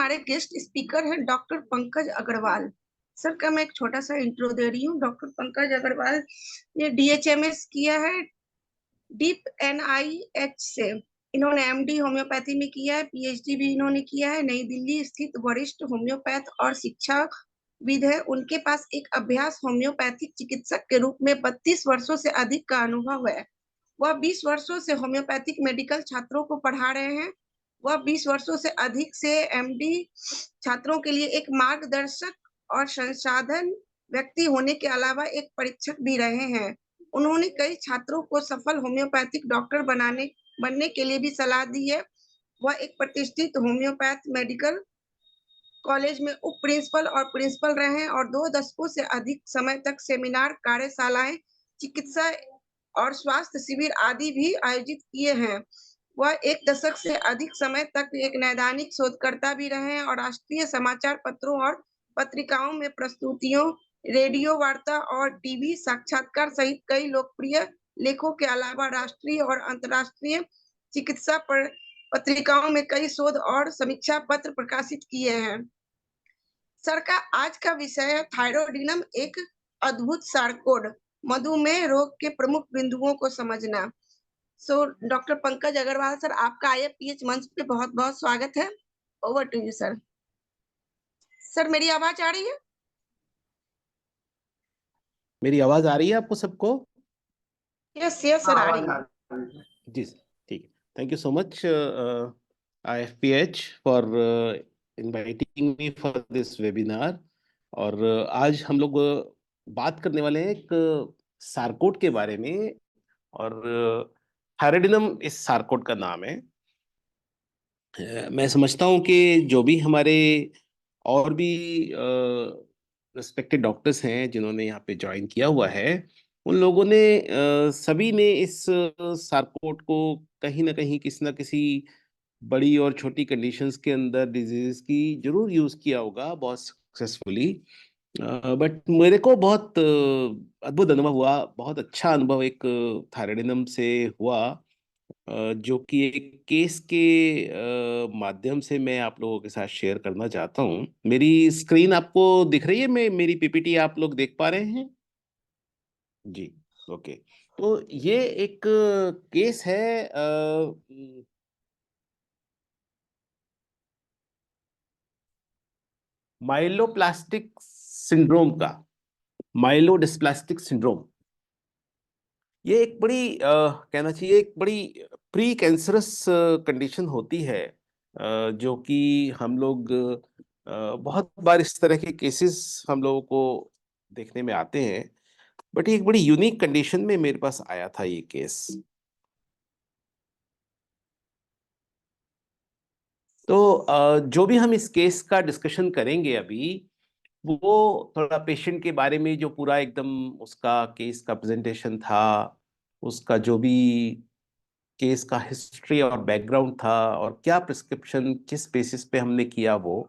हमारे guest speaker हैं doctor Pankaj Agarwal. Sir का मैं एक छोटा सा इंट्रो दे रही हूँ। डॉक्टर पंकज अग्रवाल ने DHMS किया है डीप NIH से। इन्होंने MD होम्योपैथी में किया है, PhD भी इन्होंने किया है। नई दिल्ली स्थित वरिष्ठ होम्योपैथ और शिक्षाविद है। उनके पास एक अभ्यास होम्योपैथिक चिकित्सक के रूप में 32 वर्षों से अधिक का अनुभव है। वह 20 वर्षों से होम्योपैथिक मेडिकल छात्रों को पढ़ा रहे हैं। वह 20 वर्षों से अधिक से MD छात्रों के लिए एक मार्गदर्शक और संसाधन व्यक्ति होने के अलावा एक परीक्षक भी रहे हैं। उन्होंने कई छात्रों को सफल होम्योपैथिक डॉक्टर बनने के लिए भी सलाह दी है। वह एक प्रतिष्ठित होम्योपैथ मेडिकल कॉलेज में उप प्रिंसिपल और प्रिंसिपल रहे हैं और 2 दशकों से अधिक समय तक सेमिनार, कार्यशालाएं, चिकित्सा और स्वास्थ्य शिविर आदि भी आयोजित किए हैं। वह 1 दशक से अधिक समय तक एक नैदानिक शोधकर्ता भी रहे हैं और राष्ट्रीय समाचार पत्रों और पत्रिकाओं में प्रस्तुतियों, रेडियो वार्ता और टीवी साक्षात्कार सहित कई लोकप्रिय लेखों के अलावा राष्ट्रीय और अंतर्राष्ट्रीय चिकित्सा पत्रिकाओं में कई शोध और समीक्षा पत्र प्रकाशित किए हैं। सर का आज का विषय है थायरोइडिनम, एक अद्भुत सारकोड, मधुमेह रोग के प्रमुख बिंदुओं को समझना। डॉक्टर पंकज अग्रवाल सर, आपका IFPH मंच पे बहुत बहुत स्वागत है। Over to you sir. Sir मेरी आवाज आ रही है? मेरी आवाज आ रही है आपको सबको? यस यस सर, आ रही है जी सर, ठीक है। Thank you so much IFPH for inviting me for this webinar. और आज हम लोग बात करने वाले हैं एक सारकोड के बारे में। और थायराइडिनम इस सारकोड का नाम है। मैं समझता हूँ कि जो भी हमारे और भी रिस्पेक्टेड डॉक्टर्स हैं जिन्होंने यहाँ पे ज्वाइन किया हुआ है, उन लोगों ने सभी ने इस सारकोड को कहीं ना कहीं किसी ना किसी बड़ी और छोटी कंडीशंस के अंदर डिजीज की जरूर यूज किया होगा, बहुत सक्सेसफुली। बट मेरे को बहुत अद्भुत अनुभव हुआ, बहुत अच्छा अनुभव एक थायराइडिनम से हुआ, जो कि एक केस के माध्यम से मैं आप लोगों के साथ शेयर करना चाहता हूँ। मेरी स्क्रीन आपको दिख रही है? मेरी PPT आप लोग देख पा रहे हैं? जी, ओके। तो ये एक केस है माइलोप्लास्टिक सिंड्रोम का, माइलोडिस्प्लास्टिक सिंड्रोम। ये एक बड़ी कहना चाहिए एक बड़ी प्री कैंसरस कंडीशन होती है, जो कि हम लोग बहुत बार इस तरह के केसेस हम लोगों को देखने में आते हैं। बट ये एक बड़ी यूनिक कंडीशन में मेरे पास आया था ये केस। तो जो भी हम इस केस का डिस्कशन करेंगे अभी, वो थोड़ा पेशेंट के बारे में, जो पूरा एकदम उसका केस का प्रेजेंटेशन था, उसका जो भी केस का हिस्ट्री और बैकग्राउंड था, और क्या प्रिस्क्रिप्शन किस बेसिस पे हमने किया वो,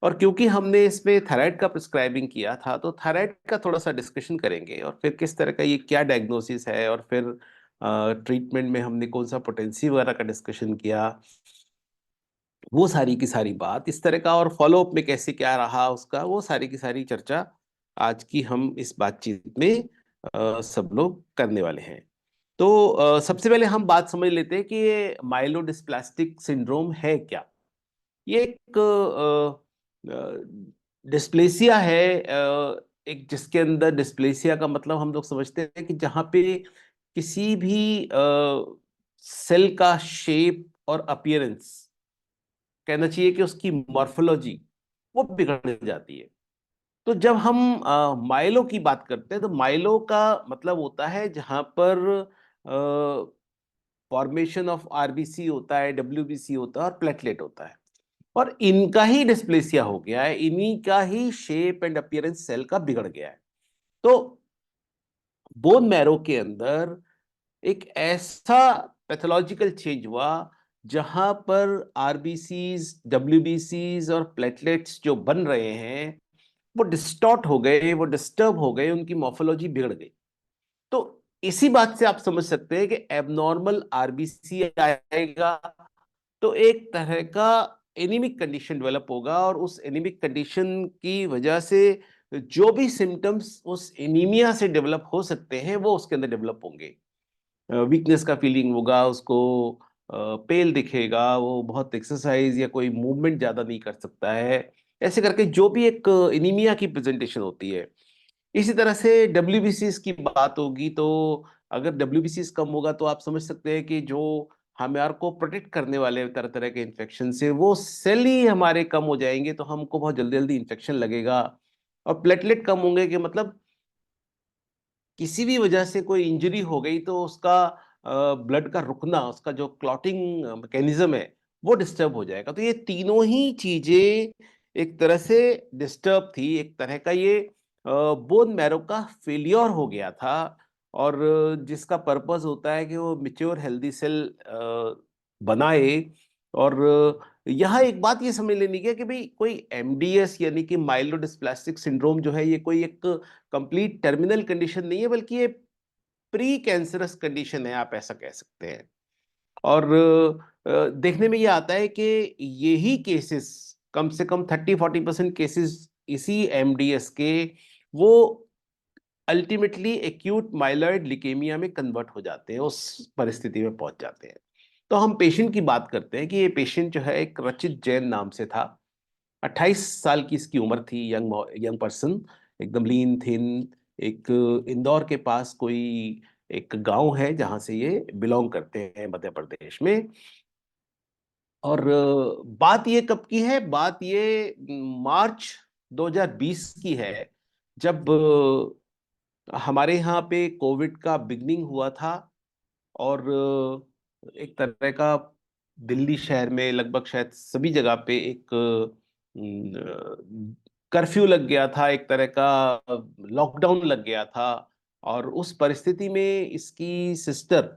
और क्योंकि हमने इसमें थायराइड का प्रिस्क्राइबिंग किया था तो थायराइड का थोड़ा सा डिस्कशन करेंगे, और फिर किस तरह का ये क्या डायग्नोसिस है, और फिर ट्रीटमेंट में हमने कौन सा पोटेंसी वगैरह का डिस्कशन किया, वो सारी की सारी बात इस तरह का, और फॉलोअप में कैसे क्या रहा उसका, वो सारी की सारी चर्चा आज की हम इस बातचीत में सब लोग करने वाले हैं। तो सबसे पहले हम बात समझ लेते हैं कि ये माइलोडिस्प्लास्टिक सिंड्रोम है क्या। ये एक डिस्प्लेसिया है, एक जिसके अंदर, डिस्प्लेसिया का मतलब हम लोग समझते हैं कि जहाँ पे किसी भी सेल का शेप और अपीयरेंस, कहना चाहिए कि उसकी मॉर्फोलॉजी, वो बिगड़ जाती है। तो जब हम माइलो की बात करते हैं तो माइलो का मतलब होता है जहां पर फॉर्मेशन ऑफ RBC होता है, WBC होता है और प्लेटलेट होता है, और इनका ही डिस्प्लेसिया हो गया है, इन्हीं का ही शेप एंड अपीयरेंस सेल का बिगड़ गया है। तो बोन मैरो के अंदर एक ऐसा पैथोलॉजिकल चेंज हुआ जहां पर RBCs, WBCs और प्लेटलेट्स जो बन रहे हैं वो डिस्टॉर्ट हो गए, वो डिस्टर्ब हो गए, उनकी मॉर्फोलॉजी बिगड़ गई। तो इसी बात से आप समझ सकते हैं कि एबनॉर्मल RBC आएगा तो एक तरह का एनीमिक कंडीशन डेवलप होगा, और उस एनीमिक कंडीशन की वजह से जो भी सिम्टम्स उस एनीमिया से डेवलप हो सकते हैं वो उसके अंदर डेवलप होंगे। वीकनेस का फीलिंग होगा उसको, पेल दिखेगा, वो बहुत एक्सरसाइज या कोई मूवमेंट ज्यादा नहीं कर सकता है, ऐसे करके जो भी एक एनीमिया की प्रेजेंटेशन होती है। इसी तरह से डब्ल्यूबीसीएस की बात होगी, तो अगर डब्ल्यूबीसीएस कम होगा तो आप समझ सकते हैं कि जो हमारे को प्रोटेक्ट करने वाले तरह तरह के इन्फेक्शन से वो सेल ही हमारे कम हो जाएंगे, तो हमको बहुत जल्दी जल्दी इन्फेक्शन लगेगा। और प्लेटलेट कम होंगे कि मतलब किसी भी वजह से कोई इंजरी हो गई तो उसका ब्लड का रुकना, उसका जो क्लॉटिंग मैकेनिज्म है वो डिस्टर्ब हो जाएगा। तो ये तीनों ही चीजें एक तरह से डिस्टर्ब थी, एक तरह का ये बोन मैरो का फेलियर हो गया था। और जिसका पर्पस होता है कि वो मेच्योर हेल्दी सेल बनाए। और यहाँ एक बात ये समझ लेनी है कि भाई कोई एमडीएस यानी कि माइलोडिस्प्लास्टिक सिंड्रोम जो है, ये कोई एक कंप्लीट टर्मिनल कंडीशन नहीं है, बल्कि ये प्री कैंसरस कंडीशन है, आप ऐसा कह सकते हैं। और देखने में ये आता है कि यही केसेस, कम से कम 30-40% केसेस इसी एमडीएस के, वो अल्टीमेटली एक्यूट माइलॉइड लिकेमिया में कन्वर्ट हो जाते हैं, उस परिस्थिति में पहुंच जाते हैं। तो हम पेशेंट की बात करते हैं कि ये पेशेंट जो है एक रचित जैन नाम से था। 28 साल की इसकी उम्र थी, यंग यंग पर्सन, एकदम लीन थिन। एक इंदौर के पास कोई एक गांव है जहां से ये बिलोंग करते हैं, मध्य प्रदेश में। और बात ये कब की है? बात ये मार्च 2020 की है, जब हमारे यहाँ पे कोविड का बिगनिंग हुआ था। और एक तरह का दिल्ली शहर में लगभग शायद सभी जगह पे एक कर्फ्यू लग गया था, एक तरह का लॉकडाउन लग गया था। और उस परिस्थिति में इसकी सिस्टर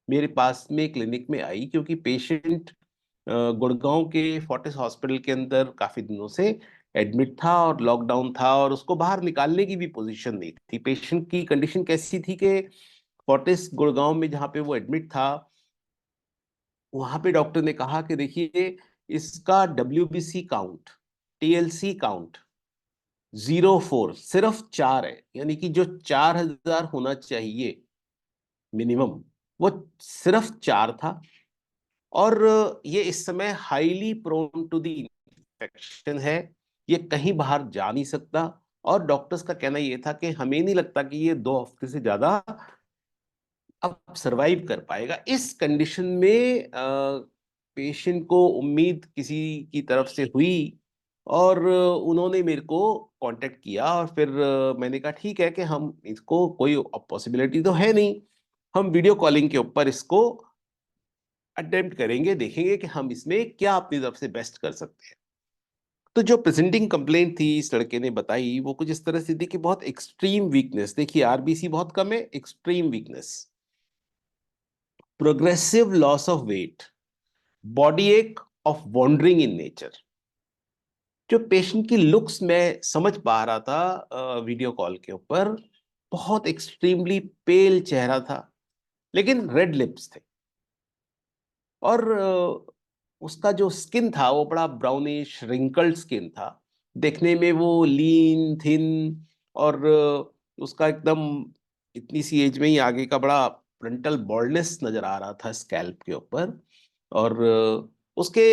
मेरे पास में क्लिनिक में आई, क्योंकि पेशेंट गुड़गांव के फोर्टिस हॉस्पिटल के अंदर काफी दिनों से एडमिट था, और लॉकडाउन था, और उसको बाहर निकालने की भी पोजीशन नहीं थी। पेशेंट की कंडीशन कैसी थी कि फोर्टिस गुड़गांव में जहाँ पे वो एडमिट था, वहां पे डॉक्टर ने कहा कि देखिए इसका डब्ल्यूबीसी काउंट, टीएलसी काउंट 04, सिर्फ 4 है, यानी कि जो 4000 होना चाहिए मिनिमम, वो सिर्फ 4 था। और ये इस समय highly prone to the infection है, ये कहीं बाहर जा नहीं सकता। और डॉक्टर्स का कहना ये था कि हमें नहीं लगता कि ये 2 हफ्ते से ज्यादा अब सरवाइव कर पाएगा। इस कंडीशन में पेशेंट को उम्मीद किसी की तरफ से हुई, और उन्होंने मेरे को कांटेक्ट किया। और फिर मैंने कहा ठीक है कि हम इसको, कोई पॉसिबिलिटी तो है नहीं, हम वीडियो कॉलिंग के ऊपर इसको अटेम्प्ट करेंगे, देखेंगे कि हम इसमें क्या अपनी तरफ से बेस्ट कर सकते हैं। तो जो प्रेजेंटिंग कंप्लेंट थी इस लड़के ने बताई, वो कुछ इस तरह से थी कि बहुत एक्सट्रीम वीकनेस, देखिए आरबीसी बहुत कम है, extreme weakness, progressive loss of weight, body ache of wandering in nature. जो पेशेंट की लुक्स मैं समझ पा रहा था वीडियो कॉल के ऊपर, बहुत एक्सट्रीमली पेल चेहरा था, लेकिन रेड लिप्स थे। और उसका जो स्किन था वो बड़ा ब्राउनिश रिंकल्ड स्किन था, देखने में वो लीन थिन। और उसका एकदम इतनी सी एज में ही आगे का बड़ा फ्रंटल बॉल्डनेस नजर आ रहा था स्कैल्प के ऊपर। और उसके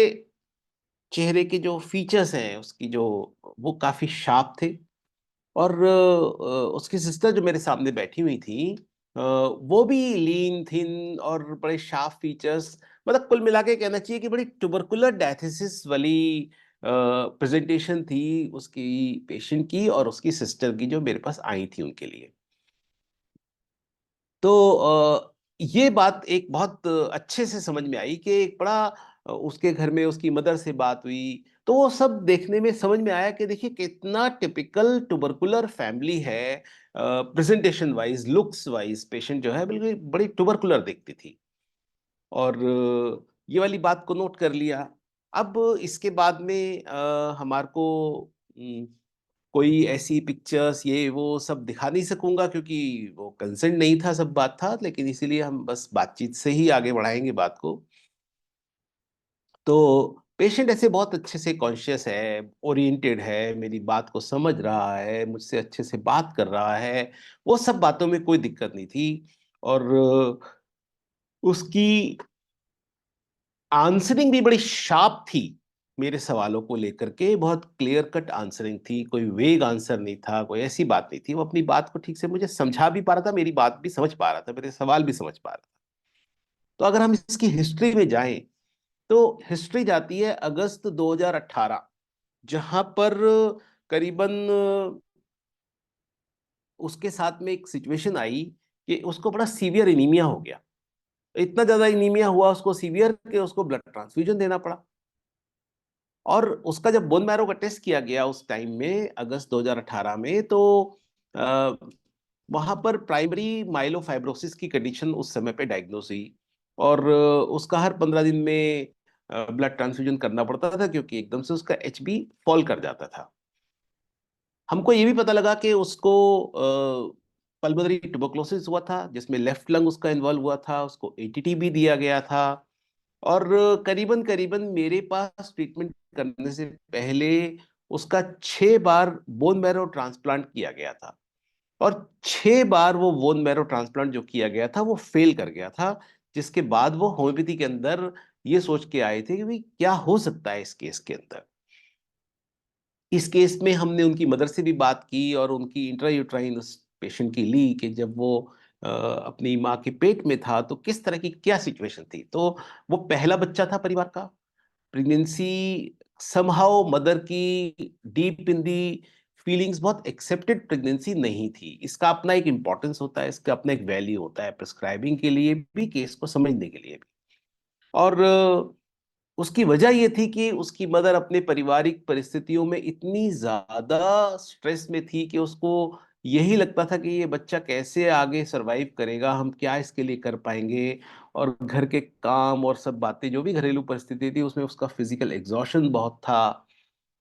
चेहरे के जो फीचर्स हैं उसकी जो, वो काफी शार्प थे। और उसकी सिस्टर जो मेरे सामने बैठी हुई थी, वो भी लीन थिन और बड़े शार्प फीचर्स। मतलब कुल मिला के कहना चाहिए कि बड़ी ट्यूबरकुलर डायथिसिस वाली प्रेजेंटेशन थी उसकी पेशेंट की और उसकी सिस्टर की, जो मेरे पास आई थी उनके लिए। तो ये बात एक बहुत अच्छे से समझ में आई कि एक बड़ा उसके घर में उसकी मदर से बात हुई, तो वो सब देखने में समझ में आया कि देखिए कितना टिपिकल ट्यूबरकुलर फैमिली है। Presentation wise, looks wise patient जो है बिल्कुल बड़ी ट्यूबरकुलर दिखती थी। और ये वाली बात को नोट कर लिया। अब इसके बाद में हमारे को कोई ऐसी पिक्चर्स ये वो सब दिखा नहीं सकूंगा, क्योंकि वो कंसेंट नहीं था, सब बात था, लेकिन इसीलिए हम बस बातचीत से ही आगे बढ़ाएंगे बात को। तो पेशेंट ऐसे बहुत अच्छे से कॉन्शियस है, ओरिएंटेड है, मेरी बात को समझ रहा है, मुझसे अच्छे से बात कर रहा है, वो सब बातों में कोई दिक्कत नहीं थी। और उसकी आंसरिंग भी बड़ी शार्प थी, मेरे सवालों को लेकर के बहुत क्लियर कट आंसरिंग थी, कोई वेग आंसर नहीं था, कोई ऐसी बात नहीं थी। वो अपनी बात को ठीक से मुझे समझा भी पा रहा था, मेरी बात भी समझ पा रहा था, मेरे सवाल भी समझ पा रहा था। तो अगर हम इसकी हिस्ट्री में जाएं तो हिस्ट्री जाती है अगस्त 2018, जहां पर करीबन उसके साथ में एक सिचुएशन आई कि उसको बड़ा सीवियर एनीमिया हो गया। इतना ज्यादा एनीमिया हुआ उसको सीवियर कि उसको ब्लड ट्रांसफ्यूजन देना पड़ा। और उसका जब बोन मैरो का टेस्ट किया गया उस टाइम में अगस्त 2018 में, तो आ, वहां पर प्राइमरी माइलोफाइब्रोसिस की कंडीशन उस समय पे डायग्नोस हुई। और उसका हर 15 दिन में ब्लड ट्रांसफ्यूजन करना पड़ता था, क्योंकि एकदम से उसका एचबी फॉल कर जाता था। हमको ये भी पता लगा कि उसको पल्मोनरी ट्यूबरकुलोसिस हुआ था, जिसमें लेफ्ट लंग उसका इन्वॉल्व हुआ था, उसको एटीटी भी दिया गया था। और करीबन करीबन मेरे पास ट्रीटमेंट करने से पहले उसका 6 बार बोन मैरो ट्रांसप्लांट किया गया था। और 6 बार वो बोन मैरो ट्रांसप्लांट जो किया गया था वो फेल कर गया था। जिसके बाद वो होम्योपैथी के अंदर ये सोच के आए थे कि भाई क्या हो सकता है इस केस के अंदर। इस केस में हमने उनकी मदर से भी बात की और उनकी इंट्रायूट्राइन उस पेशेंट की ली कि जब वो अपनी माँ के पेट में था तो किस तरह की क्या सिचुएशन थी। तो वो पहला बच्चा था परिवार का। प्रेगनेंसी समहाउ मदर की डीप इन दी फीलिंग्स बहुत एक्सेप्टेड प्रेगनेंसी नहीं थी। इसका अपना एक इम्पोर्टेंस होता है, इसका अपना एक वैल्यू होता है प्रिस्क्राइबिंग के लिए भी, केस को समझने के लिए भी। और उसकी वजह ये थी कि उसकी मदर अपने पारिवारिक परिस्थितियों में इतनी ज्यादा स्ट्रेस में थी कि उसको यही लगता था कि ये बच्चा कैसे आगे सरवाइव करेगा, हम क्या इसके लिए कर पाएंगे। और घर के काम और सब बातें, जो भी घरेलू परिस्थिति थी, उसमें उसका फिजिकल एग्जॉशन बहुत था।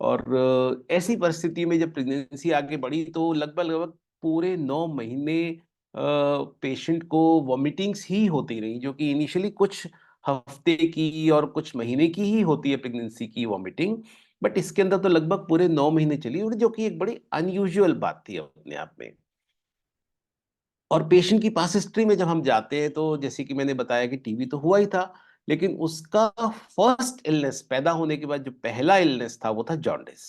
और ऐसी परिस्थिति में जब प्रेगनेंसी आगे बढ़ी तो लगभग लगभग पूरे 9 महीने पेशेंट को वॉमिटिंग्स ही होती रही, जो कि इनिशियली कुछ हफ्ते की और कुछ महीने की ही होती है प्रेगनेंसी की वॉमिटिंग। बट इसके अंदर तो लगभग पूरे 9 महीने चली, और जो कि एक बड़ी अनयूजुअल बात थी अपने आप में। और पेशेंट की पास हिस्ट्री में जब हम जाते हैं तो जैसे कि मैंने बताया कि टीबी तो हुआ ही था, लेकिन उसका फर्स्ट इलनेस पैदा होने के बाद जो पहला इलनेस था वो था जॉन्डिस।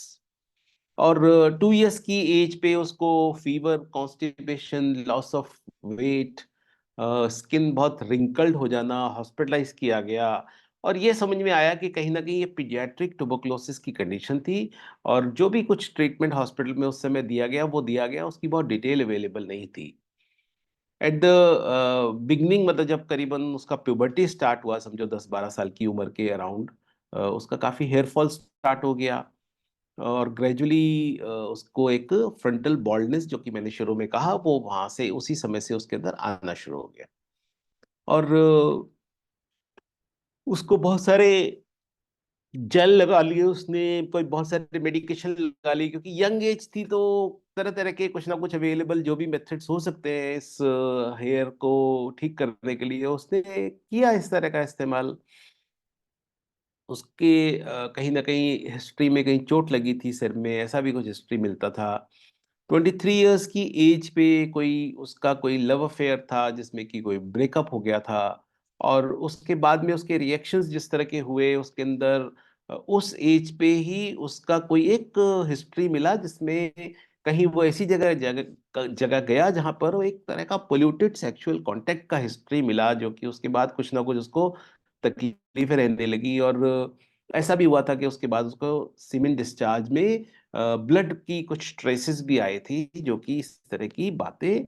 और 2 इयर्स की एज पे उसको fever, constipation, loss of weight, skin बहुत रिंकल्ड हो जाना, हॉस्पिटलाइज किया गया। और ये समझ में आया कि कहीं ना कहीं ये पीडियाट्रिक ट्यूबरकुलोसिस की कंडीशन थी। और जो भी कुछ ट्रीटमेंट हॉस्पिटल में उस समय दिया गया वो दिया गया, उसकी बहुत डिटेल अवेलेबल नहीं थी। एट द बिगनिंग, मतलब जब करीबन उसका प्यूबर्टी स्टार्ट हुआ, समझो 10-12 साल की उम्र के अराउंड, उसका काफी हेयर फॉल स्टार्ट हो गया। और ग्रेजुअली उसको एक फ्रंटल बॉल्डनेस, जो कि मैंने शुरू में कहा, वो वहां से उसी समय से उसके अंदर आना शुरू हो गया। और उसको बहुत सारे जेल लगा लिए उसने, कोई बहुत सारे मेडिकेशन लगा लिए, क्योंकि यंग एज थी तो तरह तरह के कुछ ना कुछ अवेलेबल जो भी मेथड्स हो सकते हैं इस हेयर को ठीक करने के लिए, उसने किया इस तरह का इस्तेमाल। उसके कहीं ना कहीं हिस्ट्री में कहीं चोट लगी थी सिर में, ऐसा भी कुछ हिस्ट्री मिलता था। 23 इयर्स की एज पे कोई उसका कोई लव अफेयर था जिसमें कि कोई ब्रेकअप हो गया था। और उसके बाद में उसके रिएक्शंस जिस तरह के हुए उसके अंदर, उस एज पे ही उसका कोई एक हिस्ट्री मिला जिसमें कहीं वो ऐसी जगह जगह जगह गया जहां पर वो एक तरह का पोल्यूटेड सेक्सुअल कांटेक्ट का हिस्ट्री मिला, जो कि उसके बाद कुछ ना कुछ उसको तकलीफें रहने लगी। और ऐसा भी हुआ था कि उसके बाद उसको सीमेंट डिस्चार्ज में ब्लड की कुछ ट्रेसेस भी आए थी, जो कि इस तरह की बातें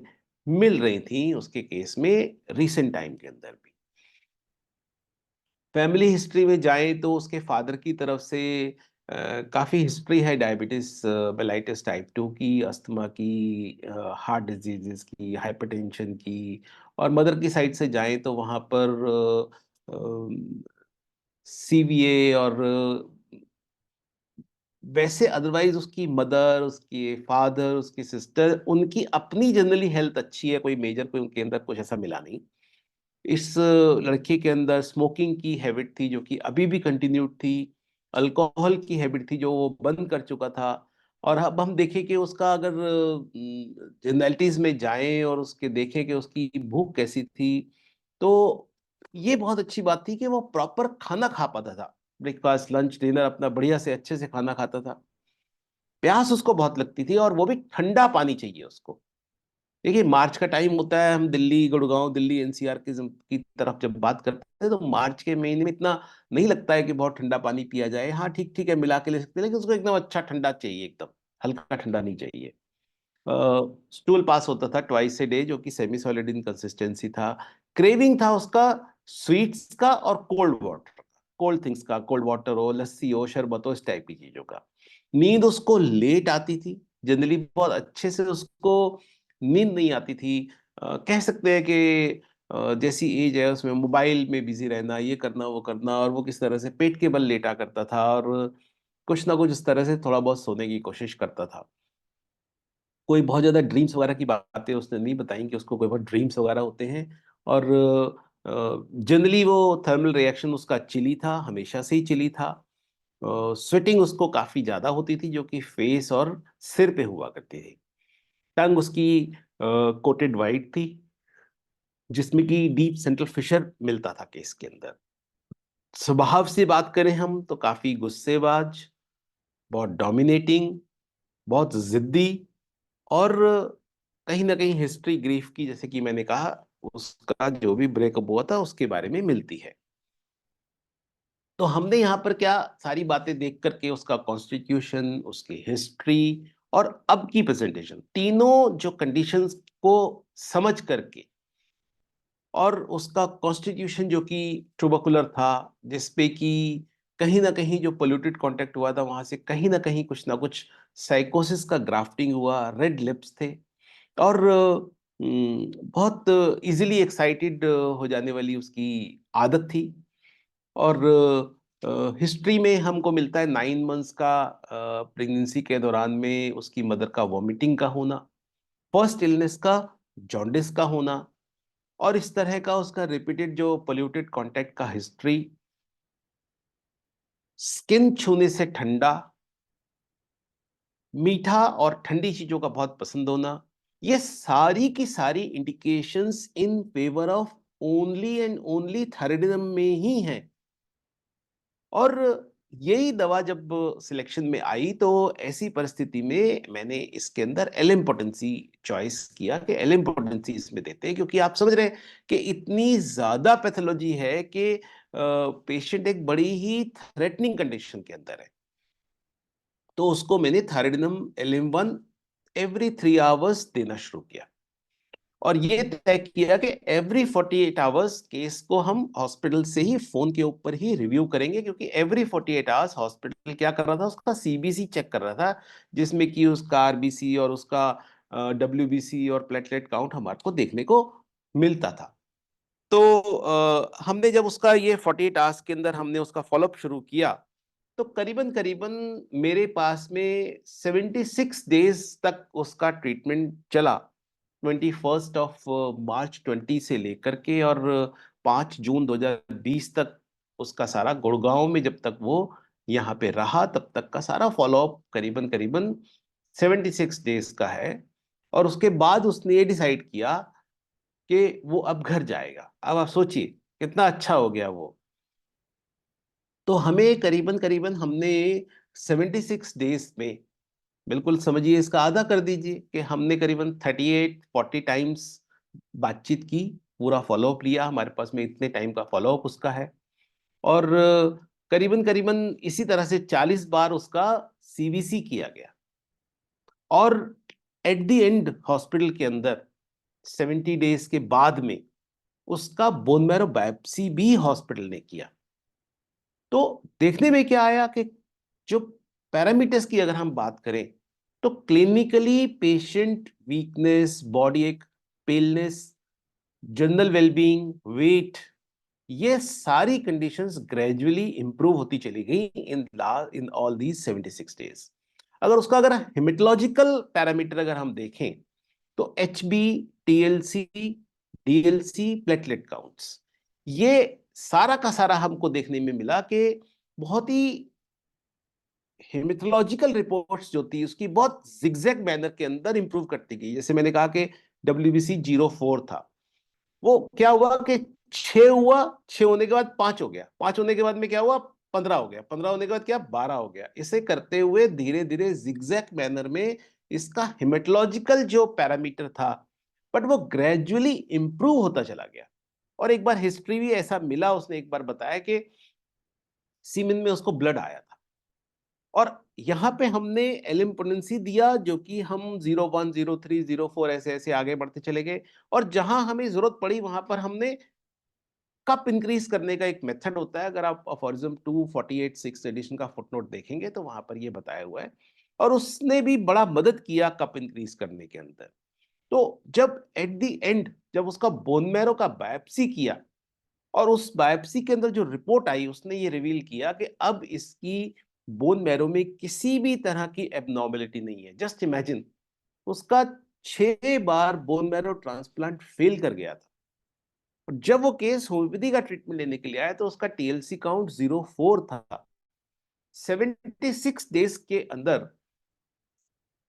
मिल रही थी उसके केस में रिसेंट टाइम के अंदर भी। फैमिली हिस्ट्री में जाएं तो उसके फादर की तरफ से काफी हिस्ट्री है, डायबिटीज मेलाइटिस टाइप 2 की, अस्थमा की, हार्ट डिजीजेस की, हाइपरटेंशन की। और मदर की साइड से जाएं तो वहां पर सीवीए। और वैसे अदरवाइज उसकी मदर, उसके फादर, उसकी सिस्टर, उनकी अपनी जनरली हेल्थ अच्छी है, कोई मेजर कोई उनके अंदर कुछ ऐसा मिला नहीं। इस लड़के के अंदर स्मोकिंग की हैबिट थी जो कि अभी भी कंटिन्यूड थी। अल्कोहल की हैबिट थी जो वो बंद कर चुका था। और अब हम देखें कि उसका अगर जनरलिटीज में जाएं और उसके देखें कि उसकी भूख कैसी थी, तो ये बहुत अच्छी बात थी कि वो प्रॉपर खाना खा पाता था। ब्रेकफास्ट लंच डिनर अपना बढ़िया से अच्छे से खाना खाता था। प्यास उसको बहुत लगती थी और वो भी ठंडा पानी चाहिए उसको। देखिए मार्च का टाइम होता है, हम दिल्ली गुड़गांव दिल्ली एनसीआर की तरफ जब बात करते हैं तो मार्च के महीने में इतना नहीं लगता है कि बहुत ठंडा पानी पिया जाए। हाँ ठीक ठीक है, मिला के ले सकते हैं, लेकिन उसको एकदम अच्छा ठंडा चाहिए, एकदम हल्का ठंडा नहीं चाहिए। स्टूल पास होता था ट्वाइस ए डे, जो कि सेमी सॉलिड इन कंसिस्टेंसी था। क्रेविंग था उसका स्वीट्स का और कोल्ड वाटर, कोल्ड थिंग्स का, कोल्ड वाटर हो, लस्सी हो, शरबत हो, इस टाइप की चीजों का। नींद उसको लेट आती थी, जनरली बहुत अच्छे से उसको नींद नहीं आती थी। कह सकते हैं कि जैसी एज है उसमें मोबाइल में बिजी रहना, ये करना वो करना, और वो किस तरह से पेट के बल लेटा करता था और कुछ ना कुछ इस तरह से थोड़ा बहुत सोने की कोशिश करता था। कोई बहुत ज्यादा ड्रीम्स वगैरह की बातें उसने नहीं बताई कि उसको कोई बहुत ड्रीम्स वगैरह होते हैं। और जनरली वो थर्मल रिएक्शन उसका चिली था, हमेशा से ही चिली था। स्वेटिंग उसको काफी ज्यादा होती थी, जो कि फेस और सिर पे हुआ करती थी। टंग उसकी कोटेड वाइट थी, जिसमें कि डीप सेंट्रल फिशर मिलता था केस के अंदर। स्वभाव से बात करें हम तो काफी गुस्सेबाज, बहुत डोमिनेटिंग, बहुत जिद्दी, और कहीं ना कहीं हिस्ट्री ग्रीफ की, जैसे कि मैंने कहा, उसका जो भी ब्रेकअप हुआ था उसके बारे में मिलती है। तो हमने यहाँ पर क्या सारी बातें देख करके उसका कॉन्स्टिट्यूशन, उसकी हिस्ट्री और अब की प्रेजेंटेशन, तीनों जो कंडीशंस को समझ करके, और उसका कॉन्स्टिट्यूशन जो कि ट्यूबरकुलर था, जिसपे कि कहीं ना कहीं जो पोल्यूटेड कांटेक्ट हुआ था वहां से कहीं ना कुछ साइकोसिस का ग्राफ्टिंग हुआ, रेड लिप्स थे, और बहुत इजीली एक्साइटेड हो जाने वाली उसकी आदत थी। और हिस्ट्री में हमको मिलता है 9 मंथ्स का प्रेगनेंसी के दौरान में उसकी मदर का वॉमिटिंग का होना, फर्स्ट इलनेस का जॉन्डिस का होना, और इस तरह का उसका रिपीटेड जो पोल्यूटेड कांटेक्ट का हिस्ट्री, स्किन छूने से ठंडा, मीठा और ठंडी चीजों का बहुत पसंद होना, ये सारी की सारी indications in favour of only and only thyroidism में ही हैं। और यही दवा जब सिलेक्शन में आई तो ऐसी परिस्थिति में मैंने इसके अंदर एलिम्पोटेंसी चॉइस किया कि एलिम्पोटेंसी इसमें देते हैं, क्योंकि आप समझ रहे हैं कि इतनी ज्यादा पैथोलॉजी है कि पेशेंट एक बड़ी ही थ्रेटनिंग कंडीशन के अंदर है। तो उसको मैंने थायराइडिनम एलिम 1 एवरी 3 आवर्स देना शुरू किया, और ये तय किया कि एवरी 48 आवर्स केस को हम हॉस्पिटल से ही फोन के ऊपर ही रिव्यू करेंगे, क्योंकि एवरी 48 आवर्स हॉस्पिटल क्या कर रहा था, उसका सीबीसी चेक कर रहा था, जिसमें कि उसका आरबीसी और उसका डब्ल्यूबीसी और प्लेटलेट काउंट हमारे को देखने को मिलता था। तो हमने जब उसका ये 48 आवर्स के अंदर हमने उसका फॉलोअप शुरू किया, तो करीबन करीबन मेरे पास में 76 डेज तक उसका ट्रीटमेंट चला। 21 मार्च 20 से लेकर के और 5 जून 2020 तक उसका सारा गुड़गांव में जब तक वो यहाँ पे रहा तब तक का सारा फॉलोअप करीबन करीबन 76 डेज का है। और उसके बाद उसने ये डिसाइड किया कि वो अब घर जाएगा। अब आप सोचिए कितना अच्छा हो गया वो। तो हमें करीबन करीबन हमने 76 डेज में, बिल्कुल समझिए इसका आधा कर दीजिए, कि हमने करीबन 38-40 टाइम्स बातचीत की, पूरा फॉलोअप लिया, हमारे पास में इतने टाइम का फॉलोअप उसका है। और करीबन करीबन इसी तरह से 40 बार उसका सीबीसी किया गया। और एट द एंड हॉस्पिटल के अंदर 70 डेज के बाद में उसका बोन मैरो बायोप्सी भी हॉस्पिटल ने किया। तो देखने में क्या आया कि जो पैरामीटर्स की अगर हम बात करें तो क्लिनिकली पेशेंट वीकनेस, बॉडी एक, पेलनेस, जनरल वेलबींग, वेट, ये सारी कंडीशंस ग्रेजुअली इंप्रूव होती चली गई इन ऑल दीज 76 डेज। अगर उसका अगर हेमेटोलॉजिकल पैरामीटर अगर हम देखें तो H B, TLC, DLC, platelet counts, ये सारा का सारा हमको देखने में मिला कि बहुत ही हेमेटोलॉजिकल रिपोर्ट्स जो थी उसकी बहुत जिगजैग मैनर के अंदर इंप्रूव करती गई। जैसे मैंने कहा कि WBC 04 था, वो क्या हुआ कि 6 हुआ, 6 होने के बाद 5 हो गया, 5 होने के बाद में क्या हुआ, 15 हो गया, 15 होने के बाद क्या, 12 हो गया। इसे करते हुए धीरे धीरे जिगजैग मैनर में इसका हेमेटोलॉजिकल जो पैरामीटर था, बट वो ग्रेजुअली इंप्रूव होता चला गया। और एक बार हिस्ट्री भी ऐसा मिला, उसने एक बार बताया कि सीमेन में उसको ब्लड आया था, और यहाँ पे हमने एलिम्पोनेंसी दिया, जो कि हम 01, 03, 04 ऐसे ऐसे आगे बढ़ते चले गए। और जहां हमें जरूरत पड़ी वहां पर हमने कप इंक्रीज करने का एक मेथड होता है, अगर आप अफोरिज्म 248 एडिशन का फुटनोट देखेंगे तो वहां पर ये बताया हुआ है, और उसने भी बड़ा मदद किया कप इंक्रीज करने के अंदर। तो जब एट द एंड जब उसका बोन मैरो का बायोप्सी किया, और उस बायोप्सी के अंदर जो रिपोर्ट आई, उसने ये रिवील किया कि अब इसकी बोन मैरो में किसी भी तरह की एबनॉर्मेलिटी नहीं है। जस्ट इमेजिन, उसका 6 बार बोन मैरो ट्रांसप्लांट फेल कर गया था, और जब वो केस होम्योपैथी का ट्रीटमेंट लेने के लिए आया तो उसका TLC काउंट 04 था। 76 डेज के अंदर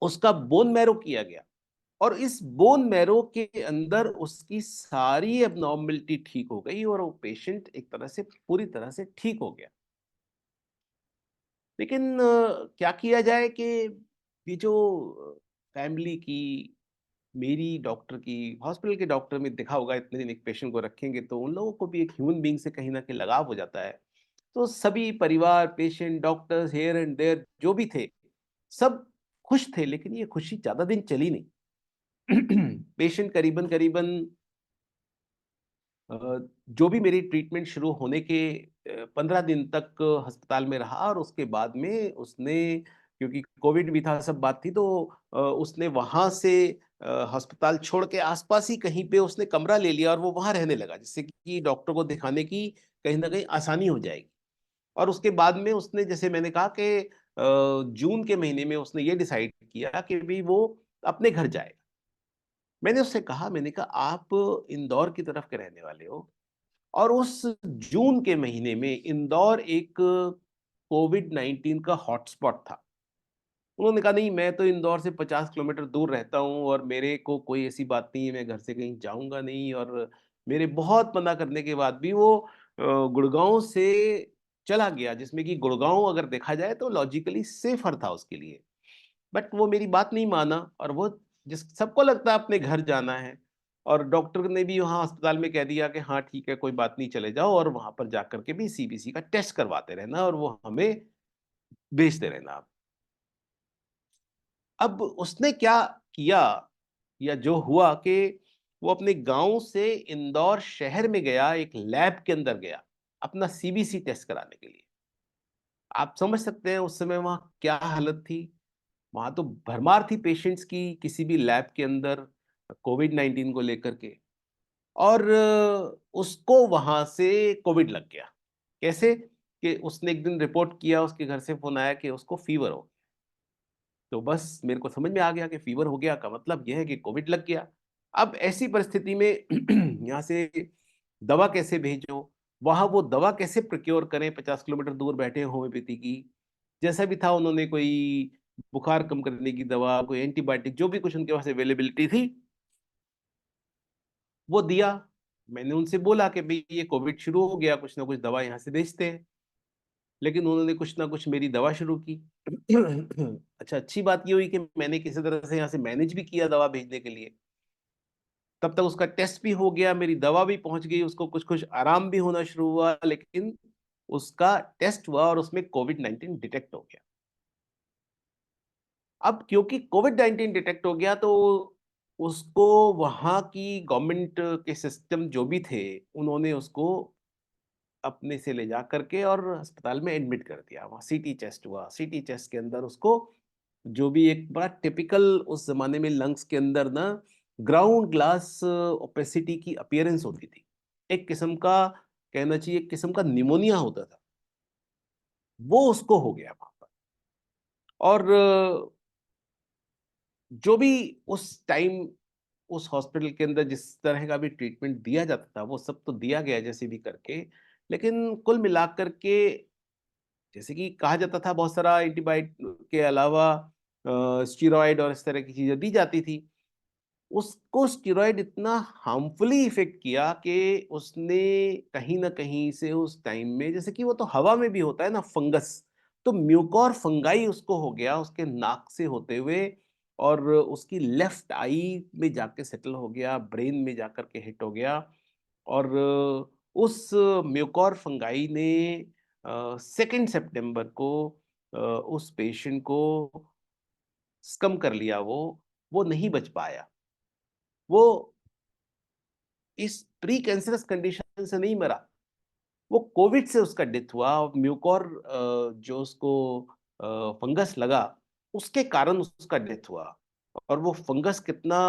उसका बोन मैरो किया गया, और इस बोन मैरो के अंदर उसकी सारी एबनॉर्मलिटी ठीक हो गई, और वो पेशेंट एक तरह से पूरी तरह से ठीक हो गया। लेकिन क्या किया जाए कि ये जो फैमिली की, मेरी डॉक्टर की, हॉस्पिटल के डॉक्टर में देखा होगा, इतने दिन एक पेशेंट को रखेंगे तो उन लोगों को भी एक ह्यूमन बीइंग से कहीं ना कहीं लगाव हो जाता है। तो सभी परिवार, patient, doctors, here and there जो भी थे, सब खुश थे, लेकिन ये खुशी ज्यादा दिन चली नहीं। पेशेंट करीबन करीबन जो भी मेरी ट्रीटमेंट शुरू होने के 15 दिन तक अस्पताल में रहा, और उसके बाद में उसने, क्योंकि कोविड भी था, सब बात थी, तो उसने वहां से अस्पताल छोड़ के आसपास ही कहीं पे उसने कमरा ले लिया, और वो वहां रहने लगा, जिससे कि डॉक्टर को दिखाने की कहीं ना कहीं आसानी हो जाएगी। और उसके बाद में उसने, जैसे मैंने कहा कि जून के महीने में उसने ये डिसाइड किया कि भी वो अपने घर जाए। मैंने उससे कहा, मैंने कहा आप इंदौर की तरफ के रहने वाले हो, और उस जून के महीने में इंदौर एक कोविड-19 का हॉटस्पॉट था। उन्होंने कहा, नहीं मैं तो इंदौर से 50 किलोमीटर दूर रहता हूँ, और मेरे को कोई ऐसी बात नहीं है, मैं घर से कहीं जाऊंगा नहीं। और मेरे बहुत मना करने के बाद भी वो गुड़गांव से चला गया, जिसमें कि गुड़गांव अगर देखा जाए तो लॉजिकली सेफर था उसके लिए। बट वो मेरी बात नहीं माना, और वो, जिस सबको लगता है अपने घर जाना है, और डॉक्टर ने भी वहां अस्पताल में कह दिया कि हाँ ठीक है, कोई बात नहीं, चले जाओ, और वहां पर जाकर के भी CBC का टेस्ट करवाते रहना, और वो हमें भेजते रहना आप। अब उसने क्या किया, या जो हुआ कि वो अपने गांव से इंदौर शहर में गया, एक लैब के अंदर गया अपना CBC टेस्ट कराने के लिए। आप समझ सकते हैं उस समय वहां क्या हालत थी। वहां तो भरमार थी पेशेंट्स की किसी भी लैब के अंदर, कोविड-19 को लेकर के। और उसको वहां से कोविड लग गया। कैसे कि उसने एक दिन रिपोर्ट किया, उसके घर से फोन आया कि उसको फीवर हो गया। तो बस मेरे को समझ में आ गया कि फीवर हो गया का मतलब यह है कि कोविड लग गया। अब ऐसी परिस्थिति में यहाँ से दवा कैसे भेजो, वहां वो दवा कैसे प्रोक्योर करें, 50 किलोमीटर दूर बैठे होम्योपैथी की। जैसा भी था, उन्होंने कोई बुखार कम करने की दवा, कोई एंटीबायोटिक, जो भी कुछ उनके पास अवेलेबिलिटी थी वो दिया। मैंने उनसे बोला कि भाई ये कोविड शुरू हो गया, कुछ ना कुछ दवा यहाँ से भेजते हैं। लेकिन उन्होंने कुछ ना कुछ मेरी दवा शुरू की। अच्छा, अच्छी बात ये हुई कि मैंने किसी तरह से यहाँ से मैनेज भी किया दवा भेजने के लिए। तब तक उसका टेस्ट भी हो गया, मेरी दवा भी पहुंच गई, उसको कुछ कुछ आराम भी होना शुरू हुआ। लेकिन उसका टेस्ट हुआ और उसमें कोविड-19 डिटेक्ट हो गया। अब क्योंकि कोविड-19 डिटेक्ट हो गया, तो उसको वहां की गवर्नमेंट के सिस्टम जो भी थे, उन्होंने उसको अपने से ले जा करके और अस्पताल में एडमिट कर दिया। वहाँ CT टेस्ट हुआ, CT टेस्ट के अंदर उसको जो भी एक बड़ा टिपिकल उस जमाने में लंग्स के अंदर ना ग्राउंड ग्लास ओपेसिटी की अपीयरेंस होती थी। एक किस्म का, कहना चाहिए एक किस्म का निमोनिया होता था, वो उसको हो गया वहां पर। और जो भी उस टाइम उस हॉस्पिटल के अंदर जिस तरह का भी ट्रीटमेंट दिया जाता था, वो सब तो दिया गया जैसे भी करके। लेकिन कुल मिलाकर के जैसे कि कहा जाता था बहुत सारा एंटीबायोटिक के अलावा स्टीरॉयड और इस तरह की चीजें दी जाती थी। उसको स्टीरॉयड इतना हार्मफुली इफेक्ट किया कि उसने कहीं ना कहीं से उस टाइम में, जैसे कि वो तो हवा में भी होता है ना फंगस, तो म्यूकोर फंगाई उसको हो गया उसके नाक से होते हुए, और उसकी लेफ्ट आई में जाके सेटल हो गया, ब्रेन में जाकर के हिट हो गया। और उस म्यूकोर फंगाई ने 2 सितंबर को उस पेशेंट को स्कम कर लिया। वो नहीं बच पाया। वो इस प्री कैंसरस कंडीशन से नहीं मरा, वो कोविड से उसका डेथ हुआ। और म्यूकोर जो उसको फंगस लगा, उसके कारण उसका डेथ हुआ। और वो फंगस कितना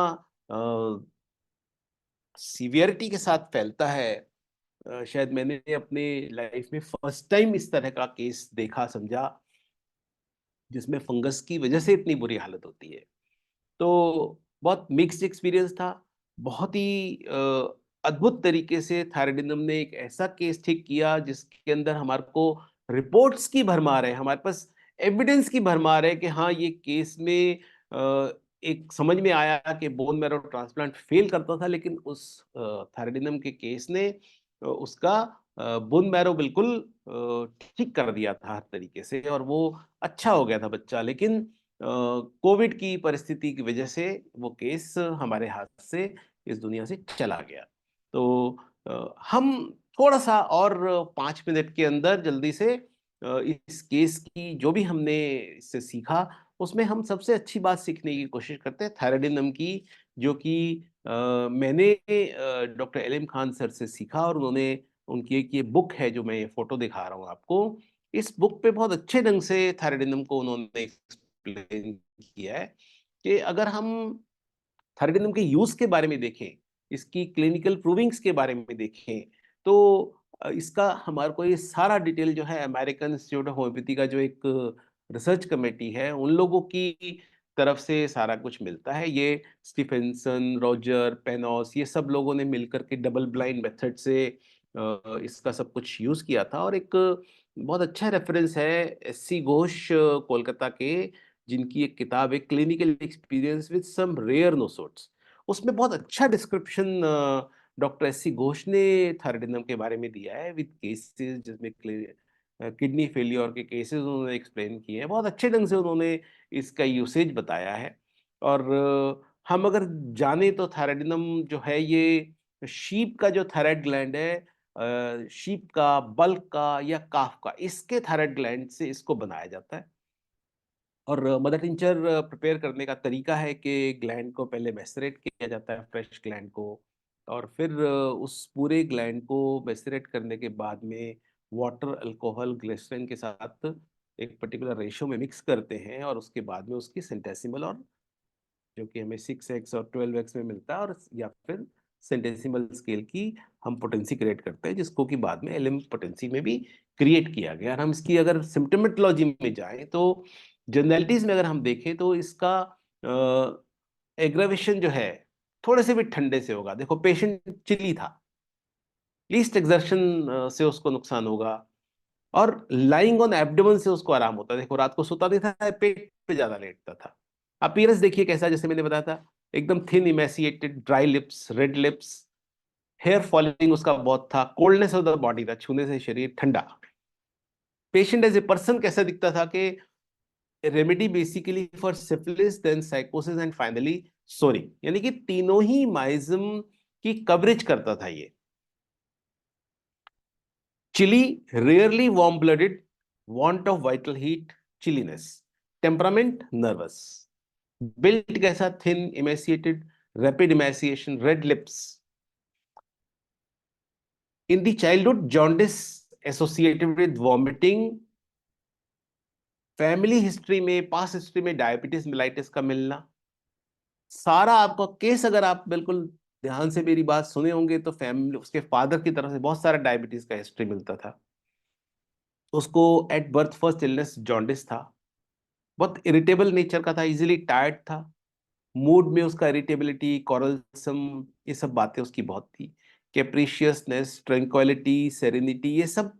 सीवियरिटी के साथ फैलता है, शायद मैंने अपने लाइफ में फर्स्ट टाइम इस तरह का केस देखा समझा, जिसमें फंगस की वजह से इतनी बुरी हालत होती है। तो बहुत मिक्स्ड एक्सपीरियंस था। बहुत ही अद्भुत तरीके से थायराइडिज्म ने एक ऐसा केस ठीक किया जिसके अंदर हमारे को रिपोर्ट्स की भरमार है, हमारे पास एविडेंस की भरमार है कि हाँ ये केस में एक समझ में आया कि बोन मैरो ट्रांसप्लांट फेल करता था, लेकिन उस थायराइडिज्म के केस ने उसका बोन मैरो बिल्कुल ठीक कर दिया था हर तरीके से, और वो अच्छा हो गया था बच्चा। लेकिन कोविड की परिस्थिति की वजह से वो केस हमारे हाथ से इस दुनिया से चला गया। तो हम थोड़ा सा और 5 मिनट के अंदर जल्दी से इस केस की जो भी हमने इससे सीखा, उसमें हम सबसे अच्छी बात सीखने की कोशिश करते हैं थायराइडिज्म की, जो कि मैंने doctor L M Khan sir से सीखा। और उन्होंने, उनकी एक ये बुक है जो मैं ये फोटो दिखा रहा हूँ आपको, इस बुक पे बहुत अच्छे ढंग से थायराइडिज्म को उन्होंने एक्सप्लेन किया है कि अगर हम थायराइडिज्म के यूज के बारे में देखें, इसकी क्लिनिकल प्रूविंग्स के बारे में देखें, तो इसका हमारे को ये सारा डिटेल जो है अमेरिकन इंस्टीट्यूट ऑफ होम्योपैथी का जो एक रिसर्च कमेटी है, उन लोगों की तरफ से सारा कुछ मिलता है। ये स्टीफेंसन, रॉजर, पेनोस, ये सब लोगों ने मिलकर के डबल ब्लाइंड मेथड से इसका सब कुछ यूज किया था। और एक बहुत अच्छा रेफरेंस है एससी घोष कोलकाता के, जिनकी एक किताब है clinical experience with some rare nosodes. उसमें बहुत अच्छा डिस्क्रिप्शन डॉक्टर एससी घोष ने थायराइडिज्म के बारे में दिया है विद केसेस, जिसमें किडनी फेलियर के केसेस उन्होंने एक्सप्लेन किए हैं। बहुत अच्छे ढंग से उन्होंने इसका यूसेज बताया है। और हम अगर जाने तो थायराइडिज्म जो है ये शीप का जो थायराइड ग्लैंड है, शीप का, बल्क का या काफ का, इसके थायराइड ग्लैंड से इसको बनाया जाता है। और मदर टिंचर प्रिपेयर करने का तरीका है कि ग्लैंड को पहले मैसरेट किया जाता है, फ्रेश ग्लैंड को, और फिर उस पूरे ग्लैंड को मैसरेट करने के बाद में वाटर, अल्कोहल, ग्लिसरीन के साथ एक पर्टिकुलर रेशो में मिक्स करते हैं, और उसके बाद में उसकी सेंटेसिमल, और जो कि हमें 6x और 12x में मिलता है, और या फिर सेंटेसिमल स्केल की हम पोटेंसी क्रिएट करते हैं, जिसको कि बाद में एलएम पोटेंसी में भी क्रिएट किया गया। और हम इसकी अगर सिम्टोमेटोलॉजी में जाएं तो जनरलिटीज में अगर हम देखें तो इसका एग्रावेशन जो है थोड़े से भी ठंडे से होगा। देखो पेशेंट चिली था, लीस्ट एक्सर्शन से उसको नुकसान होगा, और लाइंग ऑन एब्डोमेन से उसको आराम होता है। देखो रात को सोता नहीं था, पेट पे ज्यादा लेटता था। अपीयरेंस देखिए कैसा, जैसे मैंने बताया था, एकदम thin, emaciated, dry lips, red lips, hair falling उसका बहुत था, कोल्डनेस ऑफ द बॉडी था, छूने से शरीर ठंडा। पेशेंट एज ए पर्सन कैसा दिखता था कि remedy basically for syphilis, then sycosis and finally psora, यानी कि तीनों ही माइज्म की कवरेज करता था ये। Chilly, rarely warm blooded, want of vital heat, chilliness, temperament nervous, built कैसा, thin, emaciated, rapid emaciation, red lips. In the childhood jaundice associated with vomiting, family history में, past history में डायबिटीज मेलाइटिस का मिलना। सारा आपका case अगर आप बिल्कुल ध्यान से मेरी बात सुने होंगे तो फैमिली, उसके फादर की तरफ से बहुत सारा डायबिटीज का हिस्ट्री मिलता था। उसको at birth first illness jaundice था, बहुत इरिटेबल नेचर का था, इजीली टायर्ड था, मूड में उसका इरिटेबिलिटी, कॉरलसम, ये सब बातें उसकी बहुत थी, कैप्रिशियसनेस, ट्रैंक्विलिटी, सेरेनिटी, ये सब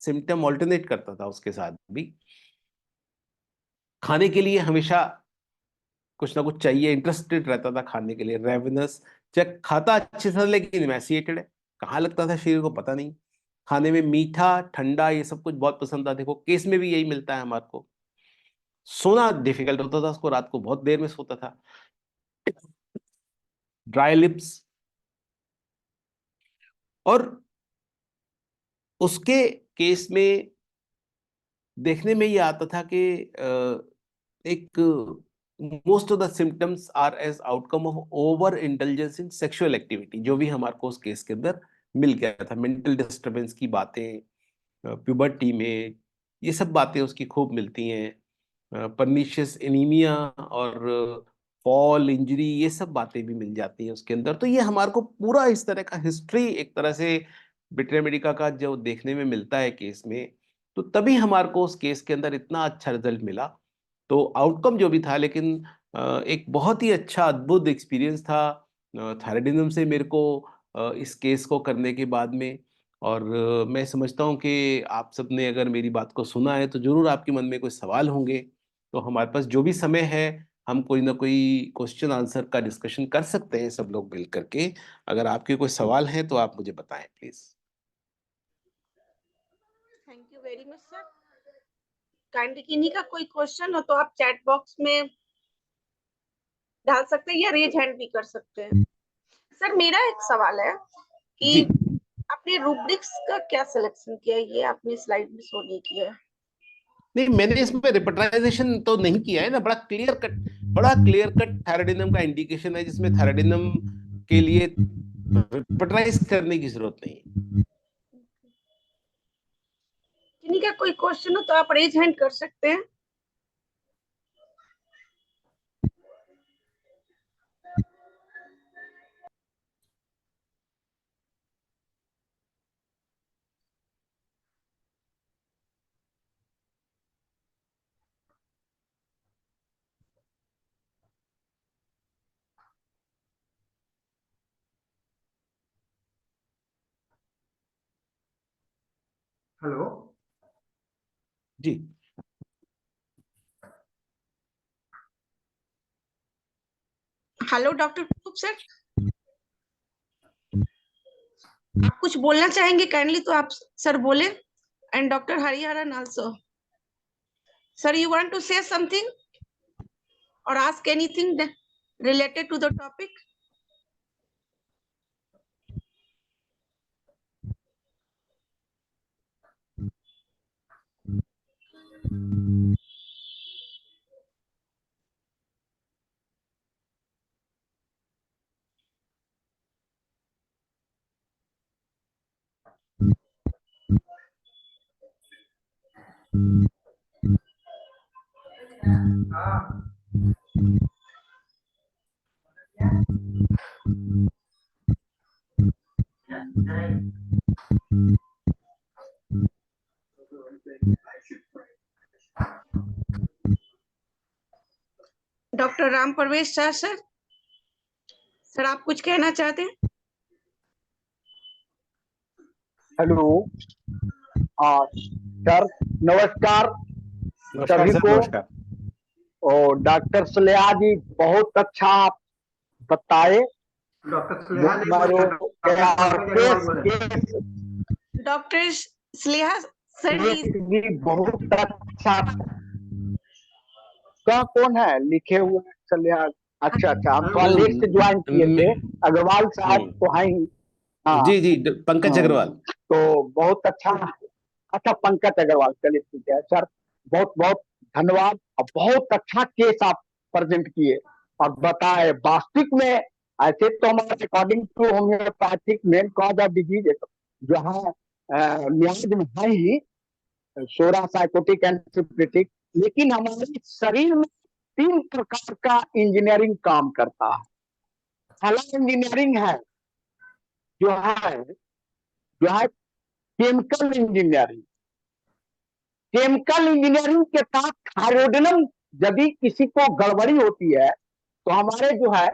सिम्टम ऑल्टरनेट करता था उसके साथ भी। खाने के लिए हमेशा कुछ ना कुछ चाहिए, इंटरेस्टेड रहता था खाने के लिए, रेवनस। चाहे खाता अच्छे से लेकिन इमेसिएटेड है, कहाँ लगता था शरीर को पता नहीं। खाने में मीठा ठंडा ये सब कुछ बहुत पसंद था, देखो केस में भी यही मिलता है हमारे को। सोना डिफिकल्ट होता था उसको, रात को बहुत देर में सोता था। Dry lips. और उसके केस में देखने में ये आता था कि एक most of the symptoms are as outcome of over intelligence in sexual activity, जो भी हमारे को उस केस के अंदर मिल गया था। मेंटल डिस्टरबेंस की बातें, प्यूबर्टी में ये सब बातें उसकी खूब मिलती हैं। परनीशियस एनीमिया और फॉल इंजरी, ये सब बातें भी मिल जाती हैं उसके अंदर। तो ये हमारे को पूरा इस तरह का हिस्ट्री एक तरह से बिट्रे मेडिका का जो देखने में मिलता है केस में, तो तभी हमारे को उस केस के अंदर इतना अच्छा रिजल्ट मिला। तो आउटकम जो भी था, लेकिन एक बहुत ही अच्छा अद्भुत एक्सपीरियंस था थायराइडिज्म से मेरे को इस केस को करने के बाद में। और मैं समझता हूँ कि आप सबने अगर मेरी बात को सुना है तो जरूर आपके मन में कोई सवाल होंगे। तो हमारे पास जो भी समय है, हम कोई ना कोई क्वेश्चन आंसर का डिस्कशन कर सकते हैं सब लोग मिल करके। अगर आपके कोई सवाल हैं तो आप मुझे बताएं please. Thank you very much sir. Kindly किन्हीं का कोई क्वेश्चन हो तो आप चैट बॉक्स में डाल सकते हैं या रेज हैंड भी कर सकते हैं। सर मेरा एक सवाल है कि जी आपने रूब्रिक्स का क्या सिलेक्शन किया है, ये आपने स्लाइड में शो नहीं किया है। नहीं, मैंने इसमें रिपटाइजेशन तो नहीं किया है ना। बड़ा क्लियर कट थायराइडिज्म का इंडिकेशन है, जिसमें थायराइडिज्म के लिए रिपटाइज करने की जरूरत नहीं है। किन्हीं का कोई क्वेश्चन हो तो आप रेज हैंड कर सकते हैं। हेलो जी हेलो डॉक्टर सर, आप कुछ बोलना चाहेंगे काइंडली तो आप सर बोले। And doctor Hariharan also. Sir you want to say something और ask anything related to the topic? Doctor Ram Pravesh Shah sir, sir आप कुछ कहना चाहते हैं? हेलो सर, नमस्कार नमस्कार सभी सर, को। नमस्कार। और डॉक्टर स्नेहा जी बहुत अच्छा आप बताए। डॉक्टर स्नेहा जी डॉक्टर स्नेहा सर जी भी बहुत अच्छा। कौन है लिखे हुए स्नेहा? अच्छा अच्छा, हम थोड़ा लेट से ज्वाइन किए थे। अग्रवाल साहब तो हैं ही। हाँ जी जी, पंकज अग्रवाल। तो बहुत अच्छा। अच्छा पंकज अग्रवाल, चलिए ठीक है सर, बहुत बहुत धन्यवाद। और बहुत अच्छा केस आप प्रेजेंट किए और बताए। वास्तविक में ऐसे तो हमारे according to homeopathic main cause of disease जो है न्याय में है ही सोरा, साइकोटिक एंड सिम्प्लिटिक। लेकिन हमारे शरीर में 3 प्रकार का इंजीनियरिंग काम करता है। पहला इंजीनियरिंग है जो है केमिकल इंजीनियरिंग। केमिकल इंजीनियरिंग के साथ थायरोडिनम यदि किसी को गड़बड़ी होती है तो हमारे जो है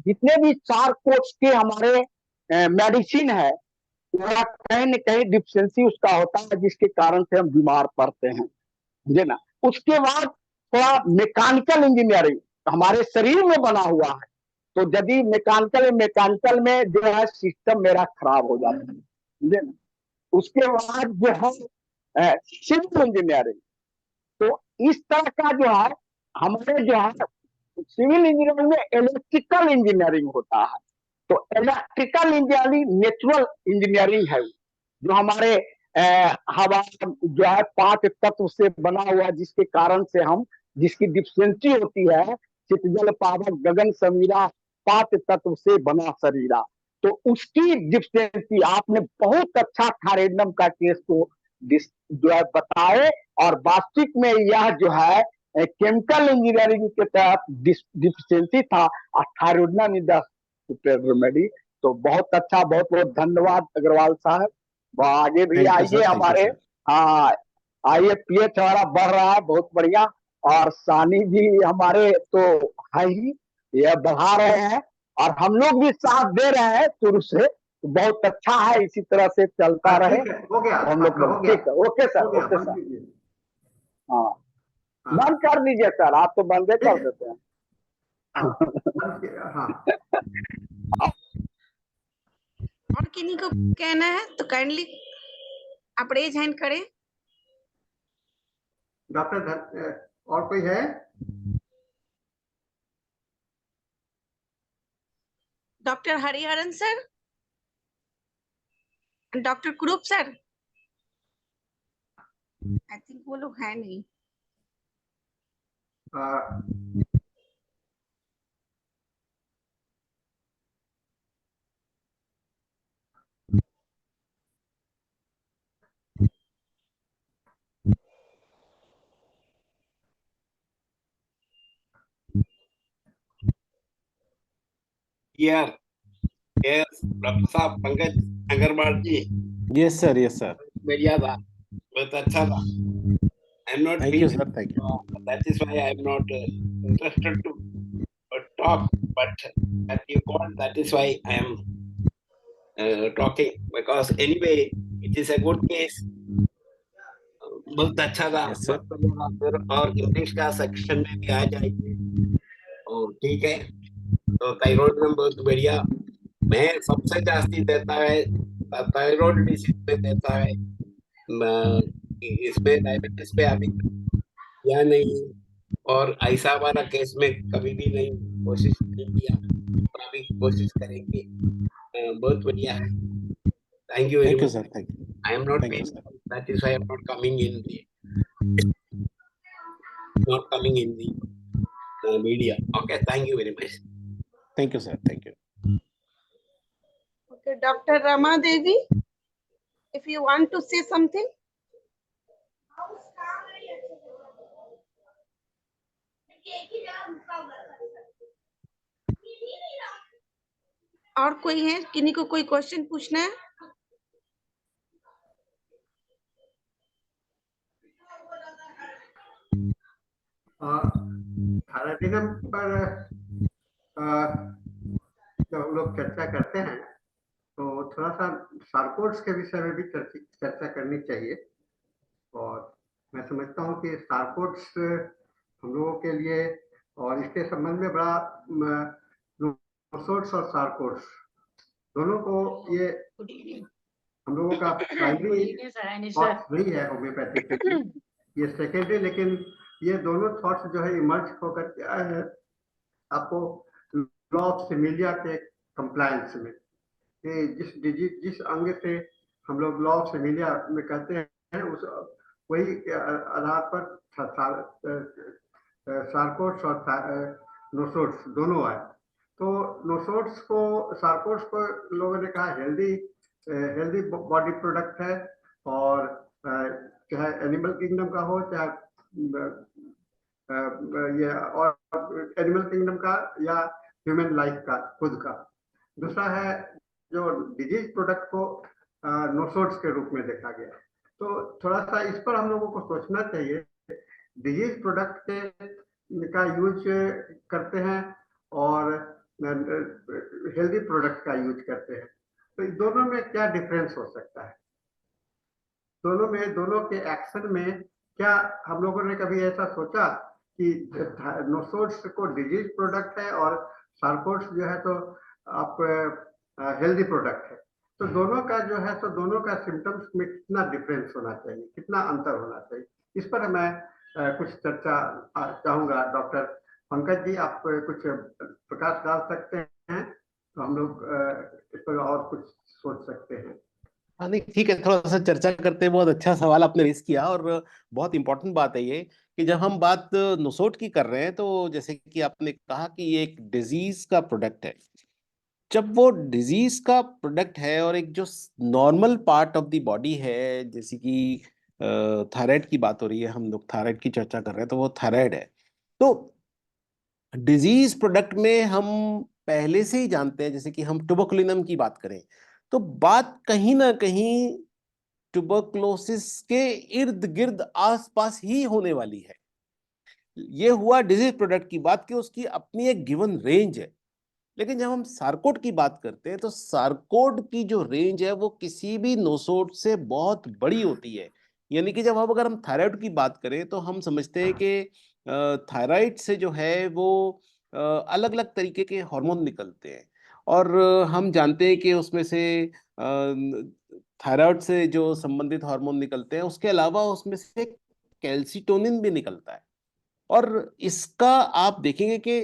जितने भी 4 कोर्स के हमारे मेडिसिन है वह कहीं न कहीं डिफिशियंसी उसका होता है, जिसके कारण से हम बीमार पड़ते हैं, समझे ना। उसके बाद थोड़ा मैकेनिकल इंजीनियरिंग हमारे शरीर में बना हुआ है, तो यदि मैकेनिकल में जो है सिस्टम मेरा खराब हो जाता है, समझे ना। उसके बाद जो है सिविल इंजीनियरिंग, तो इस तरह का जो है हमारे जो है सिविल इंजीनियरिंग में इलेक्ट्रिकल इंजीनियरिंग होता है। तो इलेक्ट्रिकल इंजीनियरिंग नेचुरल इंजीनियरिंग है, जो हमारे हवा जो है 5 तत्व से बना हुआ, जिसके कारण से हम जिसकी डिफिशियंसी होती है, चित जल पावक गगन समीरा 5 तत्व से बना शरीरा, तो उसकी डिफिशियंसी आपने बहुत अच्छा थायराइडम का केस को जो है बताए, और वास्तविक में यह जो है केमिकल इंजीनियरिंग के तहत डिफिशियंसी था, और थायराइडम इज द सुपर रेमेडी। तो बहुत अच्छा, बहुत बहुत धन्यवाद अग्रवाल साहब। आगे भी आइए हमारे, हाँ आइए, पीएच हमारा बढ़ रहा है, बहुत बढ़िया। और सानी जी हमारे तो है ही, ये बढ़ा रहे हैं, और हम लोग भी साथ दे रहे हैं शुरू से, तो बहुत अच्छा है, इसी तरह से चलता रहे। हो गया, हम लोग ठीक है, ओके सर, ओके सर। हाँ बंद कर दीजिए सर, आप तो बंदे कर देते हैं। हाँ और किन्हीं को कहना है तो काइंडली आप रेज हैंड करें। डॉक्टर और कोई है? Doctor Hariharan sir, doctor Kurup sir, I think वो लोग है नहीं। Yes, डॉक्टर साहब Pankaj Agarwal ji. Yes sir, yes sir. बढ़िया था, बहुत अच्छा था। I am not thank you sir, thank you. that is why I am not interested to talk, but that you called, that is why I am talking, because anyway it is a good case. बहुत अच्छा था, Yes, sir. बहुत बढ़िया था। फिर और English का section में भी आ जाएंगे, और ठीक है। तो थायराइड में बहुत बढ़िया, मैं सबसे जास्ती देता है थायराइड डिसीज में देता है, इसमें डायबिटीज पे अभी या नहीं, और ऐसा वाला केस में कभी भी नहीं कोशिश नहीं किया, और अभी कोशिश करेंगे। बहुत बढ़िया है, thank you very Thank you, much. sir. Thank you. I am not Thank you, paying, sir. that is why I am not coming in the media. Okay, thank you very much. Thank you, sir. Thank you. Okay, Dr. Rama Devi, if you want to say something. और कोई है, किन्हीं को कोई question पूछना है? Thyroidism पर जब लोग चर्चा करते हैं तो थोड़ा सा सार्कोड्स के विषय में भी चर्चा करनी चाहिए। और मैं समझता हूँ कि सार्कोड्स हम लोगों के लिए और इसके संबंध में बड़ा नोसोड्स और सार्कोड्स दोनों को ये हम लोगों का प्राइमरी थॉट्स नहीं है होम्योपैथिक के, ये सेकेंडरी, लेकिन ये दोनों थॉट्स जो है इमर्ज होकर के आए हैं आपको लॉ ऑफ सिमिलिया के कंप्लायंस में, कि जिस अंग से हम लोग लॉ ऑफ सिमिलिया में कहते हैं उस वही आधार पर सार्कोड्स और नोसोड्स दोनों आए। तो नोसोड्स को, सार्कोड्स को लोगों ने कहा हेल्दी बॉडी प्रोडक्ट है, और चाहे एनिमल किंगडम का हो, चाहे ये और एनिमल किंगडम का या ह्यूमन लाइफ का खुद का। दूसरा है जो डिजीज प्रोडक्ट को नोसोड्स के रूप में देखा गया। तो थोड़ा सा इस पर हम लोगों को सोचना चाहिए। डिजीज प्रोडक्ट का यूज करते हैं और हेल्दी प्रोडक्ट का यूज करते हैं, तो इन दोनों में क्या डिफरेंस हो सकता है? दोनों में, दोनों के एक्शन में क्या हम लोगों ने कभी ऐसा सोचा कि नोसोड्स को डिजीज प्रोडक्ट है और सार्कोड्स जो है तो आप हेल्दी प्रोडक्ट है, तो दोनों का जो है तो दोनों का सिम्टम्स में कितना डिफरेंस होना चाहिए, कितना अंतर होना चाहिए, इस पर मैं कुछ चर्चा चाहूंगा। डॉक्टर पंकज जी, आप कुछ प्रकाश डाल सकते हैं तो हम लोग इस पर और कुछ सोच सकते हैं। हाँ नहीं ठीक है, थोड़ा सा चर्चा करते हैं। बहुत अच्छा सवाल आपने रेस किया और बहुत इंपॉर्टेंट बात है ये कि जब हम बात नोसोड की कर रहे हैं तो जैसे कि आपने कहा कि ये एक डिजीज का प्रोडक्ट है। जब वो डिजीज का प्रोडक्ट है और एक जो normal part of the body है, जैसे कि थायराइड की बात हो रही है, हम लोग थायराइड की चर्चा कर रहे हैं, तो वो थायराइड है। तो डिजीज प्रोडक्ट में हम पहले से ही जानते हैं, जैसे कि हम ट्यूबरकुलिनम की बात करें तो बात कहीं ना कहीं ट्यूबरकुलोसिस के इर्द गिर्द आसपास ही होने वाली है। ये हुआ डिजीज प्रोडक्ट की बात कि उसकी अपनी एक गिवन रेंज है। लेकिन जब हम सार्कोड की बात करते हैं तो सार्कोड की जो रेंज है वो किसी भी नोसोड से बहुत बड़ी होती है। यानी कि जब अगर हम थायराइड की बात करें तो हम समझते हैं कि थायराइड से जो है वो अलग अलग तरीके के हार्मोन निकलते हैं और हम जानते हैं कि उसमें से थायराइड से जो संबंधित हार्मोन निकलते हैं, उसके अलावा उसमें से कैल्सिटोनिन भी निकलता है। और इसका आप देखेंगे कि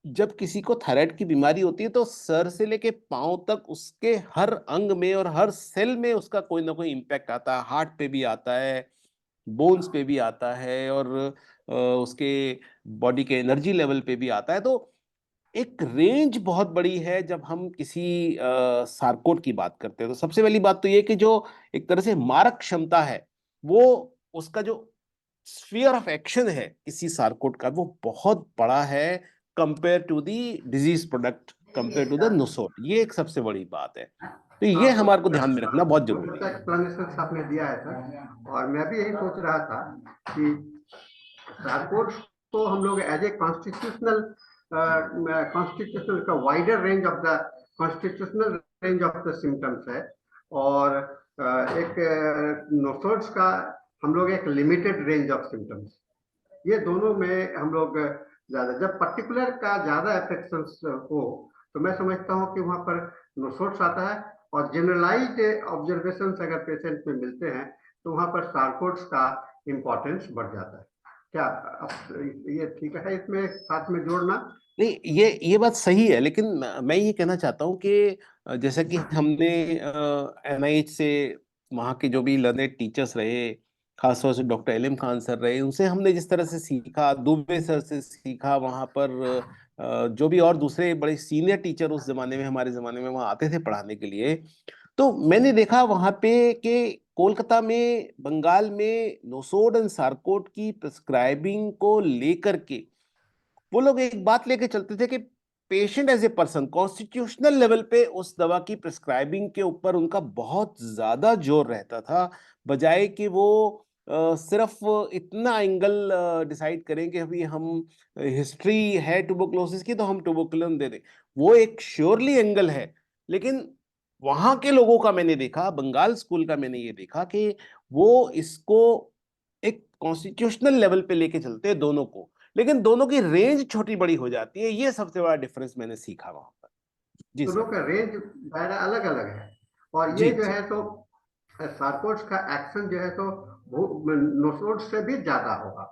जब किसी को थायराइड की बीमारी होती है तो सर से लेके पांव तक उसके हर अंग में और हर सेल में उसका कोई ना कोई इम्पैक्ट आता है। हार्ट पे भी आता है, बोन्स पे भी आता है और उसके बॉडी के एनर्जी लेवल पे भी आता है। तो एक रेंज बहुत बड़ी है जब हम किसी सार्कोड की बात करते हैं। तो सबसे पहली बात तो ये कि जो एक तरह से मारक क्षमता है, वो उसका जो स्फीयर ऑफ एक्शन है किसी सार्कोड का, वो बहुत बड़ा है compare to the disease product, compare to the nosode. ये एक सबसे बड़ी बात है। तो ये हमारे को ध्यान में रखना बहुत जरूरी है। एक्सप्लेनेशन आपने दिया है सर, और मैं भी यही सोच रहा था कि सार्कोड को हम लोग एज ए कॉन्स्टिट्यूशनल का wider range of the constitutional range of the symptoms है, और एक नोसोड्स का हम लोग एक लिमिटेड रेंज ऑफ सिम्टम्स, ये दोनों में हम लोग ज्यादा, जब पर्टिकुलर का ज्यादा अफेक्शंस हो तो मैं समझता हूँ कि वहां पर नोसोड्स आता है, और जनरलाइज्ड ऑब्जर्वेशंस अगर पेशेंट में मिलते हैं तो वहां पर सार्कोड्स का इम्पोर्टेंस बढ़ जाता है। क्या ये ठीक है इसमें साथ में जोड़ना? नहीं, ये बात सही है, लेकिन मैं ये कहना चाहता हूँ कि जैसा कि हमने NIH से, वहाँ के जो भी लर्नेड टीचर्स रहे, खासतौर से डॉक्टर एलएम खान सर रहे, उनसे हमने जिस तरह से सीखा, दुबे सर से सीखा, वहाँ पर जो भी और दूसरे बड़े सीनियर टीचर उस जमाने में, हमारे जमाने में वहाँ आते थे पढ़ाने के लिए, तो मैंने देखा वहाँ पे कि कोलकाता में, बंगाल में नोसोड एंड सार्कोड की प्रिस्क्राइबिंग को लेकर के वो लोग एक बात लेके चलते थे कि patient as a person constitutional level पे उस दवा की प्रिस्क्राइबिंग के ऊपर उनका बहुत ज्यादा जोर रहता था, बजाय कि वो सिर्फ इतना एंगल डिसाइड करें कि अभी हम हिस्ट्री है ट्यूबरकुलोसिस की तो हम ट्यूबरकुलिन दे दें। वो एक श्योरली एंगल है, लेकिन वहां के लोगों का मैंने देखा, बंगाल स्कूल का मैंने ये देखा कि वो इसको एक कॉन्स्टिट्यूशनल लेवल पे लेके चलते हैं दोनों को, लेकिन दोनों की रेंज छोटी बड़ी हो जाती है। ये सबसे बड़ा डिफरेंस मैंने सीखा वहां पर। जी दोनों सर। का रेंज दायरा अलग अलग है, और जी ये जो जी है तो सार्कोड्स का एक्शन जो है तो नोसोड से भी ज्यादा होगा,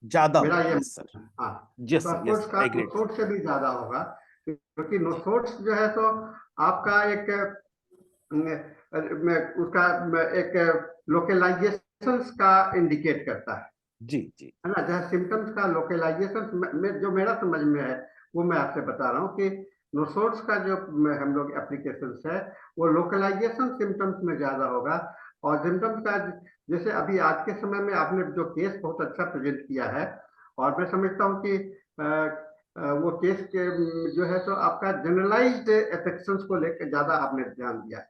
ज्यादा मेरा होगा। ये, यस सर, हाँ, यस सर, सार्कोड्स यस का एग्रीड। नोसोड से भी ज्यादा होगा, क्योंकि नोसोड्स जो है तो आपका एक उसका एक लोकलाइजेशन का इंडिकेट करता जी जी है ना, जहाँ सिम्टम्स का लोकलाइजेशन में जो मेरा समझ में है वो मैं आपसे बता रहा हूँ कि नोसोड्स का जो हम लोग एप्लीकेशन है वो लोकलाइजेशन सिम्टम्स में ज्यादा होगा, और सिम्टम्स का जैसे अभी आज के समय में आपने जो केस बहुत अच्छा प्रेजेंट किया है, और मैं समझता हूँ कि वो केस के जो है तो आपका जनरलाइज्ड अफेक्शंस को लेकर ज्यादा आपने ध्यान दिया है,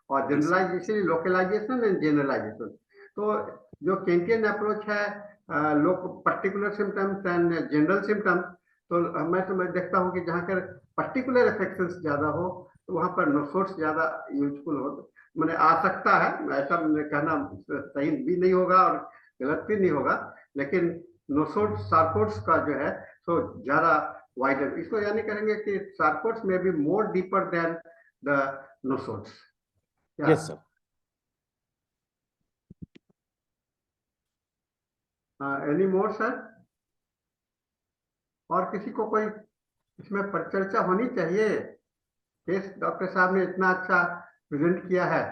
और जी sir. Generalization, localization and generalization. तो जो केंटियन अप्रोच है, लोग particular symptoms and general symptoms, तो मैं देखता हूँ कि जहाँ कर पर्टिकुलर अफेक्शंस ज्यादा हो तो वहां पर नोट्स ज्यादा यूजफुल हो, मैंने आ सकता है, ऐसा कहना सही भी नहीं होगा और गलत भी नहीं होगा, लेकिन नोट्स सार्कोट्स का जो है तो ज्यादा वाइडर, इसको यानी करेंगे कि सार्कोट्स में be more deeper than the notes. Yes sir. Any more sir? और किसी को कोई इसमें परिचर्चा होनी चाहिए? केस डॉक्टर साहब ने इतना अच्छा प्रेजेंट किया है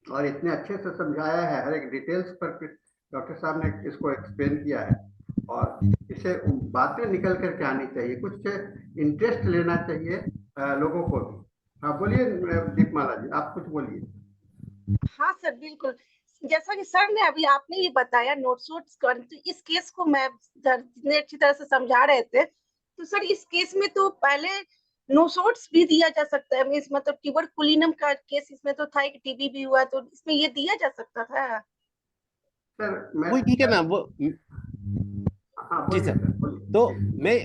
और इतने अच्छे से समझाया है, हर एक डिटेल्स पर डॉक्टर साहब ने इसको एक्सप्लेन किया है, और इसे बातें निकल करके आनी चाहिए, कुछ इंटरेस्ट लेना चाहिए लोगों को भी। हाँ बोलिए दीपमाला जी, आप कुछ बोलिए। हाँ सर, बिल्कुल। जैसा कि सर ने अभी आपने ये बताया नोट्स, तो इस केस को मैं जितने अच्छी तरह से समझा रहे थे, तो सर इस केस में तो पहले नोट्स भी दिया जा सकता है, इस मतलब ट्यूबरकुलिनम का केस इसमें तो था कि टीबी भी हुआ, तो इसमें ये दिया जा सकता था सर। वही ठीक है ना वो। हाँ जी बोलिए सर। सर, बोलिए। तो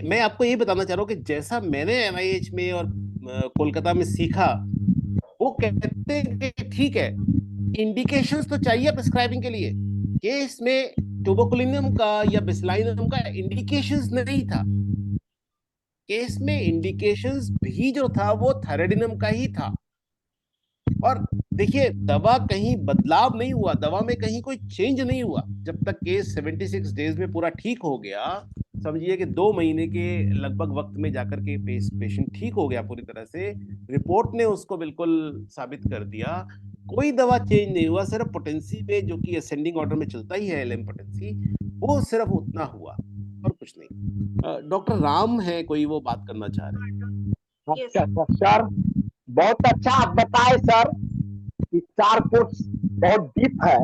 मैं आपको ये बताना चाह रहा हूँ कि जैसा मैंने एमआईएच में और कोलकाता में सीखा, वो कहते हैं कि ठीक है, इंडिकेशंस तो चाहिए प्रिस्क्राइबिंग के लिए, केस में ट्यूबरकुलिनम का या बिस्लाइनम का इंडिकेशंस नहीं था। केस में इंडिकेशंस भी जो था वो थायराइडिनम का ही था। और देखिए, दवा कहीं बदलाव नहीं हुआ, दवा में कहीं कोई चेंज नहीं हुआ जब तक केस 76 डेज में पूरा ठीक हो गया। समझिए कि 2 महीने के लगभग वक्त में जाकर के पेशेंट ठीक हो गया पूरी तरह से, रिपोर्ट ने उसको बिल्कुल साबित कर दिया। कोई दवा चेंज नहीं हुआ, सिर्फ पोटेंसी में, जो कि असेंडिंग ऑर्डर में चलता ही है एलएम पोटेंसी, वो सिर्फ उतना हुआ और कुछ नहीं। डॉक्टर राम है कोई, वो बात करना चाह रहे हैं। अच्छा सर, बहुत अच्छा आप बताए सर कि सार्कोट्स बहुत डीप है,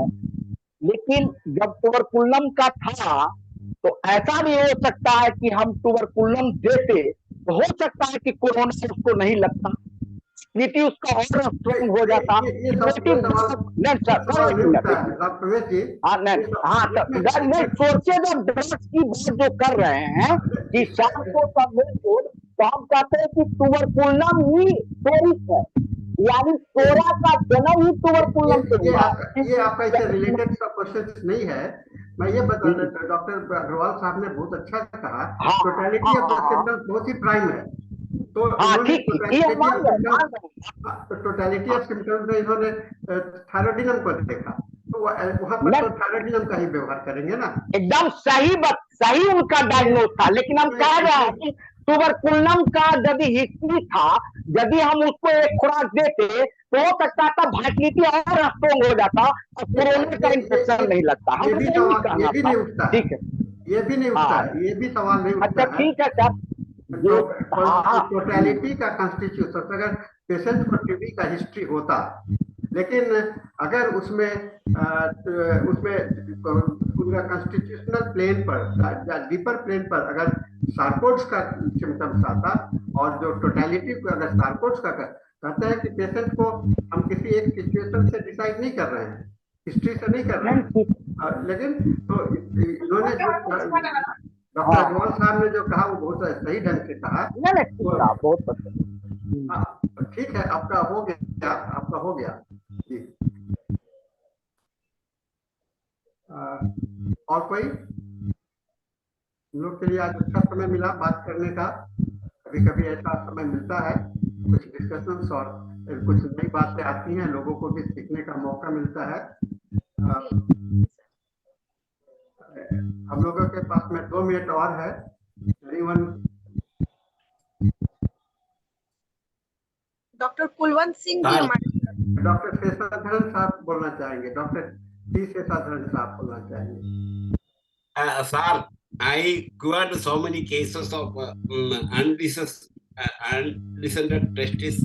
लेकिन जब ट्यूबरकुलम का था तो ऐसा भी हो सकता है कि हम ट्यूबरकुलम देते तो हो सकता है कि कोरोना उसको नहीं लगता, नीति उसका और स्ट्रॉन्ग हो जाता। ये सवाल नहीं उठता है प्रवेश जी। नहीं सोर्सेज ऑफ ड्रग्स की बात जो कर रहे हैं कि सार्कोट्स और मेल्लिटस, तो हम कहते हैं कि ट्यूबरकुलम ही सोरिस है, यानी सोरा का जन्म ही ट्यूबरकुलम से हुआ है। ये आपका इससे रिलेटेड सब क्वेश्चन नहीं है, मैं ये बता देता हूँ, डॉक्टर अग्रवाल साहब ने बहुत अच्छा कहा, टोटलिटी ऑफ द सिम्टम्स बहुत ही प्राइम है, तो टोटलिटी ऑफ सिम्टम्स में इन्होंने थायराइडिनम को देखा, तो वहां पर तो थायराइडिनम का ही व्यवहार करेंगे ना। एकदम सही उनका डायग्नोज था, लेकिन हम कह रहे हैं कि ट्यूबरकुलम का यदि हिस्ट्री था, यदि हम उसको एक खुराक देते तो हो सकता था वाइटलिटी और स्ट्रॉन्ग हो जाता और कोरोना का इन्फेक्शन नहीं लगता। ये भी नहीं उठता, ठीक है, ये भी नहीं उठता है, ये भी सवाल नहीं उठता है। अच्छा ठीक है सर, टोटलिटी का कॉन्स्टिट्यूशन, अगर पेशेंट को टीबी का हिस्ट्री होता, लेकिन अगर उसमें उनका कॉन्स्टिट्यूशनल प्लेन पर या डीपर प्लेन पर अगर सार्कोट्स का सिम्टम्स आता, और जो टोटलिटी को अगर सार्कोट्स का कहते हैं कि पेशेंट को हम किसी एक सिचुएशन से डिसाइड नहीं कर रहे हैं, हिस्ट्री से नहीं कर रहे हैं, लेकिन तो इन्होंने जो डॉक्टर अग्रवाल साहब ने जो कहा वो बहुत सही ढंग से कहा। ठीक है, आपका हो गया जी। और कोई लोग के लिए आज अच्छा समय मिला बात करने का, कभी कभी ऐसा समय मिलता है, कुछ डिस्कशंस और कुछ नई बातें आती हैं, लोगों को भी सीखने का मौका मिलता है। हम लोगों के पास में 2 मिनट और है। डॉक्टर कुलवंत सिंह जी हमारे, डॉक्टर शेषाधरन साहब बोलना चाहेंगे, डॉक्टर टी शेषाधरन साहब बोलना चाहेंगे। Sir, I got so many cases of undescended testis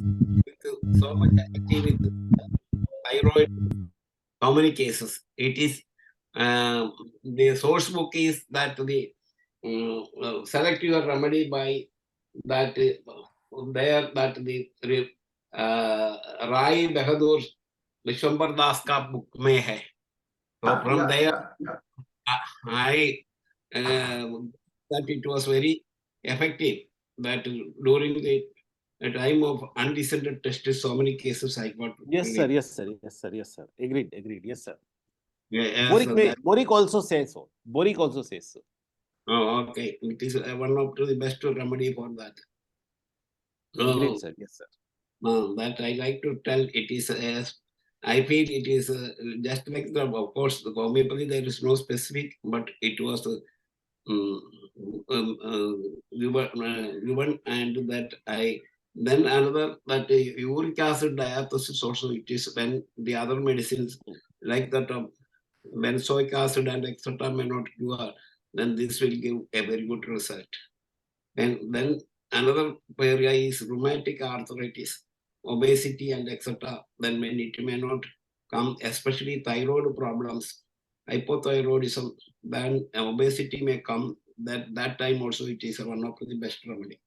with so much activity with thyroid. How many cases? It is the source book is that the select your remedy by that there that the Rai Bahadur Vishwambar Das का book में है, so from there I that it was very effective that during the a time of undescended test, so many cases I got. Yes, sir. Yes, sir. Yes, sir. Yes, sir. Agreed. Agreed. Yes, sir. Yes, Boric also says so. Boric also says so. Oh, okay. It is one of the best remedy for that. Agreed, sir. Yes, sir. That I like to tell, it is, I feel it is just like the, of course, the homeopathy, there is no specific, but it was given, and that then another, that uric acid diathesis also, it is when the other medicines like that benzoic acid and etc. may not cure, then this will give a very good result. And then another area is rheumatic arthritis, obesity and etc. Then when it may not come, especially thyroid problems, hypothyroidism, then obesity may come. That time also it is one of the best remedy.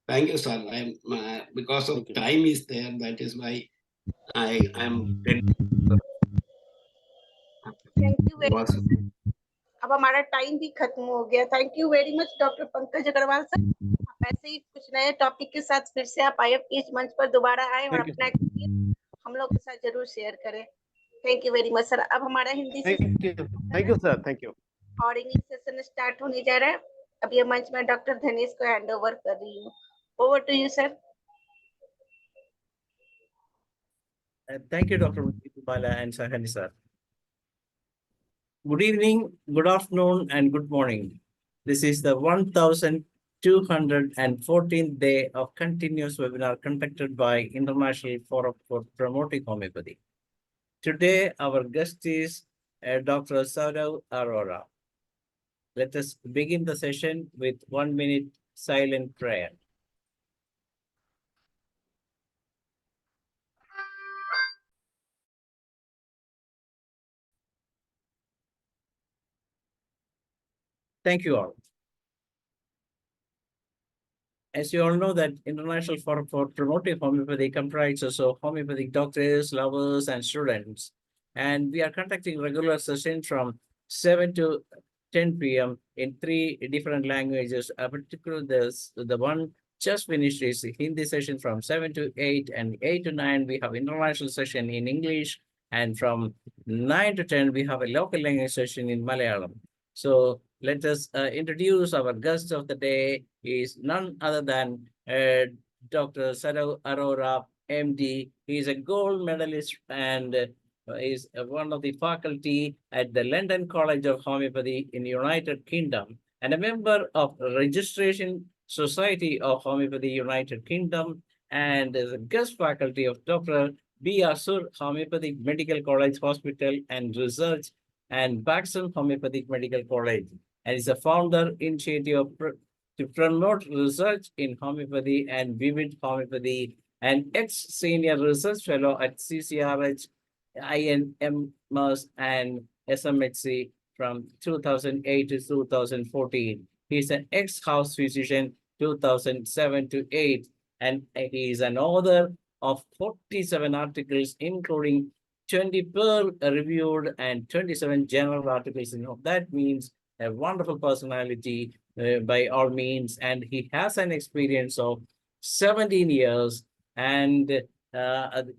Thank you, sir. I am because of time is there. That is why I am. Thank you very much. अब हमारा time भी खत्म हो गया। Thank you very much doctor Pankaj Agarwal sir. आप ऐसे ही कुछ नए टॉपिक के साथ फिर से आप IFPH मंच पर दोबारा आए और अपना एक्सपीरियंस हम लोग के साथ जरूर शेयर करें। Thank you very much sir. अब हमारा Hindi thank you sir. Thank you. और इंग्लिश सेशन स्टार्ट होने जा रहा है। अब ये मंच में डॉक्टर धनेश को हैंड ओवर कर रही हूँ। Over to you sir. Thank you, Dr. Bala and Sahani sir. Good evening, good afternoon, and good morning. This is the 1214th day of continuous webinar conducted by International Forum for Promoting Homeopathy. Today, our guest is Dr. SAURAV ARORA. Let us begin the session with 1 minute silent prayer. Thank you all. As you all know, that International Forum for Promoting Homeopathy comprises of homeopathic doctors, lovers, and students. And we are conducting regular sessions from 7 to 10 p.m. in 3 different languages. Particularly the one just finished is the Hindi session from 7 to 8, and 8 to 9 we have international session in English, and from 9 to 10 we have a local language session in Malayalam. So let us introduce our guest of the day. Is none other than Dr. SAURAV ARORA, MD. He is a gold medalist and is one of the faculty at the London College of Homeopathy in the United Kingdom, and a member of Registration Society of Homeopathy United Kingdom, and is a guest faculty of Dr. B.R. Sur Homeopathic Medical College Hospital and Research and Baxton Homeopathic Medical College, and is a founder initiative to promote research in homeopathy and vivid homeopathy, and ex-senior research fellow at CCRH, INMS, and SMHC from 2008 to 2014. He is an ex-house physician 2007 to 8, and he is an author of 47 articles, including 20 peer-reviewed and 27 journal articles. That means a wonderful personality by all means, and he has an experience of 17 years. And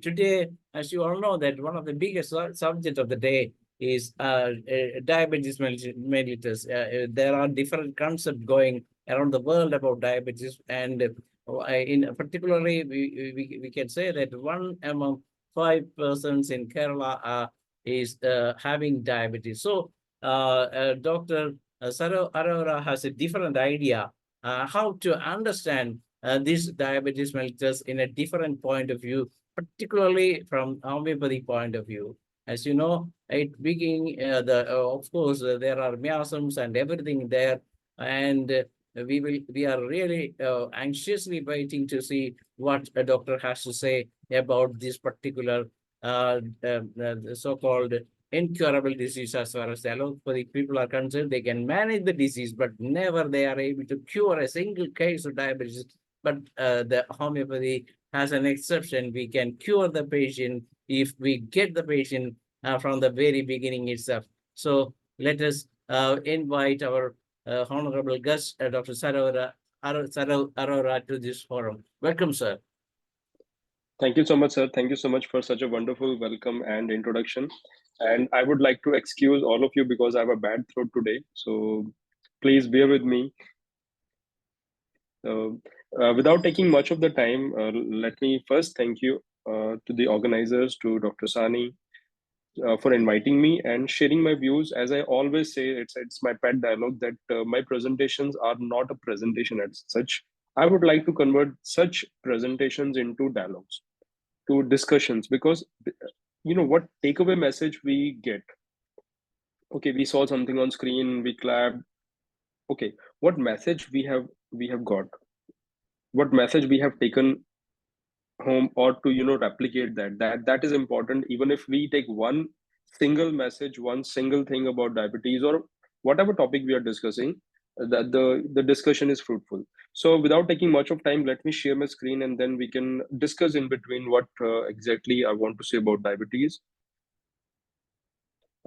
today, as you all know, that one of the biggest subject of the day is diabetes mellitus. There are different concepts going around the world about diabetes, and in particularly, we can say that 1 among 5 persons in Kerala is having diabetes. So Dr. SAURAV ARORA has a different idea how to understand this diabetes mellitus in a different point of view, particularly from homeopathy point of view. As you know, it being of course there are miasms and everything there, and we are really anxiously waiting to see what a doctor has to say about this particular so-called incurable disease. As far as the allopathic people are concerned, they can manage the disease, but never they are able to cure a single case of diabetes. But the homeopathy has an exception. We can cure the patient if we get the patient from the very beginning itself. So let us invite our honorable guest, Dr. SAURAV ARORA, to this forum. Welcome, sir. Thank you so much, sir. Thank you so much for such a wonderful welcome and introduction. And I would like to excuse all of you because I have a bad throat today. So please bear with me. Without taking much of the time, let me first thank you to the organizers, to Dr. Sani, for inviting me and sharing my views. As I always say, it's my pet dialogue that my presentations are not a presentation as such. I would like to convert such presentations into dialogues, to discussions, because what takeaway message we get. Okay, we saw something on screen, we clapped. Okay, what message we have got, what message we have taken home, or to replicate that is important. Even if we take one single message, one single thing about diabetes or whatever topic we are discussing, that the discussion is fruitful. So without taking much of time, let me share my screen and then we can discuss in between what exactly I want to say about diabetes.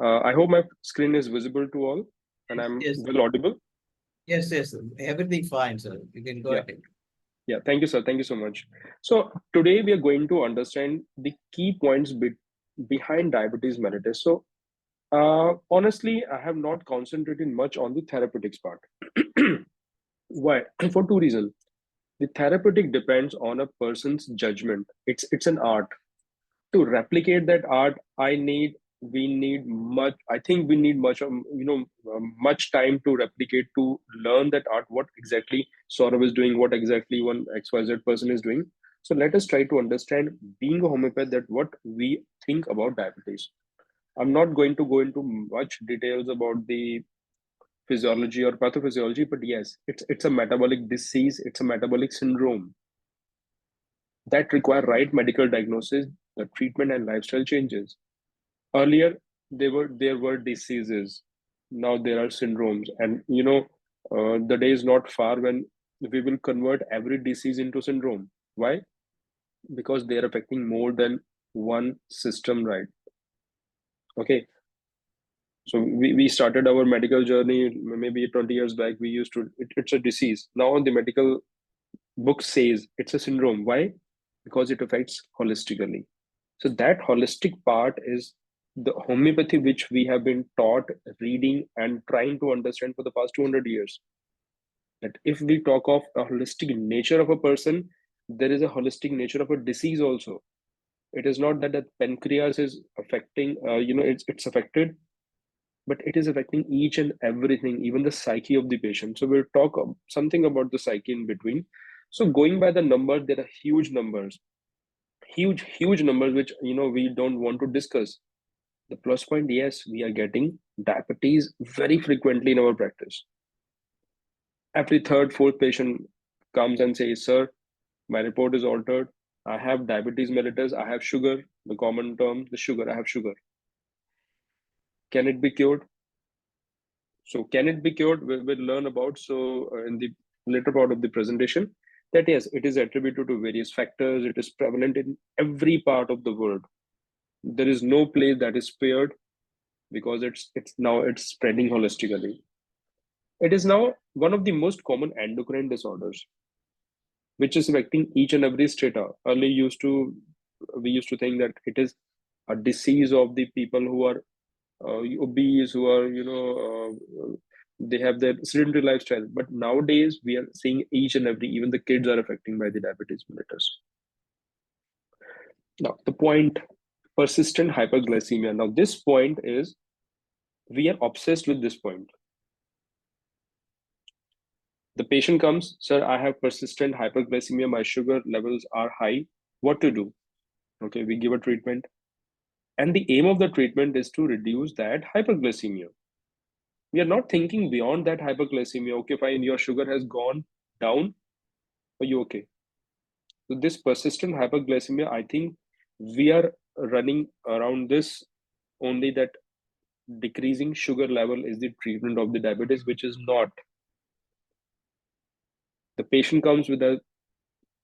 I hope my screen is visible to all and I'm well audible. Yes, everything fine, sir. You can go ahead. Yeah, thank you, sir. Thank you so much. So today we are going to understand the key points behind diabetes mellitus. So honestly, I have not concentrated much on the therapeutics part. Why? For two reasons. The therapeutic depends on a person's judgment. It's an art. To replicate that art, we need much. I think we need much much time to replicate, to learn that art, what exactly SAURAV is doing, what exactly one XYZ person is doing. So let us try to understand, being a homeopath, that what we think about diabetes. I'm not going to go into much details about the physiology or pathophysiology, but yes, it's a metabolic disease, it's a metabolic syndrome that require right medical diagnosis, the treatment and lifestyle changes. Earlier, there were diseases. Now there are syndromes, and the day is not far when we will convert every disease into syndrome. Why? Because they are affecting more than one system, right? Okay. So we started our medical journey maybe 20 years back. We used to, it's a disease. Now the medical book says it's a syndrome. Why? Because it affects holistically. So that holistic part is the homeopathy, which we have been taught, reading, and trying to understand for the past 200 years. That if we talk of a holistic nature of a person, there is a holistic nature of a disease also. It is not that the pancreas is affecting, it's affected, but it is affecting each and everything, even the psyche of the patient. So we'll talk something about the psyche in between. So going by the number, there are huge numbers, huge numbers, which we don't want to discuss. The plus point, yes, we are getting diabetes very frequently in our practice. Every third, fourth patient comes and says, sir, my report is altered. I have diabetes mellitus. I have sugar, the common term, the sugar, I have sugar. Can it be cured? So can it be cured? We'll learn about, in the later part of the presentation, that yes, it is attributed to various factors. It is prevalent in every part of the world. There is no place that is spared, because it's spreading holistically. It is now one of the most common endocrine disorders, which is affecting each and every strata. Early we used to think that it is a disease of the people who are obese, who are they have their sedentary lifestyle. But nowadays we are seeing each and every, even the kids are affected by the diabetes mellitus. Now the point, persistent hyperglycemia. Now this point is, we are obsessed with this point. The patient comes, sir, I have persistent hyperglycemia, my sugar levels are high. What to do? Okay, we give a treatment. And the aim of the treatment is to reduce that hyperglycemia. We are not thinking beyond that hyperglycemia. Okay, fine, your sugar has gone down. Are you okay? So this persistent hyperglycemia, I think we are running around this only, that decreasing sugar level is the treatment of the diabetes, which is not. The patient comes with a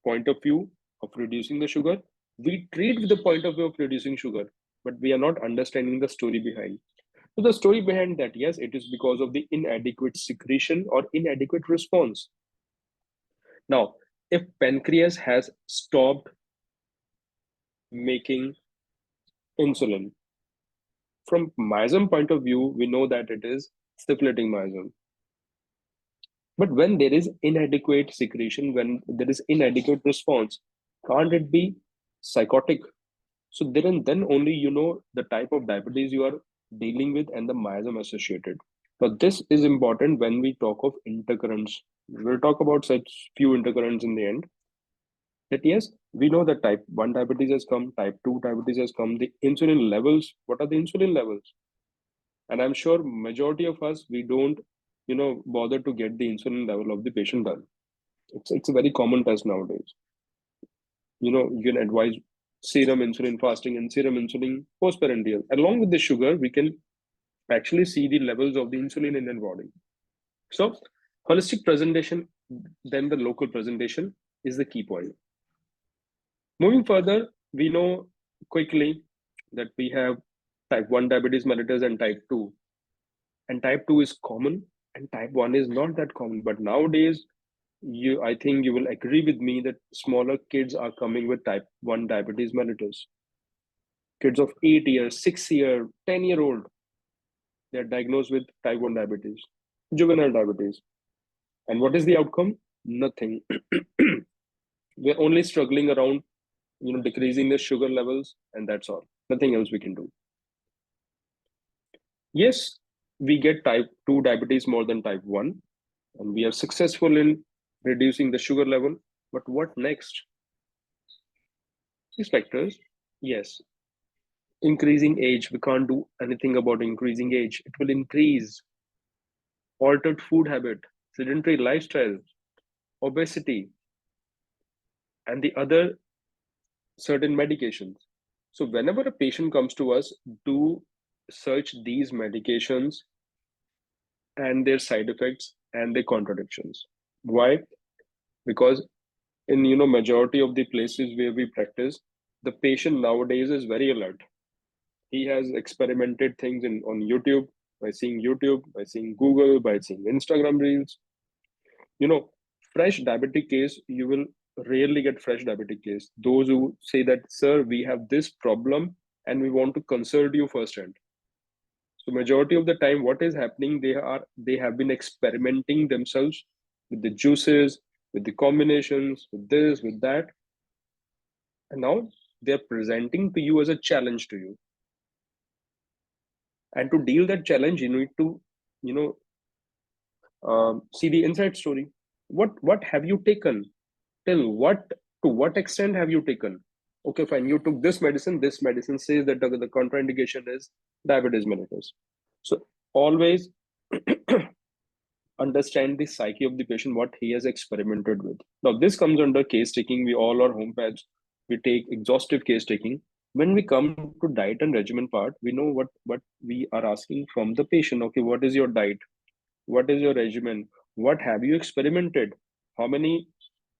point of view of reducing the sugar. We treat with the point of view of reducing sugar, but we are not understanding the story behind. So the story behind that, yes, it is because of the inadequate secretion or inadequate response. Now, if pancreas has stopped making insulin. From myosome point of view, we know that it is stimulating myosome. But when there is inadequate secretion, when there is inadequate response, can't it be psychotic? So then only you know the type of diabetes you are dealing with and the myosome associated. Now this is important when we talk of intercurrents. We'll talk about such few intercurrents in the end. That yes, we know that type 1 diabetes has come, type 2 diabetes has come. The insulin levels, what are the insulin levels? And I'm sure majority of us, we don't, bother to get the insulin level of the patient done. It's a very common test nowadays. You can advise serum insulin fasting and serum insulin postprandial. Along with the sugar, we can actually see the levels of the insulin in the body. So holistic presentation, then the local presentation is the key point. Moving further, we know quickly that we have type 1 diabetes mellitus and type 2. And type 2 is common and type 1 is not that common. But nowadays, I think you will agree with me that smaller kids are coming with type 1 diabetes mellitus. Kids of 8 years, 6-year, 10-year-old, they are diagnosed with type 1 diabetes, juvenile diabetes. And what is the outcome? Nothing. We're only struggling around, decreasing the sugar levels, and that's all. Nothing else we can do. Yes, we get type 2 diabetes more than type 1, and we are successful in reducing the sugar level. But what next? These factors, yes. Increasing age, we can't do anything about increasing age. It will increase. Altered food habit, sedentary lifestyle, obesity, and the other certain medications. So whenever a patient comes to us, do search these medications and their side effects and their contradictions. Why? Because in majority of the places where we practice, the patient nowadays is very alert. He has experimented things on YouTube, by seeing Google, by seeing Instagram reels. Fresh diabetic case, you will rarely get fresh diabetic case. Those who say that, sir, we have this problem and we want to consult you firsthand. So majority of the time, what is happening, they have been experimenting themselves with the juices, with the combinations, with this, with that. And now they're presenting to you as a challenge to you. And to deal that challenge, you need to, see the inside story. What have you taken? To what extent have you taken? Okay, fine. You took this medicine. This medicine says that the contraindication is diabetes mellitus. So always understand the psyche of the patient, what he has experimented with. Now, this comes under case taking. We all are home pads. We take exhaustive case taking. When we come to diet and regimen part, we know what we are asking from the patient. Okay, what is your diet? What is your regimen? What have you experimented? How many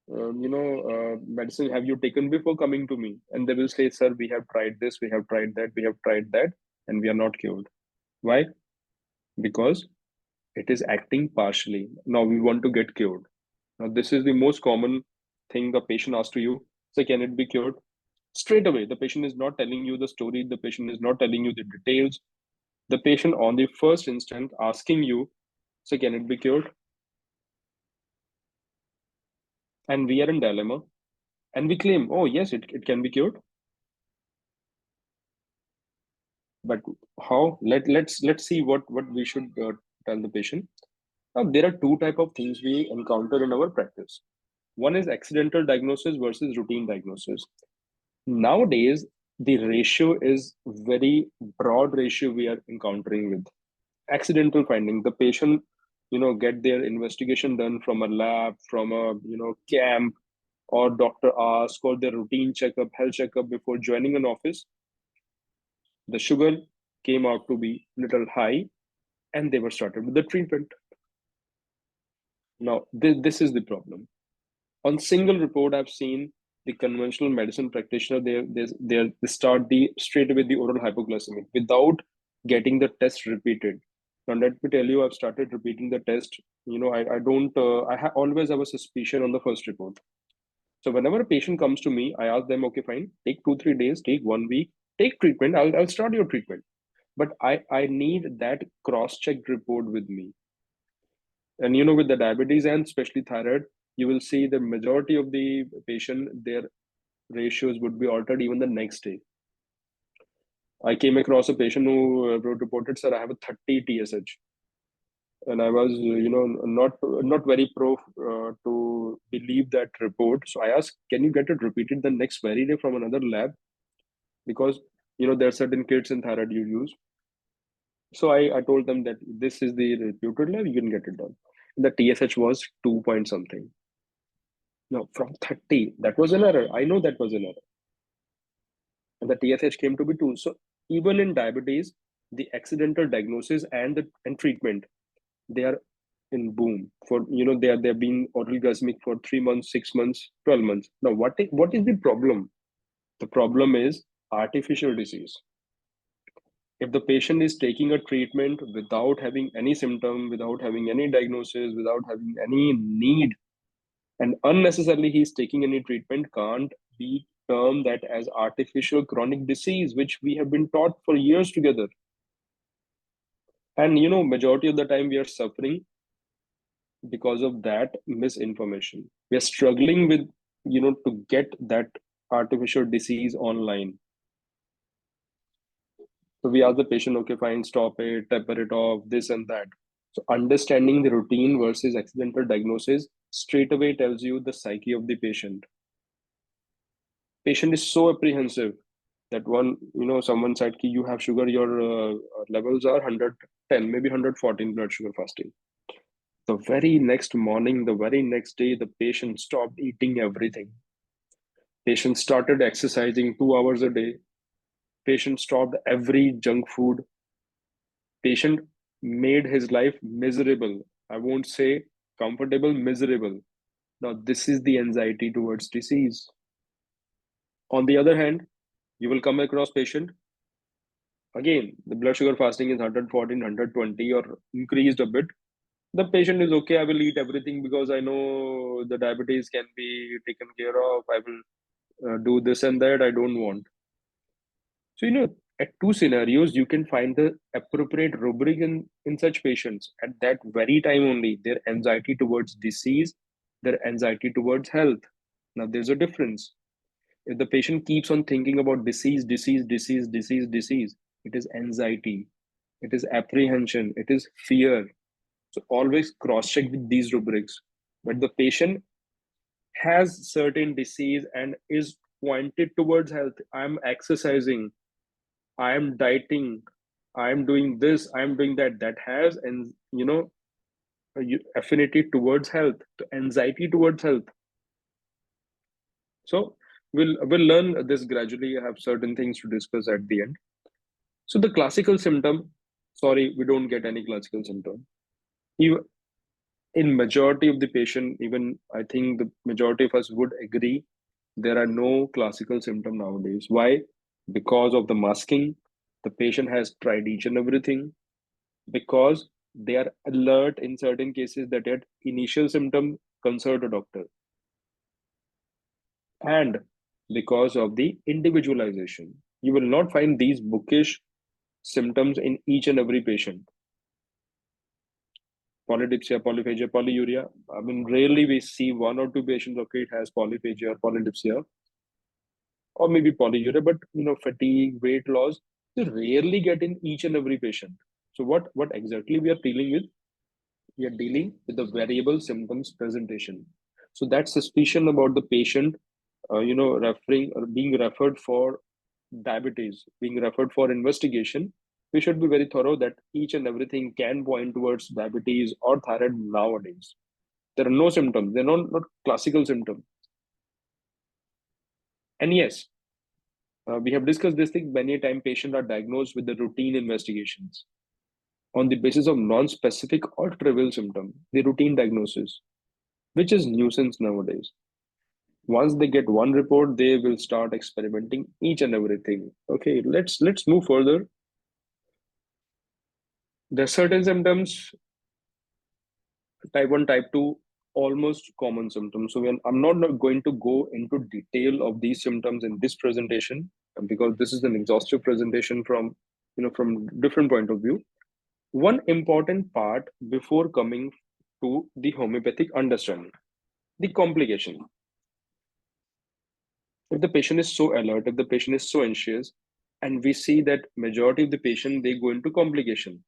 medicine have you taken before coming to me? And they will say, sir, we have tried this, we have tried that, we have tried that, and we are not cured. Why? Because it is acting partially. Now we want to get cured. Now this is the most common thing the patient asks to you. So can it be cured? Straight away, the patient is not telling you the story. The patient is not telling you the details. The patient on the first instant asking you, so can it be cured? And we are in dilemma. And we claim, oh yes, it can be cured. But how? Let's see what we should tell the patient. Now there are two type of things we encounter in our practice. One is accidental diagnosis versus routine diagnosis. Nowadays, the ratio is very broad ratio we are encountering with. Accidental finding, the patient, get their investigation done from a lab, from a, camp, or doctor ask, or their routine checkup, health checkup before joining an office. The sugar came out to be little high and they were started with the treatment. Now, this is the problem. On single report, I've seen the conventional medicine practitioner, they start straight away the oral hypoglycemic without getting the test repeated. Now, let me tell you, I've started repeating the test. I don't, always have a suspicion on the first report. So whenever a patient comes to me, I ask them, okay, fine, take 2-3 days, take 1 week, take treatment. I'll start your treatment. But I need that cross-checked report with me. And you know, with the diabetes and especially thyroid, you will see the majority of the patient, their ratios would be altered even the next day. I came across a patient who reported, sir, I have a 30 TSH. And I was, you know, not very pro to believe that report. So I asked, can you get it repeated the next very day from another lab? Because, you know, there are certain kits in thyroid you use. So I told them that this is the reputed lab, you can get it done. The TSH was 2 point something. No, from 30, that was an error. I know that was an error. And the TSH came to be 2. So even in diabetes, the accidental diagnosis and treatment, they are in boom. For, you know, they are being orgasmic for 3 months, 6 months, 12 months. Now, what is the problem? The problem is artificial disease. If the patient is taking a treatment without having any symptom, without having any diagnosis, without having any need, and unnecessarily he's taking any treatment, can't be termed that as artificial chronic disease, which we have been taught for years together. And you know, majority of the time we are suffering because of that misinformation. We are struggling with, you know, to get that artificial disease online. So we ask the patient, okay, fine, stop it, taper it off, this and that. So understanding the routine versus accidental diagnosis straight away tells you the psyche of the patient. Patient is so apprehensive that someone said, you have sugar, your levels are 110, maybe 114 blood sugar fasting. The very next morning, the very next day, the patient stopped eating everything. Patient started exercising 2 hours a day. Patient stopped every junk food. Patient made his life miserable. I won't say comfortable, miserable. Now, this is the anxiety towards disease. On the other hand, you will come across patient. Again, the blood sugar fasting is 114, 120 or increased a bit. The patient is okay, I will eat everything because I know the diabetes can be taken care of. I will do this and that. I don't want. So, you know, at 2 scenarios, you can find the appropriate rubric in such patients. At that very time only, their anxiety towards disease, their anxiety towards health. Now, there's a difference. If the patient keeps on thinking about disease, it is anxiety, it is apprehension, it is fear. So always cross-check with these rubrics. But the patient has certain disease and is pointed towards health. I'm exercising, I am dieting, I am doing this, I am doing that. That has, and you know, affinity towards health, anxiety towards health. So we'll learn this gradually. I have certain things to discuss at the end. So the classical symptom, sorry, we don't get any classical symptom. Even in majority of the patient, even I think the majority of us would agree, there are no classical symptom nowadays. Why? Because of the masking. The patient has tried each and everything. Because they are alert in certain cases that at initial symptom, consult a doctor. And because of the individualization, you will not find these bookish symptoms in each and every patient. Polydipsia, polyphagia, polyuria. I mean, rarely we see 1 or 2 patients, okay, it has polyphagia or polydipsia, or maybe polyuria, but you know, fatigue, weight loss, you rarely get in each and every patient. So what exactly we are dealing with? We are dealing with the variable symptoms presentation. So that suspicion about the patient, referring or being referred for diabetes, being referred for investigation, we should be very thorough that each and everything can point towards diabetes or thyroid nowadays. There are no symptoms. They're not classical symptoms. And yes, we have discussed this thing many a time. Patients are diagnosed with the routine investigations on the basis of non-specific or trivial symptom, the routine diagnosis, which is nuisance nowadays. Once they get one report, they will start experimenting each and everything. Okay, let's move further. There are certain symptoms, type 1, type 2, almost common symptoms. So I'm not going to go into detail of these symptoms in this presentation, because this is an exhaustive presentation from different point of view. One important part before coming to the homeopathic understanding, the complication. If the patient is so alert, if the patient is so anxious, and we see that majority of the patient, they go into complication.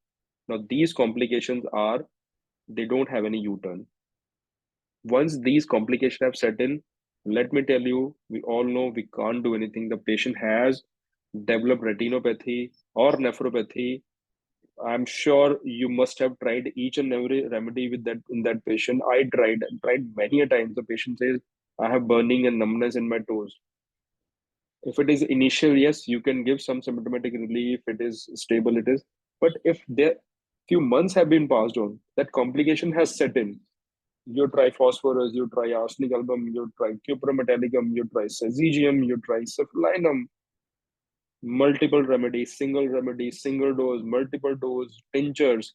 Now these complications are, they don't have any U-turn. Once these complications have set in, let me tell you, we all know we can't do anything. The patient has developed retinopathy or nephropathy. I'm sure you must have tried each and every remedy with that in that patient. I tried many a times. The patient says, I have burning and numbness in my toes. If it is initial, yes, you can give some symptomatic relief. It is stable, it is. But if there few months have been passed on, that complication has set in. You try phosphorus, you try arsenic album, you try cuprometallicum, you try syzygium, you try cephalinum, multiple remedies, single dose, multiple dose, tinctures.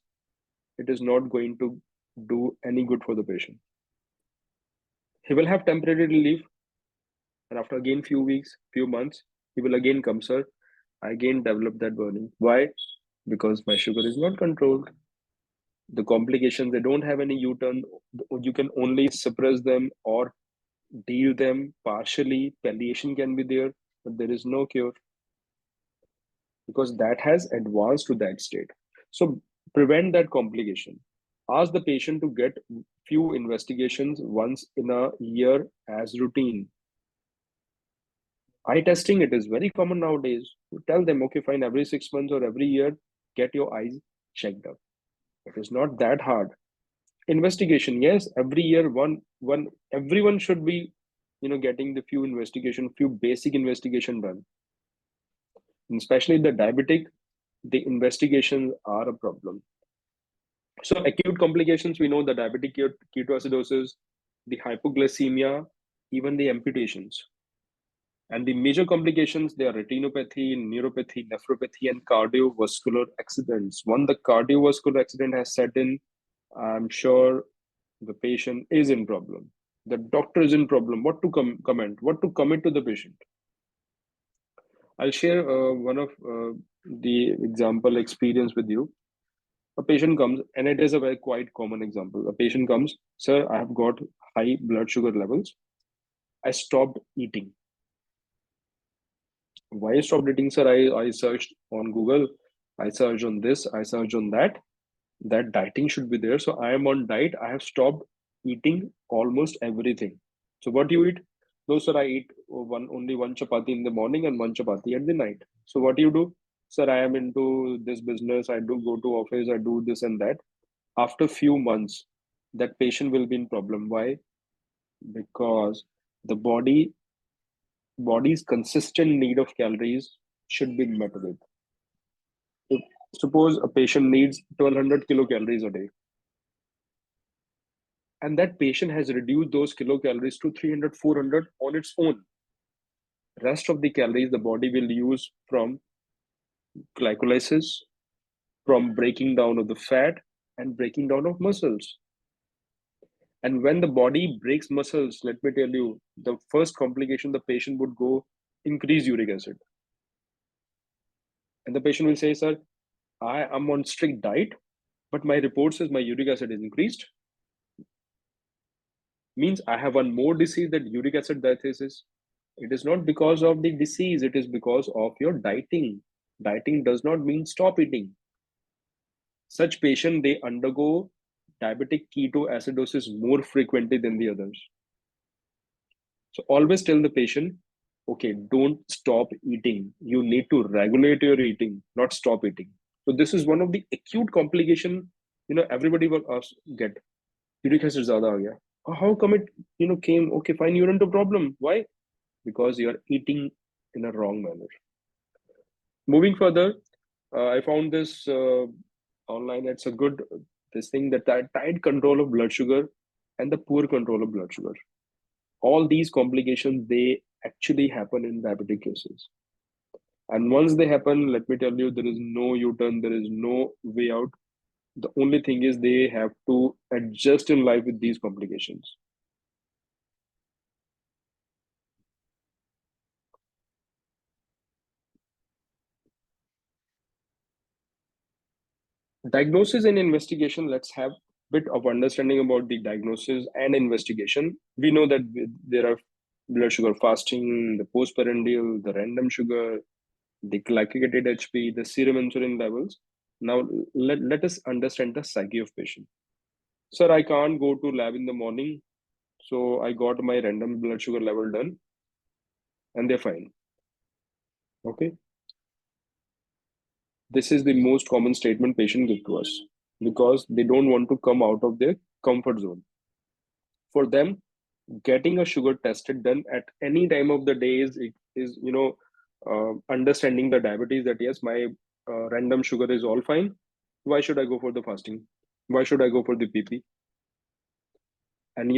It is not going to do any good for the patient. He will have temporary relief, and after again few weeks, few months, he will again come, sir, I again develop that burning. Why? Because my sugar is not controlled. The complications, they don't have any U-turn. You can only suppress them or deal them partially. Palliation can be there, but there is no cure, because that has advanced to that state. So prevent that complication. Ask the patient to get few investigations once in a year as routine. Eye testing, it is very common nowadays. You tell them, okay, fine, every 6 months or every year, get your eyes checked up. It is not that hard. Investigation, yes, every year everyone should be getting the few basic investigation done. And especially the diabetic, the investigations are a problem. So acute complications, we know the diabetic ketoacidosis, the hypoglycemia, even the amputations. And the major complications, they are retinopathy, neuropathy, nephropathy, and cardiovascular accidents. When the cardiovascular accident has set in, I'm sure the patient is in problem. The doctor is in problem. What to comment? What to commit to the patient? I'll share one of the example experience with you. A patient comes, and it is a very quite common example. A patient comes, sir, I have got high blood sugar levels. I stopped eating. Why I stopped eating, sir? I searched on Google. I searched on this. I searched on that. That dieting should be there. So I am on diet. I have stopped eating almost everything. So what do you eat? No, sir, I eat only one chapati in the morning and one chapati at the night. So what do you do? Sir, I am into this business. I do go to office. I do this and that. After few months, that patient will be in problem. Why? Because the body's consistent need of calories should be met with. If, suppose a patient needs 1200 kilocalories a day, and that patient has reduced those kilocalories to 300, 400 on its own. Rest of the calories the body will use from glycolysis, from breaking down of the fat, and breaking down of muscles. And when the body breaks muscles, let me tell you, the first complication the patient would go, increase uric acid. And the patient will say, sir, I am on strict diet, but my report says my uric acid is increased. Means I have one more disease, that uric acid diathesis. It is not because of the disease, it is because of your dieting. Dieting does not mean stop eating. Such patient, they undergo diabetic ketoacidosis more frequently than the others. So always tell the patient, okay, don't stop eating. You need to regulate your eating, not stop eating. So this is one of the acute complication, everybody will get. Uric acid zyada aa gaya. How come it, came? Okay, fine, you're into problem. Why? Because you're eating in a wrong manner. Moving further, I found this online. It's a good, this thing, that tight control of blood sugar and the poor control of blood sugar. All these complications, they actually happen in diabetic cases. And once they happen, let me tell you, there is no U-turn, there is no way out. The only thing is they have to adjust in life with these complications. Diagnosis and investigation. Let's have a bit of understanding about the diagnosis and investigation. We know that there are blood sugar fasting, the postprandial, the random sugar, the glycated HP, the serum insulin levels. Now let us understand the psyche of patient. Sir, I can't go to lab in the morning, so I got my random blood sugar level done and they're fine. Okay. This is the most common statement patient give to us because they don't want to come out of their comfort zone. For them, getting a sugar tested done at any time of the day is understanding the diabetes, that yes, my random sugar is all fine. Why should I go for the fasting? Why should I go for the PP? And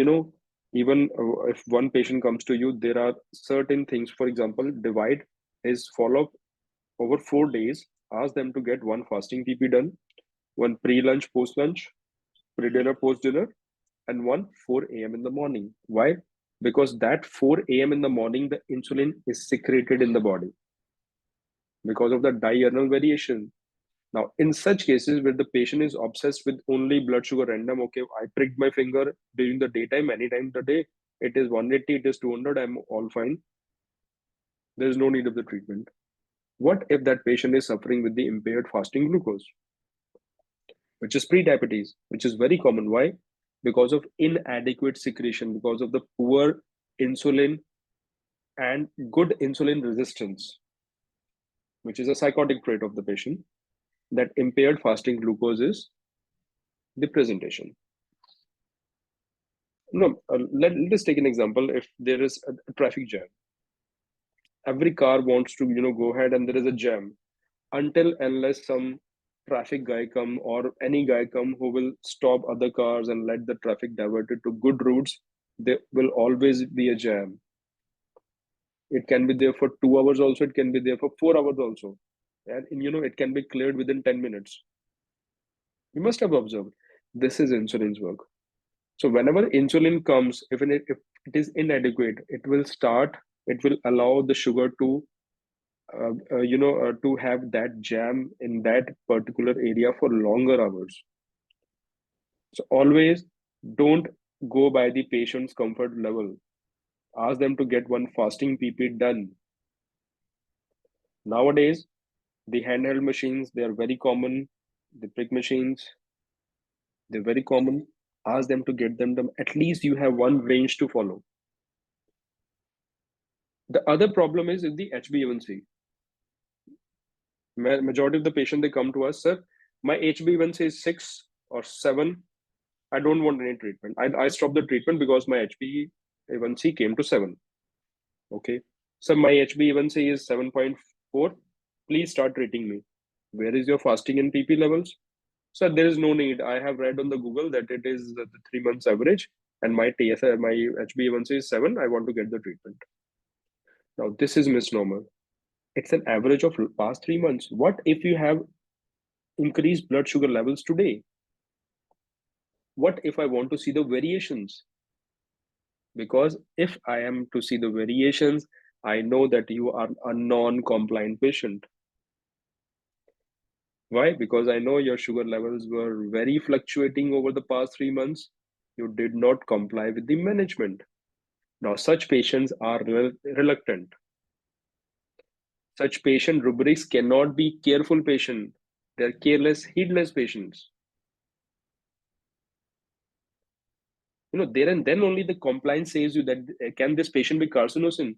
even if one patient comes to you, there are certain things. For example, divide his follow-up over 4 days. Ask them to get one fasting PP done, one pre-lunch, post-lunch, pre-dinner, post-dinner, and one 4 a.m. in the morning. Why? Because that 4 a.m. in the morning, the insulin is secreted in the body because of the diurnal variation. Now, in such cases where the patient is obsessed with only blood sugar random, okay, I pricked my finger during the daytime, any time of the day, it is 180, it is 200, I'm all fine. There is no need of the treatment. What if that patient is suffering with the impaired fasting glucose, which is pre-diabetes, which is very common? Why? Because of inadequate secretion, because of the poor insulin and good insulin resistance, which is a psychotic trait of the patient. That impaired fasting glucose is the presentation. No, let us take an example. If there is a traffic jam, every car wants to go ahead, and there is a jam. Until unless some traffic guy come or any guy come who will stop other cars and let the traffic diverted to good routes, there will always be a jam. It can be there for 2 hours also, it can be there for 4 hours also, and it can be cleared within 10 minutes. You must have observed this is insulin's work. So whenever insulin comes, if it is inadequate, it will allow the sugar to to have that jam in that particular area for longer hours. So always don't go by the patient's comfort level. Ask them to get one fasting PP done. Nowadays, the handheld machines, they are very common. The prick machines, they're very common. Ask them to get them done. At least you have one range to follow. The other problem is the HbA1c. Majority of the patient, they come to us, sir, my HbA1c is 6 or 7. I don't want any treatment. I stopped the treatment because my HbA1c came to 7. Okay. So my HbA1c is 7.4. Please start treating me. Where is your fasting and PP levels? So there is no need. I have read on the Google that it is the 3 months average and my HbA1c is 7. I want to get the treatment. Now this is misnomer. It's an average of past 3 months. What if you have increased blood sugar levels today? What if I want to see the variations? Because if I am to see the variations, I know that you are a non-compliant patient. Why? Because I know your sugar levels were very fluctuating over the past 3 months. You did not comply with the management. Now, such patients are reluctant. Such patient rubrics cannot be careful patient. They're careless, heedless patients. There and then only the compliance says you that can this patient be carcinosin?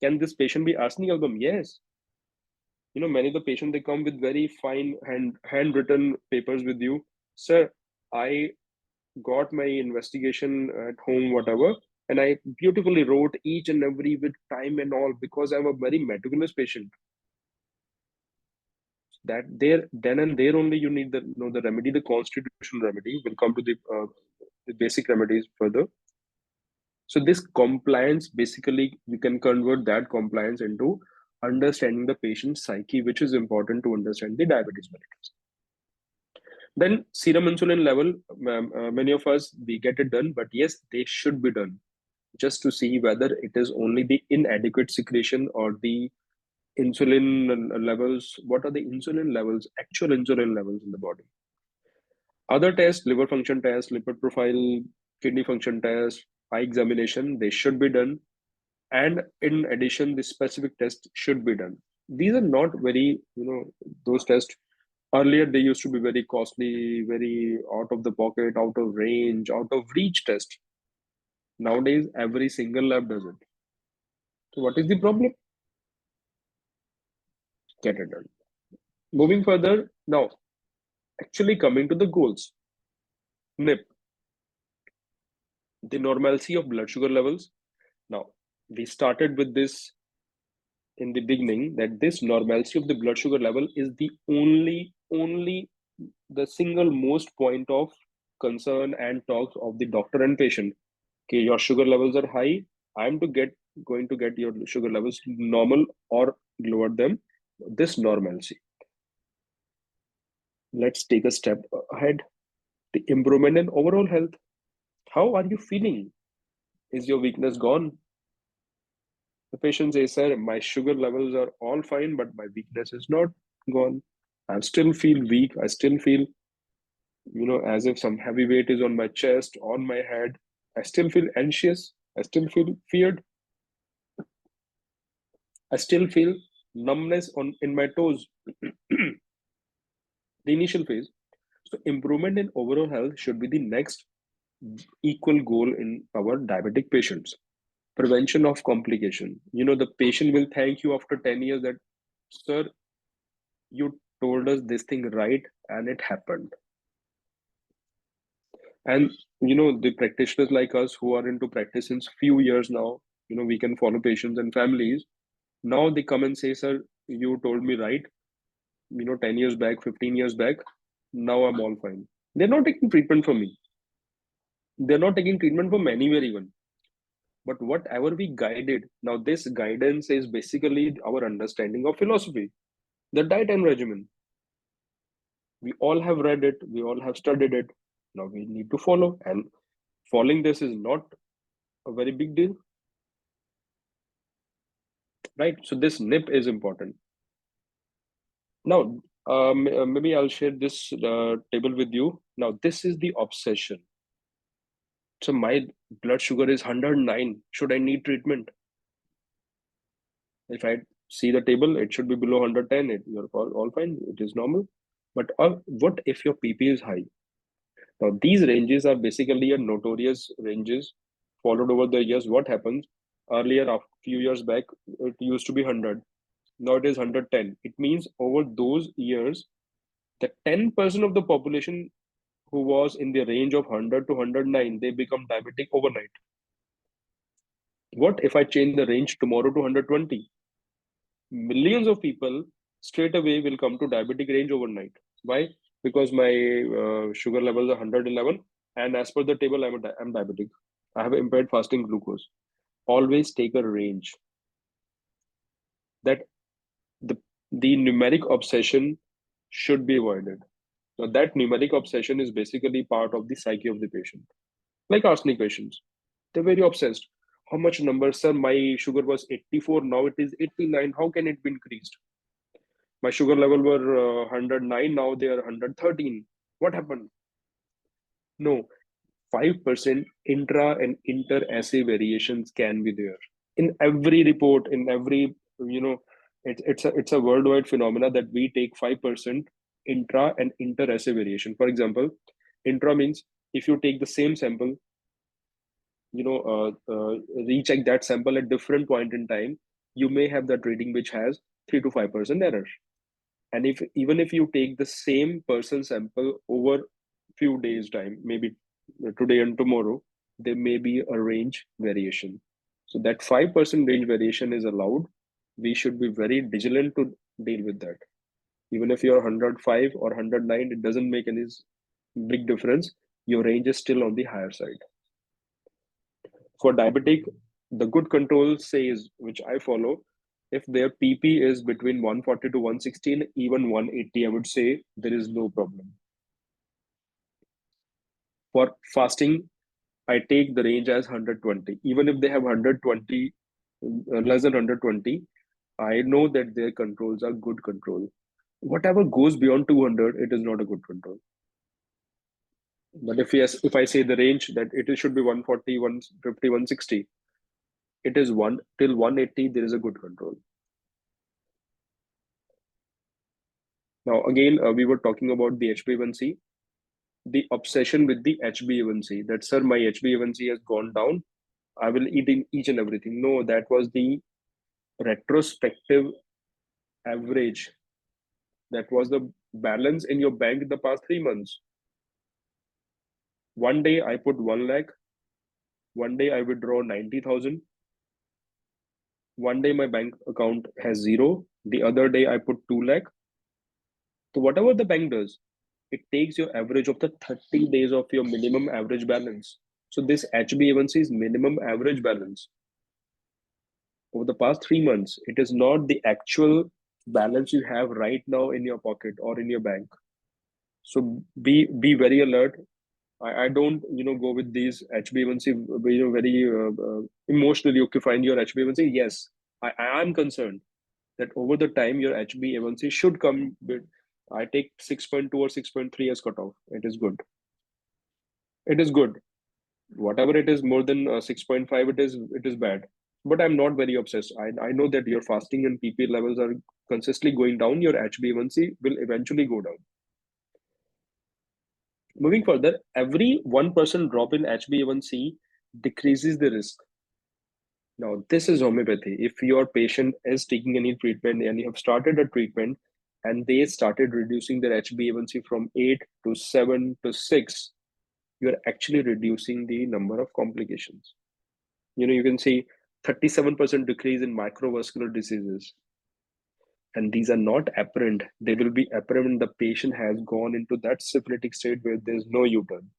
Can this patient be arsenic album? Yes. Many of the patients, they come with very fine handwritten papers with you. Sir, I got my investigation at home, whatever, and I beautifully wrote each and every with time and all because I'm a very meticulous patient. That there, then and there only you need the remedy, the constitutional remedy. We'll come to the basic remedies further. So this compliance, basically, you can convert that compliance into understanding the patient's psyche, which is important to understand the diabetes mellitus. Then serum insulin level, many of us, we get it done, but yes, they should be done just to see whether it is only the inadequate secretion or the insulin levels. What are the insulin levels, actual insulin levels in the body? Other tests, liver function test, lipid profile, kidney function test, eye examination, they should be done. And in addition, the specific test should be done. These are not very, those tests, earlier they used to be very costly, very out of the pocket, out of range, out of reach test. Nowadays, every single lab does it. So what is the problem? Get it done. Moving further, now, actually coming to the goals. NIP, the normalcy of blood sugar levels. Now, we started with this in the beginning, that this normalcy of the blood sugar level is the only the single most point of concern and talks of the doctor and patient. Okay, your sugar levels are high. I'm going to get your sugar levels normal or lower them. This normalcy. Let's take a step ahead. The improvement in overall health. How are you feeling? Is your weakness gone? The patient says, sir, my sugar levels are all fine, but my weakness is not gone. I still feel weak. I still feel, as if some heavy weight is on my chest, on my head. I still feel anxious. I still feel feared. I still feel numbness in my toes. The initial phase. So improvement in overall health should be the next equal goal in our diabetic patients. Prevention of complication. The patient will thank you after 10 years that, sir, you told us this thing right and it happened. And the practitioners like us who are into practice since few years now, we can follow patients and families. Now they come and say, sir, you told me right, 10 years back, 15 years back, now I'm all fine. They're not taking treatment from me. They're not taking treatment from anywhere even. But whatever we guided, now this guidance is basically our understanding of philosophy, the diet and regimen. We all have read it, we all have studied it. Now we need to follow, and following this is not a very big deal, right? So this NIP is important. Now, maybe I'll share this table with you. Now, this is the obsession. So my blood sugar is 109. Should I need treatment? If I see the table, it should be below 110. You're all fine. It is normal. But what if your PP is high? Now, these ranges are basically a notorious ranges followed over the years. What happens? Earlier, a few years back, it used to be 100. Now it is 110. It means over those years, the 10% of the population who was in the range of 100 to 109, they become diabetic overnight. What if I change the range tomorrow to 120? Millions of people straight away will come to diabetic range overnight. Why? Because my sugar levels are 111, and as per the table, I'm diabetic. I have impaired fasting glucose. Always take a range. That the numeric obsession should be avoided. So that numeric obsession is basically part of the psyche of the patient. Like arsenic patients, they're very obsessed. How much number, sir? My sugar was 84, now it is 89. How can it be increased? My sugar level were 109, now they are 113. What happened? No, 5% intra and inter assay variations can be there. In every report, in every, it's a worldwide phenomena that we take 5% intra and inter assay variation. For example, intra means if you take the same sample, recheck that sample at different point in time, you may have that reading which has 3 to 5% error. And even if you take the same person sample over few days time, maybe today and tomorrow, there may be a range variation. So that 5% range variation is allowed. We should be very vigilant to deal with that. Even if you're 105 or 109, it doesn't make any big difference. Your range is still on the higher side. For diabetic, the good control says, which I follow, if their PP is between 140 to 116, even 180, I would say there is no problem. For fasting, I take the range as 120. Even if they have 120, less than 120, I know that their controls are good control. Whatever goes beyond 200, it is not a good control. But if I say the range that it should be 140, 150, 160, it is 1 till 180, there is a good control. Now, again, we were talking about the HbA1c, the obsession with the HbA1c, that, sir, my HbA1c has gone down. I will eat in each and everything. No, that was the retrospective average. That was the balance in your bank in the past 3 months. One day I put 1 lakh. One day I withdraw 90,000. One day my bank account has 0. The other day I put 2 lakh. So whatever the bank does, it takes your average of the 30 days of your minimum average balance. So this HbA1c is minimum average balance. Over the past 3 months, it is not the actual balance you have right now in your pocket or in your bank. So be very alert. I don't go with these HbA1c very emotionally. Okay, find your HbA1c. Yes, I am concerned that over the time your HbA1c should come with, I take 6.2 or 6.3 as cutoff. It is good. It is good. Whatever it is more than 6.5, it is bad. But I'm not very obsessed. I know that your fasting and PP levels are consistently going down. Your HbA1c will eventually go down. Moving further, every 1% drop in HbA1c decreases the risk. Now, this is homeopathy. If your patient is taking any treatment and you have started a treatment and they started reducing their HbA1c from 8 to 7 to 6, you're actually reducing the number of complications. You can see 37% decrease in microvascular diseases. And these are not apparent. They will be apparent when the patient has gone into that syphilitic state where there's no U-turn.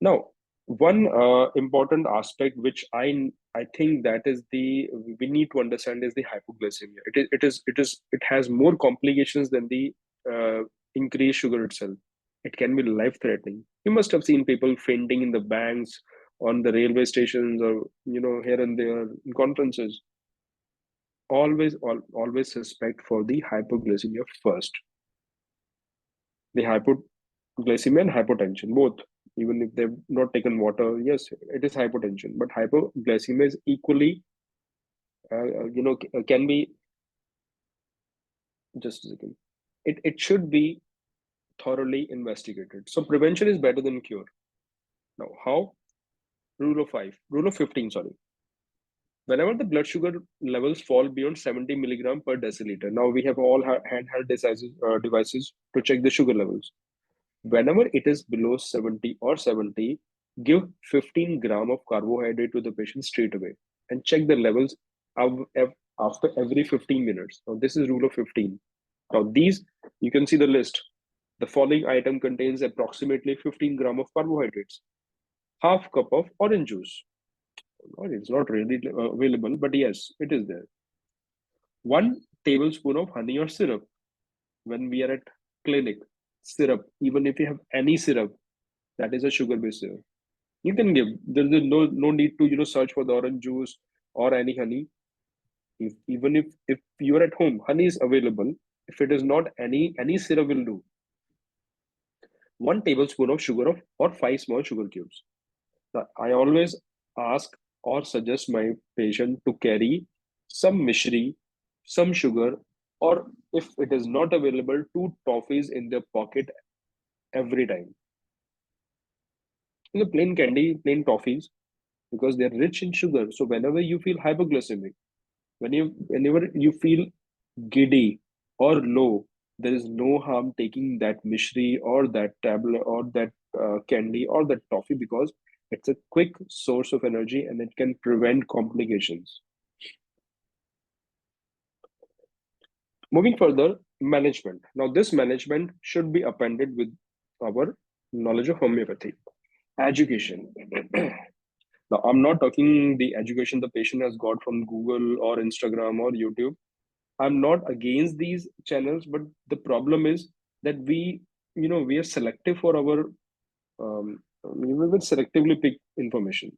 Now, one important aspect which I think that is we need to understand is the hypoglycemia. It has more complications than the increased sugar itself. It can be life-threatening. You must have seen people fainting in the banks, on the railway stations, or here and there in conferences. Always suspect for the hypoglycemia first. The hypoglycemia and hypotension, both. Even if they've not taken water, yes, it is hypotension. But hypoglycemia is equally, can be, just a second. It should be thoroughly investigated. So prevention is better than cure. Now, how? Rule of 15, sorry. Whenever the blood sugar levels fall beyond 70 milligram per deciliter, now we have all handheld devices to check the sugar levels. Whenever it is below 70 or 70, give 15 gram of carbohydrate to the patient straight away and check the levels after every 15 minutes. Now, this is rule of 15. Now, these, you can see the list. The following item contains approximately 15 gram of carbohydrates, half cup of orange juice. It's not really available, but yes, it is there. 1 tablespoon of honey or syrup. When we are at clinic, syrup, even if you have any syrup, that is a sugar-based syrup. You can give. There is no need to search for the orange juice or any honey. Even if you are at home, honey is available. If it is not, any syrup will do. 1 tablespoon of sugar or 5 small sugar cubes. Now, I always ask or suggest my patient to carry some mishri, some sugar, or if it is not available, 2 toffees in their pocket every time. Plain candy, plain toffees, because they're rich in sugar. So whenever you feel hypoglycemic, whenever you feel giddy or low, there is no harm taking that mishri or that tablet or that candy or that toffee, because it's a quick source of energy and it can prevent complications. Moving further, management. Now, this management should be appended with our knowledge of homeopathy. Education. Now, I'm not talking the education the patient has got from Google or Instagram or YouTube. I'm not against these channels, but the problem is that we we are selective for our, we will selectively pick information.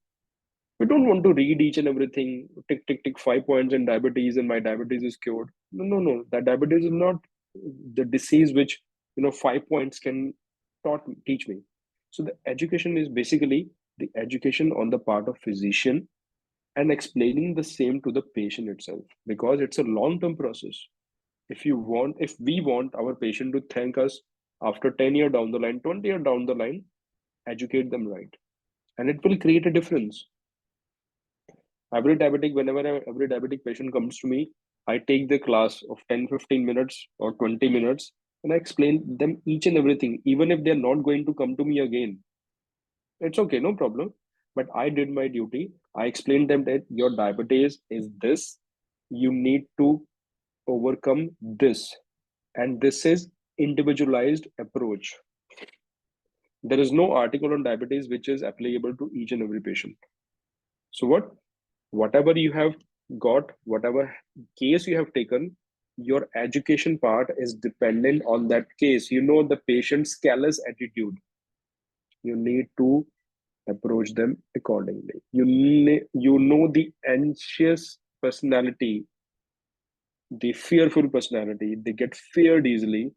We don't want to read each and everything, tick, tick, tick, 5 points in diabetes and my diabetes is cured. No, no, no. That diabetes is not the disease which, 5 points can teach me. So the education is basically the education on the part of physician and explaining the same to the patient itself, because it's a long-term process. If we want our patient to thank us after 10 years down the line, 20 years down the line, educate them right. And it will create a difference. Every diabetic patient comes to me, I take the class of 10, 15 minutes or 20 minutes, and I explain them each and everything, even if they're not going to come to me again. It's okay, no problem. But I did my duty. I explained them that your diabetes is this. You need to overcome this. And this is individualized approach. There is no article on diabetes which is applicable to each and every patient. So whatever you have got, whatever case you have taken, your education part is dependent on that case. The patient's callous attitude. You need to approach them accordingly. You know the anxious personality, the fearful personality. They get feared easily.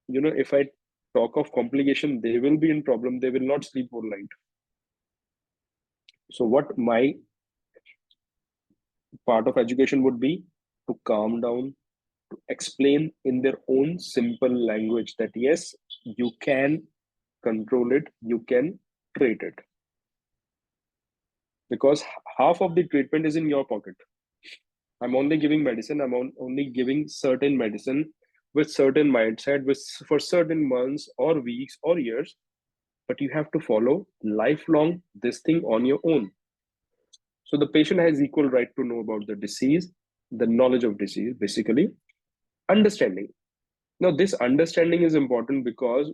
If I talk of complication, they will be in problem. They will not sleep all night. So what my part of education would be to calm down, to explain in their own simple language that yes, you can control it, you can treat it. Because half of the treatment is in your pocket. I'm only giving medicine, I'm only giving certain medicine with certain mindset, for certain months or weeks or years, but you have to follow lifelong this thing on your own. So the patient has equal right to know about the disease, the knowledge of disease, basically, understanding. Now, this understanding is important because,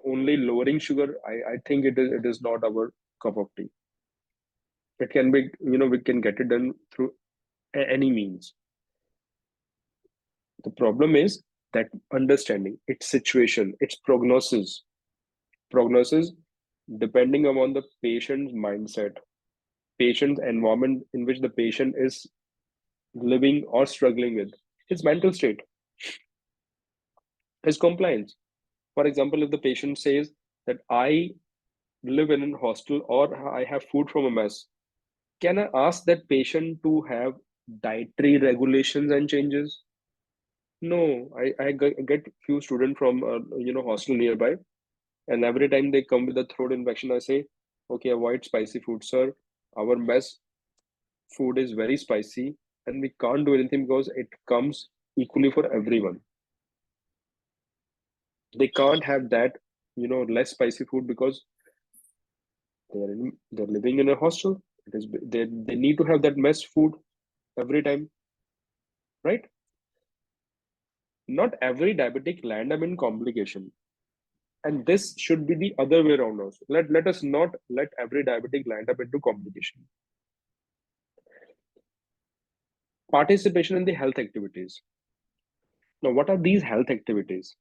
only lowering sugar, I think it is not our cup of tea. It can be, we can get it done through any means. The problem is that understanding its situation, its prognosis, depending upon the patient's mindset, patient's environment in which the patient is living or struggling with, his mental state, his compliance. For example, if the patient says that I live in a hostel or I have food from a mess, can I ask that patient to have dietary regulations and changes? No, I get few students from hostel nearby, and every time they come with a throat infection, I say, okay, avoid spicy food, sir. Our mess food is very spicy, and we can't do anything because it comes equally for everyone. They can't have that, less spicy food because they're living in a hostel. They need to have that mess food every time, right? Not every diabetic land up in complication, and this should be the other way around also. Let us not let every diabetic land up into complication. Participation in the health activities. Now, what are these health activities?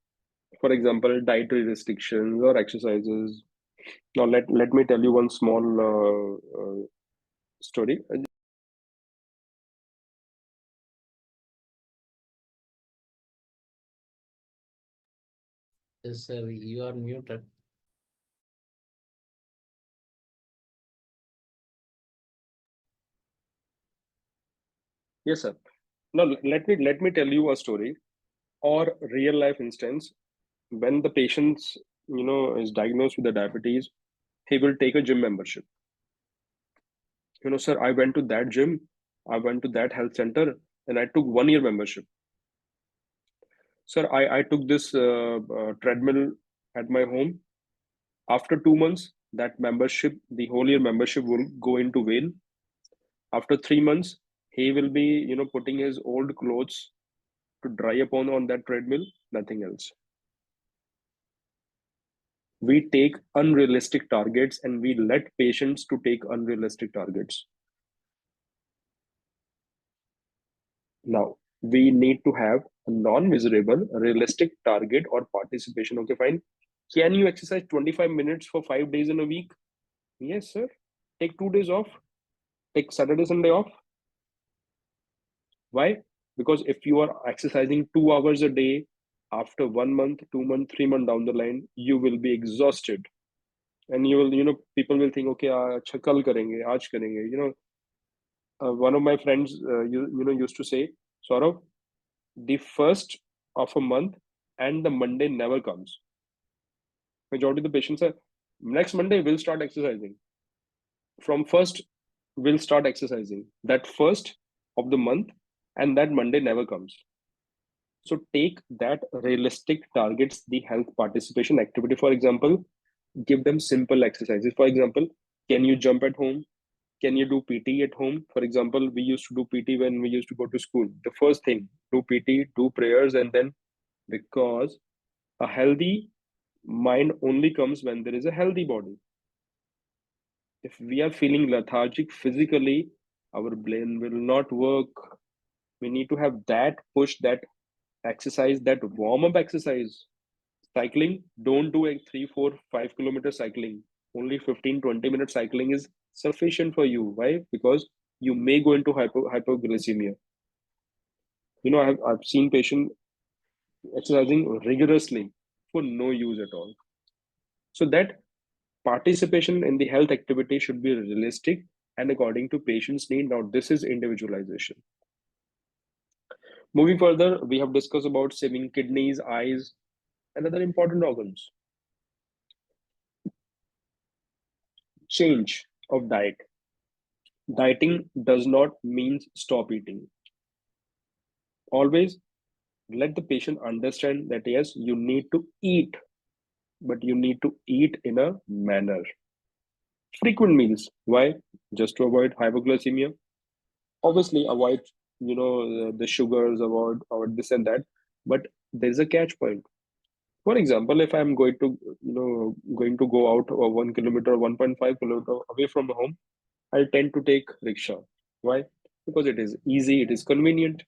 For example, dietary restrictions or exercises. Now, let me tell you one small story. Yes, sir, you are muted. Yes, sir. Now, let me tell you a story or real life instance. When the patient, is diagnosed with the diabetes, he will take a gym membership. Sir, I went to that gym, I went to that health center, and I took 1 year membership. Sir, I took this treadmill at my home. After 2 months, that membership, the whole year membership will go into vain. After 3 months, he will be, putting his old clothes to dry upon on that treadmill, nothing else. We take unrealistic targets and we let patients to take unrealistic targets. Now, we need to have a non-miserable, realistic target or participation. Okay, fine. Can you exercise 25 minutes for 5 days in a week? Yes, sir. Take 2 days off. Take Saturday, Sunday off. Why? Because if you are exercising 2 hours a day, after 1 month, 2 months, 3 months down the line, you will be exhausted. And you will, people will think, okay, acha kal karenge, aaj karenge. One of my friends, used to say, Saurav, the first of a month and the Monday never comes. Majority of the patients are, next Monday we'll start exercising. From first, we'll start exercising. That first of the month and that Monday never comes. So take that realistic targets, the health participation activity. For example, give them simple exercises. For example, can you jump at home? Can you do PT at home? For example, we used to do PT when we used to go to school. The first thing, do PT, do prayers, and then, because a healthy mind only comes when there is a healthy body. If we are feeling lethargic physically, our brain will not work. We need to have that push, that exercise, that warm-up exercise. Cycling, don't do a 3, 4, 5 kilometer cycling. Only 15, 20 minute cycling is sufficient for you. Why? Because you may go into hypoglycemia. I've seen patients exercising rigorously for no use at all. So that participation in the health activity should be realistic and according to patient's need. Now, this is individualization. Moving further, we have discussed about saving kidneys, eyes, and other important organs. Change of diet. Dieting does not mean stop eating. Always let the patient understand that yes, you need to eat, but you need to eat in a manner. Frequent meals. Why? Just to avoid hypoglycemia. Obviously, avoid the sugars, avoid this and that. But there's a catch point. For example, if I'm going to go out 1 kilometer, 1.5 kilometer away from home, I tend to take rickshaw. Why? Because it is easy, it is convenient.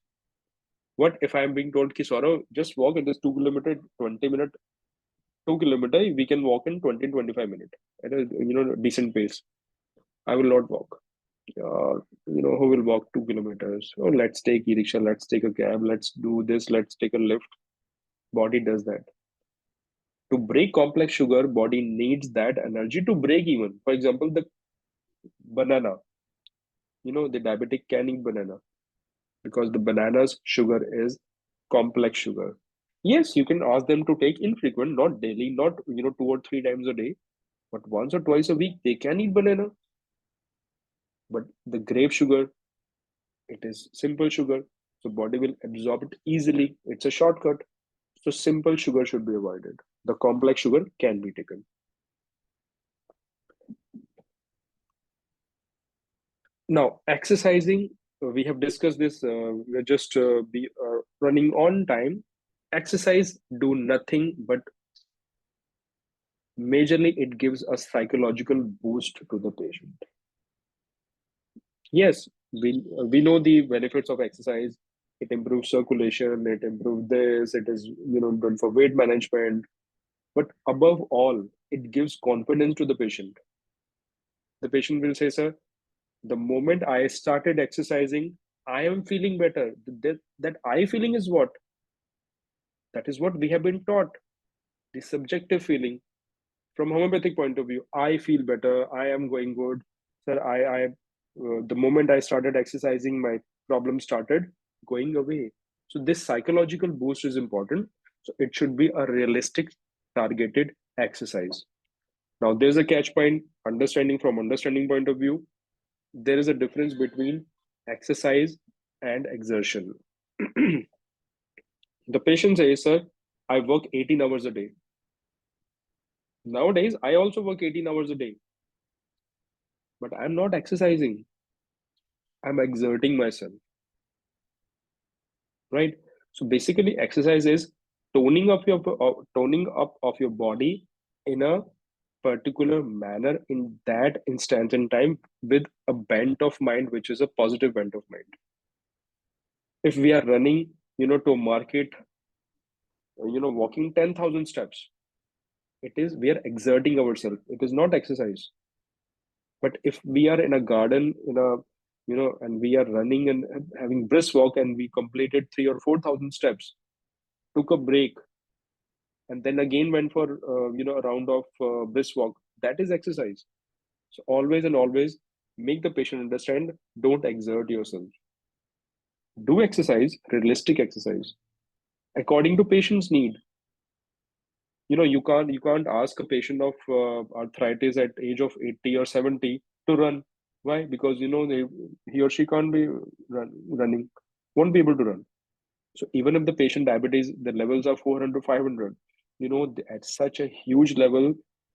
What if I'm being told, Saurav, just walk, it is 2 kilometer, 20 minute, 2 kilometer, we can walk in 20, 25 minutes at a decent pace. I will not walk. Who will walk 2 kilometers? Oh, let's take e-rickshaw, let's take a cab, let's do this, let's take a lift. Body does that. To break complex sugar, body needs that energy to break even. For example, the banana, the diabetic can eat banana because the banana's sugar is complex sugar. Yes, you can ask them to take infrequent, not daily, not 2 or 3 times a day, but once or twice a week they can eat banana. But the grape sugar, it is simple sugar, so body will absorb it easily. It's a shortcut. So simple sugar should be avoided. The complex sugar can be taken. Now, exercising, we have discussed this. We're just running on time. Exercise do nothing but majorly it gives a psychological boost to the patient. Yes, we know the benefits of exercise. It improves circulation, it improves this, it is good for weight management. But above all, it gives confidence to the patient. The patient will say, sir, the moment I started exercising, I am feeling better. That I feeling is what? That is what we have been taught. The subjective feeling. From homeopathic point of view, I feel better, I am going good. Sir, the moment I started exercising, my problem started going away. So this psychological boost is important. So it should be a realistic, targeted exercise. Now, there's a catch point, understanding point of view. There is a difference between exercise and exertion. The patient says, sir, I work 18 hours a day. Nowadays, I also work 18 hours a day. But I'm not exercising. I'm exerting myself. Right? So basically, exercise is toning up of your body in a particular manner in that instant in time with a bent of mind, which is a positive bent of mind. If we are running, to a market, walking 10,000 steps, we are exerting ourselves. It is not exercise. But if we are in a garden, and we are running and having brisk walk, and we completed 3,000 or 4,000 steps, took a break, and then again went for a round of brisk walk, that is exercise. So always and always make the patient understand, don't exert yourself. Do exercise, realistic exercise, according to patient's need. You can't ask a patient of arthritis at age of 80 or 70 to run. Why? Because he or she can't be running, won't be able to run. So even if the patient diabetes, the levels are 400 to 500, at such a huge level,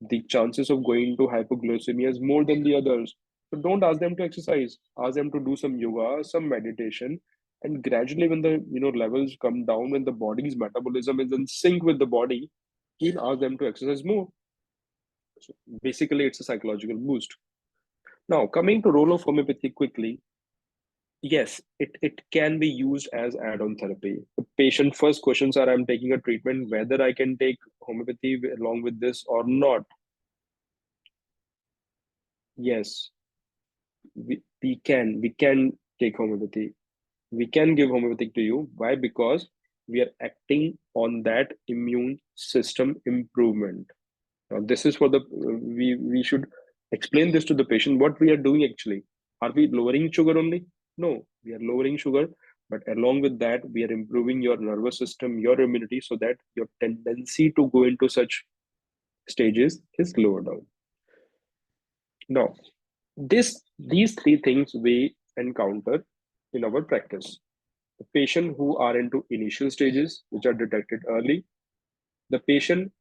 the chances of going to hypoglycemia is more than the others. So don't ask them to exercise. Ask them to do some yoga, some meditation, and gradually, when the levels come down, when the body's metabolism is in sync with the body, you'll ask them to exercise more. So basically, it's a psychological boost. Now, coming to role of homeopathy quickly, yes, it can be used as add-on therapy. The patient first questions are, I'm taking a treatment, whether I can take homeopathy along with this or not. Yes, we can take homeopathy. We can give homeopathic to you. Why? Because we are acting on that immune system improvement. Now, this is for the we should explain this to the patient. What we are doing actually? Are we lowering sugar only? No, we are lowering sugar, but along with that, we are improving your nervous system, your immunity, so that your tendency to go into such stages is lower down. Now, these three things we encounter in our practice. The patient who are into initial stages, which are detected early, the patient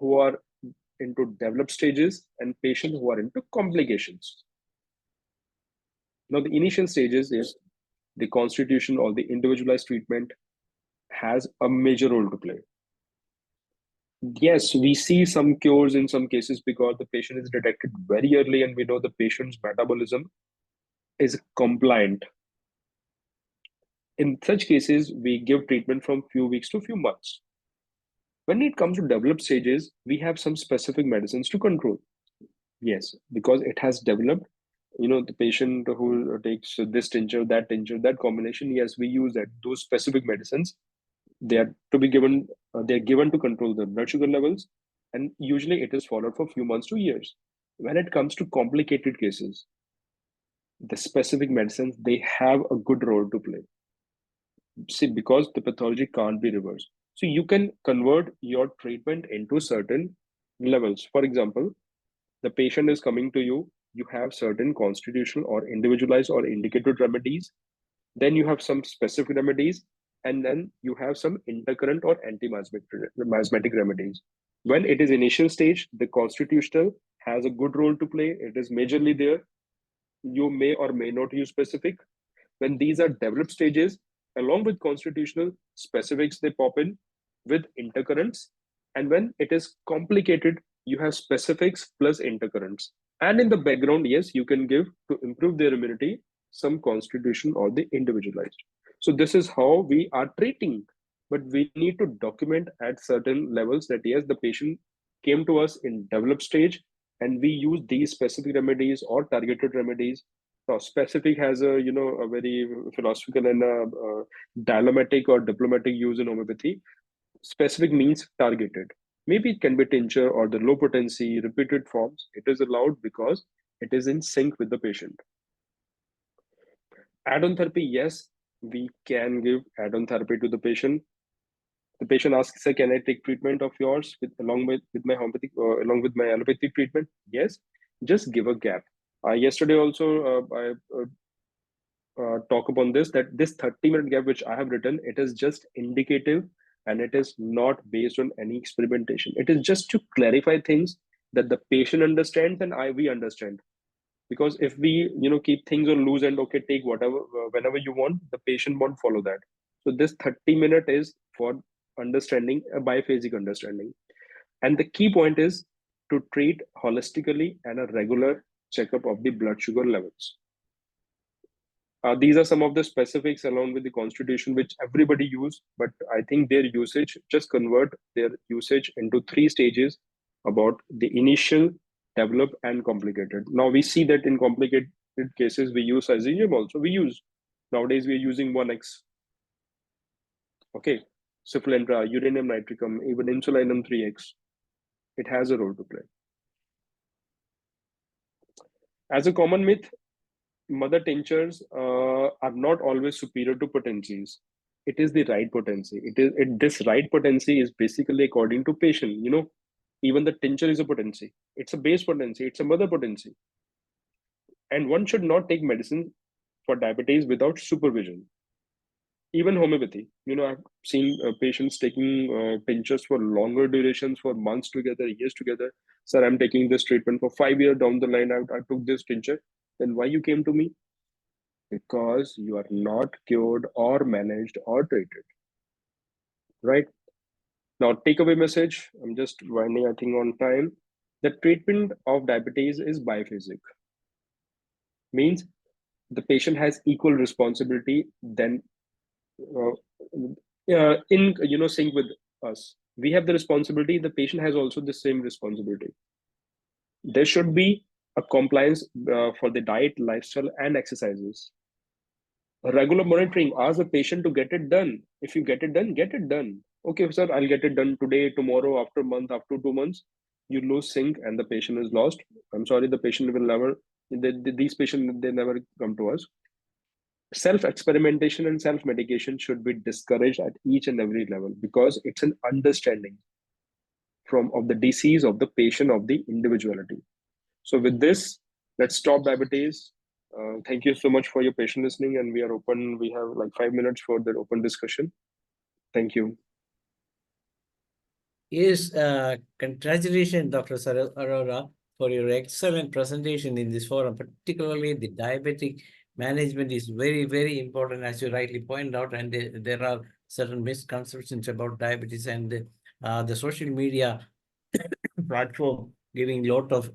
who are into developed stages, and patient who are into complications. Now, the initial stages is the constitution or the individualized treatment has a major role to play. Yes, we see some cures in some cases because the patient is detected very early and we know the patient's metabolism is compliant. In such cases, we give treatment from few weeks to few months. When it comes to developed stages, we have some specific medicines to control. Yes, because it has developed, the patient who takes this tincture, that combination, yes, we use that. Those specific medicines, they are to be given, they're given to control the blood sugar levels, and usually it is followed for a few months to years. When it comes to complicated cases, the specific medicines, they have a good role to play. See, because the pathology can't be reversed. So you can convert your treatment into certain levels. For example, the patient is coming to you, you have certain constitutional or individualized or indicated remedies, then you have some specific remedies, and then you have some intercurrent or anti-miasmatic remedies. When it is initial stage, the constitutional has a good role to play. It is majorly there. You may or may not use specific. When these are developed stages, along with constitutional, specifics they pop in with intercurrents. And when it is complicated, you have specifics plus intercurrents. And in the background, yes, you can give to improve their immunity some constitution or the individualized. So this is how we are treating. But we need to document at certain levels that yes, the patient came to us in developed stage and we use these specific remedies or targeted remedies. Now, specific has a a very philosophical and dilemmatic or diplomatic use in homeopathy. Specific means targeted. Maybe it can be tincture or the low potency, repeated forms. It is allowed because it is in sync with the patient. Add-on therapy, yes, we can give add-on therapy to the patient. The patient asks, "Sir, can I take treatment of yours along with my homeopathic along with my allopathic treatment?" Yes, just give a gap. Yesterday also I talk upon this, that this 30-minute gap which I have written, it is just indicative and it is not based on any experimentation. It is just to clarify things that the patient understands and we understand. Because if we keep things on loose and okay, take whatever whenever you want, the patient won't follow that. So this 30-minute is for understanding, a biphasic understanding. And the key point is to treat holistically and a regular checkup of the blood sugar levels. These are some of the specifics along with the constitution which everybody use, but I think their usage, just convert their usage into 3 stages about the initial, develop, and complicated. Now we see that in complicated cases we use azinium also. Nowadays we are using 1x. Okay, Sulfentra, uranium nitricum, even insulinum 3x. It has a role to play. As a common myth, mother tinctures are not always superior to potencies. It is the right potency. This right potency is basically according to patient. Even the tincture is a potency. It's a base potency. It's a mother potency. And one should not take medicine for diabetes without supervision. Even homeopathy, I've seen patients taking tinctures for longer durations, for months together, years together. Sir, I'm taking this treatment for 5 years down the line. I took this tincture. Then why you came to me? Because you are not cured or managed or treated. Right? Now, takeaway message. I'm just winding, I think, on time. The treatment of diabetes is biphasic. Means the patient has equal responsibility than in sync with us. We have the responsibility. The patient has also the same responsibility. There should be a compliance for the diet, lifestyle, and exercises. Regular monitoring. Ask the patient to get it done. If you get it done, get it done. Okay, sir, I'll get it done today, tomorrow, after a month, after 2 months. You lose sync and the patient is lost. I'm sorry, the patient will never. These patients, they never come to us. Self-experimentation and self-medication should be discouraged at each and every level, because it's an understanding of the disease, of the patient, of the individuality. So with this, let's stop diabetes. Thank you so much for your patient listening, and we are open. We have like 5 minutes for the open discussion. Thank you. Yes, congratulations, Dr. Arora, for your excellent presentation in this forum. Particularly the diabetic management is very, very important, as you rightly point out, and there are certain misconceptions about diabetes, and the social media platform giving a lot of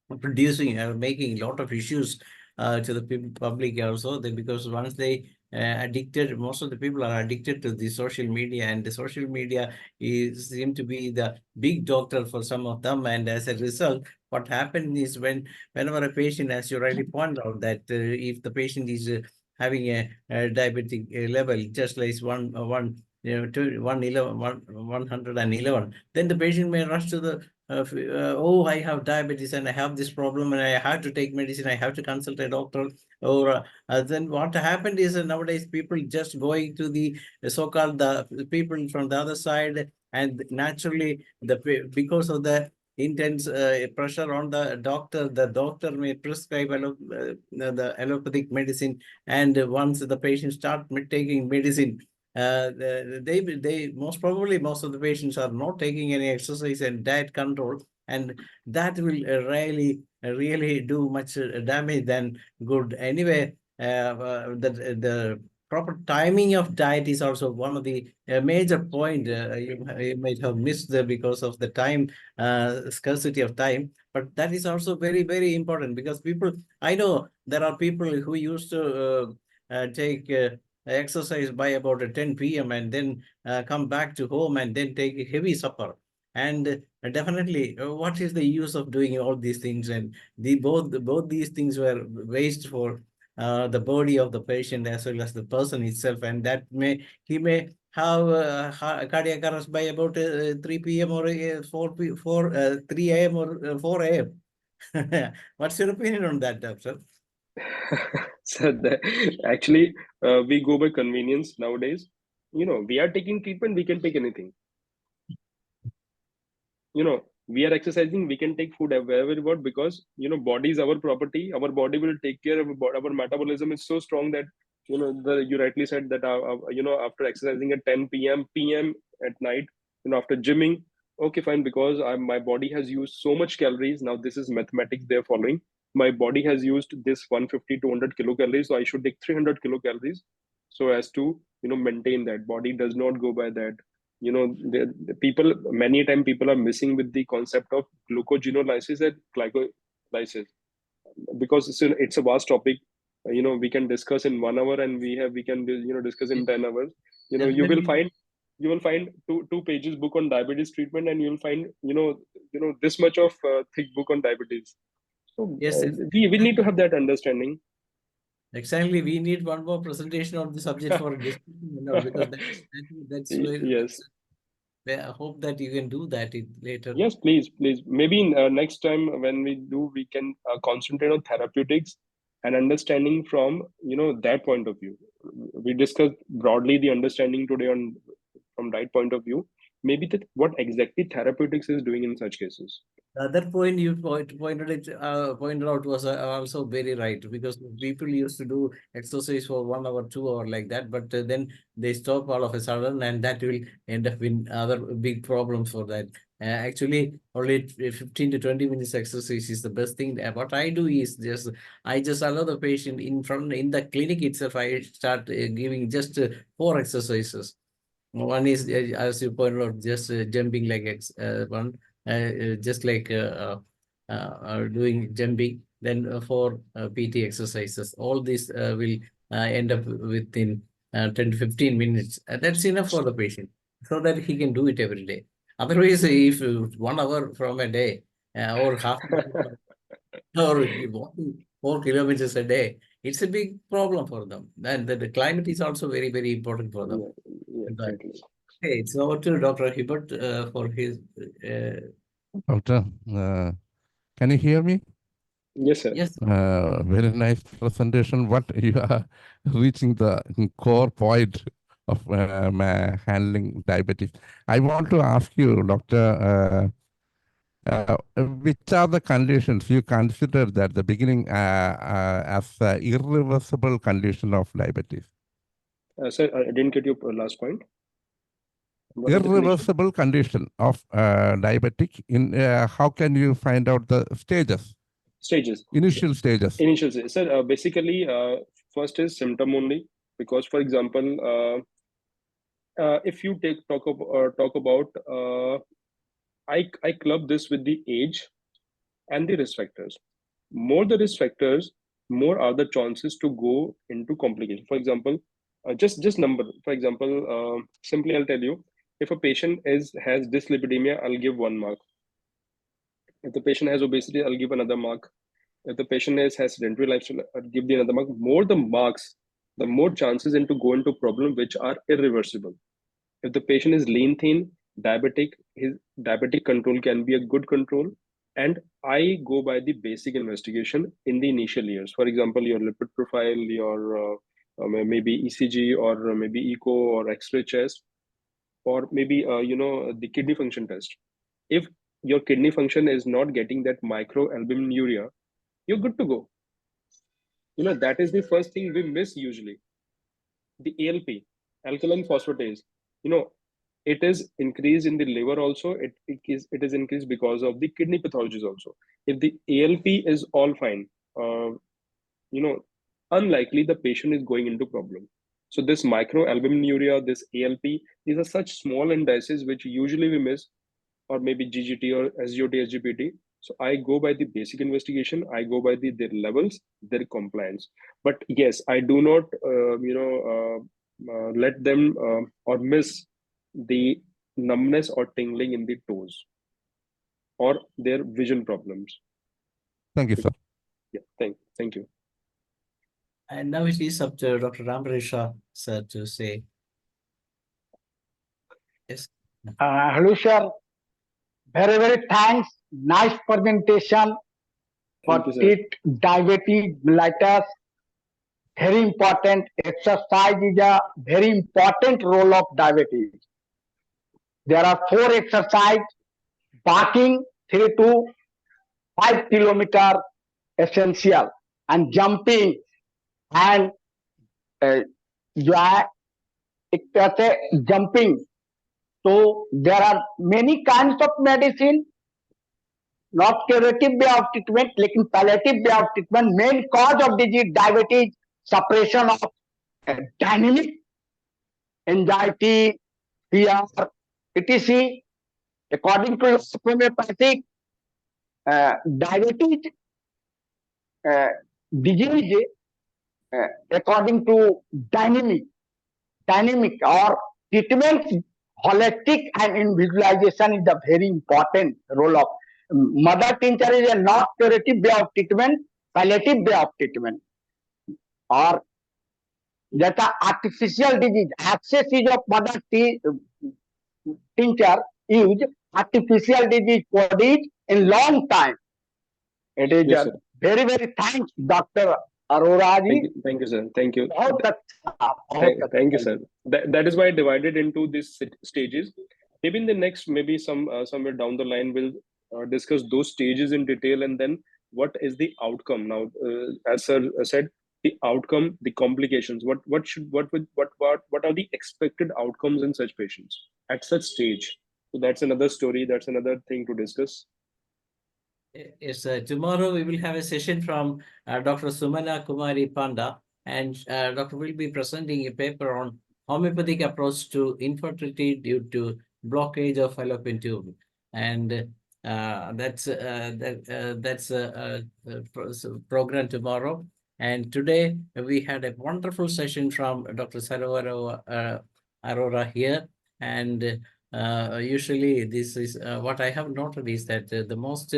making a lot of issues to the public also, because once they addicted, most of the people are addicted to the social media, and the social media seem to be the big doctor for some of them. And as a result, what happened is whenever a patient, as you rightly point out, that if the patient is having a diabetic level, just like 111, then the patient may rush to the oh, I have diabetes and I have this problem and I have to take medicine, I have to consult a doctor. Or then what happened is nowadays people just going to the so-called the people from the other side, and naturally because of the intense pressure on the doctor may prescribe the allopathic medicine, and once the patient start taking medicine, they most probably, most of the patients are not taking any exercise and diet control, and that will really do much damage than good. Anyway, the proper timing of diet is also one of the major point you might have missed because of the time scarcity of time, but that is also very, very important, because I know there are people who used to take exercise by about 10 p.m. and then come back to home and then take a heavy supper. And definitely, what is the use of doing all these things? And both these things were waste for the body of the patient as well as the person itself, and that he may have cardiac arrest by about 3 p.m. or 3 a.m. or 4 a.m. What's your opinion on that, doctor? So actually, we go by convenience nowadays. We are taking treatment, we can take anything. We are exercising, we can take food wherever we want, because body is our property. Our body will take care of our metabolism is so strong that you rightly said that after exercising at 10 p.m. at night, after gymming, okay, fine, because my body has used so much calories. Now this is mathematics they're following. My body has used this 150 200 kilocalories, so I should take 300 kilocalories so as to maintain that. Body does not go by that. The people, many times people are missing with the concept of glucogenolysis and glycolysis, because it's a vast topic. we can discuss in 1 hour, and we can discuss in 10 hours. You Definitely. will find two pages book on diabetes treatment, and you'll find this much of thick book on diabetes. So Yes, we need to have that understanding. exactly. We need one more presentation on the subject for discussion, because that's where Yes. I hope that you can do that later. Yes, please. Maybe next time when we do, we can concentrate on therapeutics and understanding from that point of view. We discussed broadly the understanding today on from that point of view. Maybe that what exactly therapeutics is doing in such cases. The other point you pointed out was also very right, because people used to do exercise for 1 hour, 2 hour like that, but then they stop all of a sudden, and that will end up in other big problems for that. Actually, only 15 to 20 minutes exercise is the best thing. What I do is I just allow the patient in the clinic itself. I start giving just 4 exercises. One is, as you pointed out, just jumping like one, just like doing jumping. Then 4 PT exercises. All these will end up within 10 to 15 minutes. That's enough for the patient, so that he can do it every day. Otherwise, if 1 hour from a day or half or walking 4 kilometers a day, it's a big problem for them. And the climate is also very, very important for them. Yeah, Right. exactly. Okay, it's over to Dr. Hibbert for his. Doctor, can you hear me? Yes, sir. Yes. Very nice presentation. What you are reaching the core point of handling diabetes. I want to ask you, Doctor, which are the conditions you consider that the beginning as an irreversible condition of diabetes? Sir, I didn't get your last point. What is the condition? Irreversible condition of diabetic. How can you find out the stages? Stages. Initial stages. Initial stages. Sir, basically, first is symptom only, because, for example, if you talk about, I club this with the age and the risk factors. More the risk factors, more are the chances to go into complication. For example, just number. For example, simply I'll tell you, if a patient has dyslipidemia, I'll give 1 mark. If the patient has obesity, I'll give another mark. If the patient has sedentary lifestyle, I'll give the another mark. More the marks, the more chances into go into problem which are irreversible. If the patient is lean, thin, diabetic, his diabetic control can be a good control. And I go by the basic investigation in the initial years. For example, your lipid profile, your maybe ECG, or maybe echo or X-ray chest, or maybe the kidney function test. If your kidney function is not getting that microalbuminuria, you're good to go. That is the first thing we miss usually. The ALP, alkaline phosphatase, it is increased in the liver also. It is increased because of the kidney pathologies also. If the ALP is all fine, unlikely the patient is going into problem. So this microalbuminuria, this ALP, these are such small indices which usually we miss, or maybe GGT or SGOT, SGPT. So I go by the basic investigation. I go by their levels, their compliance. But yes, I do not, let them or miss the numbness or tingling in the toes or their vision problems. Thank you, sir. Yeah, thank you. And now it is up to Dr. Rambarisha, sir, to say. Yes. Hello, sir. Very, very thanks. Nice presentation for treat diabetes mellitus. Very important. Exercise is a very important role of diabetes. There are 4 exercises: walking 3 to 5 kilometer essential, and jumping, and जो है एक तरह से jumping. So there are many kinds of medicine, not curative way of treatment, लेकिन palliative way of treatment. Main cause of disease diabetes, suppression of dynamic anxiety, fear, etc. According to homeopathic, diabetes disease according to dynamic or treatment, holistic and individualization is a very important role of mother tincture is a not curative way of treatment, palliative way of treatment. Or that artificial disease, excess use of mother tincture use artificial disease produced in long time. It is Yes, sir. very, very thanks, Dr. Arora ji. Thank you, sir. Thank you. बहुत अच्छा, Thank you, sir. That is why I divided into these stages. Maybe in the next, maybe somewhere down the line, we'll discuss those stages in detail, and then what is the outcome. Now, as sir said, the outcome, the complications. What are the expected outcomes in such patients at such stage? So that's another story. That's another thing to discuss. Yes, tomorrow we will have a session from Dr. Sumana Kumari Panda, and Dr. will be presenting a paper on homeopathic approach to infertility due to blockage of fallopian tube, and that's a program tomorrow. And today we had a wonderful session from Dr. SAURAV ARORA here, and usually this is what I have noted is that the most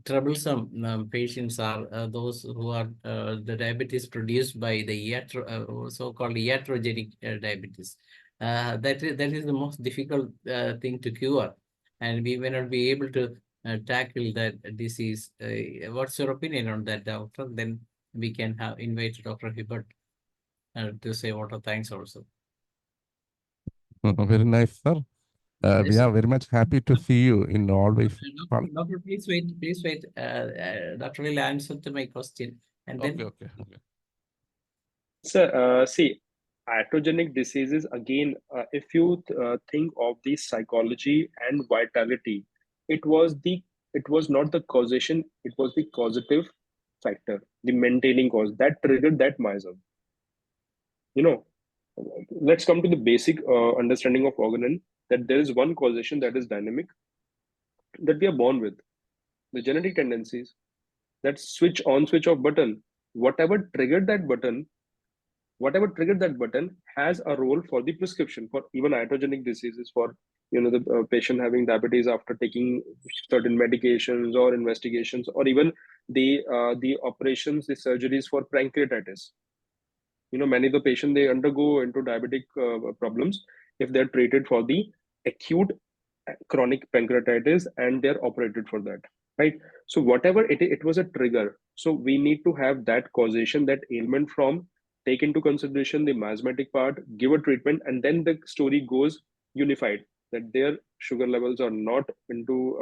troublesome patients are those who are the diabetes produced by the so-called iatrogenic diabetes. That is the most difficult thing to cure, and we may not be able to tackle that disease. What's your opinion on that, doctor? Then we can invite Dr. Hibbert to say what of thanks also. Very nice, sir. We are very much happy to see you in always. Doctor, please wait. Doctor will answer to my question. And then... Okay. Sir, see, iatrogenic diseases, again, if you think of the psychology and vitality, it was not the causation, it was the causative factor, the maintaining cause that triggered that miasm. Let's come to the basic understanding of organon, that there is one causation that is dynamic, that we are born with, the genetic tendencies, that switch on, switch off button, whatever triggered that button has a role for the prescription for even iatrogenic diseases, for the patient having diabetes after taking certain medications or investigations, or even the operations, the surgeries for pancreatitis. Many of the patients, they undergo into diabetic problems if they're treated for the acute chronic pancreatitis and they're operated for that, right? So whatever it was a trigger. So we need to have that causation, that ailment from, take into consideration the miasmatic part, give a treatment, and then the story goes unified, that their sugar levels are not into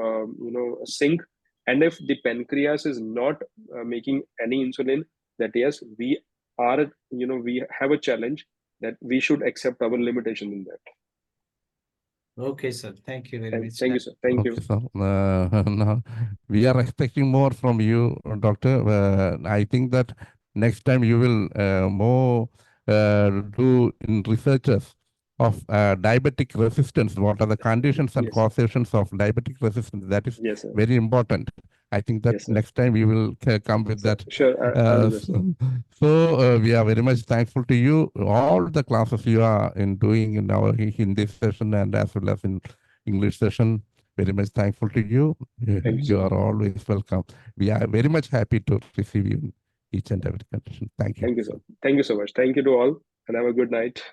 sync. And if the pancreas is not making any insulin, that yes, we have a challenge, that we should accept our limitation in that. Okay, sir. Thank you very much. Thank you, sir. Thank you. Sir. Now we are expecting more from you, doctor. I think that next time you will more do in researches of diabetic resistance. What are the conditions and causations of diabetic resistance? That is very important. I think that next time we will come with that. Sure. So we are very much thankful to you. All the classes you are doing in this session and as well as in English session, very much thankful to you. You are always welcome. We are very much happy to receive you in each and every condition. Thank you. Thank you, sir. Thank you so much. Thank you to all, and have a good night.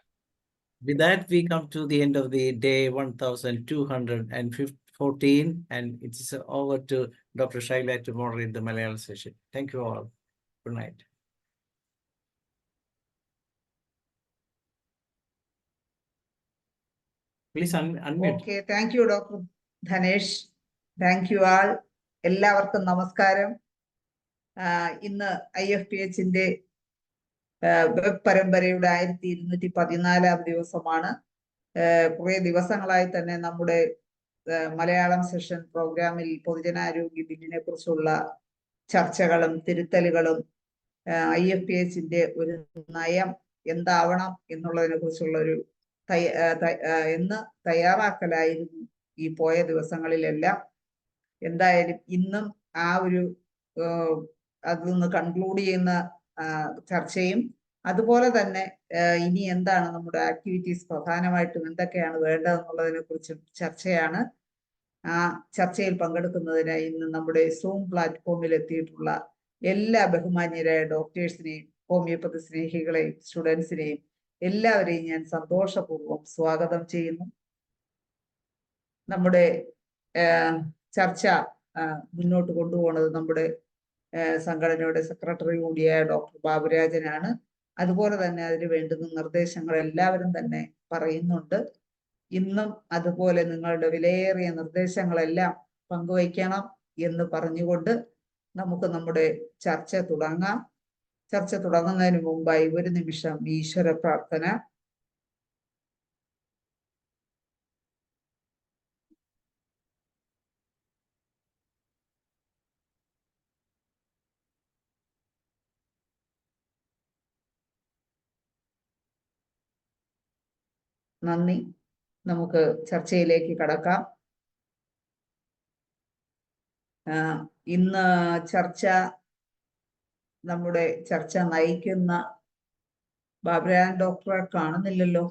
With that, we come to the end of the day 1214, and it is over to Dr. Shaila to moderate the Malayalam session. Thank you all. Good night. Please unmute. Okay, thank you, Dr. Dhanesh. Thank you all. എല്ലാവർക്കും നമസ്കാരം. ഇന്ന് IFPHന്റെ web പരമ്പരയുടെ 1214 ദിവസമാണ്. കുറേ ദിവസങ്ങളായി തന്നെ നമ്മുടെ Malayalam session പ്രോഗ്രാമിൽ പൊതുജനാരോഗ്യ ബില്ലിനെ കുറിച്ചുള്ള ചർച്ചകളും തിരുത്തലുകളും IFPHന്റെ ഒരു നയം എന്താവണം എന്നുള്ളതിനെ കുറിച്ചുള്ള ഒരു തയ്യാറാക്കലായിരുന്നു ഈ പോയ ദിവസങ്ങളിലെല്ലാം. എന്തായാലും ഇന്നും ആ ഒരു അതൊന്ന് കൺക്ലൂഡ് ചെയ്യുന്ന ചർച്ചയും അതുപോലെ തന്നെ ഇനി എന്താണ് നമ്മുടെ ആക്ടിവിറ്റീസ്, പ്രധാനമായിട്ടും എന്തൊക്കെയാണ് വേണ്ടതെന്നുള്ളതിനെ കുറിച്ചും ചർച്ചയാണ്. ആ ചർച്ചയിൽ പങ്കെടുക്കുന്നതിനായി ഇന്ന് നമ്മുടെ സൂം പ്ലാറ്റ്ഫോമിൽ എത്തിയിട്ടുള്ള എല്ലാ ബഹുമാന്യരായ ഡോക്ടേഴ്സിനെയും ഹോമിയോപ്പതി സ്നേഹികളെയും സ്റ്റുഡൻസിനെയും എല്ലാവരെയും ഞാൻ സന്തോഷപൂർവ്വം സ്വാഗതം ചെയ്യുന്നു. നമ്മുടെ ചർച്ച മുന്നോട്ട് കൊണ്ടുപോകുന്നത് നമ്മുടെ സംഘടനയുടെ സെക്രട്ടറി കൂടിയായ ഡോക്ടർ ബാബുരാജനാണ്. അതുപോലെ തന്നെ അതിന് വേണ്ടുന്ന നിർദ്ദേശങ്ങൾ എല്ലാവരും തന്നെ പറയുന്നുണ്ട്. ഇന്നും അതുപോലെ നിങ്ങളുടെ വിലയേറിയ നിർദ്ദേശങ്ങളെല്ലാം പങ്കുവയ്ക്കണം എന്ന് പറഞ്ഞുകൊണ്ട് നമുക്ക് നമ്മുടെ ചർച്ച തുടങ്ങാം. ചർച്ച തുടങ്ങുന്നതിന് മുമ്പായി ഒരു നിമിഷം ഈശ്വര പ്രാർത്ഥന. നന്ദി. നമുക്ക് ചർച്ചയിലേക്ക് കടക്കാം. ഇന്ന് നമ്മുടെ ചർച്ച നയിക്കുന്ന ബാബുരാജൻ ഡോക്ടറെ കാണുന്നില്ലല്ലോ.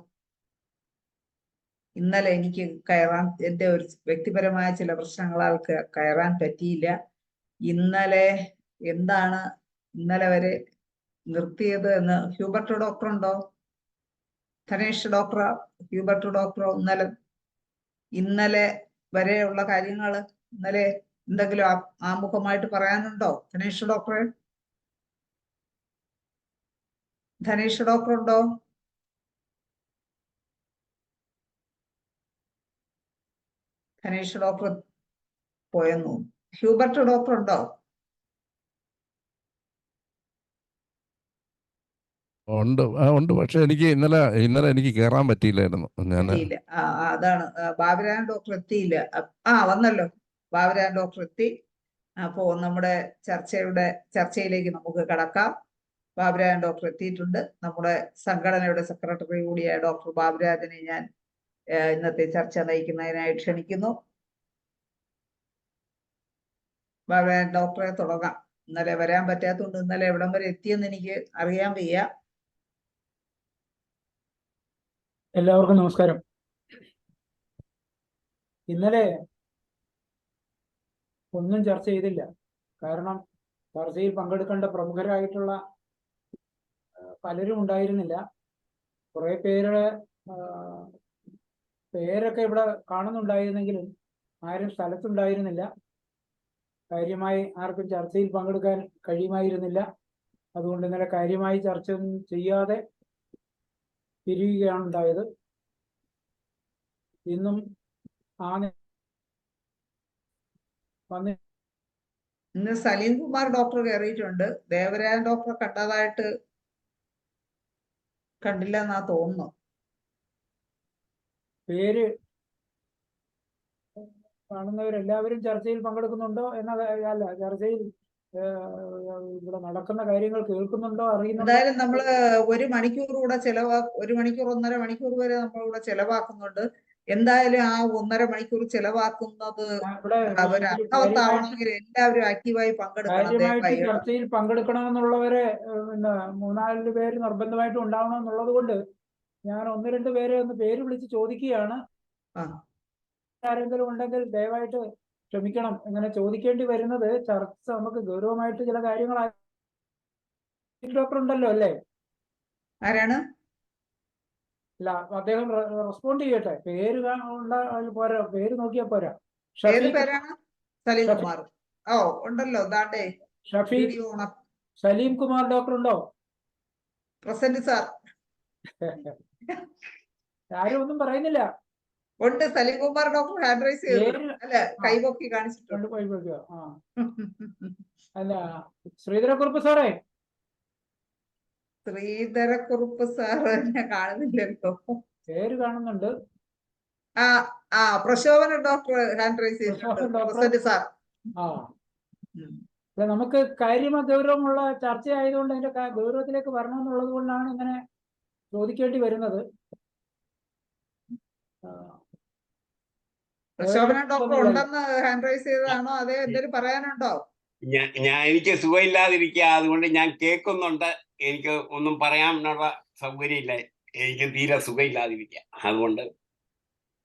ഇന്നലെ എനിക്ക് കയറാൻ, എൻ്റെ ഒരു വ്യക്തിപരമായ ചില പ്രശ്നങ്ങളാൽ കയറാൻ പറ്റിയില്ല. ഇന്നലെ എന്താണ് ഇന്നലെ വരെ നിർത്തിയത് എന്ന് ഹ്യൂബർട്ട് ഡോക്ടർ ഉണ്ടോ? ധനേഷ് ഡോക്ടറോ ഹ്യൂബർട്ട് ഡോക്ടറോ ഇന്നലെ വരെയുള്ള കാര്യങ്ങൾ ഇന്നലെ എന്തെങ്കിലും ആമുഖമായിട്ട് പറയാനുണ്ടോ? ധനേഷ് ഡോക്ടറെ, ധനേഷ് ഡോക്ടർ ഉണ്ടോ? ധനേഷ് ഡോക്ടർ പോയെന്നു. ഹ്യൂബർട്ട് ഡോക്ടർ ഉണ്ടോ? ഉണ്ട്. പക്ഷെ എനിക്ക് ഇന്നലെ എനിക്ക് കയറാൻ പറ്റിയില്ലായിരുന്നു. അതാണ്, ബാബുരാജൻ ഡോക്ടർ എത്തിയില്ല. വന്നല്ലോ, ബാബുരാജൻ ഡോക്ടർ എത്തി. അപ്പോ നമ്മുടെ ചർച്ചയിലേക്ക് നമുക്ക് കടക്കാം. ബാബുരാജൻ ഡോക്ടർ എത്തിയിട്ടുണ്ട്. നമ്മുടെ സംഘടനയുടെ സെക്രട്ടറി കൂടിയായ ഡോക്ടർ ബാബുരാജനെ ഞാൻ ഇന്നത്തെ ചർച്ച നയിക്കുന്നതിനായി ക്ഷണിക്കുന്നു. ബാബുരാജൻ ഡോക്ടറെ തുടങ്ങാം. ഇന്നലെ വരാൻ പറ്റാത്തതുകൊണ്ട് ഇന്നലെ എവിടം വരെ എത്തിയെന്ന് എനിക്ക് അറിയാൻ വയ്യ. എല്ലാവർക്കും നമസ്കാരം. ഇന്നലെ ഒന്നും ചർച്ച ചെയ്തില്ല. കാരണം ചർച്ചയിൽ പങ്കെടുക്കേണ്ട പ്രമുഖരായിട്ടുള്ള പലരും ഉണ്ടായിരുന്നില്ല. കുറെ പേരൊക്കെ ഇവിടെ കാണുന്നുണ്ടായിരുന്നെങ്കിലും ആരും സ്ഥലത്തുണ്ടായിരുന്നില്ല. കാര്യമായി ആർക്കും ചർച്ചയിൽ പങ്കെടുക്കാൻ കഴിയുമായിരുന്നില്ല. അതുകൊണ്ട് ഇന്നലെ കാര്യമായി ചർച്ച ചെയ്യാതെ പിരിയുകയാണ് ഉണ്ടായത്. ഇന്നും ഇന്ന് സലീം കുമാർ ഡോക്ടർ കയറിയിട്ടുണ്ട്. ദേവരാജൻ ഡോക്ടറെ കണ്ടില്ല എന്നാ തോന്നുന്നു. പേര് കാണുന്നവരെല്ലാവരും ചർച്ചയിൽ പങ്കെടുക്കുന്നുണ്ടോ എന്നല്ല, ചർച്ചയിൽ ഇവിടെ നടക്കുന്ന കാര്യങ്ങൾ കേൾക്കുന്നുണ്ടോ അറിയുന്നുണ്ടോ? എന്തായാലും നമ്മള് 1 മണിക്കൂർ കൂടെ 1 മണിക്കൂർ 1.5 മണിക്കൂർ വരെ നമ്മളിവിടെ ചെലവാക്കുന്നുണ്ട്. എന്തായാലും ആ 1.5 മണിക്കൂർ ചെലവാക്കുന്നത് അർത്ഥവത്താവണമെങ്കിൽ എല്ലാവരും ആക്റ്റീവായി പങ്കെടുക്കണം. ചർച്ചയിൽ പങ്കെടുക്കണമെന്നുള്ളവരെ 3-4 പേര് നിർബന്ധമായിട്ടും ഉണ്ടാവണം എന്നുള്ളത് കൊണ്ട് ഞാൻ 1-2 പേരെ പേര് വിളിച്ച് ചോദിക്കുകയാണ്. ആരെങ്കിലും ഉണ്ടെങ്കിൽ ദയവായിട്ട് ക്ഷമിക്കണം. ഇങ്ങനെ ചോദിക്കേണ്ടി വരുന്നത് ചർച്ച നമുക്ക് ഗൗരവമായിട്ട് ചില കാര്യങ്ങളായി. ഡോക്ടർ ഉണ്ടല്ലോ അല്ലേ? ആരാണ്? അല്ല, അദ്ദേഹം റെസ്പോണ്ട് ചെയ്യട്ടെ. പേര് പോരാ, പേര് നോക്കിയാ പോരാ. സലീം കുമാർ. ഉണ്ടല്ലോ, സലീം കുമാർ ഡോക്ടർ ഉണ്ടോ? Present sir. ആരും ഒന്നും പറയുന്നില്ല. ഉണ്ട്, Salim Kumar doctor hand raise ചെയ്തു, അല്ല കൈപൊക്കി കാണിച്ചിട്ടുണ്ട്. അല്ല, ശ്രീധരക്കുറുപ്പ് സാറേ. ശ്രീധരക്കുറുപ്പ് സാർ എന്നെ കാണുന്നില്ലല്ലോ. പേര് കാണുന്നുണ്ട്. പ്രശോഭന ഡോക്ടർ ഹാൻഡ് റൈസ് ചെയ്തിട്ടുണ്ട്. സാർ, നമുക്ക് ഗൗരവമുള്ള ചർച്ച ആയതുകൊണ്ട് അതിന്റെ ഗൗരവത്തിലേക്ക് വരണമെന്നുള്ളത് കൊണ്ടാണ് ഇങ്ങനെ ചോദിക്കേണ്ടി വരുന്നത്. പ്രശോഭന ഡോക്ടർ ഉണ്ടെന്ന് ഹാൻഡ് റൈസ് ചെയ്തതാണോ? അതേ എന്തെങ്കിലും പറയാനുണ്ടോ? എനിക്ക് സുഖമില്ലാതിരിക്കുക, അതുകൊണ്ട് ഞാൻ കേൾക്കുന്നുണ്ട്. എനിക്ക് ഒന്നും പറയാനുള്ള സൗകര്യമില്ല, എനിക്ക് തീരെ സുഖമില്ലാതിരിക്കുക. അതുകൊണ്ട്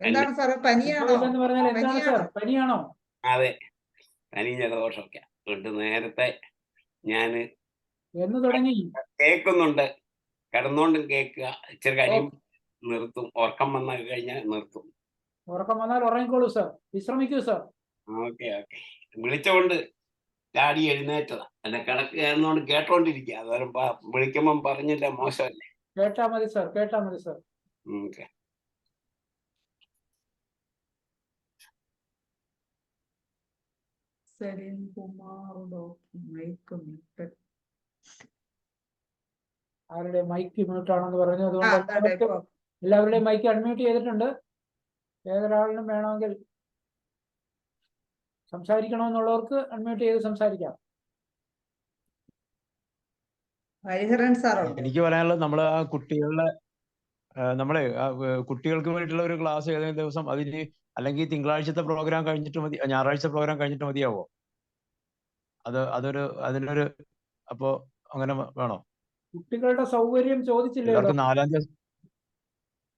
എന്താണ് സാറേ, പനിയാണോ? എന്ന് പറഞ്ഞാൽ എന്താണ് സാർ, പനിയാണോ? അതെ, പനി ജലദോഷമൊക്കെ. അതുകൊണ്ട് നേരത്തെ ഞാൻ എന്ന് തുടങ്ങി കേൾക്കുന്നുണ്ട്, കിടന്നുകൊണ്ടും കേൾക്കുക. ഇച്ചിരി കഴിയും നിർത്തും, ഉറക്കം വന്നു കഴിഞ്ഞാൽ നിർത്തും. ഉറക്കം വന്നാൽ ഉറങ്ങിക്കോളൂ സാർ, വിശ്രമിക്കൂ സാർ. Okay okay. വിളിച്ചുകൊണ്ട് ചാടി എഴുന്നേറ്റതാ, എന്നെ കിടക്കുകയെന്നോണ്ട് കേട്ടോണ്ടിരിക്കുക. അതുവരെ വിളിക്കുമ്പം പറഞ്ഞില്ല, മോശമല്ലേ? കേട്ടാ മതി സാർ, കേട്ടാ മതി സാർ. ഓക്കെ. ആരുടെ മൈക്ക് മ്യൂട്ട് ആണെന്ന് പറഞ്ഞു, അതുകൊണ്ട് എല്ലാവരുടെയും മൈക്ക് അൺമ്യൂട്ട് ചെയ്തിട്ടുണ്ട്. ഏതൊരാളിനും വേണമെങ്കിൽ സംസാരിക്കണമെന്നുള്ളവർക്ക് അൺമ്യൂട്ട് ചെയ്ത് സംസാരിക്കാം. എനിക്ക് പറയാനുള്ളത്, നമ്മള് ആ കുട്ടികളുടെ നമ്മളെ കുട്ടികൾക്ക് വേണ്ടിയിട്ടുള്ള ഒരു ക്ലാസ് ഏതെങ്കിലും ദിവസം അതിന്, അല്ലെങ്കിൽ തിങ്കളാഴ്ചത്തെ പ്രോഗ്രാം കഴിഞ്ഞിട്ട് മതി, ഞായറാഴ്ച പ്രോഗ്രാം കഴിഞ്ഞിട്ട് മതിയാവോ? അതിനൊരു അപ്പോ അങ്ങനെ വേണോ? കുട്ടികളുടെ സൗകര്യം ചോദിച്ചില്ലേ എല്ലാവർക്കും 4-ാം തീയതി?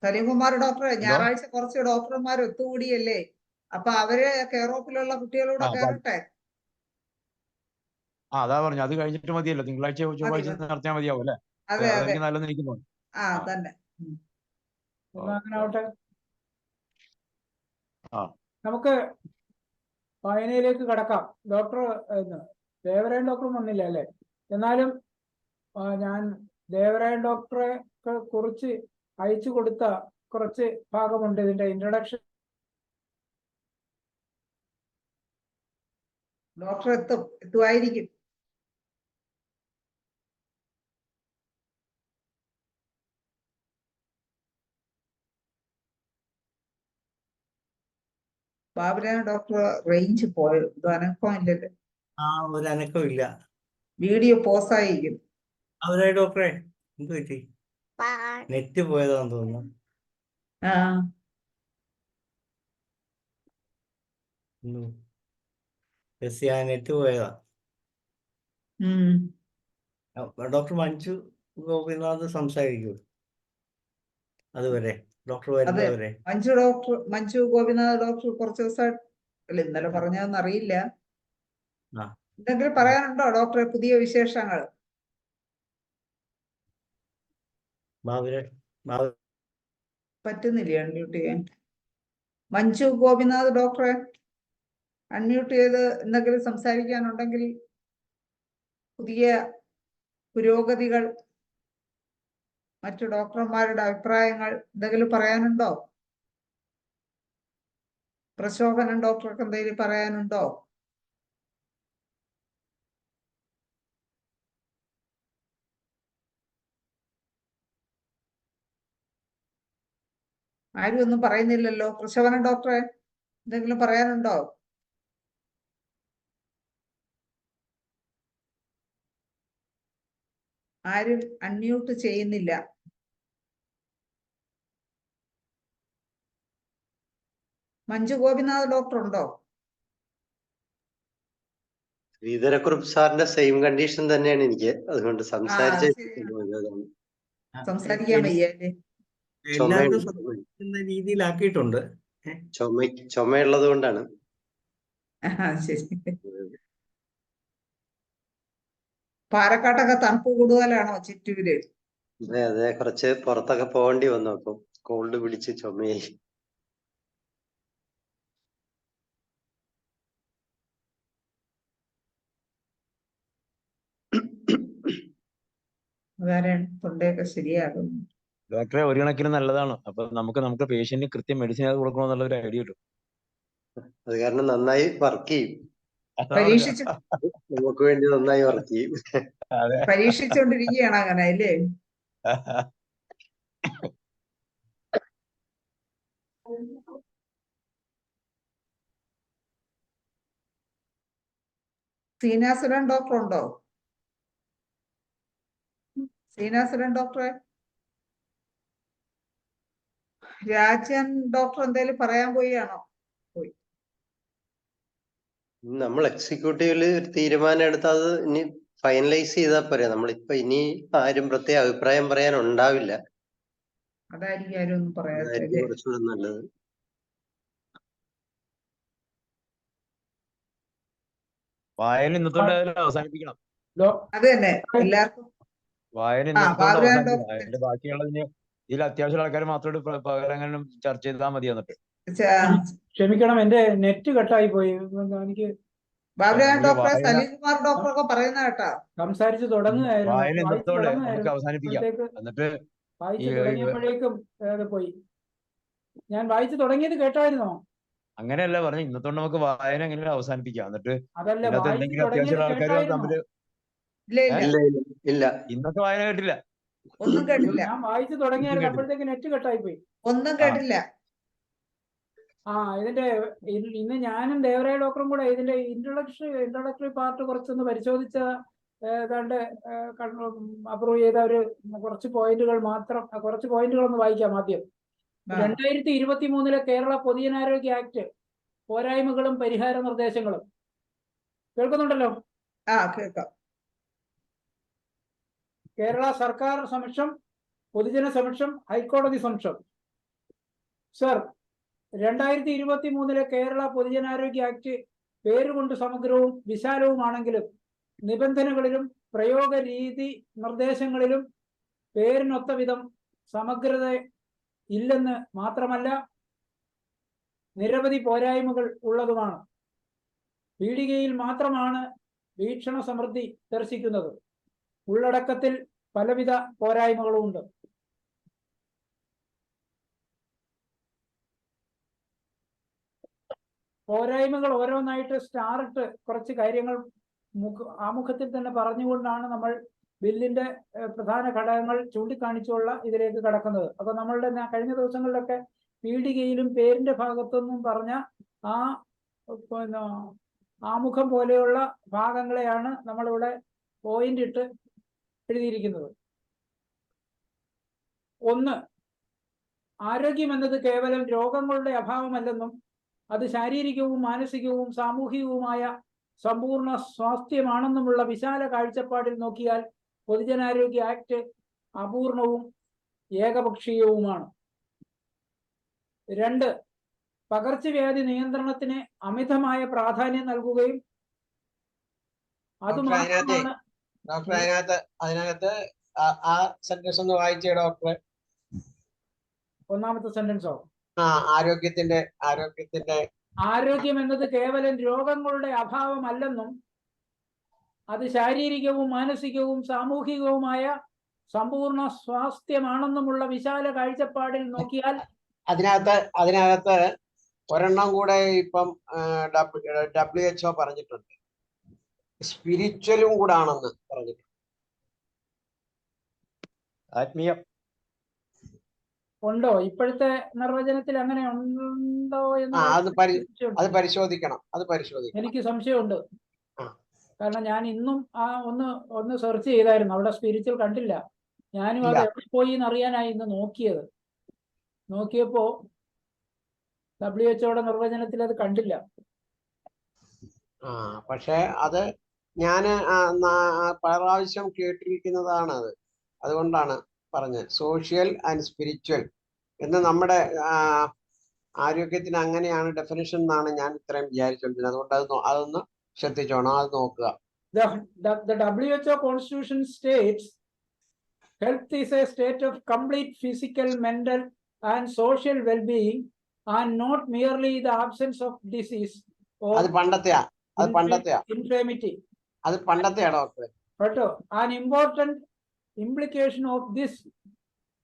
സലീംകുമാർ ഡോക്ടറെ, ഞായറാഴ്ച കുറച്ച് ഡോക്ടർമാർ ഒത്തുകൂടിയല്ലേ, അപ്പൊ അവര് കെയർ ഓഫിലുള്ള കുട്ടികളോട് കയറട്ടെ. അതാ പറഞ്ഞു, അത് കഴിഞ്ഞിട്ട് മതിയല്ലോ, തിങ്കളാഴ്ച ചൊവ്വാഴ്ച നടത്തിയാൽ മതിയാവും അല്ലേ? അതെനിക്ക് നല്ലതെന്ന് എനിക്ക് തോന്നുന്നു. തന്നെ അങ്ങനെ ആവട്ടെ. നമുക്ക് വായനയിലേക്ക് കടക്കാം. ഡോക്ടർ ദേവരായൻ ഡോക്ടറും വന്നില്ല അല്ലേ? എന്നാലും ഞാൻ ദേവരായൻ ഡോക്ടറെ കുറിച്ച് അയച്ചു കൊടുത്ത കുറച്ച് ഭാഗമുണ്ട് ഇതിന്റെ ഇൻട്രൊഡക്ഷൻ. ഡോക്ടർ എത്തുമായിരിക്കും. ബാബുരാൻ ഡോക്ടർ റേഞ്ച് പോയോ? ഇത് അനക്കം ഇല്ലല്ലോ. ഒരു അനക്കം ഇല്ല. വീഡിയോ പോസായിരിക്കും. അവരായി ഡോക്ടറെ എന്ത് പറ്റി? നെറ്റ് പോയതാന്ന് തോന്നുന്നു. നെറ്റ് പോയതാ. ഡോക്ടർ മഞ്ജു ഗോപിനാഥ് സംസാരിക്കൂ അതുവരെ, ഡോക്ടർ വരുന്നവരെ. മഞ്ജു ഗോപിനാഥ് ഡോക്ടർ കുറച്ച് ദിവസമായിട്ട് ഇന്നലെ പറഞ്ഞതെന്ന് അറിയില്ല. എന്തെങ്കിലും പറയാനുണ്ടോ ഡോക്ടറെ, പുതിയ വിശേഷങ്ങൾ? പറ്റുന്നില്ലേ അൺമ്യൂട്ട് ചെയ്യാൻ? മഞ്ജു ഗോപിനാഥ് ഡോക്ടറെ അൺമ്യൂട്ട് ചെയ്ത് എന്തെങ്കിലും സംസാരിക്കാനുണ്ടെങ്കിൽ, പുതിയ പുരോഗതികൾ, മറ്റു ഡോക്ടർമാരുടെ അഭിപ്രായങ്ങൾ എന്തെങ്കിലും പറയാനുണ്ടോ? പ്രശോഭനൻ ഡോക്ടർക്ക് എന്തെങ്കിലും പറയാനുണ്ടോ? ആരും ഒന്നും പറയുന്നില്ലല്ലോ. പ്രശോഭനൻ ഡോക്ടറെ എന്തെങ്കിലും പറയാനുണ്ടോ? ആരും അൺമ്യൂട്ട് ചെയ്യുന്നില്ല. മഞ്ജു ഗോപിനാഥ് ഡോക്ടർ ഉണ്ടോ? ശ്രീധരക്കുറുപ്പ് സാറിന്റെ സെയിം കണ്ടീഷൻ തന്നെയാണ് എനിക്ക്, അതുകൊണ്ട് സംസാരിക്കാൻ വയ്യല്ലേ? രീതിയിലാക്കിയിട്ടുണ്ട്. ചുമയുള്ളത് കൊണ്ടാണ്. ശരി. പാലക്കാട്ടൊക്കെ തണുപ്പ് കൂടുതലാണോ ചിറ്റൂര്? അതെ അതെ, കുറച്ച് പുറത്തൊക്കെ പോകേണ്ടി വന്നു, അപ്പം കോൾഡ് പിടിച്ച് ചുമയായി. തൊണ്ടയൊക്കെ ശരിയാകും. ഡോക്ടറെ ഒരു കണക്കിന് നല്ലതാണ്. അപ്പൊ നമുക്ക് പേഷ്യന്റിന് കൃത്യം മെഡിസിൻ അത് കൊടുക്കണമെന്നുള്ള ഒരു ഐഡിയ കിട്ടും. അത് കാരണം നന്നായി വർക്ക് ചെയ്യും. നമുക്ക് വേണ്ടി നന്നായി വർക്ക് ചെയ്യും. പരീക്ഷിച്ചോണ്ടിരിക്കുകയാണ് അങ്ങനെ അല്ലേ? ശ്രീനാസുരൻ ഡോക്ടർ ഉണ്ടോ? ശ്രീനാസുരൻ ഡോക്ടറെ, രാജൻ ഡോക്ടർ എന്തേലും പറയാൻ പോയാണോ? പോയി. നമ്മൾ എക്സിക്യൂട്ടീവില് ഒരു തീരുമാനം എടുത്ത് അത് ഇനി ഫൈനലൈസ് ചെയ്താൽ പോരെ. നമ്മളിപ്പോ ഇനി ആരും പ്രത്യേക അഭിപ്രായം പറയാൻ ഉണ്ടാവില്ല. അതായിരിക്കും ആരും ഒന്നും പറയാത്തത് അതായിരിക്കും അല്ലേ? കുറച്ചുകൂടെ നല്ലത്. വായന ഇന്നത്തോടെ അവസാനിപ്പിക്കണം. അത് തന്നെ എല്ലാവർക്കും. വായന ഇന്നത്തോടെ അവസാനിപ്പിക്കണം. അതിന്റെ ബാക്കിയുള്ളതിന് ഇതിൽ അത്യാവശ്യം ആൾക്കാർ മാത്രമായിട്ട് പകരം ചർച്ച ചെയ്താൽ മതി. എന്നിട്ട് ക്ഷമിക്കണം, എന്റെ നെറ്റ് കട്ടായി പോയി. എനിക്ക് ബാബുരാജൻ ഡോക്ടറെ, സലീംകുമാർ ഡോക്ടറൊക്കെ പറയുന്ന കേട്ടാ. സംസാരിച്ച് തുടങ്ങുകയായിരുന്നു, വായന വായിച്ചു ഇന്നത്തോടെ നമുക്ക് തുടങ്ങുകയായിരുന്നു. അവസാനിപ്പിക്കാം. എന്നിട്ട് വായിച്ചു തുടങ്ങിയപ്പോഴേക്കും പോയി. ഞാൻ വായിച്ചു തുടങ്ങിയത് കേട്ടായിരുന്നോ? അങ്ങനെയല്ല പറഞ്ഞു, ഇന്നത്തോടെ നമുക്ക് വായന എങ്ങനെയാണ് അവസാനിപ്പിക്കാം. എന്നിട്ട് അതല്ല, ഇതിനകത്ത് വായിച്ചു എന്തെങ്കിലും തുടങ്ങിയത് അത്യാവശ്യം ആൾക്കാർ കേട്ടായിരുന്നോ? തമ്മില് ഇല്ല, ഇന്നത്തെ വായന കേട്ടില്ല. ഒന്നും കേട്ടില്ല. ഞാൻ വായിച്ചു തുടങ്ങിയായിരുന്നു, അപ്പോഴത്തേക്ക് നെറ്റ് കട്ടായി പോയി. ഒന്നും കേട്ടില്ല. ഇതിന്റെ ഇന്ന് ഞാനും ദേവരായ ഡോക്ടറും കൂടെ ഇതിന്റെ ഇൻട്രൊഡക്ടറി പാർട്ട് കുറച്ചൊന്ന് പരിശോധിച്ച ഏതാണ്ട് അപ്രൂവ് ചെയ്ത കുറച്ച് പോയിന്റുകൾ ഒന്ന് വായിക്കാം ആദ്യം. 2023 കേരള പൊതുജനാരോഗ്യ ആക്ട് പോരായ്മകളും പരിഹാര നിർദ്ദേശങ്ങളും. കേൾക്കുന്നുണ്ടല്ലോ? കേൾക്കാം. കേരള സർക്കാർ സമക്ഷം, പൊതുജന സമക്ഷം, ഹൈക്കോടതി സമക്ഷം. സർ, 2023 കേരള പൊതുജനാരോഗ്യ ആക്ട് പേരുകൊണ്ട് സമഗ്രവും വിശാലവുമാണെങ്കിലും നിബന്ധനകളിലും പ്രയോഗ രീതി നിർദ്ദേശങ്ങളിലും പേരിനൊത്ത വിധം സമഗ്രത ഇല്ലെന്ന് മാത്രമല്ല നിരവധി പോരായ്മകൾ ഉള്ളതുമാണ്. പീഠികയിൽ മാത്രമാണ് വീക്ഷണ സമൃദ്ധി ദർശിക്കുന്നത്. ഉള്ളടക്കത്തിൽ പലവിധ പോരായ്മകളുമുണ്ട്. പോരായ്മകൾ ഓരോന്നായിട്ട് സ്റ്റാറിട്ട് കുറച്ച് കാര്യങ്ങൾ ആമുഖത്തിൽ തന്നെ പറഞ്ഞുകൊണ്ടാണ് നമ്മൾ ബില്ലിന്റെ പ്രധാന ഘടകങ്ങൾ ചൂണ്ടിക്കാണിച്ചുള്ള ഇതിലേക്ക് കടക്കുന്നത്. അപ്പൊ നമ്മളുടെ കഴിഞ്ഞ ദിവസങ്ങളിലൊക്കെ പീഠികയിലും പേരിന്റെ ഭാഗത്തുനിന്നും പറഞ്ഞ ആമുഖം പോലെയുള്ള ഭാഗങ്ങളെയാണ് നമ്മളിവിടെ പോയിന്റ് ഇട്ട് എഴുതിയിരിക്കുന്നത്. 1, ആരോഗ്യം എന്നത് കേവലം രോഗങ്ങളുടെ അഭാവമല്ലെന്നും അത് ശാരീരികവും മാനസികവും സാമൂഹികവുമായ സമ്പൂർണ്ണ സ്വാസ്ഥ്യമാണെന്നുമുള്ള വിശാല കാഴ്ചപ്പാടിൽ നോക്കിയാൽ പൊതുജനാരോഗ്യ ആക്ട് അപൂർണവും ഏകപക്ഷീയവുമാണ്. 2, പകർച്ചവ്യാധി നിയന്ത്രണത്തിന് അമിതമായ പ്രാധാന്യം നൽകുകയും അതുമാത്രമാണ്. ഡോക്ടർ, അതിനകത്ത് ആ സെന്റൻസ് ഒന്ന് വായിച്ചേ ഡോക്ടറെ. ഒന്നാമത്തെ സെന്റൻസോ? ആരോഗ്യം എന്നത് കേവലം രോഗങ്ങളുടെ അഭാവമല്ലെന്നും അത് ശാരീരികവും മാനസികവും സാമൂഹികവുമായ സമ്പൂർണ്ണ സ്വാസ്ഥ്യമാണെന്നുമുള്ള വിശാല കാഴ്ചപ്പാടിൽ നോക്കിയാൽ അതിനകത്ത് ഒരെണ്ണം കൂടെ ഇപ്പം WHO പറഞ്ഞിട്ടുണ്ട്, സ്പിരിച്വലും കൂടെ ആണെന്ന് പറഞ്ഞിട്ടുണ്ട്. ആത്മീയം ഉണ്ടോ? ഇപ്പോഴത്തെ നിർവചനത്തിൽ അങ്ങനെ ഉണ്ടോ എന്ന് അത് പരിശോധിക്കണം. എനിക്ക് സംശയമുണ്ട്. കാരണം ഞാൻ ഇന്നും ഒന്ന് സെർച്ച് ചെയ്തായിരുന്നു, അവിടെ സ്പിരിച്വൽ കണ്ടില്ല. ഞാനും അത് എവിടെ പോയി എന്നറിയാനായി ഇന്ന് നോക്കിയപ്പോ WHO നിർവചനത്തിൽ അത് കണ്ടില്ല. പക്ഷെ അത് ഞാൻ പല പ്രാവശ്യം കേട്ടിരിക്കുന്നതാണ്. അതുകൊണ്ടാണ് പറഞ്ഞത് സോഷ്യൽ ആൻഡ് സ്പിരിച്വൽ എന്ന്. നമ്മുടെ ആരോഗ്യത്തിന് അങ്ങനെയാണ് ഡെഫിനിഷൻ എന്നാണ് ഞാൻ ഇത്രയും വിചാരിച്ചോണ്ടിരുന്നത്. അതുകൊണ്ട് അതൊന്ന് ശ്രദ്ധിച്ചോണം, അത് നോക്കുക. The WHO Constitution states health is a state of complete physical, mental and social well-being and not merely the absence of disease or infirmity. അത് പണ്ടത്തെയാ doctor. An important implication of this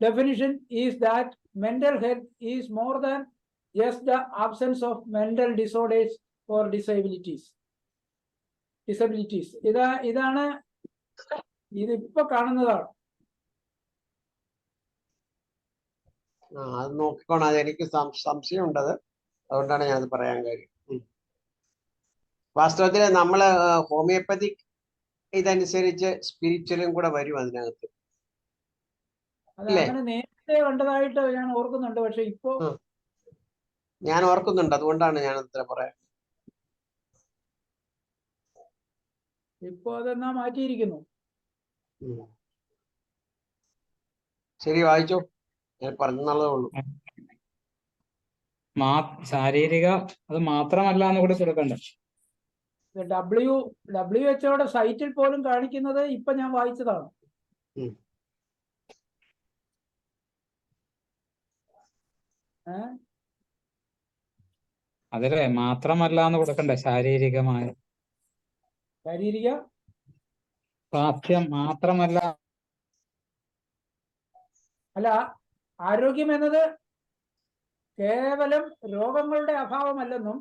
definition is that mental health is more than just the absence of mental disorders or disabilities. ഇതാണ് ഇതിപ്പോ കാണുന്നതാണ്. അത് നോക്കിക്കോണം. അത് എനിക്ക് സംശയമുണ്ട്. അതുകൊണ്ടാണ് ഞാനത് പറയാൻ കാര്യം. വാസ്തവത്തിൽ നമ്മള് ഹോമിയോപ്പതിക് ഇതനുസരിച്ച് സ്പിരിച്വലും കൂടെ വരും അതിനകത്ത്. അങ്ങനെ നേരത്തെ കണ്ടതായിട്ട് ഞാൻ ഓർക്കുന്നുണ്ട്. പക്ഷെ ഇപ്പോ ഞാൻ ഓർക്കുന്നുണ്ട്. അതുകൊണ്ടാണ് ഞാൻ അത്ര പറയാം. ഇപ്പൊ അതെന്നാ മാറ്റിയിരിക്കുന്നു. ശരി, വായിച്ചോ. ഞാൻ പറഞ്ഞതേ ഉള്ളൂ. ശാരീരിക അത് മാത്രമല്ല എന്ന് കൂടി കൊടുക്കണ്ടേ. WHO സൈറ്റിൽ പോലും കാണിക്കുന്നത് ഇപ്പൊ ഞാൻ വായിച്ചതാണ്. അതല്ലേ മാത്രമല്ല എന്ന് കൊടുക്കണ്ടേ, ശാരീരിക സ്വാസ്ഥ്യം മാത്രമല്ല. അല്ല, ആരോഗ്യം എന്നത് കേവലം രോഗങ്ങളുടെ അഭാവമല്ലെന്നും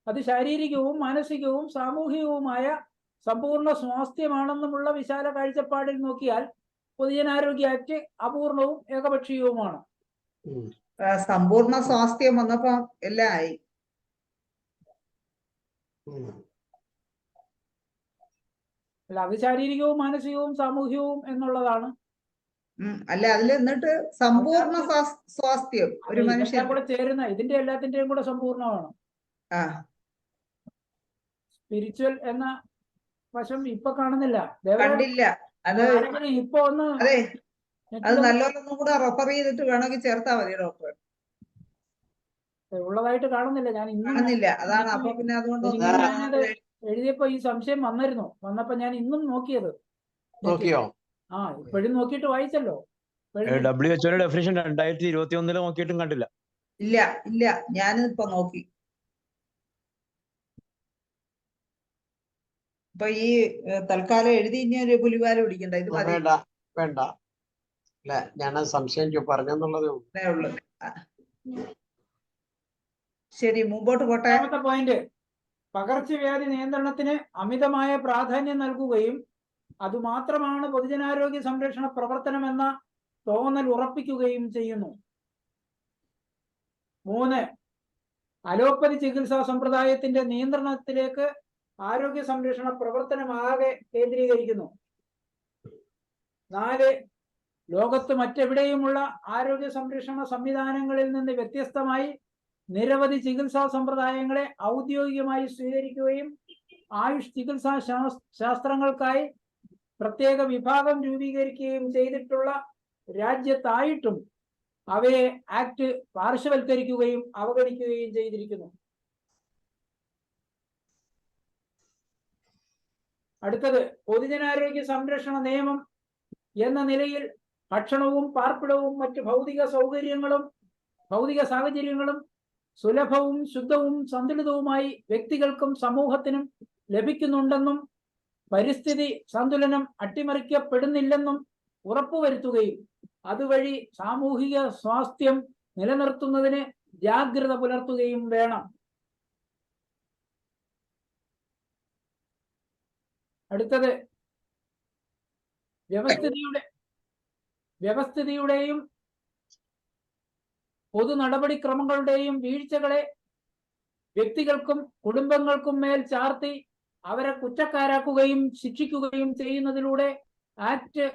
അത് ശാരീരികവും മാനസികവും സാമൂഹികവുമായ സമ്പൂർണ്ണ സ്വാസ്ഥ്യമാണെന്നുമുള്ള വിശാല കാഴ്ചപ്പാടിൽ നോക്കിയാൽ പൊതുജനാരോഗ്യ ആക്ട് അപൂർണവും ഏകപക്ഷീയവുമാണ്. സമ്പൂർണ്ണ സ്വാസ്ഥ്യം വന്നപ്പോ എല്ലാം ആയി. അല്ല, അത് ശാരീരികവും മാനസികവും സാമൂഹികവും എന്നുള്ളതാണ്. അല്ല, അതിൽ എന്നിട്ട് സമ്പൂർണ്ണ സ്വാസ്ഥ്യം ഒരു മനുഷ്യൻ കൂടെ ചേരുന്ന ഇതിന്റെ എല്ലാത്തിന്റെയും കൂടെ സമ്പൂർണ്ണമാണ്. സ്പിരിച്വൽ എന്ന വശം ഇപ്പൊ കാണുന്നില്ല, കണ്ടില്ല. അത് ഇപ്പൊ ഒന്ന് അതെ, അത് നല്ലോണം കൂടെ റെഫർ ചെയ്തിട്ട് വേണമെങ്കിൽ ചേർത്താ മതി ഡോക്ടർ. ഉള്ളതായിട്ട് കാണുന്നില്ല. ഞാൻ കാണുന്നില്ല, അതാണ്. അപ്പൊ പിന്നെ അതുകൊണ്ട് എഴുതിയപ്പോ ഈ സംശയം വന്നപ്പോ ഞാൻ ഇന്നും നോക്കിയത്. നോക്കിയോ? ഇപ്പോഴും നോക്കിയിട്ട് വായിച്ചല്ലോ. WHO ഡെഫിനിഷൻ 2021 നോക്കിയിട്ടും കണ്ടില്ല. ഇല്ല, ഞാനിപ്പോ നോക്കി. ഇപ്പൊ ഈ തൽക്കാലം എഴുതി ഇനി ഒരു പുലിവാല പിടിക്കണ്ട. ഇത് വേണ്ട. അല്ല, ഞാൻ സംശയം പറഞ്ഞെന്നുള്ളതേ ഉള്ളൂ. ശരി, മുമ്പോട്ട് പോട്ടെ. പോയിന്റ്, പകർച്ചവ്യാധി നിയന്ത്രണത്തിന് അമിതമായ പ്രാധാന്യം നൽകുകയും അതുമാത്രമാണ് പൊതുജനാരോഗ്യ സംരക്ഷണ പ്രവർത്തനമെന്ന തോന്നൽ ഉറപ്പിക്കുകയും ചെയ്യുന്നു. 3, അലോപ്പതി ചികിത്സാ സമ്പ്രദായത്തിന്റെ നിയന്ത്രണത്തിലേക്ക് ആരോഗ്യ സംരക്ഷണ പ്രവർത്തനമാകെ കേന്ദ്രീകരിക്കുന്നു. 4, ലോകത്ത് മറ്റെവിടെയുമുള്ള ആരോഗ്യ സംരക്ഷണ സംവിധാനങ്ങളിൽ നിന്ന് വ്യത്യസ്തമായി നിരവധി ചികിത്സാ സമ്പ്രദായങ്ങളെ ഔദ്യോഗികമായി സ്വീകരിക്കുകയും ആയുഷ് ചികിത്സാ ശാസ്ത്രങ്ങൾക്കായി പ്രത്യേക വിഭാഗം രൂപീകരിക്കുകയും ചെയ്തിട്ടുള്ള രാജ്യത്തായിട്ടും അവയെ ആക്ട് പാർശ്വവൽക്കരിക്കുകയും അവഗണിക്കുകയും ചെയ്തിരിക്കുന്നു. അടുത്തത്, പൊതുജനാരോഗ്യ സംരക്ഷണ നിയമം എന്ന നിലയിൽ ഭക്ഷണവും പാർപ്പിടവും മറ്റ് ഭൗതിക സാഹചര്യങ്ങളും സുലഭവും ശുദ്ധവും സന്തുലിതവുമായി വ്യക്തികൾക്കും സമൂഹത്തിനും ലഭിക്കുന്നുണ്ടെന്നും പരിസ്ഥിതി സന്തുലനം അട്ടിമറിക്കപ്പെടുന്നില്ലെന്നും ഉറപ്പുവരുത്തുകയും അതുവഴി സാമൂഹിക സ്വാസ്ഥ്യം നിലനിർത്തുന്നതിന് ജാഗ്രത പുലർത്തുകയും വേണം. അടുത്തത്, വ്യവസ്ഥിതിയുടെയും പൊതു നടപടിക്രമങ്ങളുടെയും വീഴ്ചകളെ വ്യക്തികൾക്കും കുടുംബങ്ങൾക്കും മേൽ ചാർത്തി അവരെ കുറ്റക്കാരാക്കുകയും ശിക്ഷിക്കുകയും ചെയ്യുന്നതിലൂടെ ആക്ട്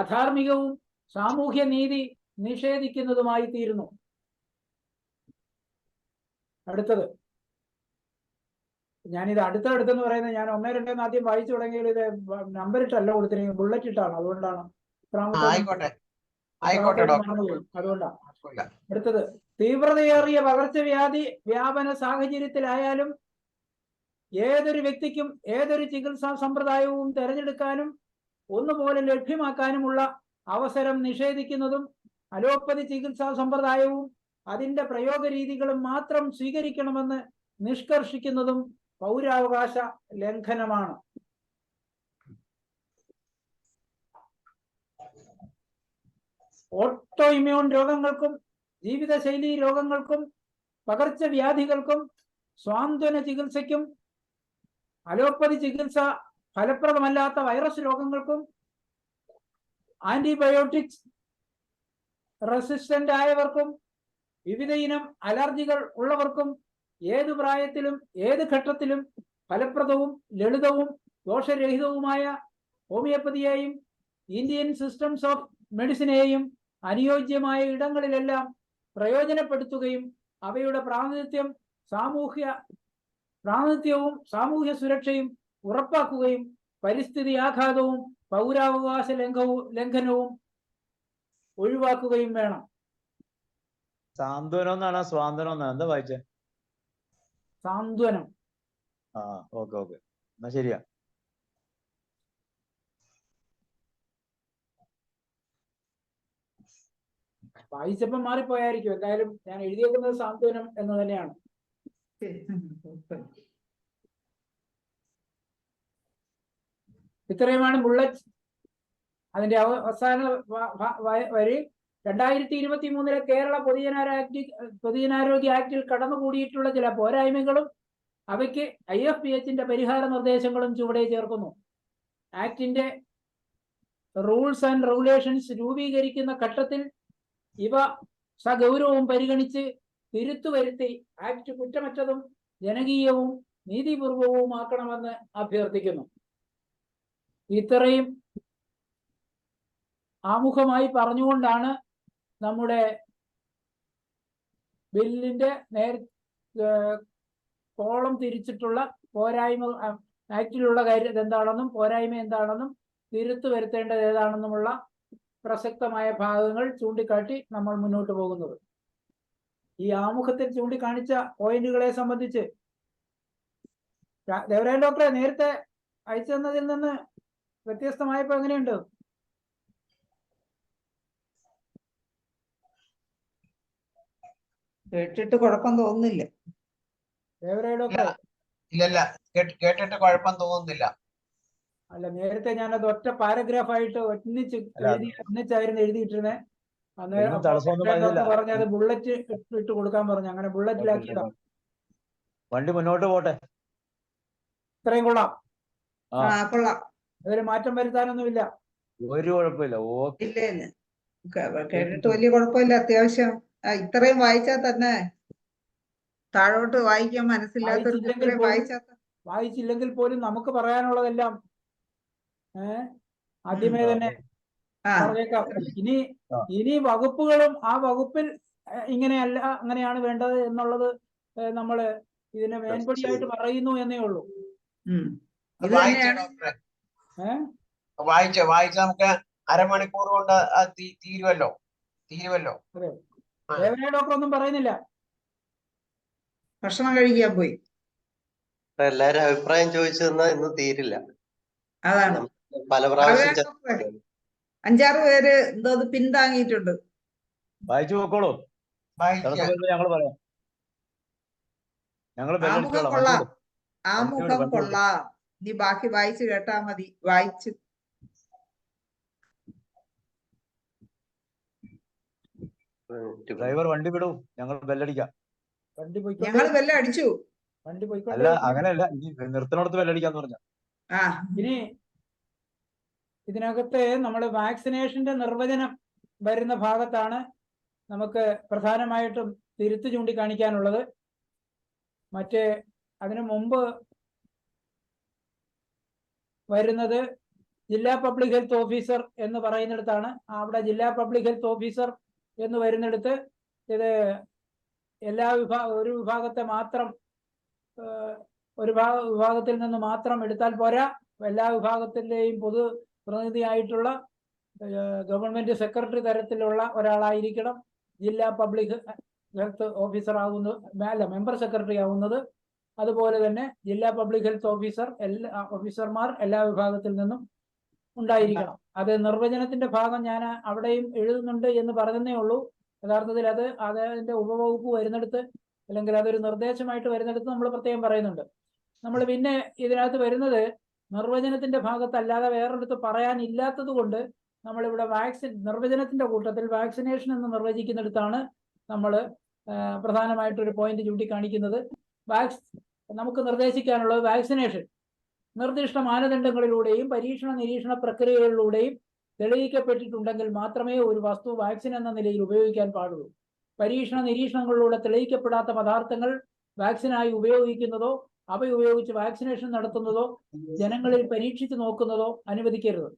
അധാർമികവും സാമൂഹ്യ നീതി നിഷേധിക്കുന്നതുമായി തീരുന്നു. അടുത്തത്, ഞാനിത് അടുത്തെന്ന് പറയുന്നത് ഞാൻ 1, 2 ആദ്യം വായിച്ചു തുടങ്ങിയാൽ ഇത് നമ്പർ ഇട്ടല്ല കൊടുത്തിരിക്കുന്നത്, ബുള്ളറ്റ് ഇട്ടാണ്. അതുകൊണ്ടാണ്. അതുകൊണ്ടാണ്. അടുത്തത്, തീവ്രതയേറിയ പകർച്ചവ്യാധി വ്യാപന സാഹചര്യത്തിലായാലും ഏതൊരു വ്യക്തിക്കും ഏതൊരു ചികിത്സാ സമ്പ്രദായവും തിരഞ്ഞെടുക്കാനും ഒന്നുപോലെ ലഭ്യമാക്കാനുമുള്ള അവസരം നിഷേധിക്കുന്നതും അലോപ്പതി ചികിത്സാ സമ്പ്രദായവും അതിന്റെ പ്രയോഗ രീതികളും മാത്രം സ്വീകരിക്കണമെന്ന് നിഷ്കർഷിക്കുന്നതും പൗരാവകാശ ലംഘനമാണ്. ഓട്ടോ ഇമ്മ്യൂൺ രോഗങ്ങൾക്കും ജീവിതശൈലി രോഗങ്ങൾക്കും പകർച്ചവ്യാധികൾക്കും സ്വാന്തന ചികിത്സയ്ക്കും അലോപ്പതി ചികിത്സ ഫലപ്രദമല്ലാത്ത വൈറസ് രോഗങ്ങൾക്കും ആന്റിബയോട്ടിക്സ് റെസിസ്റ്റന്റ് ആയവർക്കും വിവിധ ഇനം അലർജികൾ ഉള്ളവർക്കും ഏത് പ്രായത്തിലും ഏത് ഘട്ടത്തിലും ഫലപ്രദവും ലളിതവും ദോഷരഹിതവുമായ ഹോമിയോപ്പതിയെയും ഇന്ത്യൻ സിസ്റ്റംസ് ഓഫ് മെഡിസിനെയും അനുയോജ്യമായ ഇടങ്ങളിലെല്ലാം പ്രയോജനപ്പെടുത്തുകയും അവയുടെ പ്രാതിനിധ്യവും സാമൂഹ്യ സുരക്ഷയും ഉറപ്പാക്കുകയും പരിസ്ഥിതി ആഘാതവും പൗരാവകാശ ലംഘനവും ഒഴിവാക്കുകയും വേണം. സാന്ത്വനം എന്നാണ് സ്വാന്തനം എന്നാണ് എന്താ വായിച്ചേ? സാന്ത്വനം. ആ ഓക്കെ ഓക്കെ, എന്നാ ശരിയാ. വായിച്ചപ്പം മാറിപ്പോയായിരിക്കും. എന്തായാലും ഞാൻ എഴുതിയേക്കുന്നത് സാന്ത്വനം എന്ന് തന്നെയാണ്. ഇത്രയുമാണ് ബുള്ളറ്റ്. അതിന്റെ അവസാന വരി 2023 കേരള പൊതുജനാരോഗ്യ ആക്ടിൽ കടന്നുകൂടിയിട്ടുള്ള ചില പോരായ്മകളും അവയ്ക്ക് IFPHന്റെ പരിഹാര നിർദ്ദേശങ്ങളും ചുവടെ ചേർക്കുന്നു. ആക്ടിന്റെ റൂൾസ് ആൻഡ് റെഗുലേഷൻസ് രൂപീകരിക്കുന്ന ഘട്ടത്തിൽ ഇവ സഗൗരവവും പരിഗണിച്ച് തിരുത്തുവരുത്തി ആക്ട് കുറ്റമറ്റതും ജനകീയവും നീതിപൂർവവുമാക്കണമെന്ന് അഭ്യർത്ഥിക്കുന്നു. ഇത്രയും ആമുഖമായി പറഞ്ഞുകൊണ്ടാണ് നമ്മുടെ ബില്ലിന്റെ കോളം തിരിച്ചിട്ടുള്ള പോരായ്മ, ആക്ടിലുള്ള കാര്യം എന്താണെന്നും പോരായ്മ എന്താണെന്നും തിരുത്തു വരുത്തേണ്ടത് ഏതാണെന്നുമുള്ള പ്രസക്തമായ ഭാഗങ്ങൾ ചൂണ്ടിക്കാട്ടി നമ്മൾ മുന്നോട്ട് പോകുന്നത്. ഈ ആമുഖത്തിൽ ചൂണ്ടിക്കാണിച്ച പോയിന്റുകളെ സംബന്ധിച്ച് ദേവരാജൻ ഡോക്ടറെ നേരത്തെ അയച്ചു തന്നതിൽ നിന്ന് വ്യത്യസ്തമായപ്പോ എങ്ങനെയുണ്ട്? കേട്ടിട്ട് കുഴപ്പം തോന്നുന്നില്ല. ദേവരാജൻ ഡോക്ടറെ? ഇല്ലല്ല, കേട്ടിട്ട് കുഴപ്പം തോന്നുന്നില്ല. അല്ല, നേരത്തെ ഞാനത് ഒറ്റ പാരഗ്രാഫായിട്ട് ഒന്നിച്ചായിരുന്നു എഴുതിയിട്ടിരുന്നേ. അന്നേരം പറഞ്ഞത് ബുള്ളറ്റ് ഇട്ട് കൊടുക്കാൻ പറഞ്ഞു. അങ്ങനെ ബുള്ളറ്റിലാക്കിയതാ. വണ്ടി മുന്നോട്ട് പോട്ടെ. ഇത്രയും കൊള്ളാം. കൊള്ളാം. അതിൽ മാറ്റം വരുത്താനൊന്നുമില്ല. ഒരു കുഴപ്പമില്ല. ഇല്ല, കേട്ടിട്ട് വലിയ കുഴപ്പമില്ല. അത്യാവശ്യം ഇത്രയും വായിച്ചാൽ തന്നെ താഴോട്ട് വായിക്കാൻ മനസ്സില്ലാത്ത വായിച്ചില്ലെങ്കിൽ പോലും നമുക്ക് പറയാനുള്ളതെല്ലാം ആദ്യമേ തന്നെ പറഞ്ഞേക്കാം. ഇനി വകുപ്പുകളും ആ വകുപ്പിൽ ഇങ്ങനെയല്ല അങ്ങനെയാണ് വേണ്ടത് എന്നുള്ളത് നമ്മള് ഇതിനെ മേൻപടിയായിട്ട് പറയുന്നു എന്നേ ഉള്ളൂ. വായിച്ച നമുക്ക് അരമണിക്കൂർ കൊണ്ട് തീരുവല്ലോ. ദേവരാജൻ ഡോക്ടർ ഒന്നും പറയുന്നില്ല. ഭക്ഷണം കഴിക്കാൻ പോയി. എല്ലാരും അഭിപ്രായം ചോദിച്ചു തന്നാ ഇന്ന് തീരില്ല. അതാണ് പല പ്രാവശ്യം 5-6 പേര് എന്തോ പിന്താങ്ങിയിട്ടുണ്ട്. വായിച്ചു നോക്കോളൂ. ഞങ്ങൾ പറയാം. ആമുഖം കൊള്ളാം. ഇനി ബാക്കി വായിച്ചു കേട്ടാ മതി. വായിച്ചു ഡ്രൈവർ വണ്ടി വിടൂ, ഞങ്ങൾ ബെല്ലടിക്കാം. ഞങ്ങൾ ബെല്ലടിച്ചു. അല്ല, അങ്ങനെയല്ല, ഇനി നിർത്തണോടത്ത് ബെല്ലടിക്കാന്ന് പറഞ്ഞ. ഇനി ഇതിനകത്ത് നമ്മൾ വാക്സിനേഷന്റെ നിർവചനം വരുന്ന ഭാഗത്താണ് നമുക്ക് പ്രധാനമായിട്ടും തിരുത്ത് ചൂണ്ടിക്കാണിക്കാനുള്ളത്. അതിനു മുമ്പ് വരുന്നത് ജില്ലാ പബ്ലിക് ഹെൽത്ത് ഓഫീസർ എന്ന് പറയുന്നിടത്താണ്. അവിടെ ജില്ലാ പബ്ലിക് ഹെൽത്ത് ഓഫീസർ എന്ന് വരുന്നിടത്ത് ഇത് ഒരു വിഭാഗത്തെ മാത്രം, ഒരു വിഭാഗത്തിൽ നിന്ന് മാത്രം എടുത്താൽ പോരാ. എല്ലാ വിഭാഗത്തിന്റെയും പൊതു പ്രതിനിധിയായിട്ടുള്ള ഗവൺമെന്റ് സെക്രട്ടറി തരത്തിലുള്ള ഒരാളായിരിക്കണം ജില്ലാ public health officer member secretary ആവുന്നത്. അതുപോലെ തന്നെ ജില്ലാ പബ്ലിക് ഹെൽത്ത് ഓഫീസർമാർ എല്ലാ വിഭാഗത്തിൽ നിന്നും ഉണ്ടായിരിക്കണം. അത് നിർവചനത്തിന്റെ ഭാഗം ഞാൻ അവിടെയും എഴുതുന്നുണ്ട് എന്ന് പറഞ്ഞതേ ഉള്ളൂ. യഥാർത്ഥത്തിൽ അതിന്റെ ഉപവകുപ്പ് വരുന്നിടത്ത്, അല്ലെങ്കിൽ അതൊരു നിർദ്ദേശമായിട്ട് വരുന്നിടത്ത് നമ്മൾ പ്രത്യേകം പറയുന്നുണ്ട്. നമ്മൾ പിന്നെ ഇതിനകത്ത് വരുന്നത് നിർവചനത്തിന്റെ ഭാഗത്തല്ലാതെ വേറൊരിടത്ത് പറയാനില്ലാത്തത് കൊണ്ട് നമ്മളിവിടെ നിർവചനത്തിന്റെ കൂട്ടത്തിൽ വാക്സിനേഷൻ എന്ന് നിർവചിക്കുന്നിടത്താണ് നമ്മൾ പ്രധാനമായിട്ടൊരു പോയിന്റ് ചൂണ്ടിക്കാണിക്കുന്നത്. നമുക്ക് നിർദ്ദേശിക്കാനുള്ളത് വാക്സിനേഷൻ നിർദ്ദിഷ്ട മാനദണ്ഡങ്ങളിലൂടെയും പരീക്ഷണ നിരീക്ഷണ പ്രക്രിയകളിലൂടെയും തെളിയിക്കപ്പെട്ടിട്ടുണ്ടെങ്കിൽ മാത്രമേ ഒരു വസ്തു വാക്സിൻ എന്ന നിലയിൽ ഉപയോഗിക്കാൻ പാടുള്ളൂ. പരീക്ഷണ നിരീക്ഷണങ്ങളിലൂടെ തെളിയിക്കപ്പെടാത്ത പദാർത്ഥങ്ങൾ വാക്സിനായി ഉപയോഗിക്കുന്നതോ അവ ഉപയോഗിച്ച് വാക്സിനേഷൻ നടത്തുന്നതോ ജനങ്ങളിൽ പരീക്ഷിച്ചു നോക്കുന്നതോ അനുവദിക്കരുത്.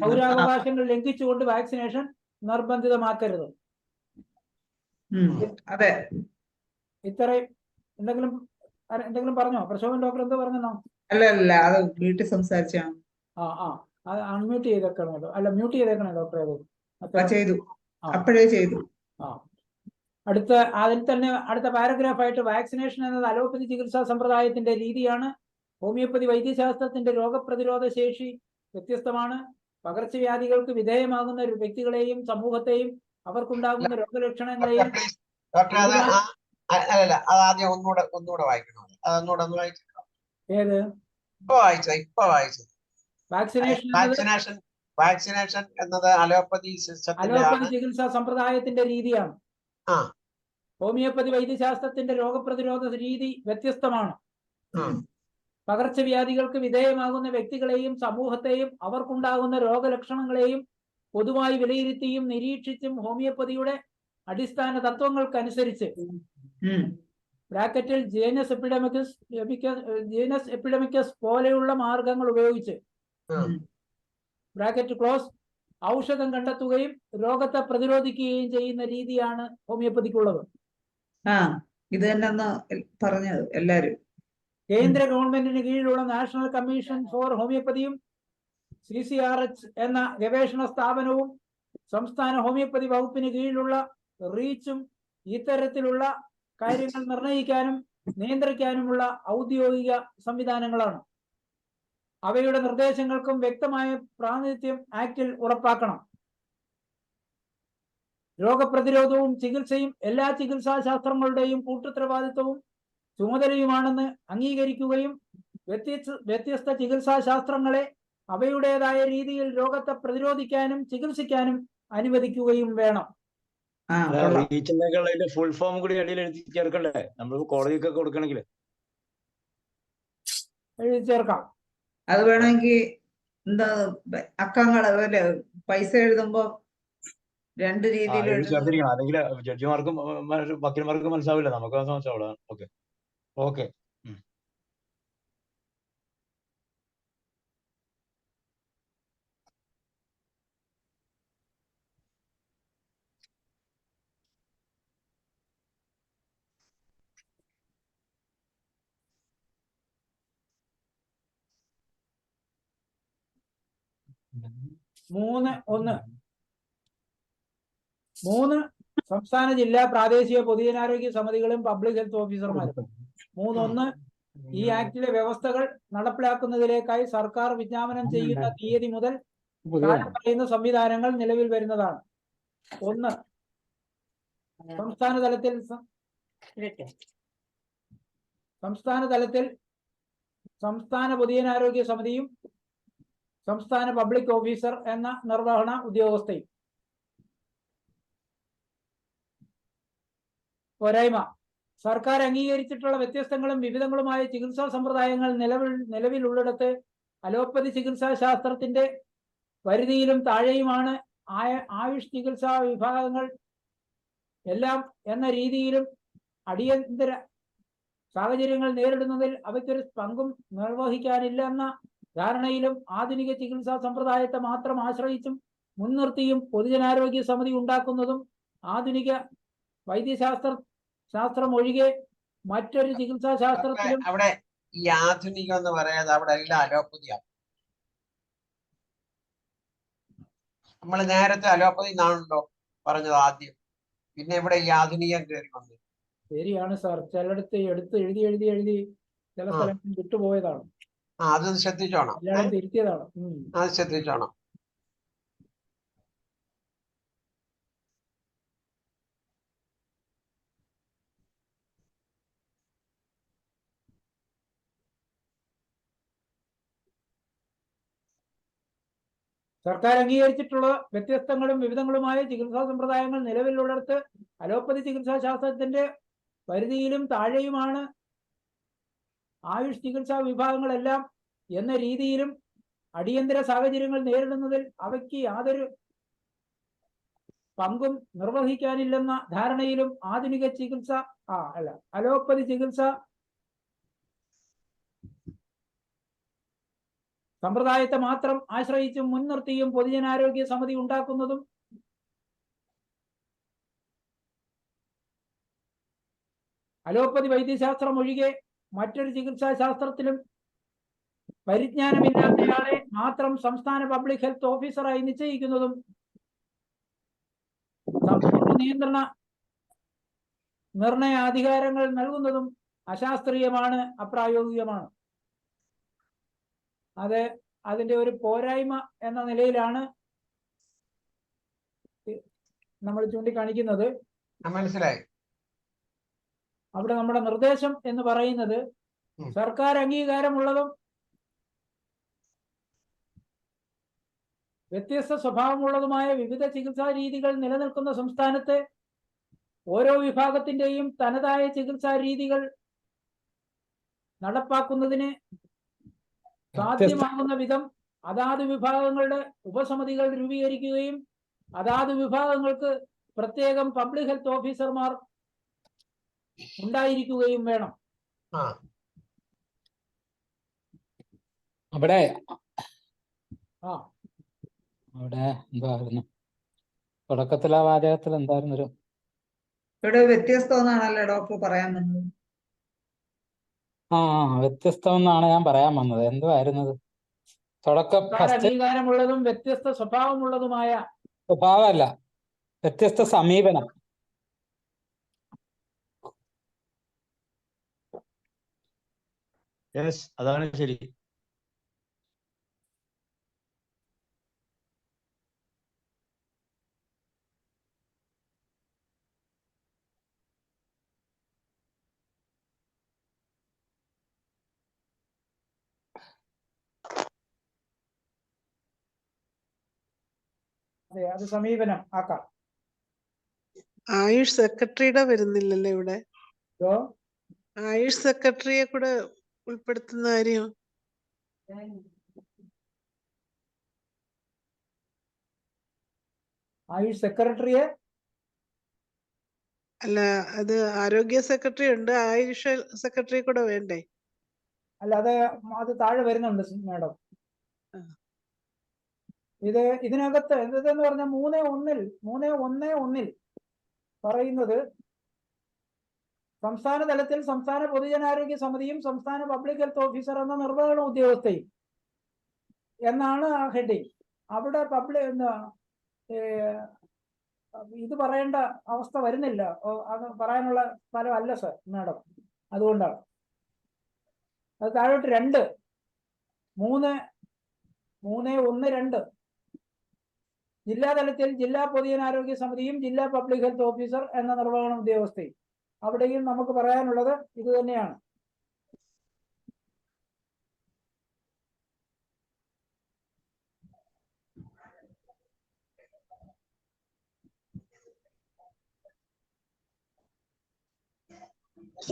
പൗരാവകാശങ്ങൾ ലംഘിച്ചുകൊണ്ട് വാക്സിനേഷൻ നിർബന്ധിതമാക്കരുത്. അതെ. ഇത്രയും എന്തെങ്കിലും പറഞ്ഞോ? പ്രശോഭൻ ഡോക്ടർ എന്തോ പറഞ്ഞോ? അല്ല അത് വീട്ടിൽ സംസാരിച്ചാണ്. അത് അൺമ്യൂട്ട് ചെയ്തേക്കണോ? അല്ല, മ്യൂട്ട് ചെയ്തേക്കണേ ഡോക്ടറെ? ചെയ്തു, അപ്പോഴേ ചെയ്തു. അതിൽ തന്നെ അടുത്ത പാരഗ്രാഫായിട്ട് വാക്സിനേഷൻ എന്നത് അലോപ്പതി ചികിത്സാ സമ്പ്രദായത്തിന്റെ രീതിയാണ്. ഹോമിയോപ്പതി വൈദ്യശാസ്ത്രത്തിന്റെ രോഗപ്രതിരോധ ശേഷി വ്യത്യസ്തമാണ്. പകർച്ചവ്യാധികൾക്ക് വിധേയമാകുന്ന വ്യക്തികളെയും സമൂഹത്തെയും അവർക്കുണ്ടാകുന്ന രോഗലക്ഷണങ്ങളെയും ആദ്യം ഒന്നുകൂടെ വായിക്കണോ? അതൊന്നുകൂടെ വായിച്ചോ. ഏത്? ഇപ്പൊ വായിച്ചത്. വാക്സിനേഷൻ എന്നത് അലോപ്പതി ചികിത്സാ സമ്പ്രദായത്തിന്റെ രീതിയാണ്. ഹോമിയോപ്പതി വൈദ്യശാസ്ത്രത്തിന്റെ രോഗപ്രതിരോധ രീതി വ്യത്യസ്തമാണ്. പകർച്ചവ്യാധികൾക്ക് വിധേയമാകുന്ന വ്യക്തികളെയും സമൂഹത്തെയും അവർക്കുണ്ടാകുന്ന രോഗലക്ഷണങ്ങളെയും പൊതുവായി വിലയിരുത്തിയും നിരീക്ഷിച്ചും ഹോമിയോപ്പതിയുടെ അടിസ്ഥാന തത്വങ്ങൾക്കനുസരിച്ച് ബ്രാക്കറ്റിൽ ജീനസ് എപ്പിഡമിക്കസ് പോലെയുള്ള മാർഗങ്ങൾ ഉപയോഗിച്ച് ബ്രാക്കറ്റ് ക്ലോസ് ഔഷധം കണ്ടെത്തുകയും രോഗത്തെ പ്രതിരോധിക്കുകയും ചെയ്യുന്ന രീതിയാണ് ഹോമിയോപ്പതിക്കുള്ളത്. ഇത് തന്നെ പറഞ്ഞത് എല്ലാരും. കേന്ദ്ര ഗവൺമെന്റിന് കീഴിലുള്ള നാഷണൽ കമ്മീഷൻ ഫോർ ഹോമിയോപ്പതിയും CCRH എന്ന ഗവേഷണ സ്ഥാപനവും സംസ്ഥാന ഹോമിയോപ്പതി വകുപ്പിന് കീഴിലുള്ള റീച്ചും ഇത്തരത്തിലുള്ള കാര്യങ്ങൾ നിർണ്ണയിക്കാനും നിയന്ത്രിക്കാനുമുള്ള ഔദ്യോഗിക സംവിധാനങ്ങളാണ്. അവയുടെ നിർദ്ദേശങ്ങൾക്കും വ്യക്തമായ പ്രാതിനിധ്യം ആക്ടിൽ ഉറപ്പാക്കണം. രോഗപ്രതിരോധവും ചികിത്സയും എല്ലാ ചികിത്സാ ശാസ്ത്രങ്ങളുടെയും കൂട്ടുത്തരവാദിത്വവും ചുമതലയുമാണെന്ന് അംഗീകരിക്കുകയും വ്യത്യസ്ത ചികിത്സാ ശാസ്ത്രങ്ങളെ അവയുടേതായ രീതിയിൽ രോഗത്തെ പ്രതിരോധിക്കാനും ചികിത്സിക്കാനും അനുവദിക്കുകയും വേണം. ഫുൾ ഫോം കൂടി ഇടയിൽ എഴുതി ചേർക്കണ്ടേ? നമ്മൾ കോടതിക്കൊക്കെ കൊടുക്കണമെങ്കിൽ എഴുതി ചേർക്കാം. അത് വേണമെങ്കിൽ എന്താ അക്കങ്ങള് പൈസ എഴുതുമ്പോ രണ്ട് രീതിയിൽ ചേർത്തിരിക്കണം. അല്ലെങ്കിൽ ജഡ്ജിമാർക്കും വക്കീൽമാർക്കും മനസ്സിലാവില്ല, നമുക്ക് മനസ്സിലാവില്ല. Okay okay. മൂന്ന് സംസ്ഥാന ജില്ലാ പ്രാദേശിക പൊതുജനാരോഗ്യ സമിതികളും പബ്ലിക് ഹെൽത്ത് ഓഫീസർമാരും. 3.1 ഈ ആക്ടിലെ വ്യവസ്ഥകൾ നടപ്പിലാക്കുന്നതിലേക്കായി സർക്കാർ വിജ്ഞാപനം ചെയ്യുന്ന തീയതി മുതൽ പറയുന്ന സംവിധാനങ്ങൾ നിലവിൽ വരുന്നതാണ്. 1. സംസ്ഥാന തലത്തിൽ സംസ്ഥാന പൊതുജനാരോഗ്യ സമിതിയും സംസ്ഥാന പബ്ലിക് ഓഫീസർ എന്ന നിർവഹണ ഉദ്യോഗസ്ഥയും. പോരായ്മ: സർക്കാർ അംഗീകരിച്ചിട്ടുള്ള വ്യത്യസ്തങ്ങളും വിവിധങ്ങളുമായ ചികിത്സാ സമ്പ്രദായങ്ങൾ നിലവിലുള്ളിടത്ത് അലോപ്പതി ചികിത്സാ ശാസ്ത്രത്തിന്റെ പരിധിയിലും താഴെയുമാണ് ആയുഷ് ചികിത്സാ വിഭാഗങ്ങൾ എല്ലാം എന്ന രീതിയിലും അടിയന്തര സാഹചര്യങ്ങൾ നേരിടുന്നതിൽ അവയ്ക്കൊരു പങ്കും നിർവഹിക്കാനില്ലെന്ന ധാരണയിലും ആധുനിക ചികിത്സാ സമ്പ്രദായത്തെ മാത്രം ആശ്രയിച്ചും മുൻനിർത്തിയും പൊതുജനാരോഗ്യ സമിതി ഉണ്ടാക്കുന്നതും ആധുനിക വൈദ്യശാസ്ത്രം ഒഴികെ മറ്റൊരു ചികിത്സാ ശാസ്ത്രത്തിലും അവിടെ ഈ ആധുനികം എന്ന് പറയാതെ അവിടെ എല്ലാം അലോപ്പതിയാണ്. നമ്മൾ നേരത്തെ അലോപ്പതി എന്നാണല്ലോ പറഞ്ഞത് ആദ്യം, പിന്നെ ഇവിടെ ഈ ആധുനികം കയറി വന്നു. ശരിയാണ് സാർ, ചിലടത്ത് എഴുതി ചില സ്ഥലങ്ങളിൽ വിട്ടുപോയതാണ്. അത് ശ്രദ്ധിച്ചോണം, തിരുത്തിയതാണ്. അത് ശ്രദ്ധിച്ചോണം. സർക്കാർ അംഗീകരിച്ചിട്ടുള്ള വ്യത്യസ്തങ്ങളും വിവിധങ്ങളുമായ ചികിത്സാ സമ്പ്രദായങ്ങൾ നിലവിലുള്ളിടത്ത് അലോപ്പതി ചികിത്സാ ശാസ്ത്രത്തിന്റെ പരിധിയിലും താഴെയുമാണ് ആയുഷ് ചികിത്സാ വിഭാഗങ്ങളെല്ലാം എന്ന രീതിയിലും അടിയന്തര സാഹചര്യങ്ങൾ നേരിടുന്നതിൽ അവയ്ക്ക് യാതൊരു പങ്കും നിർവഹിക്കാനില്ലെന്ന ധാരണയിലും ആധുനിക അലോപ്പതി ചികിത്സ സമ്പ്രദായത്തെ മാത്രം ആശ്രയിച്ചും മുൻനിർത്തിയും പൊതുജനാരോഗ്യ സമിതി ഉണ്ടാക്കുന്നതും അലോപ്പതി വൈദ്യശാസ്ത്രം ഒഴികെ മറ്റൊരു ചികിത്സാശാസ്ത്രത്തിലും പരിജ്ഞാനമില്ലാത്തയാളെ മാത്രം സംസ്ഥാന പബ്ലിക് ഹെൽത്ത് ഓഫീസറായി നിശ്ചയിക്കുന്നതും സമ്പൂർണ്ണ നിയന്ത്രണ നിർണയാധികാരങ്ങൾ നൽകുന്നതും അശാസ്ത്രീയമാണ്, അപ്രായോഗികമാണ്. അതിന്റെ ഒരു പോരായ്മ എന്ന നിലയിലാണ് നമ്മൾ ചൂണ്ടിക്കാണിക്കുന്നത്. മനസ്സിലായി. അവിടെ നമ്മുടെ നിർദ്ദേശം എന്ന് പറയുന്നത് സർക്കാർ അംഗീകാരമുള്ളതും വ്യത്യസ്ത സ്വഭാവമുള്ളതുമായ വിവിധ ചികിത്സാ രീതികൾ നിലനിൽക്കുന്ന സംസ്ഥാനത്ത് ഓരോ വിഭാഗത്തിന്റെയും തനതായ ചികിത്സാ രീതികൾ നടപ്പാക്കുന്നതിന് സാധ്യമാകുന്ന വിധം അതാത് വിഭാഗങ്ങളുടെ ഉപസമിതികൾ രൂപീകരിക്കുകയും അതാത് വിഭാഗങ്ങൾക്ക് പ്രത്യേകം പബ്ലിക് ഹെൽത്ത് ഓഫീസർമാർ ഉണ്ടായിരിക്കുകയും വേണം. അവിടെ എന്തായിരുന്നു തുടക്കത്തിലെ വാചകത്തിൽ എന്തായിരുന്നു ഒരു ഇവിടെ വ്യത്യസ്തം എന്നാണല്ലോ ഡോക്ടർ പറയാൻ വന്നത്. വ്യത്യസ്തം എന്നാണ് ഞാൻ പറയാൻ വന്നത്. എന്തുവായിരുന്നത് തുടക്കം? അംഗീകാരമുള്ളതും വ്യത്യസ്ത സ്വഭാവമുള്ളതുമായ സ്വഭാവമല്ല, വ്യത്യസ്ത സമീപനം. അതാണ് ശരി. അത് സമീപനം ആക്കാം. ആയുഷ് സെക്രട്ടറിയുടെ വരുന്നില്ലല്ലോ ഇവിടെ. ആയുഷ് സെക്രട്ടറിയെ കൂടെ ഉൾപ്പെടുത്തുന്ന കാര്യം ആയുഷ് സെക്രട്ടറിയെ അല്ല, അത് ആരോഗ്യ സെക്രട്ടറി ഉണ്ട്, ആയുഷ് സെക്രട്ടറി കൂടെ വേണ്ടേ? അല്ല, അത് താഴെ വരുന്നുണ്ട് മാഡം. ഇതിനകത്ത് എന്തെന്ന് പറഞ്ഞാൽ 3.1 പറയുന്നത് സംസ്ഥാന തലത്തിൽ സംസ്ഥാന പൊതുജനാരോഗ്യ സമിതിയും സംസ്ഥാന പബ്ലിക് ഹെൽത്ത് ഓഫീസർ എന്ന നിർവഹണ ഉദ്യോഗസ്ഥയും എന്നാണ് ആ ഹെഡിങ്. അവിടെ ഇത് പറയേണ്ട അവസ്ഥ വരുന്നില്ല, അത് പറയാനുള്ള സ്ഥലമല്ല സർ മാഡം. അതുകൊണ്ടാണ് അത് താഴോട്ട് 3.1.2 ജില്ലാ തലത്തിൽ ജില്ലാ പൊതുജനാരോഗ്യ സമിതിയും ജില്ലാ പബ്ലിക് ഹെൽത്ത് ഓഫീസർ എന്ന നിർവഹണ ഉദ്യോഗസ്ഥയും. അവിടെയും നമുക്ക് പറയാനുള്ളത് ഇത് തന്നെയാണ്.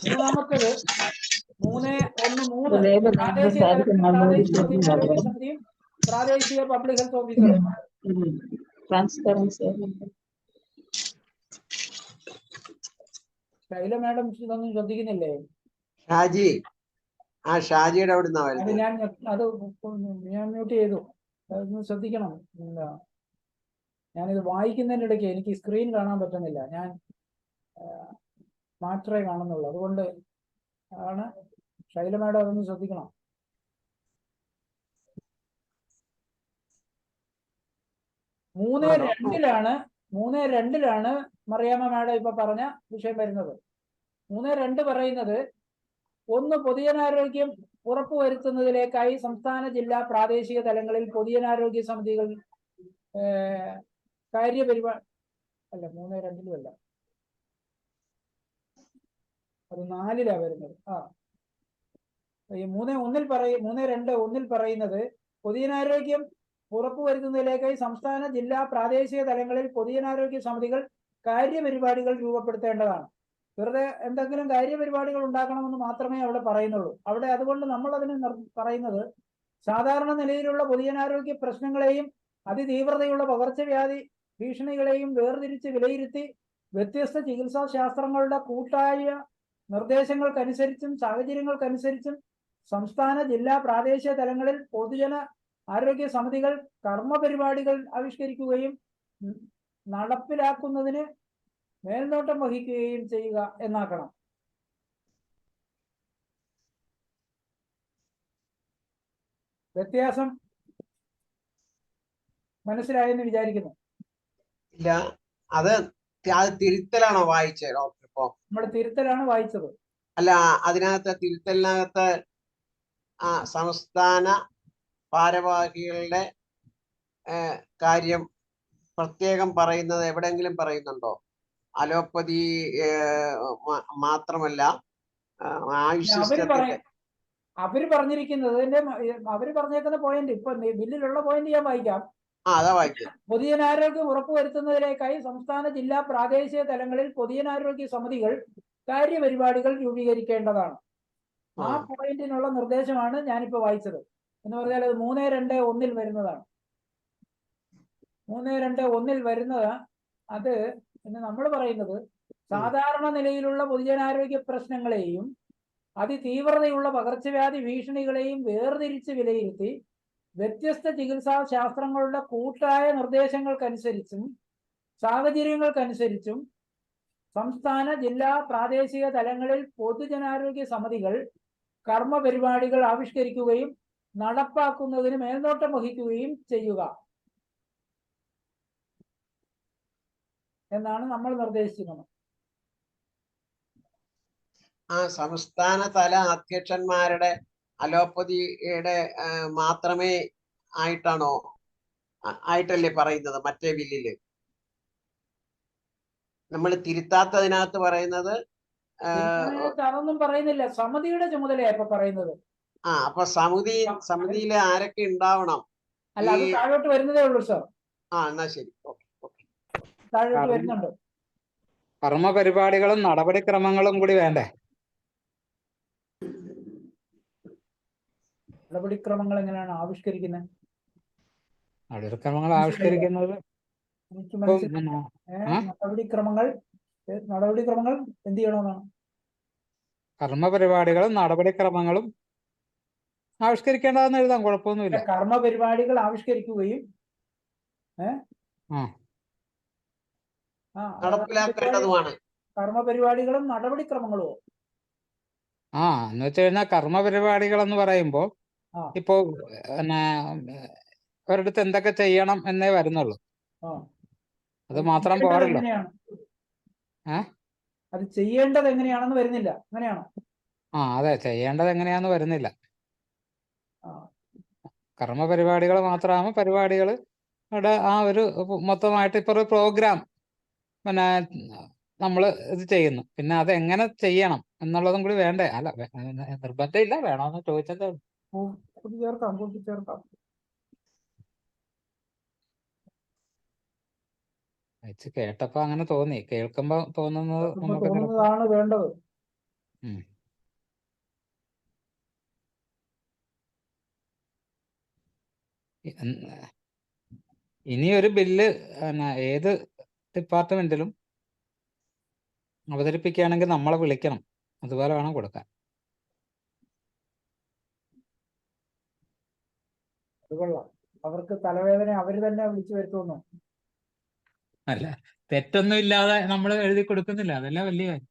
മൂന്നാമത്തേത് 3.1.3 പ്രാദേശിക തലത്തിൽ പ്രാദേശിക പൊതുജനാരോഗ്യ സമിതിയും പ്രാദേശിക പബ്ലിക് ഹെൽത്ത് ഓഫീസറും. ശൈല മാഡം ഇതൊന്നും ശ്രദ്ധിക്കുന്നില്ലേ? ഷാജിയുടെ അവിടെ ഞാൻ മ്യൂട്ട് ചെയ്തു. അതൊന്ന് ശ്രദ്ധിക്കണം. ഞാനിത് വായിക്കുന്നതിൻ്റെ ഇടയ്ക്ക് എനിക്ക് സ്ക്രീൻ കാണാൻ പറ്റുന്നില്ല, ഞാൻ മാത്രമേ കാണുന്നുള്ളൂ. അതുകൊണ്ട് ആണ് ശൈല മാഡം അതൊന്ന് ശ്രദ്ധിക്കണം. 3.2 മറിയാമ്മ മാഡം ഇപ്പൊ പറഞ്ഞ വിഷയം വരുന്നത്. 3.2 പറയുന്നത് പൊതുജനാരോഗ്യം ഉറപ്പുവരുത്തുന്നതിലേക്കായി സംസ്ഥാന ജില്ലാ പ്രാദേശിക തലങ്ങളിൽ പൊതുജനാരോഗ്യ സമിതികൾ കാര്യപരിപാടി അല്ല 3.2 അല്ല, അത് 4 വരുന്നത്. ഈ 3.1 പറയുന്നത് പൊതുജനാരോഗ്യം ഉറപ്പുവരുത്തുന്നതിലേക്കായി സംസ്ഥാന ജില്ലാ പ്രാദേശിക തലങ്ങളിൽ പൊതുജനാരോഗ്യ സമിതികൾ കാര്യപരിപാടികൾ രൂപപ്പെടുത്തേണ്ടതാണ്. വെറുതെ എന്തെങ്കിലും കാര്യപരിപാടികൾ ഉണ്ടാക്കണമെന്ന് മാത്രമേ അവിടെ പറയുന്നുള്ളൂ. അതുകൊണ്ട് നമ്മൾ അതിന് പറയുന്നത് സാധാരണ നിലയിലുള്ള പൊതുജനാരോഗ്യ പ്രശ്നങ്ങളെയും അതിതീവ്രതയുള്ള പകർച്ചവ്യാധി ഭീഷണികളെയും വേർതിരിച്ച് വിലയിരുത്തി വ്യത്യസ്ത ചികിത്സാ ശാസ്ത്രങ്ങളുടെ കൂട്ടായ നിർദ്ദേശങ്ങൾക്കനുസരിച്ചും സാഹചര്യങ്ങൾക്കനുസരിച്ചും സംസ്ഥാന ജില്ലാ പ്രാദേശിക തലങ്ങളിൽ പൊതുജന ആരോഗ്യ സമിതികൾ കർമ്മപരിപാടികൾ ആവിഷ്കരിക്കുകയും നടപ്പിലാക്കുന്നതിന് മേൽനോട്ടം വഹിക്കുകയും ചെയ്യുക എന്നാക്കണം. വ്യത്യാസം മനസ്സിലായെന്ന് വിചാരിക്കുന്നു. ഇല്ല, അത് തിരുത്തലാണോ വായിച്ചത് ഡോക്ടർ? ഇപ്പോ നമ്മൾ തിരുത്തലാണ് വായിച്ചത്. അല്ല, അതിനകത്ത് തിരുത്തലിനകത്ത് സംസ്ഥാന ഭാരവാഹികളുടെ കാര്യം പ്രത്യേകം പറയുന്നത് എവിടെയെങ്കിലും പറയുന്നുണ്ടോ? അലോപ്പതി മാത്രമല്ല, ആയുഷ് സിസ്റ്റത്തിന്റെ അവര് പറഞ്ഞിരിക്കുന്നത്, അവര് പറഞ്ഞേക്കുന്ന പോയിന്റ്, ഇപ്പൊ ബില്ലിലുള്ള പോയിന്റ് ഞാൻ വായിക്കാം. അതാ വായിക്കാം. പൊതുജനാരോഗ്യം ഉറപ്പുവരുത്തുന്നതിലേക്കായി സംസ്ഥാന, ജില്ലാ, പ്രാദേശിക തലങ്ങളിൽ പൊതുജനാരോഗ്യ സമിതികൾ കാര്യപരിപാടികൾ രൂപീകരിക്കേണ്ടതാണ്. ആ പോയിന്റിനുള്ള നിർദ്ദേശമാണ് ഞാനിപ്പോ വായിച്ചത്. എന്ന് പറഞ്ഞാൽ അത് 3.2.1 വരുന്നതാണ്. 3.2.1 വരുന്നത് അത് എന്ന് നമ്മൾ പറയുന്നത് സാധാരണ നിലയിലുള്ള പൊതുജനാരോഗ്യ പ്രശ്നങ്ങളെയും അതിതീവ്രതയുള്ള പകർച്ചവ്യാധി ഭീഷണികളെയും വേർതിരിച്ച് വിലയിരുത്തി വ്യത്യസ്ത ചികിത്സാ ശാസ്ത്രങ്ങളുടെ കൂട്ടായ നിർദ്ദേശങ്ങൾക്കനുസരിച്ചും സാഹചര്യങ്ങൾക്കനുസരിച്ചും സംസ്ഥാന, ജില്ലാ, പ്രാദേശിക തലങ്ങളിൽ പൊതുജനാരോഗ്യ സമിതികൾ കർമ്മ പരിപാടികൾ ആവിഷ്കരിക്കുകയും നടപ്പാക്കുന്നതിന് മേൽനോട്ടം വഹിക്കുകയും ചെയ്യുക എന്നാണ് നമ്മൾ നിർദ്ദേശിക്കുന്നത്. സംസ്ഥാന തല അധ്യക്ഷന്മാരുടെ അലോപ്പതിയുടെ മാത്രമേ ആയിട്ടല്ലേ പറയുന്നത് മറ്റേ ബില്ലില്? നമ്മൾ തിരുത്താത്തതിനകത്ത് പറയുന്നത് അതൊന്നും പറയുന്നില്ല. സമിതിയുടെ ചുമതലയാ ഇപ്പൊ പറയുന്നത്. അപ്പൊ സമിതിയിലെ ആരൊക്കെ ഉണ്ടാവണം? അല്ല, അത് താഴോട്ട് വരുന്നതേ ഉള്ളൂ സാർ. എന്നാ ശരി, താഴോട്ട് വരുന്നുണ്ട്. കർമ്മ പരിപാടികളും നടപടിക്രമങ്ങളും കൂടി വേണ്ടേ? നടപടിക്രമങ്ങൾ എങ്ങനെയാണ് ആവിഷ്കരിക്കുന്നത്? നടപടിക്രമങ്ങൾ ആവിഷ്കരിക്കുന്നത് എനിക്ക് മനസ്സിലായി. നടപടിക്രമങ്ങൾ എന്ത് ചെയ്യണമെന്നാണ്? കർമ്മ പരിപാടികളും നടപടിക്രമങ്ങളും ആവിഷ്കരിക്കേണ്ടതെന്ന് എഴുതാം, കുഴപ്പമൊന്നുമില്ല. കർമ്മ പരിപാടികൾ ആവിഷ്കരിക്കുകയും നടപ്പിലാക്കേണ്ടതുമാണ്. കർമ്മ പരിപാടികളും നടപടിക്രമങ്ങളും എന്ന് വെച്ച് കഴിഞ്ഞാൽ കർമ്മ പരിപാടികൾ എന്ന് പറയുമ്പോ ഇപ്പോ ഒരിടത്ത് എന്തൊക്കെ ചെയ്യണം എന്നേ വരുന്നുള്ളൂ. അത് മാത്രം പോരല്ലോ. അത് ചെയ്യേണ്ടത് എങ്ങനെയാണെന്ന് വരുന്നില്ല. അങ്ങനെയാണോ? അതെ, ചെയ്യേണ്ടത് എങ്ങനെയാന്ന് വരുന്നില്ല. കർമ്മ പരിപാടികൾ മാത്രമാകുമ്പോൾ പരിപാടികളുടെ ആ ഒരു മൊത്തമായിട്ട് ഇപ്പൊ ഒരു പ്രോഗ്രാം നമ്മൾ ഇത് ചെയ്യുന്നു. പിന്നെ അത് എങ്ങനെ ചെയ്യണം എന്നുള്ളതും കൂടി വേണ്ടേ? അല്ല, നിർബന്ധമില്ല, വേണമെന്ന് ചോദിച്ചത്. വെച്ച് കേട്ടപ്പോ അങ്ങനെ തോന്നി, കേൾക്കുമ്പോ തോന്നുന്നതാണ് വേണ്ടത്. ഇനി ഒരു ബില്ല് ഏത് ഡിപ്പാർട്ട്മെന്റിലും അവതരിപ്പിക്കുകയാണെങ്കിൽ നമ്മളെ വിളിക്കണം, അതുപോലെ വേണം കൊടുക്കാൻ. അവർക്ക് തലവേദന അവര് തന്നെ വിളിച്ചു വരുത്തുന്നു. അല്ല, തെറ്റൊന്നും ഇല്ലാതെ നമ്മൾ എഴുതി കൊടുക്കുന്നില്ല, അതല്ല വലിയ കാര്യം.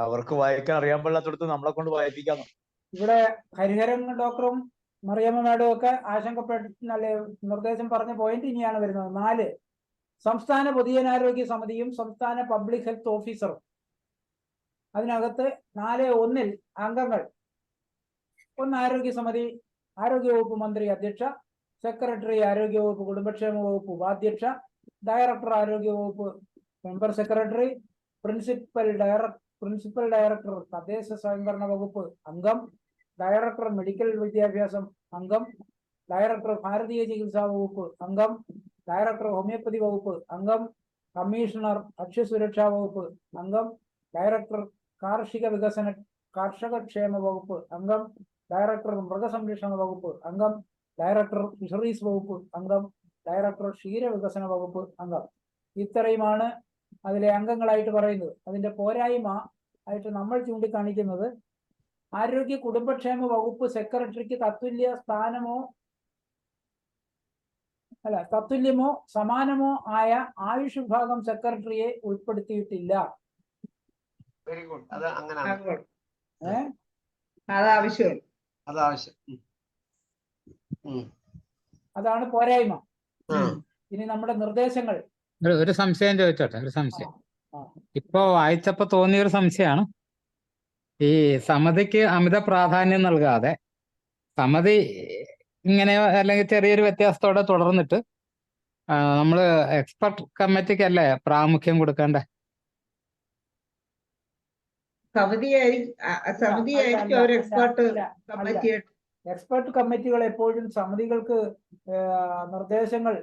അവർക്ക് വായിക്കാൻ അറിയാൻ പാടില്ലാത്തടത്ത് നമ്മളെ കൊണ്ട് വായിപ്പിക്കാം. ഇവിടെ ഹരിഹരൻ ഡോക്ടറും മറിയമ്മ മാഡവും ഒക്കെ ആശങ്കപ്പെട്ട നിർദ്ദേശം പറഞ്ഞ പോയിന്റ് ഇനിയാണ് വരുന്നത്. 4, സംസ്ഥാന പൊതുജനാരോഗ്യ സമിതിയും സംസ്ഥാന പബ്ലിക് ഹെൽത്ത് ഓഫീസറും. അതിനകത്ത് 4.1 അംഗങ്ങൾ. 1 ആരോഗ്യ സമിതി, ആരോഗ്യവകുപ്പ് മന്ത്രി അധ്യക്ഷ, സെക്രട്ടറി ആരോഗ്യവകുപ്പ് കുടുംബക്ഷേമ വകുപ്പ് ഉപാധ്യക്ഷ, ഡയറക്ടർ ആരോഗ്യവകുപ്പ് മെമ്പർ സെക്രട്ടറി, പ്രിൻസിപ്പൽ ഡയറക്ടർ തദ്ദേശ സ്വയംഭരണ വകുപ്പ് അംഗം, ഡയറക്ടർ മെഡിക്കൽ വിദ്യാഭ്യാസം അംഗം, ഡയറക്ടർ ഭാരതീയ ചികിത്സാ വകുപ്പ് അംഗം, ഡയറക്ടർ ഹോമിയോപ്പതി വകുപ്പ് അംഗം, കമ്മീഷണർ ഭക്ഷ്യസുരക്ഷാ വകുപ്പ് അംഗം, ഡയറക്ടർ കർഷകക്ഷേമ വകുപ്പ് അംഗം, ഡയറക്ടർ മൃഗസംരക്ഷണ വകുപ്പ് അംഗം, ഡയറക്ടർ ഫിഷറീസ് വകുപ്പ് അംഗം, ഡയറക്ടർ ക്ഷീരവികസന വകുപ്പ് അംഗം. ഇത്രയുമാണ് അതിലെ അംഗങ്ങളായിട്ട് പറയുന്നത്. അതിന്റെ പോരായ്മ ആയിട്ട് നമ്മൾ ചൂണ്ടിക്കാണിക്കുന്നത് ആരോഗ്യ കുടുംബക്ഷേമ വകുപ്പ് സെക്രട്ടറിക്ക് തത്തുല്യമോ സമാനമോ ആയ ആയുഷ് വിഭാഗം സെക്രട്ടറിയെ ഉൾപ്പെടുത്തിയിട്ടില്ല. Very good. അത് അങ്ങനെ അത് ആവശ്യം. അതാണ് പോരായ്മ. ഇനി നമ്മുടെ നിർദ്ദേശങ്ങൾ. ഒരു സംശയം ചോദിച്ചോട്ടെ, ഒരു സംശയം. ആ. ഇപ്പോ വായിച്ചപ്പോ തോന്നിയൊരു സംശയമാണ്. ഈ സമിതിക്ക് അമിത പ്രാധാന്യം നൽകാതെ സമിതി ഇങ്ങനെ അല്ലെങ്കിൽ ചെറിയൊരു വ്യത്യാസത്തോടെ തുടർന്നിട്ട് നമ്മള് എക്സ്പെർട്ട് കമ്മിറ്റിക്കല്ലേ പ്രാമുഖ്യം കൊടുക്കേണ്ടേ? സമിതിയായിരിക്കും ഒരു എക്സ്പെർട്ട് കമ്മിറ്റി. എക്സ്പെർട്ട് കമ്മിറ്റികൾ എപ്പോഴും സമിതികൾക്ക് നിർദ്ദേശങ്ങൾ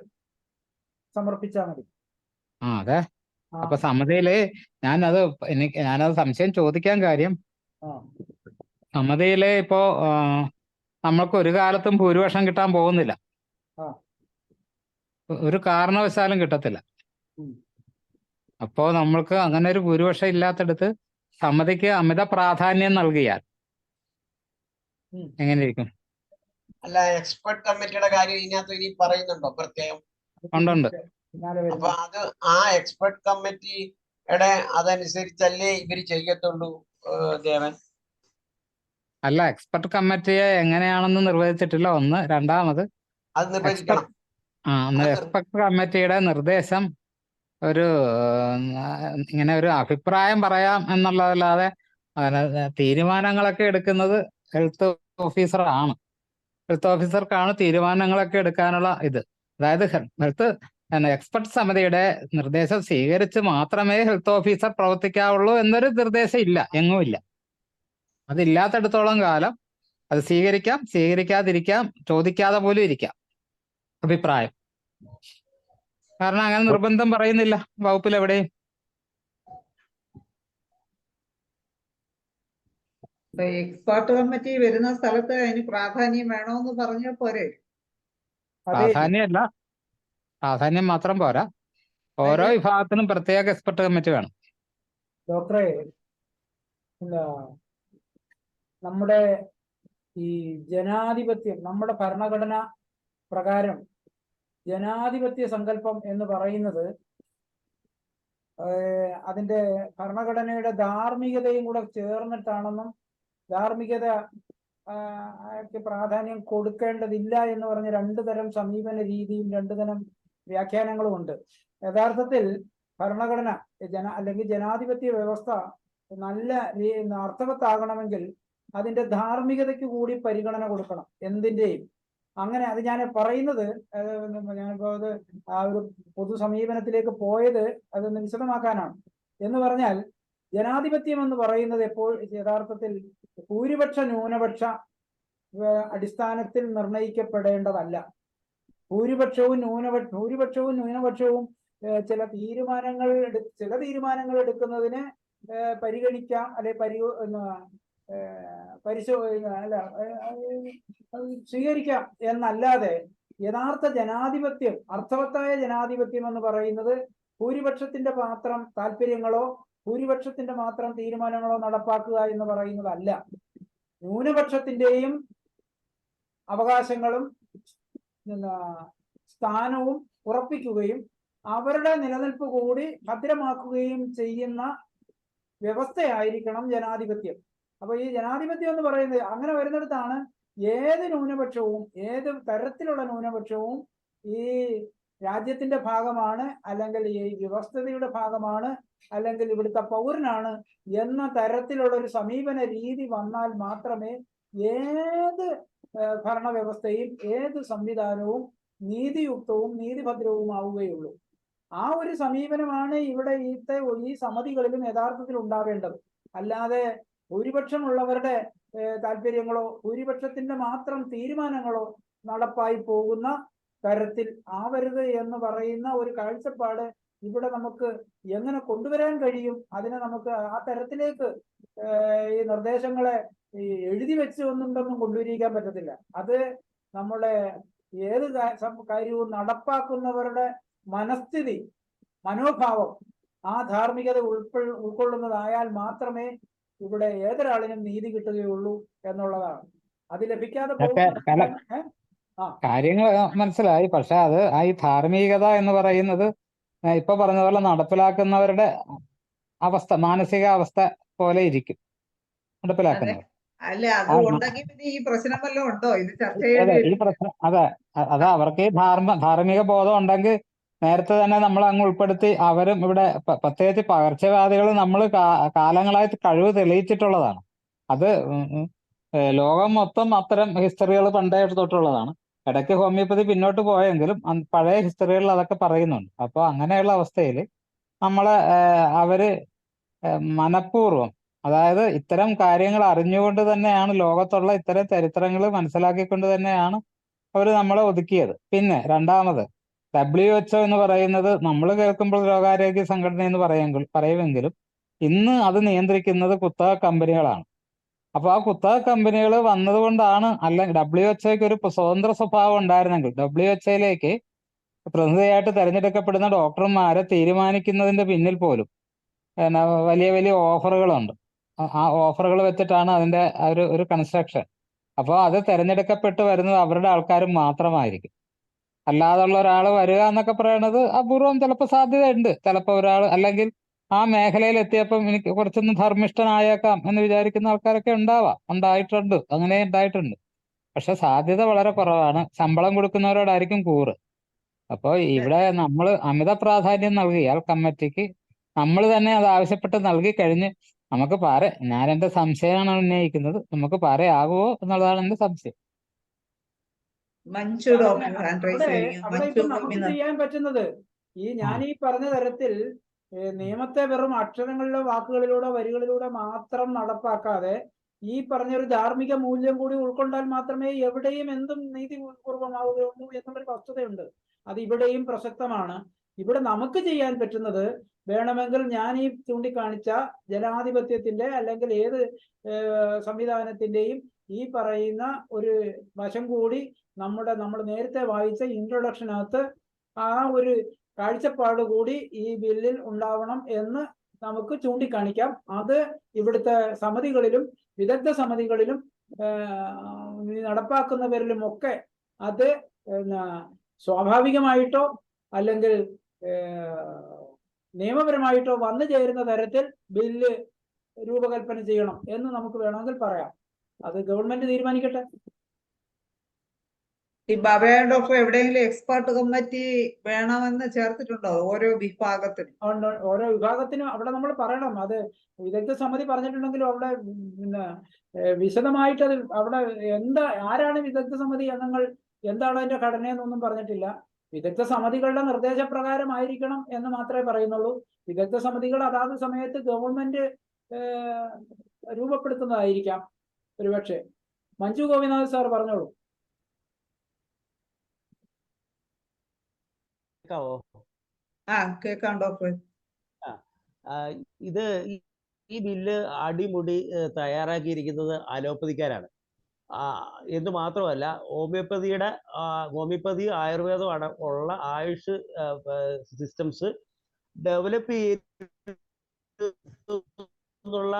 സമർപ്പിച്ചാൽ മതി. അതെ. അപ്പൊ സമിതിയില് ഞാനത് സംശയം ചോദിക്കാൻ കാര്യം, സമിതിയില് ഇപ്പോ നമ്മൾക്ക് ഒരു കാലത്തും ഭൂരിപക്ഷം കിട്ടാൻ പോകുന്നില്ല, ഒരു കാരണവശാലും കിട്ടത്തില്ല. അപ്പോ നമ്മൾക്ക് അങ്ങനെ ഒരു ഭൂരിപക്ഷം ഇല്ലാത്തടത്ത് സമിതിക്ക് അമിത പ്രാധാന്യം നൽകിയാൽ എങ്ങനെയിരിക്കും? അല്ല, എക്സ്പെർട്ട് കമ്മിറ്റിയുടെ കാര്യം ഇതിനകത്ത് ഇനി പറയുന്നുണ്ടോ പ്രത്യേകം? ഉണ്ട്. അപ്പൊ അത് ആ എക്സ്പെർട്ട് കമ്മിറ്റിയുടെ അതനുസരിച്ചല്ലേ ഇവര് ചെയ്യത്തുള്ളൂ ദേവൻ? അല്ല, എക്സ്പെർട്ട് കമ്മിറ്റിയെ എങ്ങനെയാണെന്ന് നിർവചിച്ചിട്ടില്ല, ഒന്ന്. രണ്ടാമത് അത് നിർവചിക്കണം. എക്സ്പെർട്ട് കമ്മിറ്റിയുടെ നിർദ്ദേശം ഒരു ഇങ്ങനെ ഒരു അഭിപ്രായം പറയാം എന്നുള്ളതല്ലാതെ തീരുമാനങ്ങളൊക്കെ എടുക്കുന്നത് ഹെൽത്ത് ഓഫീസറാണ്. ഹെൽത്ത് ഓഫീസർക്കാണ് തീരുമാനങ്ങളൊക്കെ എടുക്കാനുള്ള ഇത്. അതായത് എക്സ്പെർട്ട് സമിതിയുടെ നിർദ്ദേശം സ്വീകരിച്ച് മാത്രമേ ഹെൽത്ത് ഓഫീസർ പ്രവർത്തിക്കാവുള്ളൂ എന്നൊരു നിർദ്ദേശം ഇല്ല, എങ്ങുമില്ല. അതില്ലാത്തടത്തോളം കാലം അത് സ്വീകരിക്കാം, സ്വീകരിക്കാതിരിക്കാം, ചോദിക്കാതെ പോലും ഇരിക്കാം അഭിപ്രായം. കാരണം അങ്ങനെ നിർബന്ധം പറയുന്നില്ല വകുപ്പിൽ എവിടെയും. എക്സ്പെർട്ട് കമ്മിറ്റി വരുന്ന സ്ഥലത്ത് അതിന് പ്രാധാന്യം വേണമെന്ന് പറഞ്ഞ പോരെ? പ്രാധാന്യമല്ല, പ്രാധാന്യം മാത്രം പോരാ, ഓരോ വിഭാഗത്തിനും പ്രത്യേക എക്സ്പെർട്ട് കമ്മിറ്റി വേണം. ഡോക്ടറെ, നമ്മുടെ ഈ ജനാധിപത്യം, നമ്മുടെ ഭരണഘടന പ്രകാരം ജനാധിപത്യ സങ്കല്പം എന്ന് പറയുന്നത് അതിന്റെ ഭരണഘടനയുടെ ധാർമ്മികതയും കൂടെ ചേർന്നിട്ടാണെന്നും ധാർമ്മികത പ്രാധാന്യം കൊടുക്കേണ്ടതില്ല എന്ന് പറഞ്ഞ രണ്ടു തരം സമീപന രീതിയും രണ്ടു തരം വ്യാഖ്യാനങ്ങളും ഉണ്ട്. യഥാർത്ഥത്തിൽ ഭരണഘടന അല്ലെങ്കിൽ ജനാധിപത്യ വ്യവസ്ഥ നല്ല അർത്ഥവത്താകണമെങ്കിൽ അതിന്റെ ധാർമ്മികതയ്ക്ക് കൂടി പരിഗണന കൊടുക്കണം എന്തിൻ്റെയും. അങ്ങനെ അത് ഞാൻ പറയുന്നത്, ഞാനിപ്പോ അത് ആ ഒരു പൊതു സമീപനത്തിലേക്ക് പോയത് അതൊന്ന് വിശദമാക്കാനാണ്. എന്ന് പറഞ്ഞാൽ ജനാധിപത്യം എന്ന് പറയുന്നത് എപ്പോൾ യഥാർത്ഥത്തിൽ ഭൂരിപക്ഷ ന്യൂനപക്ഷ അടിസ്ഥാനത്തിൽ നിർണയിക്കപ്പെടേണ്ടതല്ല. ഭൂരിപക്ഷവും ന്യൂനപക്ഷവും ചില തീരുമാനങ്ങൾ എടുക്കുന്നതിന് പരിഗണിക്കാം, അല്ലെ സ്വീകരിക്കാം എന്നല്ലാതെ യഥാർത്ഥ ജനാധിപത്യം, അർത്ഥവത്തായ ജനാധിപത്യം എന്ന് പറയുന്നത് ഭൂരിപക്ഷത്തിന്റെ മാത്രം താല്പര്യങ്ങളോ ഭൂരിപക്ഷത്തിന്റെ മാത്രം തീരുമാനങ്ങളോ നടപ്പാക്കുക എന്ന് പറയുന്നതല്ല. ന്യൂനപക്ഷത്തിന്റെയും അവകാശങ്ങളും സ്ഥാനവും ഉറപ്പിക്കുകയും അവരുടെ നിലനിൽപ്പ് കൂടി ഭദ്രമാക്കുകയും ചെയ്യുന്ന വ്യവസ്ഥയായിരിക്കണം ജനാധിപത്യം. അപ്പൊ ഈ ജനാധിപത്യം എന്ന് പറയുന്നത് അങ്ങനെ വരുന്നിടത്താണ് ഏത് ന്യൂനപക്ഷവും ഏത് തരത്തിലുള്ള ന്യൂനപക്ഷവും ഈ രാജ്യത്തിന്റെ ഭാഗമാണ്, അല്ലെങ്കിൽ ഈ വ്യവസ്ഥതയുടെ ഭാഗമാണ്, അല്ലെങ്കിൽ ഇവിടുത്തെ പൗരനാണ് എന്ന തരത്തിലുള്ള ഒരു സമീപന രീതി വന്നാൽ മാത്രമേ ഏത് ഭരണവ്യവസ്ഥയും ഏത് സംവിധാനവും നീതിയുക്തവും നീതിഭദ്രവും ആവുകയുള്ളൂ. ആ ഒരു സമീപനമാണ് ഇവിടെ ഈ സമിതികളിലും യഥാർത്ഥത്തിൽ ഉണ്ടാവേണ്ടത്. അല്ലാതെ ഭൂരിപക്ഷമുള്ളവരുടെ താല്പര്യങ്ങളോ ഭൂരിപക്ഷത്തിന്റെ മാത്രം തീരുമാനങ്ങളോ നടപ്പായി പോകുന്ന തരത്തിൽ ആവരുത് എന്ന് പറയുന്ന ഒരു കാഴ്ചപ്പാട് ഇവിടെ നമുക്ക് എങ്ങനെ കൊണ്ടുവരാൻ കഴിയും? അതിനെ നമുക്ക് ആ തരത്തിലേക്ക് ഈ നിർദ്ദേശങ്ങളെ എഴുതി വെച്ച് ഒന്നുകൊണ്ടൊന്നും കൊണ്ടുവരിക്കാൻ പറ്റത്തില്ല. അത് നമ്മളെ ഏത് കാര്യവും നടപ്പാക്കുന്നവരുടെ മനസ്ഥിതി, മനോഭാവം, ആ ധാർമ്മികത ഉൾക്കൊള്ളുന്നതായാൽ മാത്രമേ ഇവിടെ ഏതൊരാളിനും നീതി കിട്ടുകയുള്ളൂ എന്നുള്ളതാണ്. അത് ലഭിക്കാതെ കാര്യങ്ങൾ മനസ്സിലായി. പക്ഷെ അത് ഈ ധാർമ്മികത എന്ന് പറയുന്നത് ഇപ്പൊ പറഞ്ഞ പോലെ നടപ്പിലാക്കുന്നവരുടെ അവസ്ഥ, മാനസിക അവസ്ഥ പോലെ ഇരിക്കും നടപ്പിലാക്കുന്നവർ. അല്ല അത് ഉണ്ടെങ്കിൽ പിന്നെ ഈ പ്രശ്നം വല്ലതും ഉണ്ടോ? ഇത് ചർച്ച അതെ ചെയ്യേണ്ടി ഈ വരും. പ്രശ്നം അത് അവർക്ക് ധാർമ്മിക ബോധം ഉണ്ടെങ്കിൽ നേരത്തെ തന്നെ നമ്മൾ അങ്ങ് ഉൾപ്പെടുത്തി അവരും ഇവിടെ പ്രത്യേകിച്ച് പകർച്ചവ്യാധികൾ നമ്മൾ കാലങ്ങളായിട്ട് കഴിവ് തെളിയിച്ചിട്ടുള്ളതാണ്. അത് ലോകം മൊത്തം അത്തരം ഹിസ്റ്ററികൾ പണ്ടേ തൊട്ടുള്ളതാണ്. ഇടയ്ക്ക് ഹോമിയോപ്പതി പിന്നോട്ട് പോയെങ്കിലും പഴയ ഹിസ്റ്ററികളിൽ അതൊക്കെ പറയുന്നുണ്ട്. അപ്പോൾ അങ്ങനെയുള്ള അവസ്ഥയിൽ നമ്മളെ അവര് മനഃപൂർവ്വം, അതായത് ഇത്തരം കാര്യങ്ങൾ അറിഞ്ഞുകൊണ്ട് തന്നെയാണ്, ലോകത്തുള്ള ഇത്തരം ചരിത്രങ്ങൾ മനസ്സിലാക്കിക്കൊണ്ട് തന്നെയാണ് അവർ നമ്മളെ ഒതുക്കിയത്. പിന്നെ രണ്ടാമത് WHO എന്ന് പറയുന്നത് നമ്മൾ കേൾക്കുമ്പോൾ ലോകാരോഗ്യ സംഘടന എന്ന് പറയുമെങ്കിലും ഇന്ന് അത് നിയന്ത്രിക്കുന്നത് കുത്തക കമ്പനികളാണ്. അപ്പൊ ആ കുത്തക കമ്പനികൾ വന്നതുകൊണ്ടാണ്, അല്ലെങ്കിൽ WHO ഒരു സ്വതന്ത്ര സ്വഭാവം ഉണ്ടായിരുന്നെങ്കിൽ WHO പ്രതിനിധിയായിട്ട് തെരഞ്ഞെടുക്കപ്പെടുന്ന ഡോക്ടർമാരെ തീരുമാനിക്കുന്നതിന്റെ പിന്നിൽ പോലും വലിയ വലിയ ഓഫറുകളുണ്ട്. ആ ഓഫറുകൾ വെച്ചിട്ടാണ് അതിന്റെ ഒരു കൺസ്ട്രക്ഷൻ. അപ്പോൾ അത് തെരഞ്ഞെടുക്കപ്പെട്ട് വരുന്നത് അവരുടെ ആൾക്കാരും മാത്രമായിരിക്കും. അല്ലാതുള്ള ഒരാൾ വരിക എന്നൊക്കെ പറയണത് അപൂർവം. ചിലപ്പോൾ സാധ്യതയുണ്ട്, ചിലപ്പോൾ ഒരാൾ അല്ലെങ്കിൽ ആ മേഖലയിൽ എത്തിയപ്പം എനിക്ക് കുറച്ചൊന്ന് ധർമ്മിഷ്ഠനായേക്കാം എന്ന് വിചാരിക്കുന്ന ആൾക്കാരൊക്കെ ഉണ്ടായിട്ടുണ്ട്, അങ്ങനെ ഉണ്ടായിട്ടുണ്ട്. പക്ഷെ സാധ്യത വളരെ കുറവാണ്. ശമ്പളം കൊടുക്കുന്നവരോടായിരിക്കും കൂറ്. അപ്പോൾ ഇവിടെ നമ്മൾ അമിത പ്രാധാന്യം നൽകിയാൽ കമ്മിറ്റിക്ക്, നമ്മൾ തന്നെ അത് ആവശ്യപ്പെട്ട് നൽകി കഴിഞ്ഞ് നമുക്ക് ഞാൻ എന്റെ സംശയമാണ് ഉന്നയിക്കുന്നത്, നമുക്ക് പാരയാകുമോ എന്നുള്ളതാണ് എന്റെ സംശയം. മഞ്ജു ഡോക്ടർ ഹാൻഡ് റൈസ് ചെയ്യും. അവിടെ ഇപ്പൊ നമുക്ക് ചെയ്യാൻ പറ്റുന്നത് ഞാൻ ഈ പറഞ്ഞ തരത്തിൽ നിയമത്തെ വെറും അക്ഷരങ്ങളിലോ വാക്കുകളിലൂടെ വരികളിലൂടെ മാത്രം നടപ്പാക്കാതെ ഈ പറഞ്ഞൊരു ധാർമ്മിക മൂല്യം കൂടി ഉൾക്കൊണ്ടാൽ മാത്രമേ എവിടെയും എന്തും നീതിപൂർവമാവുകയുള്ളൂ എന്നുള്ളൊരു വസ്തുതയുണ്ട്. അത് ഇവിടെയും പ്രസക്തമാണ്. ഇവിടെ നമുക്ക് ചെയ്യാൻ പറ്റുന്നത്, വേണമെങ്കിൽ ഞാൻ ഈ ചൂണ്ടിക്കാണിച്ച ജനാധിപത്യത്തിന്റെ അല്ലെങ്കിൽ ഏത് സംവിധാനത്തിന്റെയും ഈ പറയുന്ന ഒരു വശം കൂടി നമ്മൾ നേരത്തെ വായിച്ച ഇൻട്രൊഡക്ഷനകത്ത് ആ ഒരു കാഴ്ചപ്പാട് കൂടി ഈ ബില്ലിൽ ഉണ്ടാവണം എന്ന് നമുക്ക് ചൂണ്ടിക്കാണിക്കാം. അത് ഇവിടുത്തെ സമിതികളിലും വിദഗ്ധ സമിതികളിലും നടപ്പാക്കുന്നവരിലും ഒക്കെ അത് സ്വാഭാവികമായിട്ടോ അല്ലെങ്കിൽ നിയമപരമായിട്ടോ വന്നു ചേരുന്ന തരത്തിൽ ബില്ല് രൂപകൽപ്പന ചെയ്യണം എന്ന് നമുക്ക് വേണമെങ്കിൽ പറയാം. അത് ഗവൺമെന്റ് തീരുമാനിക്കട്ടെ. ഈ ബബേഡ് ഓഫ് എവിടെയെങ്കിലും എക്സ്പെർട്ട് കമ്മിറ്റി വേണമെന്ന് ചേർത്തിട്ടുണ്ടോ ഓരോ വിഭാഗത്തിനും? ഓരോ വിഭാഗത്തിനും അവിടെ നമ്മൾ പറയണം. അത് വിദഗ്ധ സമിതി പറഞ്ഞിട്ടുണ്ടെങ്കിലും അവിടെ വിശദമായിട്ട് അത് അവിടെ ആരാണ് വിദഗ്ധ സമിതി അംഗങ്ങൾ, എന്താണ് അതിന്റെ ഘടനയെന്നൊന്നും പറഞ്ഞിട്ടില്ല. വിദഗ്ധ സമിതികളുടെ നിർദ്ദേശപ്രകാരമായിരിക്കണം എന്ന് മാത്രമേ പറയുന്നുള്ളൂ. വിദഗ്ധ സമിതികൾ അതാത് സമയത്ത് ഗവൺമെന്റ് രൂപപ്പെടുത്തുന്നതായിരിക്കാം ഒരുപക്ഷെ. മഞ്ജു ഗോപിനാഥ് സാർ പറഞ്ഞോളൂ. കേൾക്കാം ഡോക്ടർ. ഇത് ഈ ബില്ല് അടിമുടി തയ്യാറാക്കിയിരിക്കുന്നത് അലോപ്പതിക്കാരാണ്. എന്ന് മാത്രമല്ല ഹോമിയോപ്പതി ആയുർവേദം ഉള്ള ആയുഷ് സിസ്റ്റംസ് ഡെവലപ്പ് ചെയ്യുന്നുള്ള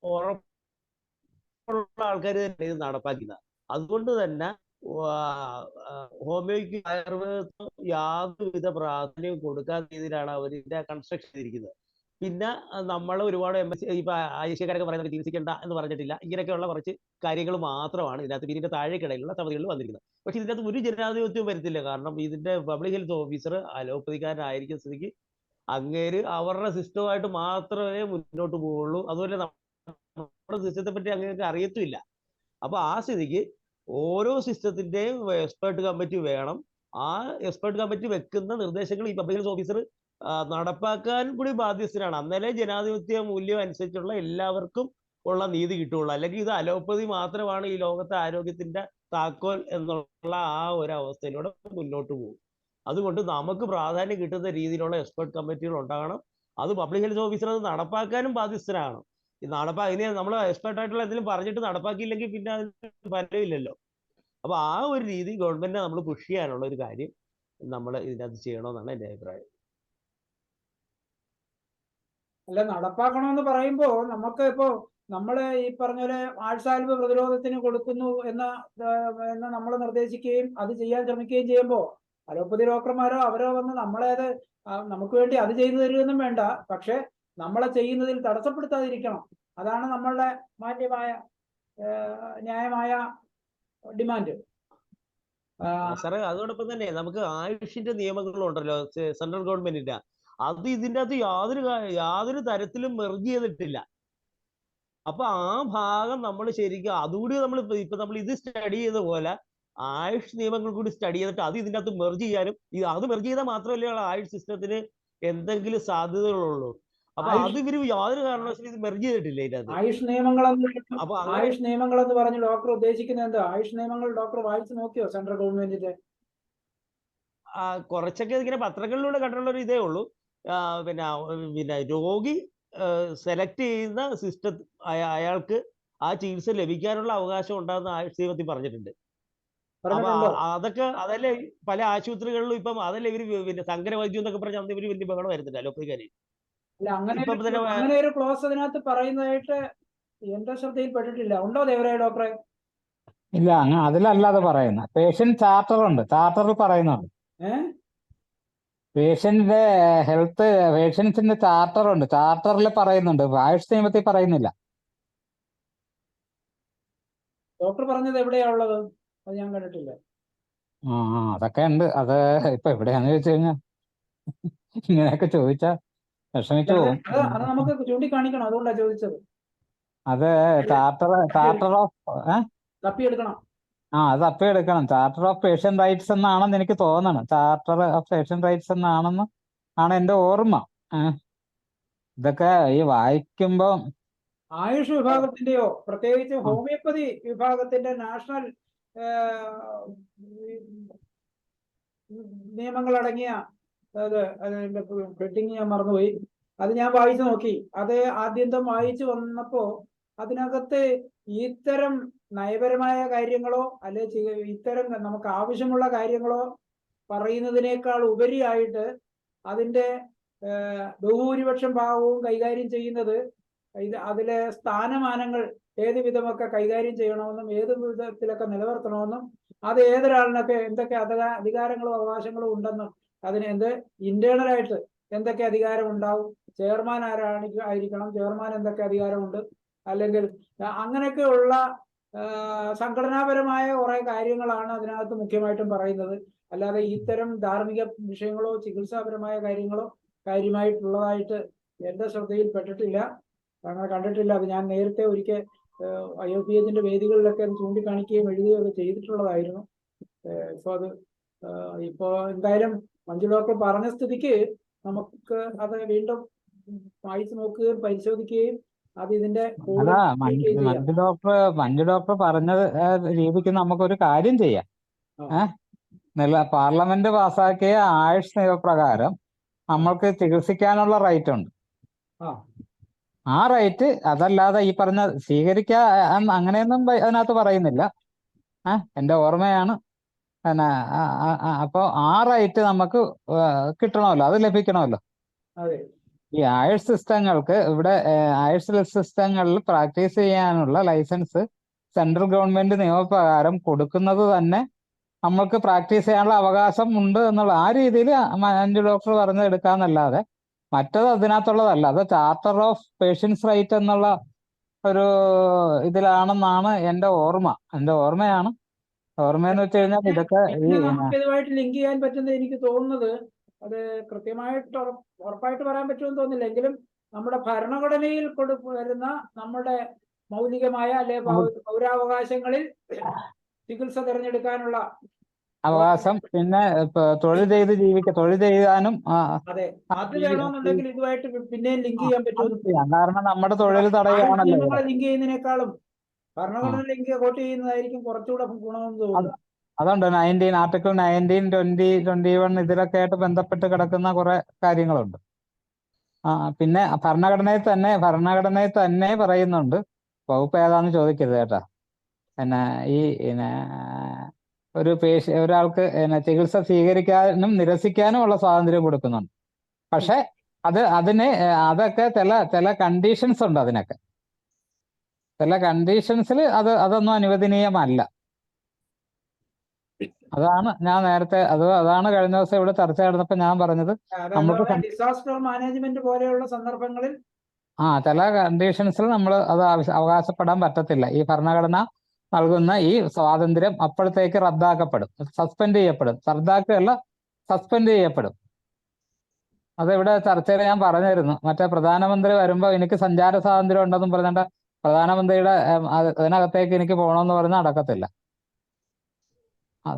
ഉറപ്പുള്ള ആൾക്കാർ തന്നെ ഇത് നടപ്പാക്കുന്നത്. അതുകൊണ്ട് തന്നെ ഹോമിയോയ്ക്ക് ആയുർവേദത്തിന് യാതൊരുവിധ പ്രാധാന്യവും കൊടുക്കാത്ത രീതിയിലാണ് അവരിന്റെ കൺസ്ട്രക്ഷൻ ചെയ്തിരിക്കുന്നത്. പിന്നെ നമ്മൾ ഒരുപാട് ഇപ്പൊ ആയുഷ്യക്കാരൊക്കെ പറയുന്നത് ചികിത്സിക്കേണ്ട എന്ന് പറഞ്ഞിട്ടില്ല. ഇങ്ങനെയൊക്കെയുള്ള കുറച്ച് കാര്യങ്ങൾ മാത്രമാണ് ഇതിനകത്ത് ഇതിന്റെ താഴേക്കിടയിലുള്ള സമിതികളിൽ വന്നിരിക്കുന്നത്. പക്ഷെ ഇതിനകത്ത് ഒരു ജനാധിപത്യവും വരുത്തില്ല. കാരണം ഇതിന്റെ പബ്ലിക് ഹെൽത്ത് ഓഫീസർ അലോപ്പതിക്കാരനായിരിക്കും സ്ഥിതിക്ക് അങ്ങേര് അവരുടെ സിസ്റ്റമായിട്ട് മാത്രമേ മുന്നോട്ട് പോവുള്ളൂ. അതുപോലെ നമ്മുടെ സിസ്റ്റത്തെ പറ്റി അങ്ങനെയൊക്കെ അറിയത്തുമില്ല. അപ്പൊ ആ സ്ഥിതിക്ക് ഓരോ സിസ്റ്റത്തിന്റെയും എക്സ്പെർട്ട് കമ്മിറ്റി വേണം. ആ എക്സ്പെർട്ട് കമ്മിറ്റി വെക്കുന്ന നിർദ്ദേശങ്ങൾ ഈ പബ്ലിക് ഹെൽത്ത് ഓഫീസർ നടപ്പാക്കാൻ കൂടി ബാധ്യസ്ഥനാണ്. അന്നേരം ജനാധിപത്യ മൂല്യം അനുസരിച്ചുള്ള എല്ലാവർക്കും ഉള്ള നീതി കിട്ടുള്ളൂ. അല്ലെങ്കിൽ ഇത് അലോപ്പതി മാത്രമാണ് ഈ ലോകത്തെ ആരോഗ്യത്തിന്റെ താക്കോൽ എന്നുള്ള ആ ഒരു അവസ്ഥയിലൂടെ മുന്നോട്ട് പോകും. അതുകൊണ്ട് നമുക്ക് പ്രാധാന്യം കിട്ടുന്ന രീതിയിലുള്ള എക്സ്പെർട്ട് കമ്മിറ്റികൾ ഉണ്ടാകണം. അത് പബ്ലിക് ഹെൽത്ത് ഓഫീസർ അത് നടപ്പാക്കാനും ബാധ്യസ്ഥനാണ്. ഇനി നമ്മൾ എക്സ്പെർട്ട് ആയിട്ടുള്ള എന്തെങ്കിലും പറഞ്ഞിട്ട് നടപ്പാക്കിയില്ലെങ്കിൽ പിന്നെ അതിന് ഫലമില്ലല്ലോ. അപ്പൊ ആ ഒരു രീതി ഗവൺമെന്റിനെ നമ്മൾ പുഷ് ചെയ്യാനുള്ള ഒരു കാര്യം നമ്മൾ ഇതിനകത്ത് ചെയ്യണമെന്നാണ് എൻ്റെ അഭിപ്രായം. അല്ല, നടപ്പാക്കണമെന്ന് പറയുമ്പോ നമുക്ക് ഇപ്പോ നമ്മള് ഈ പറഞ്ഞ പോലെ ആഴ്സാൽവ് പ്രതിരോധത്തിന് കൊടുക്കുന്നു എന്ന് നമ്മൾ നിർദ്ദേശിക്കുകയും അത് ചെയ്യാൻ ശ്രമിക്കുകയും ചെയ്യുമ്പോൾ അലോപ്പതി ഡോക്ടർമാരോ അവരോ വന്ന് നമ്മളെ നമുക്ക് വേണ്ടി അത് ചെയ്തു തരുമെന്നും വേണ്ട, പക്ഷെ നമ്മളെ ചെയ്യുന്നതിൽ തടസ്സപ്പെടുത്താതിരിക്കണം. അതാണ് നമ്മളുടെ മാന്യമായ ന്യായമായ ഡിമാൻഡ്. സാറേ അതോടൊപ്പം തന്നെ നമുക്ക് ആയുഷിന്റെ നിയമങ്ങളുണ്ടല്ലോ സെൻട്രൽ ഗവൺമെന്റിന്റെ, അത് ഇതിൻ്റെ അകത്ത് യാതൊരു തരത്തിലും മെർജ് ചെയ്തിട്ടില്ല. അപ്പൊ ആ ഭാഗം നമ്മൾ ശരിക്കും അതുകൂടി നമ്മൾ ഇപ്പൊ നമ്മൾ ഇത് സ്റ്റഡി ചെയ്ത പോലെ ആയുഷ് നിയമങ്ങൾ കൂടി സ്റ്റഡി ചെയ്തിട്ട് അത് ഇതിൻ്റെ അകത്ത് മെർജ് ചെയ്യാനും, അത് മെർജ് ചെയ്താൽ മാത്രമല്ലേ ആയുഷ് സിസ്റ്റത്തിന് എന്തെങ്കിലും സാധ്യതകളുള്ളൂ. അപ്പൊ അത് ഇവര് യാതൊരു കാരണവശാലും ഇത് മെർജ് ചെയ്തിട്ടില്ല ഇതിനകത്ത്. ആയുഷ് നിയമങ്ങൾ എന്ന് പറഞ്ഞ് ഡോക്ടർ ഉദ്ദേശിക്കുന്നത് എന്താ? ആയുഷ് നിയമങ്ങൾ ഡോക്ടർ വായിച്ചു നോക്കിയോ സെൻട്രൽ ഗവൺമെന്റിന്റെ? കുറച്ചൊക്കെ ഇങ്ങനെ പത്രങ്ങളിലൂടെ കണ്ടിട്ടുള്ള ഒരു ഇതേ ഉള്ളൂ. പിന്നെ രോഗി സെലക്ട് ചെയ്യുന്ന സിസ്റ്റം അയാൾക്ക് ആ ചികിത്സ ലഭിക്കാനുള്ള അവകാശം ഉണ്ടാകുന്ന ആയുഷ് നിയമത്തിൽ പറഞ്ഞിട്ടുണ്ട്. അപ്പൊ അതല്ലേ പല ആശുപത്രികളിലും ഇപ്പം അതല്ലേ ഇവര് പിന്നെ സങ്കരവൈദ്യം എന്നൊക്കെ പറഞ്ഞാൽ അന്ന് ഇവര് വലിയ ബഹളം വരുന്നില്ല അലോപ്പതിക്കാര്. അങ്ങനെ ഒരു ക്ലോസ് അതിനകത്ത് പറയുന്നതായിട്ട് എന്റെ ശ്രദ്ധയിൽപ്പെട്ടിട്ടില്ല. ഉണ്ടോ ദേവരായ ഡോക്ടറെ? ഇല്ല, അതിലല്ലാതെ പറയുന്ന പേഷ്യന്റ് ചാർട്ടർ ഉണ്ട്, ചാർട്ടറിൽ പറയുന്നുണ്ട്. പേഷ്യന്റിന്റെ ഹെൽത്ത് പേഷ്യൻസിന്റെ ചാർട്ടർ ഉണ്ട്, ചാർട്ടറിൽ പറയുന്നുണ്ട്, ആയുഷ് നിയമത്തിൽ പറയുന്നില്ല. ഡോക്ടർ പറഞ്ഞത് എവിടെയാ ഉള്ളത്? അത് ഞാൻ കണ്ടിട്ടില്ല. അതൊക്കെ ഉണ്ട്. അത് ഇപ്പൊ എവിടെയാന്ന് ചോദിച്ചു കഴിഞ്ഞാൽ ഇങ്ങനെയൊക്കെ ചോദിച്ചാ വിഷമിച്ചു പോകും. അത് നമുക്ക് ചൂണ്ടിക്കാണിക്കണം, അതുകൊണ്ടാ ചോദിച്ചത്. അത് ചാർട്ടർ ഓഫ് തപ്പിയെടുക്കണം. അത് തപ്പിയെടുക്കണം. ചാർട്ടർ ഓഫ് പേഷ്യന്റ് റൈറ്റ്സ് എന്നാണെന്ന് എനിക്ക് തോന്നണം. ചാർട്ടർ ഓഫ് പേഷ്യന്റ് റൈറ്റ്സ് എന്നാണെന്ന് ആണ് എന്റെ ഓർമ്മ. ഇതൊക്കെ ഈ വായിക്കുമ്പോ ആയുഷ് വിഭാഗത്തിന്റെയോ പ്രത്യേകിച്ച് ഹോമിയോപ്പതി വിഭാഗത്തിന്റെ നാഷണൽ നിയമങ്ങൾ അടങ്ങിയ അതിന്റെ ഹെഡിങ് ഞാൻ മറന്നുപോയി, അത് ഞാൻ വായിച്ചു നോക്കി. അത് ആദ്യന്തം വായിച്ചു വന്നപ്പോ അതിനകത്ത് ഇത്തരം നയപരമായ കാര്യങ്ങളോ അല്ലെ ഇത്തരം നമുക്ക് ആവശ്യമുള്ള കാര്യങ്ങളോ പറയുന്നതിനേക്കാൾ ഉപരിയായിട്ട് അതിന്റെ ബഹുഭൂരിപക്ഷം ഭാഗവും കൈകാര്യം ചെയ്യുന്നത് അതിലെ സ്ഥാനമാനങ്ങൾ ഏത് വിധമൊക്കെ കൈകാര്യം ചെയ്യണമെന്നും ഏത് വിധത്തിലൊക്കെ നിലനിർത്തണമെന്നും അത് ഏതൊരാളിനൊക്കെ എന്തൊക്കെ അധികാരങ്ങളും അവകാശങ്ങളും ഉണ്ടെന്നും അതിന് ഇന്റേണലായിട്ട് എന്തൊക്കെ അധികാരം ഉണ്ടാവും, ചെയർമാൻ ആയിരിക്കണം, ചെയർമാൻ എന്തൊക്കെ അധികാരമുണ്ട്, അല്ലെങ്കിൽ അങ്ങനെയൊക്കെയുള്ള സംഘടനാപരമായ കുറെ കാര്യങ്ങളാണ് അതിനകത്ത് മുഖ്യമായിട്ടും പറയുന്നത്. അല്ലാതെ ഇത്തരം ധാർമ്മിക വിഷയങ്ങളോ ചികിത്സാപരമായ കാര്യങ്ങളോ കാര്യമായിട്ടുള്ളതായിട്ട് എന്റെ ശ്രദ്ധയിൽപ്പെട്ടിട്ടില്ല, അങ്ങനെ കണ്ടിട്ടില്ല. അത് ഞാൻ നേരത്തെ ഒരിക്കൽ IFPHന്റെ വേദികളിലൊക്കെ അത് ചൂണ്ടിക്കാണിക്കുകയും എഴുതുകയും ഒക്കെ ചെയ്തിട്ടുള്ളതായിരുന്നു. ഇപ്പോ എന്തായാലും മഞ്ജു ഡോക്ടർ പറഞ്ഞ സ്ഥിതിക്ക് നമുക്ക് അത് വീണ്ടും വായിച്ചു നോക്കുകയും പരിശോധിക്കുകയും അത് ഇതിന്റെ മഞ്ജു ഡോക്ടർ പറഞ്ഞ രീതിക്ക് നമുക്കൊരു കാര്യം ചെയ്യാം. പാർലമെന്റ് പാസാക്കിയ ആയുഷ് നിയമപ്രകാരം നമ്മൾക്ക് ചികിത്സിക്കാനുള്ള റൈറ്റ് ഉണ്ട്. ആ റൈറ്റ് അതല്ലാതെ ഈ പറഞ്ഞ അങ്ങനെയൊന്നും അതിനകത്ത് പറയുന്നില്ല. എന്റെ ഓർമ്മയാണ്. അപ്പൊ ആ റൈറ്റ് നമുക്ക് കിട്ടണമല്ലോ, അത് ലഭിക്കണമല്ലോ. ഈ ആയുഷ് സിസ്റ്റങ്ങൾക്ക് ഇവിടെ ആയുഷ് സിസ്റ്റങ്ങളിൽ പ്രാക്ടീസ് ചെയ്യാനുള്ള ലൈസൻസ് സെൻട്രൽ ഗവൺമെന്റ് നിയമപ്രകാരം കൊടുക്കുന്നത് തന്നെ നമ്മൾക്ക് പ്രാക്ടീസ് ചെയ്യാനുള്ള അവകാശം ഉണ്ട് എന്നുള്ള ആ രീതിയിൽ മഞ്ജു ഡോക്ടർ പറഞ്ഞത് എടുക്കാന്നല്ലാതെ മറ്റത് അതിനകത്തുള്ളതല്ല. അത് ചാർട്ടർ ഓഫ് പേഷ്യൻസ് റൈറ്റ് എന്നുള്ള ഒരു ഇതിലാണെന്നാണ് എന്റെ ഓർമ്മ. എന്റെ ഓർമ്മയാണ്. ഓർമ്മയെന്ന് വെച്ച് കഴിഞ്ഞാൽ ഇതൊക്കെ നമുക്ക് ഇതുമായിട്ട് ലിങ്ക് ചെയ്യാൻ പറ്റുന്നത് എനിക്ക് തോന്നുന്നത്, അത് കൃത്യമായിട്ട് ഉറപ്പായിട്ട് പറയാൻ പറ്റുമെന്ന് തോന്നുന്നില്ല, എങ്കിലും നമ്മുടെ ഭരണഘടനയിൽ വരുന്ന നമ്മുടെ മൗലികമായ അല്ലെ പൗരാവകാശങ്ങളിൽ ചികിത്സ തിരഞ്ഞെടുക്കാനുള്ള അവകാശം, പിന്നെ തൊഴിൽ ചെയ്യാനും അതെ, അത് വേണമെന്നുണ്ടെങ്കിൽ ഇതുമായിട്ട് പിന്നെയും ലിങ്ക് ചെയ്യാൻ പറ്റും. കാരണം നമ്മുടെ തൊഴിൽ തടയുകയാണല്ലോ. ലിങ്ക് ചെയ്യുന്നതിനേക്കാളും ഭരണഘടന ലിങ്ക് കോട്ട് ചെയ്യുന്നതായിരിക്കും കുറച്ചുകൂടെ ഗുണമെന്ന് തോന്നുന്നു. അതുണ്ട്. ആർട്ടിക്കിൾ 19, 20, 21 ഇതിലൊക്കെ ആയിട്ട് ബന്ധപ്പെട്ട് കിടക്കുന്ന കുറെ കാര്യങ്ങളുണ്ട്. പിന്നെ ഭരണഘടനയിൽ തന്നെ പറയുന്നുണ്ട്, വകുപ്പ് ഏതാന്ന് ചോദിക്കരുത് കേട്ടാ, ഒരാൾക്ക് ചികിത്സ സ്വീകരിക്കാനും നിരസിക്കാനും ഉള്ള സ്വാതന്ത്ര്യം കൊടുക്കുന്നുണ്ട്. പക്ഷെ അതൊക്കെ ചില കണ്ടീഷൻസ് ഉണ്ട്. അതിനൊക്കെ ചില കണ്ടീഷൻസിൽ അതൊന്നും അനുവദനീയമല്ല. അതാണ് ഞാൻ നേരത്തെ അതാണ് കഴിഞ്ഞ ദിവസം ഇവിടെ ചർച്ച നടന്നപ്പോൾ ഞാൻ പറഞ്ഞത്. ഡിസാസ്റ്റർ മാനേജ്മെന്റ് പോലെയുള്ള സന്ദർഭങ്ങളിൽ ചില കണ്ടീഷൻസിൽ നമ്മൾ അത് അവകാശപ്പെടാൻ പറ്റത്തില്ല. ഈ ഭരണഘടന നൽകുന്ന ഈ സ്വാതന്ത്ര്യം അപ്പോഴത്തേക്ക് റദ്ദാക്കപ്പെടും, സസ്പെൻഡ് ചെയ്യപ്പെടും. റദ്ദാക്കുകയല്ല, സസ്പെൻഡ് ചെയ്യപ്പെടും. അതിവിടെ ചർച്ചയിൽ ഞാൻ പറഞ്ഞിരുന്നു. മറ്റേ പ്രധാനമന്ത്രി വരുമ്പോൾ എനിക്ക് സഞ്ചാര സ്വാതന്ത്ര്യം ഉണ്ടെന്നും പറഞ്ഞിട്ട് പ്രധാനമന്ത്രിയുടെ അതിനകത്തേക്ക് എനിക്ക് പോകണമെന്ന് പറഞ്ഞാൽ നടക്കത്തില്ല.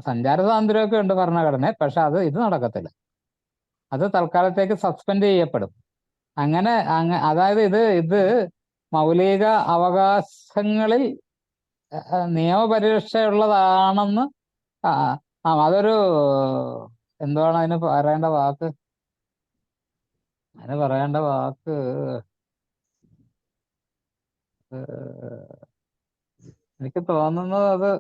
സഞ്ചാര സ്വാതന്ത്ര്യമൊക്കെ ഉണ്ട് ഭരണഘടന, പക്ഷെ ഇത് നടക്കത്തില്ല. അത് തൽക്കാലത്തേക്ക് സസ്പെൻഡ് ചെയ്യപ്പെടും. അങ്ങനെ അതായത് ഇത് മൗലിക അവകാശങ്ങളിൽ നിയമപരിരക്ഷയുള്ളതാണെന്ന് അതൊരു എന്താണ് അതിന് പറയേണ്ട വാക്ക്, എനിക്ക് തോന്നുന്നത് അത്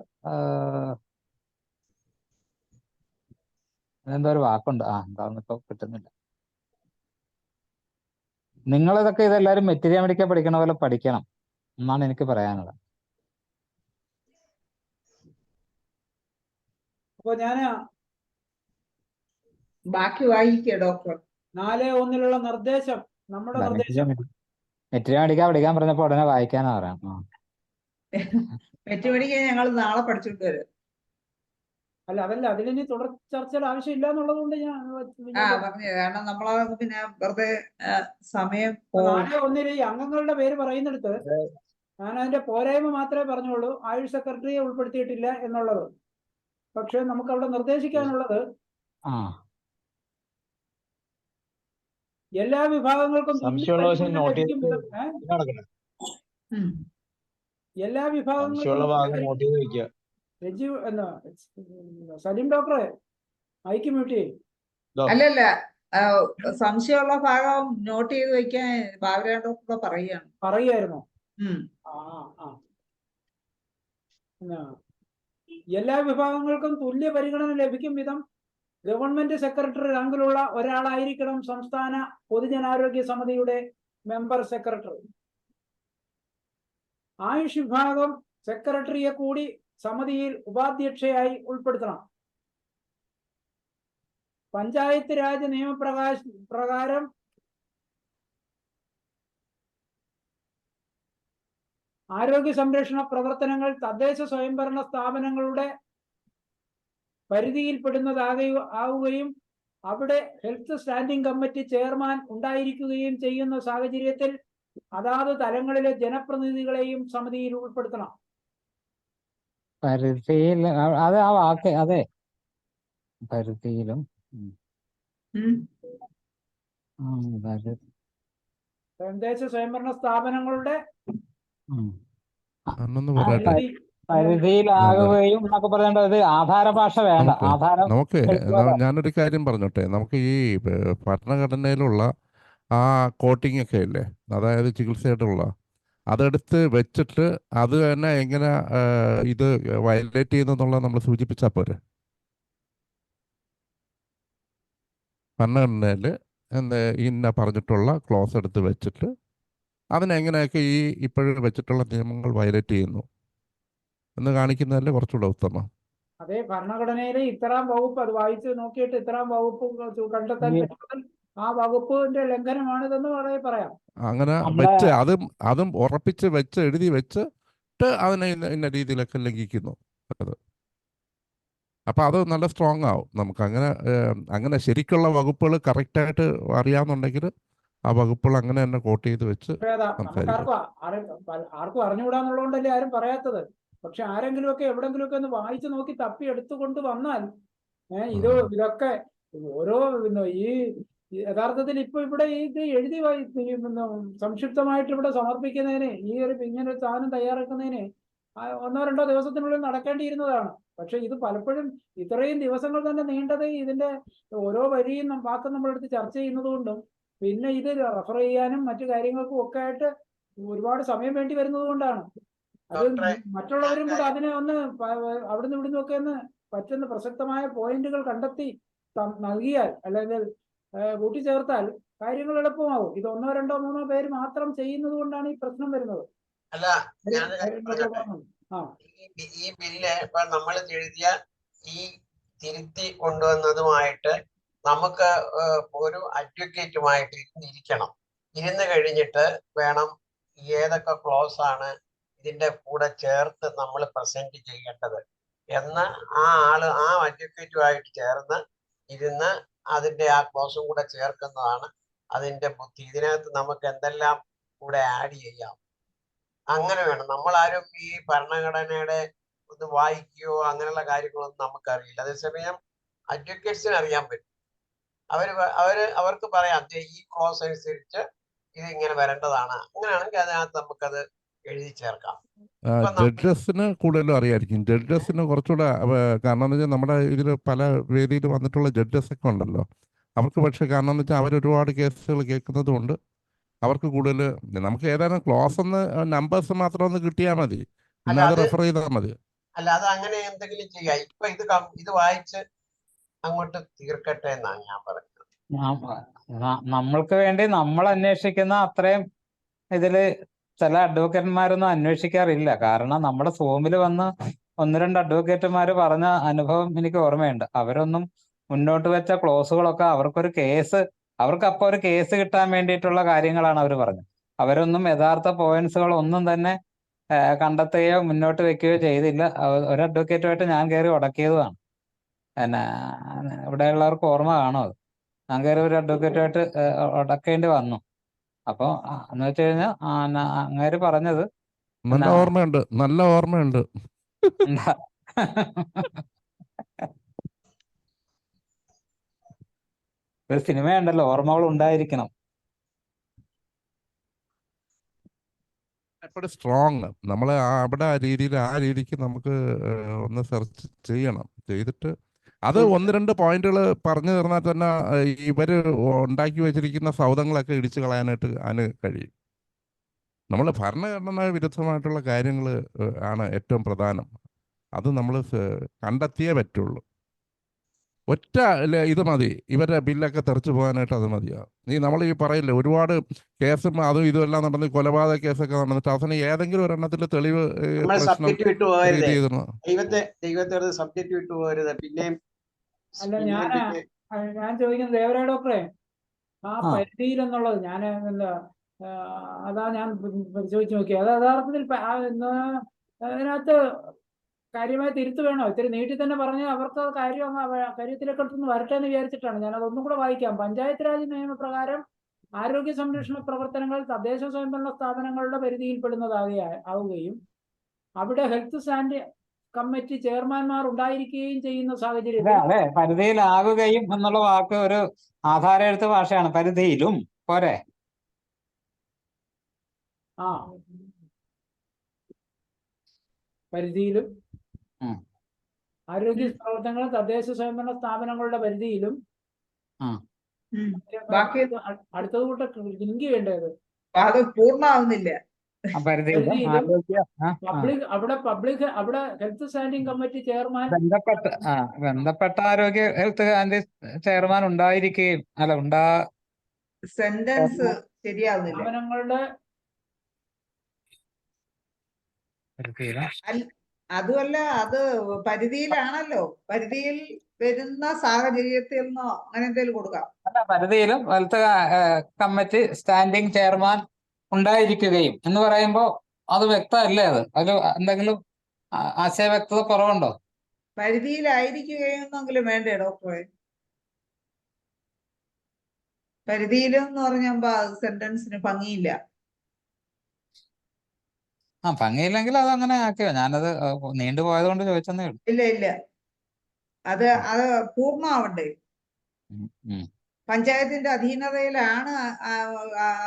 എന്തോ ഒരു വാക്കുണ്ട്, എന്താണെന്ന് ഇപ്പൊ കിട്ടുന്നില്ല. ഇതെല്ലാവരും മെറ്റീരിയൽ മെഡിക്കൽ പഠിക്കണ പോലെ പഠിക്കണം എന്നാണ് എനിക്ക് പറയാനുള്ളത്. അപ്പൊ ഞാന് ബാക്കി വായിക്കുക ഡോക്ടർ. 4:1 നിർദ്ദേശം, നമ്മുടെ നിർദ്ദേശം മെറ്റീരിയൽ മെഡിക്കൽ പഠിക്കാൻ പറഞ്ഞപ്പോ ഉടനെ വായിക്കാനാ പറയാം. മെറ്റീരിയൽ മെഡിക്കൽ ഞങ്ങൾ നാളെ പഠിച്ചിട്ട് വരും. അല്ല, അതല്ല, അതിലിനി തുടർ ചർച്ചയുടെ ആവശ്യമില്ല എന്നുള്ളത് കൊണ്ട് ഞാൻ പറഞ്ഞു. കാരണം നമ്മളത് പിന്നെ വെറുതെ സമയം 4:1 ഈ അംഗങ്ങളുടെ പേര് പറയുന്നിടത്ത് ഞാൻ അതിന്റെ പോരായ്മ മാത്രമേ പറഞ്ഞുള്ളൂ, ആയുഷ് സെക്രട്ടറിയെ ഉൾപ്പെടുത്തിയിട്ടില്ല എന്നുള്ളത്. പക്ഷെ നമുക്ക് അവിടെ നിർദ്ദേശിക്കാനുള്ളത് എല്ലാ വിഭാഗങ്ങൾക്കും എല്ലാ വിഭാഗങ്ങൾക്കും സലീം ഡോക്ടറെ മൈക്ക് മ്യൂട്ട് ചെയ്യും. അല്ലല്ല, സംശയമുള്ള ഭാഗം നോട്ട് ചെയ്ത് വെക്കാൻ ബാബുരാജ് ഡോക്ടർ പറയായിരുന്നു. എല്ലാ വിഭാഗങ്ങൾക്കും തുല്യ പരിഗണന ലഭിക്കും വിധം ഗവൺമെന്റ് സെക്രട്ടറി റാങ്കിലുള്ള ഒരാളായിരിക്കണം സംസ്ഥാന പൊതുജനാരോഗ്യ സമിതിയുടെ മെമ്പർ സെക്രട്ടറി. ആയുഷ് വിഭാഗം സെക്രട്ടറിയെ കൂടി സമിതിയിൽ ഉപാധ്യക്ഷയായി ഉൾപ്പെടുത്തണം. പഞ്ചായത്ത് രാജ് നിയമപ്രകാരം ആരോഗ്യ സംരക്ഷണ പ്രവർത്തനങ്ങൾ തദ്ദേശ സ്വയംഭരണ സ്ഥാപനങ്ങളുടെ പരിധിയിൽപ്പെടുന്നതാവുകയും അവിടെ ഹെൽത്ത് സ്റ്റാൻഡിംഗ് കമ്മിറ്റി ചെയർമാൻ ഉണ്ടായിരിക്കുകയും ചെയ്യുന്ന സാഹചര്യത്തിൽ അതാത് തലങ്ങളിലെ ജനപ്രതിനിധികളെയും സമിതിയിൽ ഉൾപ്പെടുത്തണം. പരിധിയിൽ അത് ആ വാക്ക് അതെ, പരിധിയിലും തദ്ദേശ സ്വയംഭരണ സ്ഥാപനങ്ങളുടെ പരിധിയിലാകുകയും എന്നൊക്കെ പറയേണ്ടത് ആധാര ഭാഷ വേണ്ട. ആധാരം നമുക്ക് ഞാനൊരു കാര്യം പറഞ്ഞോട്ടെ, നമുക്ക് ഈ ഭരണഘടനയിലുള്ള ആ കോട്ടിംഗ് ഒക്കെ ഇല്ലേ, അതായത് ചികിത്സയായിട്ടുള്ള അതെടുത്ത് വെച്ചിട്ട് അത് തന്നെ എങ്ങനെ ഇത് വയലേറ്റ് ചെയ്യുന്നുള്ളത് നമ്മൾ സൂചിപ്പിച്ചാൽ പോരെ. ഭരണഘടനയിൽ ഇന്ന പറഞ്ഞിട്ടുള്ള ക്ലോസ് എടുത്ത് വെച്ചിട്ട് അതിനെങ്ങനെയൊക്കെ ഈ ഇപ്പോഴും വെച്ചിട്ടുള്ള നിയമങ്ങൾ വയലേറ്റ് ചെയ്യുന്നു എന്ന് കാണിക്കുന്നതല്ലേ കുറച്ചുകൂടെ ഉത്തമം. അതേ ഭരണഘടനയിലെ ഇത്രാം വകുപ്പ് അത് വായിച്ച് നോക്കിയിട്ട് ഇത്രാം വകുപ്പ് കണ്ടെത്താൻ പറ്റുന്നത് ആ വകുപ്പിന്റെ ലംഘനമാണിതെന്ന് പറയാം. അങ്ങനെ വെച്ച് അതും ഉറപ്പിച്ച് വെച്ച് എഴുതി വെച്ചിട്ട് അതിനെ ഇന്ന രീതിയിലൊക്കെ ലംഘിക്കുന്നു. അത് അപ്പൊ അത് നല്ല സ്ട്രോങ് ആവും. നമുക്ക് അങ്ങനെ ശരിക്കുള്ള വകുപ്പുകൾ കറക്റ്റായിട്ട് അറിയാവുന്നുണ്ടെങ്കിൽ ആ വകുപ്പുകൾ അങ്ങനെ തന്നെ കോട്ട് ചെയ്ത് വെച്ച് ആർക്കും അറിഞ്ഞുകൂടാന്നുള്ളതുകൊണ്ടല്ലേ ആരും പറയാത്തത്. പക്ഷെ ആരെങ്കിലും ഒക്കെ എവിടെങ്കിലും ഒക്കെ ഒന്ന് വായിച്ചു നോക്കി തപ്പി എടുത്തുകൊണ്ട് വന്നാൽ ഇതൊക്കെ ഓരോ ഈ യഥാർത്ഥത്തിൽ ഇപ്പൊ ഇവിടെ ഇത് എഴുതി സംക്ഷിപ്തമായിട്ട് ഇവിടെ സമർപ്പിക്കുന്നതിന് ഇങ്ങനെ ഒരു സാധനം തയ്യാറാക്കുന്നതിന് 1-2 ദിവസത്തിനുള്ളിൽ നടക്കേണ്ടിയിരുന്നതാണ്. പക്ഷെ ഇത് പലപ്പോഴും ഇത്രയും ദിവസങ്ങൾ തന്നെ നീണ്ടത് ഇതിന്റെ ഓരോ വരിയും വാക്കും നമ്മളെടുത്ത് ചർച്ച ചെയ്യുന്നത് കൊണ്ടും പിന്നെ ഇത് റെഫർ ചെയ്യാനും മറ്റു കാര്യങ്ങൾക്കും ഒക്കെ ആയിട്ട് ഒരുപാട് സമയം വേണ്ടി വരുന്നത് കൊണ്ടാണ്. അത് മറ്റുള്ളവരും കൂടെ അതിനെ ഒന്ന് അവിടുന്ന് ഇവിടുന്ന് ഒക്കെ ഒന്ന് പറ്റുന്ന പ്രസക്തമായ പോയിന്റുകൾ കണ്ടെത്തി നൽകിയാൽ അല്ലെങ്കിൽ കൂട്ടിച്ചേർത്താൽ കാര്യങ്ങൾ എളുപ്പമാവും. ഇത് 1, 2, 3 പേര് മാത്രം ചെയ്യുന്നത് കൊണ്ടാണ് ഈ പ്രശ്നം വരുന്നത്. അല്ല, ഈ ബില്ല് ഇപ്പൊ നമ്മൾ എഴുതിയ ഈ തിരുത്തി കൊണ്ടുവന്നതുമായിട്ട് നമുക്ക് ഒരു അഡ്വക്കേറ്റുമായിട്ട് ഇരിക്കണം. ഇരുന്ന് കഴിഞ്ഞിട്ട് വേണം ഏതൊക്കെ ക്ലോസ് ആണ് ഇതിന്റെ കൂടെ ചേർത്ത് നമ്മൾ പ്രസന്റ് ചെയ്യേണ്ടത് എന്ന് ആ അഡ്വക്കേറ്റുമായിട്ട് ചേർന്ന് ഇരുന്ന് അതിന്റെ ആ ക്ലോസും കൂടെ ചേർക്കുന്നതാണ് അതിന്റെ ബുദ്ധി. ഇതിനകത്ത് നമുക്ക് എന്തെല്ലാം കൂടെ ആഡ് ചെയ്യാം, അങ്ങനെ വേണം. നമ്മളാരും ഈ ഭരണഘടനയുടെ ഒന്ന് വായിക്കുകയോ അങ്ങനെയുള്ള കാര്യങ്ങളൊന്നും നമുക്കറിയില്ല. അതേസമയം അഡ്വക്കേറ്റ്സിന് അറിയാൻ പറ്റും. അവർക്ക് പറയാം ഈ ക്ലോസ് അനുസരിച്ച് ഇത് ഇങ്ങനെ വരേണ്ടതാണ്. അങ്ങനെയാണെങ്കിൽ അതിനകത്ത് നമുക്കത് എഴുതി ചേർക്കാം. ജഡ്ജസിന് കൂടുതലും അറിയായിരിക്കും. ജഡ്ജസിന് കുറച്ചുകൂടെ കാരണം എന്ന് വെച്ചാൽ നമ്മുടെ ഇതിൽ പല വേദിയിൽ വന്നിട്ടുള്ള ജഡ്ജസ് ഒക്കെ ഉണ്ടല്ലോ, അവർക്ക് പക്ഷേ കാരണം എന്ന് വെച്ചാൽ അവരൊരുപാട് കേസുകൾ കേൾക്കുന്നത് കൊണ്ട് അവർക്ക് കൂടുതൽ നമുക്ക് ഏതാനും ക്ലോസ് ഒന്ന് നമ്പേഴ്സ് മാത്രം ഒന്ന് കിട്ടിയാൽ മതി, പിന്നെ അത് റെഫർ ചെയ്താൽ മതി. അല്ല, അത് അങ്ങനെ എന്തെങ്കിലും ചെയ്യാം. ഇപ്പൊ ഇത് വായിച്ച് അങ്ങോട്ട് തീർക്കട്ടെ എന്നാണ് ഞാൻ പറഞ്ഞത്. നമ്മൾക്ക് വേണ്ടി നമ്മൾ അന്വേഷിക്കുന്ന അത്രയും ഇതില് ചില അഡ്വക്കേറ്റന്മാരൊന്നും അന്വേഷിക്കാറില്ല. കാരണം നമ്മുടെ സൂമിൽ വന്ന് 1-2 അഡ്വക്കേറ്റുമാർ പറഞ്ഞ അനുഭവം എനിക്ക് ഓർമ്മയുണ്ട്. അവരൊന്നും മുന്നോട്ട് വെച്ച ക്ലോസുകളൊക്കെ അവർക്ക് അപ്പോൾ ഒരു കേസ് കിട്ടാൻ വേണ്ടിയിട്ടുള്ള കാര്യങ്ങളാണ് അവർ പറഞ്ഞത്. അവരൊന്നും യഥാർത്ഥ പോയിന്റ്സുകൾ ഒന്നും തന്നെ കണ്ടെത്തുകയോ മുന്നോട്ട് വെക്കുകയോ ചെയ്തില്ല. ഒരു അഡ്വക്കേറ്റുമായിട്ട് ഞാൻ കയറി ഉടക്കിയതുമാണ്. പിന്നെ ഇവിടെയുള്ളവർക്ക് ഓർമ്മ കാണും അത്. ഞാൻ കയറി ഒരു അഡ്വക്കേറ്റുമായിട്ട് ഉടക്കേണ്ടി വന്നു. അപ്പൊ എന്ന് വെച്ച് കഴിഞ്ഞാൽ അങ്ങേര് പറഞ്ഞത് നല്ല ഓർമ്മയുണ്ട്. ഒരു സിനിമയുണ്ടല്ലോ, ഓർമ്മകൾ ഉണ്ടായിരിക്കണം. എപ്പോഴും സ്ട്രോങ് നമ്മൾ അവിടെ ആ രീതിക്ക് നമുക്ക് ഒന്ന് സെർച്ച് ചെയ്യണം. ചെയ്തിട്ട് അത് 1-2 പോയിന്റുകൾ പറഞ്ഞു തന്നാൽ തന്നെ ഇവർ ഉണ്ടാക്കി വെച്ചിരിക്കുന്ന സൗധങ്ങളൊക്കെ ഇടിച്ചു കളയാനായിട്ട് അതിന് കഴിയും. നമ്മൾ ഭരണഘടന വിരുദ്ധമായിട്ടുള്ള കാര്യങ്ങൾ ആണ് ഏറ്റവും പ്രധാനം. അത് നമ്മൾ കണ്ടെത്തിയേ പറ്റുള്ളൂ. ഒറ്റ ഇത് മതി, ഇവരുടെ ബില്ലൊക്കെ തെറിച്ചു പോകാനായിട്ട് അത് മതിയാവും. നമ്മൾ ഈ പറയില്ലേ, ഒരുപാട് കേസും അതും ഇതും എല്ലാം നടന്ന് കൊലപാതക കേസൊക്കെ നടന്നിട്ട് അവസാനം ഏതെങ്കിലും ഒരെണ്ണത്തിൽ തെളിവ് ദൈവത്തോട് സബ്ജക്റ്റ് വിട്ടു പോകരുത്. പിന്നെയും അല്ല, ഞാൻ ചോദിക്കുന്നത് ദേവരായ ഡോക്ടറെ, ആ പരിധിയിൽ എന്നുള്ളത് ഞാൻ അതാ ഞാൻ പരിശോധിച്ച് നോക്കിയത്. അത് യഥാർത്ഥത്തിൽ അതിനകത്ത് കാര്യമായ തിരുത്ത് വേണോ? ഇത്തിരി നീട്ടി തന്നെ പറഞ്ഞ് അവർക്ക് കാര്യത്തിലേക്ക് അടുത്തൊന്ന് വരട്ടെ എന്ന് വിചാരിച്ചിട്ടാണ് ഞാൻ അതൊന്നും കൂടെ വായിക്കാം. പഞ്ചായത്ത് രാജ് നിയമപ്രകാരം ആരോഗ്യ സംരക്ഷണ പ്രവർത്തനങ്ങൾ തദ്ദേശ സ്വയംഭരണ സ്ഥാപനങ്ങളുടെ പരിധിയിൽപ്പെടുന്നതാവുകയും അവിടെ ഹെൽത്ത് സ്റ്റാൻഡ് കമ്മിറ്റി ചെയർമാൻമാർ ഉണ്ടായിരിക്കുകയും ചെയ്യുന്ന സാഹചര്യത്തിൽ അതെ, പരിധിയിലാകുകയും എന്നുള്ള വാക്ക് ഒരു ആധാര എഴുത്ത് ഭാഷയാണ്. പരിധിയിലും പോരെ? പരിധിയിലും ആരോഗ്യ പ്രവർത്തനങ്ങൾ തദ്ദേശ സ്വയംഭരണ സ്ഥാപനങ്ങളുടെ പരിധിയിലും അടുത്തത് കൂട്ട ലിങ്ക് ചെയ്യേണ്ടത് അത് പൂർണ്ണമാവുന്നില്ല. അവിടെ ഹെൽത്ത് സ്റ്റാൻഡിംഗ് കമ്മിറ്റി ചെയർമാൻ ബന്ധപ്പെട്ട ആരോഗ്യ ഹെൽത്ത് ചെയർമാൻ ഉണ്ടായിരിക്കുകയും സെന്റൻസ് ശരിയാവുന്നില്ല. സ്ഥാപനങ്ങളുടെ അതുമല്ല, അത് പരിധിയിലാണല്ലോ. പരിധിയിൽ വരുന്ന സാഹചര്യത്തിൽ നിന്നോ അങ്ങനെ എന്തെങ്കിലും കൊടുക്കാം. അല്ല, പരിധിയിലും ഹെൽത്ത് കമ്മിറ്റി സ്റ്റാൻഡിംഗ് ചെയർമാൻ ഉണ്ടായിരിക്കുകയും എന്ന് പറയുമ്പോ അത് വ്യക്തമല്ലേ? അതിൽ എന്തെങ്കിലും ആശയവ്യക്തത കുറവുണ്ടോ? പരിധിയിലായിരിക്കുകയെന്നെങ്കിലും വേണ്ടേ ഡോക്ടറെ? പരിധിയിലും എന്ന് പറഞ്ഞപ്പോ സെന്റൻസിന് ഭംഗിയില്ല. ഭംഗിയില്ലെങ്കിൽ അത് അങ്ങനെ ആക്കിയോ? ഞാനത് നീണ്ടുപോയത് കൊണ്ട് ചോദിച്ചെന്നേ ഉള്ളൂ. ഇല്ല, അത് പൂർണ്ണമാവണ്ടേ? പഞ്ചായത്തിന്റെ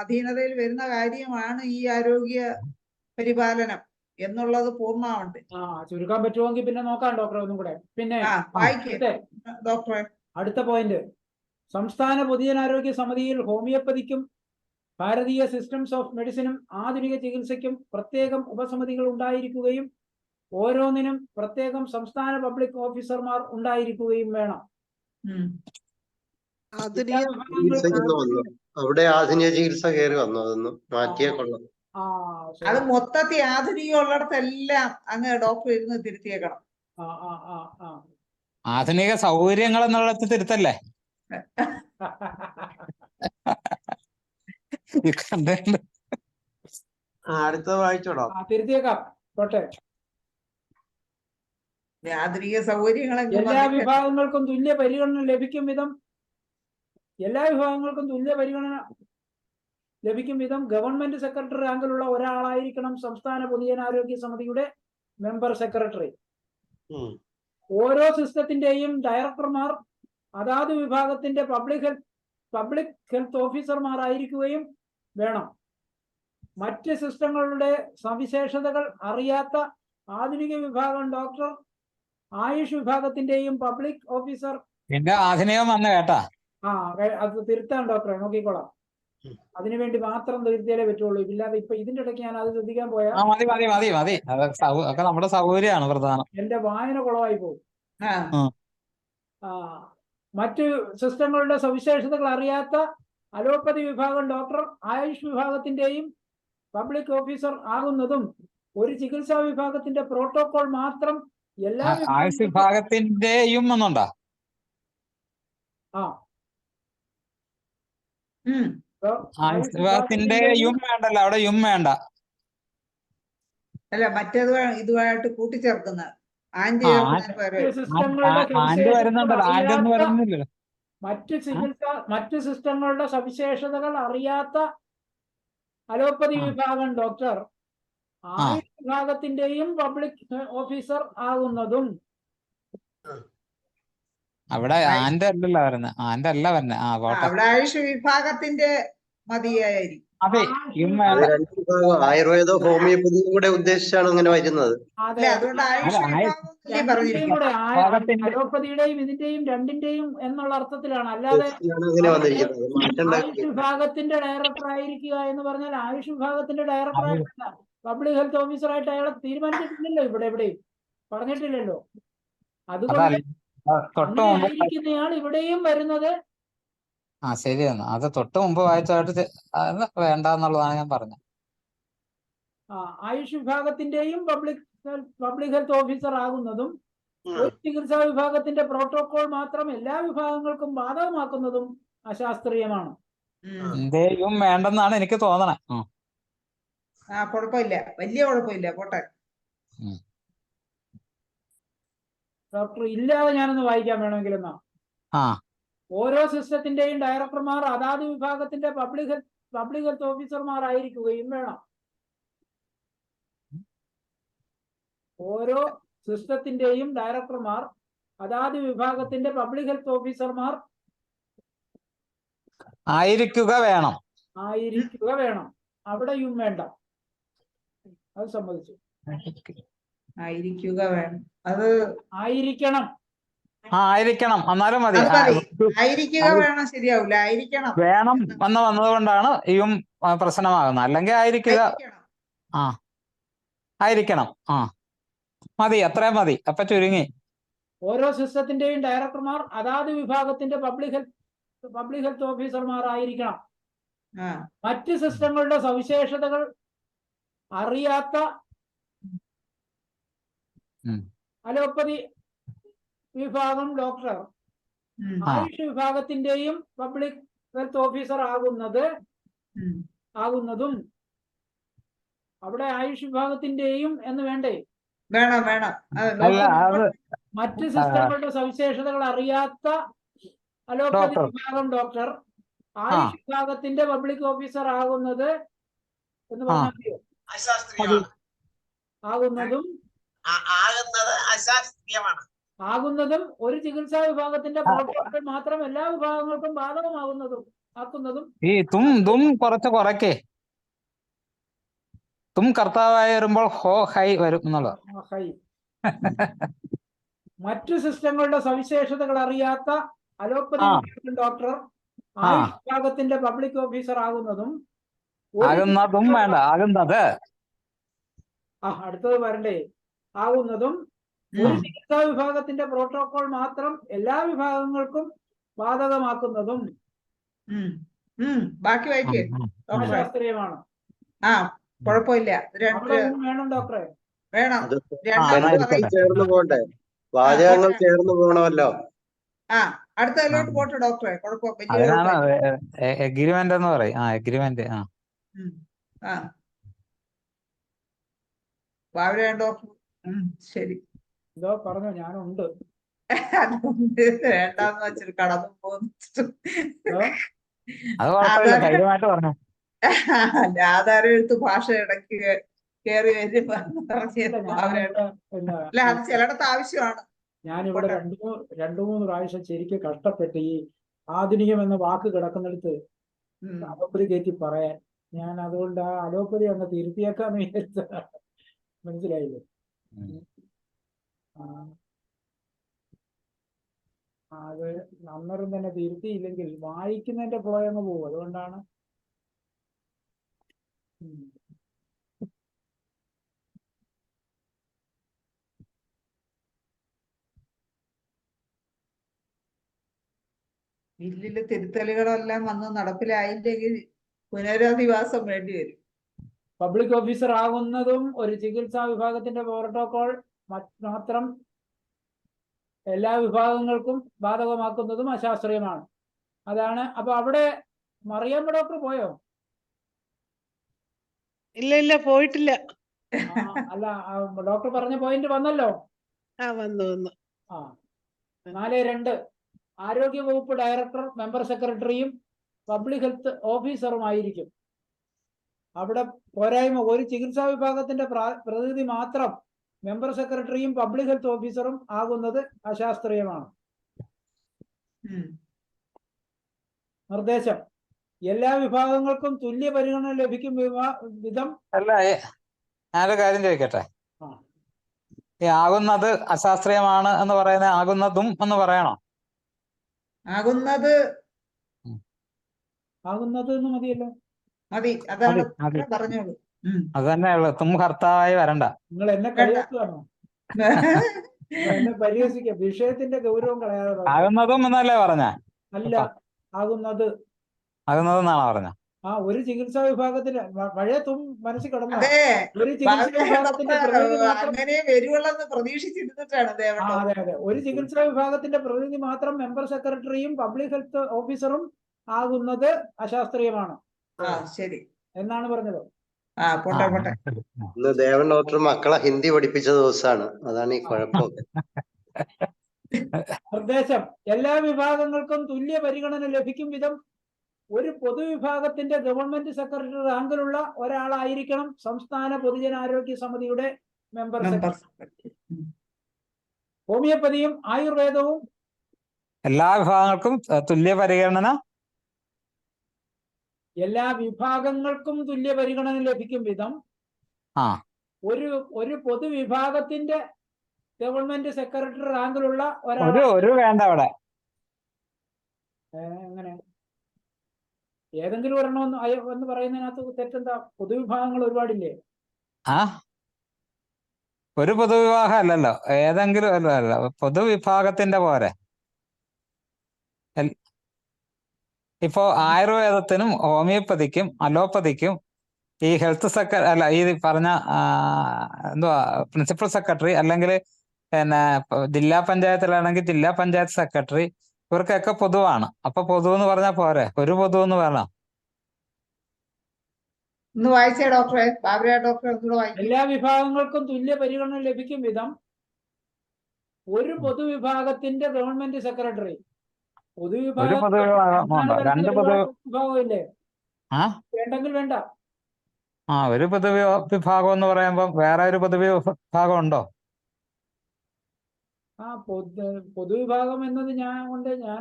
അധീനതയിൽ വരുന്ന കാര്യമാണ് ഈ ആരോഗ്യ പരിപാലനം എന്നുള്ളത് പൂർണ്ണമാവണ്ടേ? ചുരുക്കാൻ പറ്റുമെങ്കിൽ പിന്നെ നോക്കാം ഡോക്ടറെ ഒന്നും കൂടെ. പിന്നെ ഡോക്ടറെ അടുത്ത പോയിന്റ്, സംസ്ഥാന പൊതുജനാരോഗ്യ സമിതിയിൽ ഹോമിയോപ്പതിക്കും ഭാരതീയ സിസ്റ്റംസ് ഓഫ് മെഡിസിനും ആധുനിക ചികിത്സയ്ക്കും പ്രത്യേകം ഉപസമിതികൾ ഉണ്ടായിരിക്കുകയും ഓരോന്നിനും പ്രത്യേകം സംസ്ഥാന പബ്ലിക് ഓഫീസർമാർ ഉണ്ടായിരിക്കുകയും വേണം. അവിടെ ആധുനിക ചികിത്സ കയറി വന്നു, അതൊന്നും മാറ്റിയേ കൊള്ളാം. അത് മൊത്തത്തിൽ ആധുനിക ഉള്ളിടത്തെല്ലാം അങ്ങ് ഡോക്ടർ ഇരുന്ന് തിരുത്തിയേക്കണം. ആധുനിക സൗകര്യങ്ങൾ എന്നുള്ളത് തിരുത്തല്ലേ? അടുത്തത് വായിച്ചോടോ. തിരുത്തിയേക്കാം. പോട്ടെ. ആധുനിക സൗകര്യങ്ങളെങ്കിലും എല്ലാ വർദ്ധിക്കട്ടെ. വിഭാഗങ്ങൾക്കും തുല്യ പരിഗണന ലഭിക്കും വിധം ഗവൺമെന്റ് സെക്രട്ടറി റാങ്കിലുള്ള ഒരാളായിരിക്കണം സംസ്ഥാന പൊതുജനാരോഗ്യ സമിതിയുടെ മെമ്പർ സെക്രട്ടറി. ഓരോ സിസ്റ്റത്തിന്റെയും ഡയറക്ടർമാർ അതാത് വിഭാഗത്തിന്റെ പബ്ലിക് ഹെൽത്ത് ഓഫീസർമാരായിരിക്കുകയും വേണം. മറ്റ് സിസ്റ്റങ്ങളുടെ സവിശേഷതകൾ അറിയാത്ത ആധുനിക വിഭാഗം ഡോക്ടർ, ആയുഷ് വിഭാഗത്തിന്റെയും പബ്ലിക് ഓഫീസർ. എന്റെ ആധുനികം വന്ന് കേട്ടാ. അത് തിരുത്താൻ ഡോക്ടറെ, നോക്കിക്കോളാം. അതിനുവേണ്ടി മാത്രം തിരുത്തിയാലേ പറ്റുള്ളൂ. ഇല്ലാതെ ഇപ്പൊ ഇതിന്റെ ഇടയ്ക്ക് ഞാൻ അത് ശ്രദ്ധിക്കാൻ പോയാൽ മതി. അതൊക്കെ നമ്മുടെ സൗകര്യമാണ് പ്രധാനം. എന്റെ വായന കുളമായി പോകും. മറ്റ് സിസ്റ്റങ്ങളുടെ സവിശേഷതകൾ അറിയാത്ത അലോപ്പതി വിഭാഗം ഡോക്ടർ, ആയുഷ് വിഭാഗത്തിന്റെയും പബ്ലിക് ഓഫീസർ ആകുന്നതും ഒരു ചികിത്സാ വിഭാഗത്തിന്റെ പ്രോട്ടോകോൾ മാത്രം എല്ലാ ആയുഷ് വിഭാഗത്തിന്റെയും ഒന്നുണ്ടോ? ആയുഷ് വിഭാഗത്തിന്റെയും വേണ്ടല്ലോ, അവിടെ വേണ്ട. അല്ല, മറ്റേത് ഇതുമായിട്ട് കൂട്ടിച്ചേർക്കുന്ന ആന്റ് വരുന്നുണ്ടല്ലോ, ആന്റ് ഒന്നും വരുന്നില്ലല്ലോ. മറ്റ് സിസ്റ്റങ്ങളുടെ സവിശേഷതകൾ അറിയാത്ത അലോപ്പതി വിഭാഗം ഡോക്ടർ, ആയുഷ് വിഭാഗത്തിന്റെയും പബ്ലിക് ഓഫീസർ ആകുന്നതും. അവിടെ ആന്റ് അല്ലല്ലോ വരുന്നത്, ആന്റ് അല്ല വരുന്നത്. അവിടെ ആയുഷ് വിഭാഗത്തിന്റെ മതിയായിരിക്കും. അതെ, ആയുർവേദവും ഹോമിയോപ്പതിയും കൂടെ ഉദ്ദേശിച്ചാണ് അങ്ങനെ വരുന്നത്. അതുകൊണ്ട് അലോപ്പതിയുടെയും ഇതിന്റെയും രണ്ടിന്റെയും എന്നുള്ള അർത്ഥത്തിലാണ്. അല്ലാതെ ആയുഷ് വിഭാഗത്തിന്റെ ഡയറക്ടർ ആയിരിക്കുക എന്ന് പറഞ്ഞാൽ ആയുഷ് വിഭാഗത്തിന്റെ ഡയറക്ടറായിട്ടല്ല, പബ്ലിക് ഹെൽത്ത് ഓഫീസറായിട്ട് അയാളെ തീരുമാനിച്ചിട്ടില്ലല്ലോ, എവിടെയും പറഞ്ഞിട്ടില്ലല്ലോ. അതുകൊണ്ട് ആയിരിക്കുന്നയാൾ ഇവിടെയും വരുന്നത്. ശരിയാണ്. അത് തൊട്ട് മുമ്പ് വായിച്ചായിട്ട് വേണ്ടെന്നുള്ളതാണ് ഞാൻ പറഞ്ഞത്. ആയുഷ് വിഭാഗത്തിന്റെയും പബ്ലിക് ഹെൽത്ത് ഓഫീസർ ആകുന്നതും ഒരു ചികിത്സാ വിഭാഗത്തിന്റെ പ്രോട്ടോകോൾ മാത്രം എല്ലാ വിഭാഗങ്ങൾക്കും ബാധകമാക്കുന്നതും അശാസ്ത്രീയമാണ്. വേണ്ടെന്നാണ് എനിക്ക് തോന്നണേ. കുഴപ്പമില്ല, വലിയ കുഴപ്പമില്ല, പോട്ടെ. ഡോക്ടർ ഇല്ലാതെ ഞാനൊന്ന് വായിക്കാൻ വേണമെങ്കിലെന്നാ. ഓരോ സിസ്റ്റത്തിന്റെയും ഡയറക്ടർമാർ അതാത് വിഭാഗത്തിന്റെ പബ്ലിക് ഹെൽത്ത് ഓഫീസർമാരായിരിക്കുകയും വേണം. ഓരോ സിസ്റ്റത്തിന്റെയും ഡയറക്ടർമാർ അതാത് വിഭാഗത്തിന്റെ പബ്ലിക് ഹെൽത്ത് ഓഫീസർമാർ ആയിരിക്കുക വേണം. അവിടെയും വേണ്ട, അത് സമ്മതിച്ചു. ആയിരിക്കുക വേണം, അത് ആയിരിക്കണം. ആയിരിക്കണം, എന്നാലും മതി. ആയിരിക്കുക വേണം, ശരിയാവൂല. ആയിരിക്കണം വേണം വന്നത് കൊണ്ടാണ് പ്രശ്നമാകുന്നത്. അല്ലെങ്കിൽ ആയിരിക്കുക ആയിരിക്കണം. മതി, അത്രയും മതി. അപ്പൊ ചുരുങ്ങി. ഓരോ സിസ്റ്റത്തിന്റെയും ഡയറക്ടർമാർ അതാത് വിഭാഗത്തിന്റെ പബ്ലിക് ഹെൽത്ത് ഓഫീസർമാർ ആയിരിക്കണം. മറ്റ് സിസ്റ്റങ്ങളുടെ സവിശേഷതകൾ അറിയാത്ത അലോപ്പതി വിഭാഗം ഡോക്ടർ, ആയുഷ് വിഭാഗത്തിന്റെയും പബ്ലിക് ഹെൽത്ത് ഓഫീസർ ആകുന്നതും. അവിടെ ആയുഷ് വിഭാഗത്തിന്റെയും എന്ന് വേണ്ടേ? വേണം. മറ്റ് സിസ്റ്റങ്ങളുടെ സവിശേഷതകൾ അറിയാത്ത അലോപ്പതി വിഭാഗം ഡോക്ടർ, ആയുഷ് വിഭാഗത്തിന്റെ പബ്ലിക് ഓഫീസർ ആകുന്നത് എന്ന് പറഞ്ഞാൽ മതിയോ? ആകുന്നതും ഒരു ചികിത്സാ വിഭാഗത്തിന്റെ പ്രോട്ടോകോൾ മാത്രം എല്ലാ വിഭാഗങ്ങൾക്കും ബാധകമാകുന്നതും. ഈ കുറച്ച് കുറയ്ക്കേ. കർത്താവായി വരുമ്പോൾ ഹോ ഹൈ വരും എന്നുള്ളത്. മറ്റു സിസ്റ്റങ്ങളുടെ സവിശേഷതകൾ അറിയാത്ത അലോപ്പതി ഡോക്ടർ, ആയുഷ് വിഭാഗത്തിന്റെ പബ്ലിക് ഓഫീസർ ആകുന്നതും. വേണ്ട, ആകുന്നത്. അടുത്തത് വരണ്ടേ? ആകുന്നതും ഒരു ചികിത്സാ വിഭാഗത്തിന്റെ പ്രോട്ടോകോൾ മാത്രം എല്ലാ വിഭാഗങ്ങൾക്കും ബാധകമാക്കുന്നതും. ബാക്കി വായിക്കേ. ശാസ്ത്രീയമാണ്. കുഴപ്പമില്ല. വേണം ഡോക്ടറെ, വേണം. ചേർന്ന് പോകണ്ടേ, വാചകങ്ങൾ ചേർന്ന് പോകണമല്ലോ. അടുത്തതിലോട്ട് പോട്ടെ ഡോക്ടറെ, കുഴപ്പം വലിയ അതിനാണ് കുഴപ്പമില്ല. എഗ്രിമെന്റ് എന്ന് പറയും. എഗ്രിമെന്റ്. ആ ബാബുരാൻ ഡോക്ടർ ശരി. ഇതോ പറഞ്ഞോ, ഞാനുണ്ട്. വേണ്ടാന്ന് വെച്ചിട്ട് കടന്നു പോകുന്നു. അത് കുഴപ്പമില്ല, ധൈര്യമായിട്ട് പറഞ്ഞു. ആധാരം എഴുത്ത് ഭാഷ ഇടയ്ക്ക് കയറി വരും. അല്ല, അത് ചിലയിടത്ത് ആവശ്യമാണ്. ഞാനിവിടെ രണ്ടു മൂന്ന് പ്രാവശ്യം ശരിക്കും കഷ്ടപ്പെട്ട് ഈ ആധുനികം എന്ന വാക്ക് കിടക്കുന്നിടത്ത് അലോപ്പതി കയറ്റി പറയാൻ. ഞാൻ അതുകൊണ്ട് ആ അലോപ്പതി അങ്ങ് തിരുത്തിയേക്കാന്ന് വിചാരിച്ച. മനസ്സിലായില്ലേ? അത് അന്നേരം തന്നെ തിരുത്തിയില്ലെങ്കിൽ വായിക്കുന്നതിന്റെ പോയങ്ങ് പോകും. അതുകൊണ്ടാണ്. ബില്ലില് തിരുത്തലുകളെല്ലാം വന്ന് നടപ്പിലായില്ലെങ്കിൽ പുനരധിവാസം വേണ്ടി വരും. പബ്ലിക് ഓഫീസർ ആകുന്നതും ഒരു ചികിത്സാ വിഭാഗത്തിന്റെ പ്രോട്ടോകോൾ മാത്രം എല്ലാ വിഭാഗങ്ങൾക്കും ബാധകമാക്കുന്നതും അശാസ്ത്രീയമാണ്. അതാണ്. അപ്പൊ അവിടെ മറിയാമ്മ ഡോക്ടർ പോയോ? ഇല്ല പോയിട്ടില്ല. അല്ല, ഡോക്ടർ പറഞ്ഞ പോയിന്റ് വന്നല്ലോ. വന്നു. 4.2 ആരോഗ്യ വകുപ്പ് ഡയറക്ടർ മെമ്പർ സെക്രട്ടറിയും പബ്ലിക് ഹെൽത്ത് ഓഫീസറുമായിരിക്കും. അവിടെ പോരായ്മ, ഒരു ചികിത്സാ വിഭാഗത്തിന്റെ പ്രതിനിധി മാത്രം മെമ്പർ സെക്രട്ടറിയും പബ്ലിക് ഹെൽത്ത് ഓഫീസറും ആകുന്നത് അശാസ്ത്രീയമാണ്. നിർദ്ദേശം: എല്ലാ വിഭാഗങ്ങൾക്കും തുല്യ പരിഗണന ലഭിക്കും വിധം. അല്ല, ഞാനൊരു കാര്യം ചോദിക്കട്ടെ. ഈ ആകുന്നത് അശാസ്ത്രീയമാണ് എന്ന് പറയുന്നത് ആകുന്നതും എന്ന് പറയണോ? ആകുന്നത് എന്ന് മതിയല്ലോ. മതി, അതാണ് പറഞ്ഞോളൂ. അത് തന്നെയുള്ളു. തും ഭർത്താവായി വരണ്ട. നിങ്ങൾ എന്നെ കളിയാക്കുകയാണോ? എന്നെ പരിഹസിക്കുക. വിഷയത്തിന്റെ ഗൗരവം കളയാതെ. ആകുന്നതും എന്നല്ലേ പറഞ്ഞ? അല്ല, ആകുന്നത് ആകുന്നതെന്നാണോ പറഞ്ഞ? ഒരു ചികിത്സാ വിഭാഗത്തിന് പഴയ തും മനസ്സിൽ കിടന്ന അതെ, ഒരു ചികിത്സാ വിഭാഗത്തിന്റെ പ്രതിനിധി മാത്രം. അങ്ങനെ വരുവുള്ളെന്ന് പ്രതീക്ഷിച്ചിരുന്നിട്ടാണ്. അതെ, ഒരു ചികിത്സാ വിഭാഗത്തിന്റെ പ്രതിനിധി മാത്രം മെമ്പർ സെക്രട്ടറിയും പബ്ലിക് ഹെൽത്ത് ഓഫീസറും ആകുന്നത് അശാസ്ത്രീയമാണ്. ശരി എന്നാണ് പറഞ്ഞത്. ഇന്ന് ദേവൻ ഡോക്ടർ മക്കളെ ഹിന്ദി പഠിപ്പിച്ച ദിവസമാണ്. അതാണ് ഈ കുഴപ്പമൊക്കെ. നിർദ്ദേശം: എല്ലാ വിഭാഗങ്ങൾക്കും തുല്യ പരിഗണന ലഭിക്കും വിധം ഒരു പൊതുവിഭാഗത്തിന്റെ ഗവൺമെന്റ് സെക്രട്ടറി റാങ്കിലുള്ള ഒരാളായിരിക്കണം സംസ്ഥാന പൊതുജനാരോഗ്യ സമിതിയുടെ മെമ്പർ സെക്രട്ടറി. ഹോമിയോപ്പതിയും ആയുർവേദവും എല്ലാ വിഭാഗങ്ങൾക്കും തുല്യ പരിഗണന ലഭിക്കും വിധം ഒരു പൊതുവിഭാഗത്തിന്റെ ഗവൺമെന്റ് സെക്രട്ടറി റാങ്കിലുള്ള ഒരു വേണ്ട അവിടെ. എങ്ങനെ ഏതെങ്കിലും ഒരെണ്ണം എന്ന് പറയുന്നതിനകത്ത് തെറ്റെന്താ? പൊതുവിഭാഗങ്ങൾ ഒരുപാടില്ലേ? ഒരു പൊതുവിഭാഗം അല്ലല്ലോ, ഏതെങ്കിലും അല്ല, പൊതുവിഭാഗത്തിന്റെ പോരെ. ഇപ്പോ ആയുർവേദത്തിനും ഹോമിയോപ്പതിക്കും അലോപ്പതിക്കും ഈ ഹെൽത്ത് അല്ല, ഈ പറഞ്ഞ എന്തുവാ പ്രിൻസിപ്പൽ സെക്രട്ടറി, അല്ലെങ്കിൽ പിന്നെ ജില്ലാ പഞ്ചായത്തിലാണെങ്കിൽ ജില്ലാ പഞ്ചായത്ത് സെക്രട്ടറി, ഇവർക്കൊക്കെ പൊതുവാണ്. അപ്പൊ പൊതു എന്ന് പറഞ്ഞാൽ പോരെ, ഒരു പൊതു എന്ന് വേണം. എല്ലാ വിഭാഗങ്ങൾക്കും തുല്യ പരിഗണന ലഭിക്കും വിധം ഒരു പൊതുവിഭാഗത്തിന്റെ ഗവൺമെന്റ് സെക്രട്ടറി. പൊതുവിഭാഗമില്ലേ? വേണ്ടെങ്കിൽ വേണ്ട. ഒരു പൊതുവിഭാഗം എന്ന് പറയുമ്പോ വേറെ ഒരു പൊതുവിഭാഗം ഉണ്ടോ? പൊതുവിഭാഗം എന്നത് ഞാൻ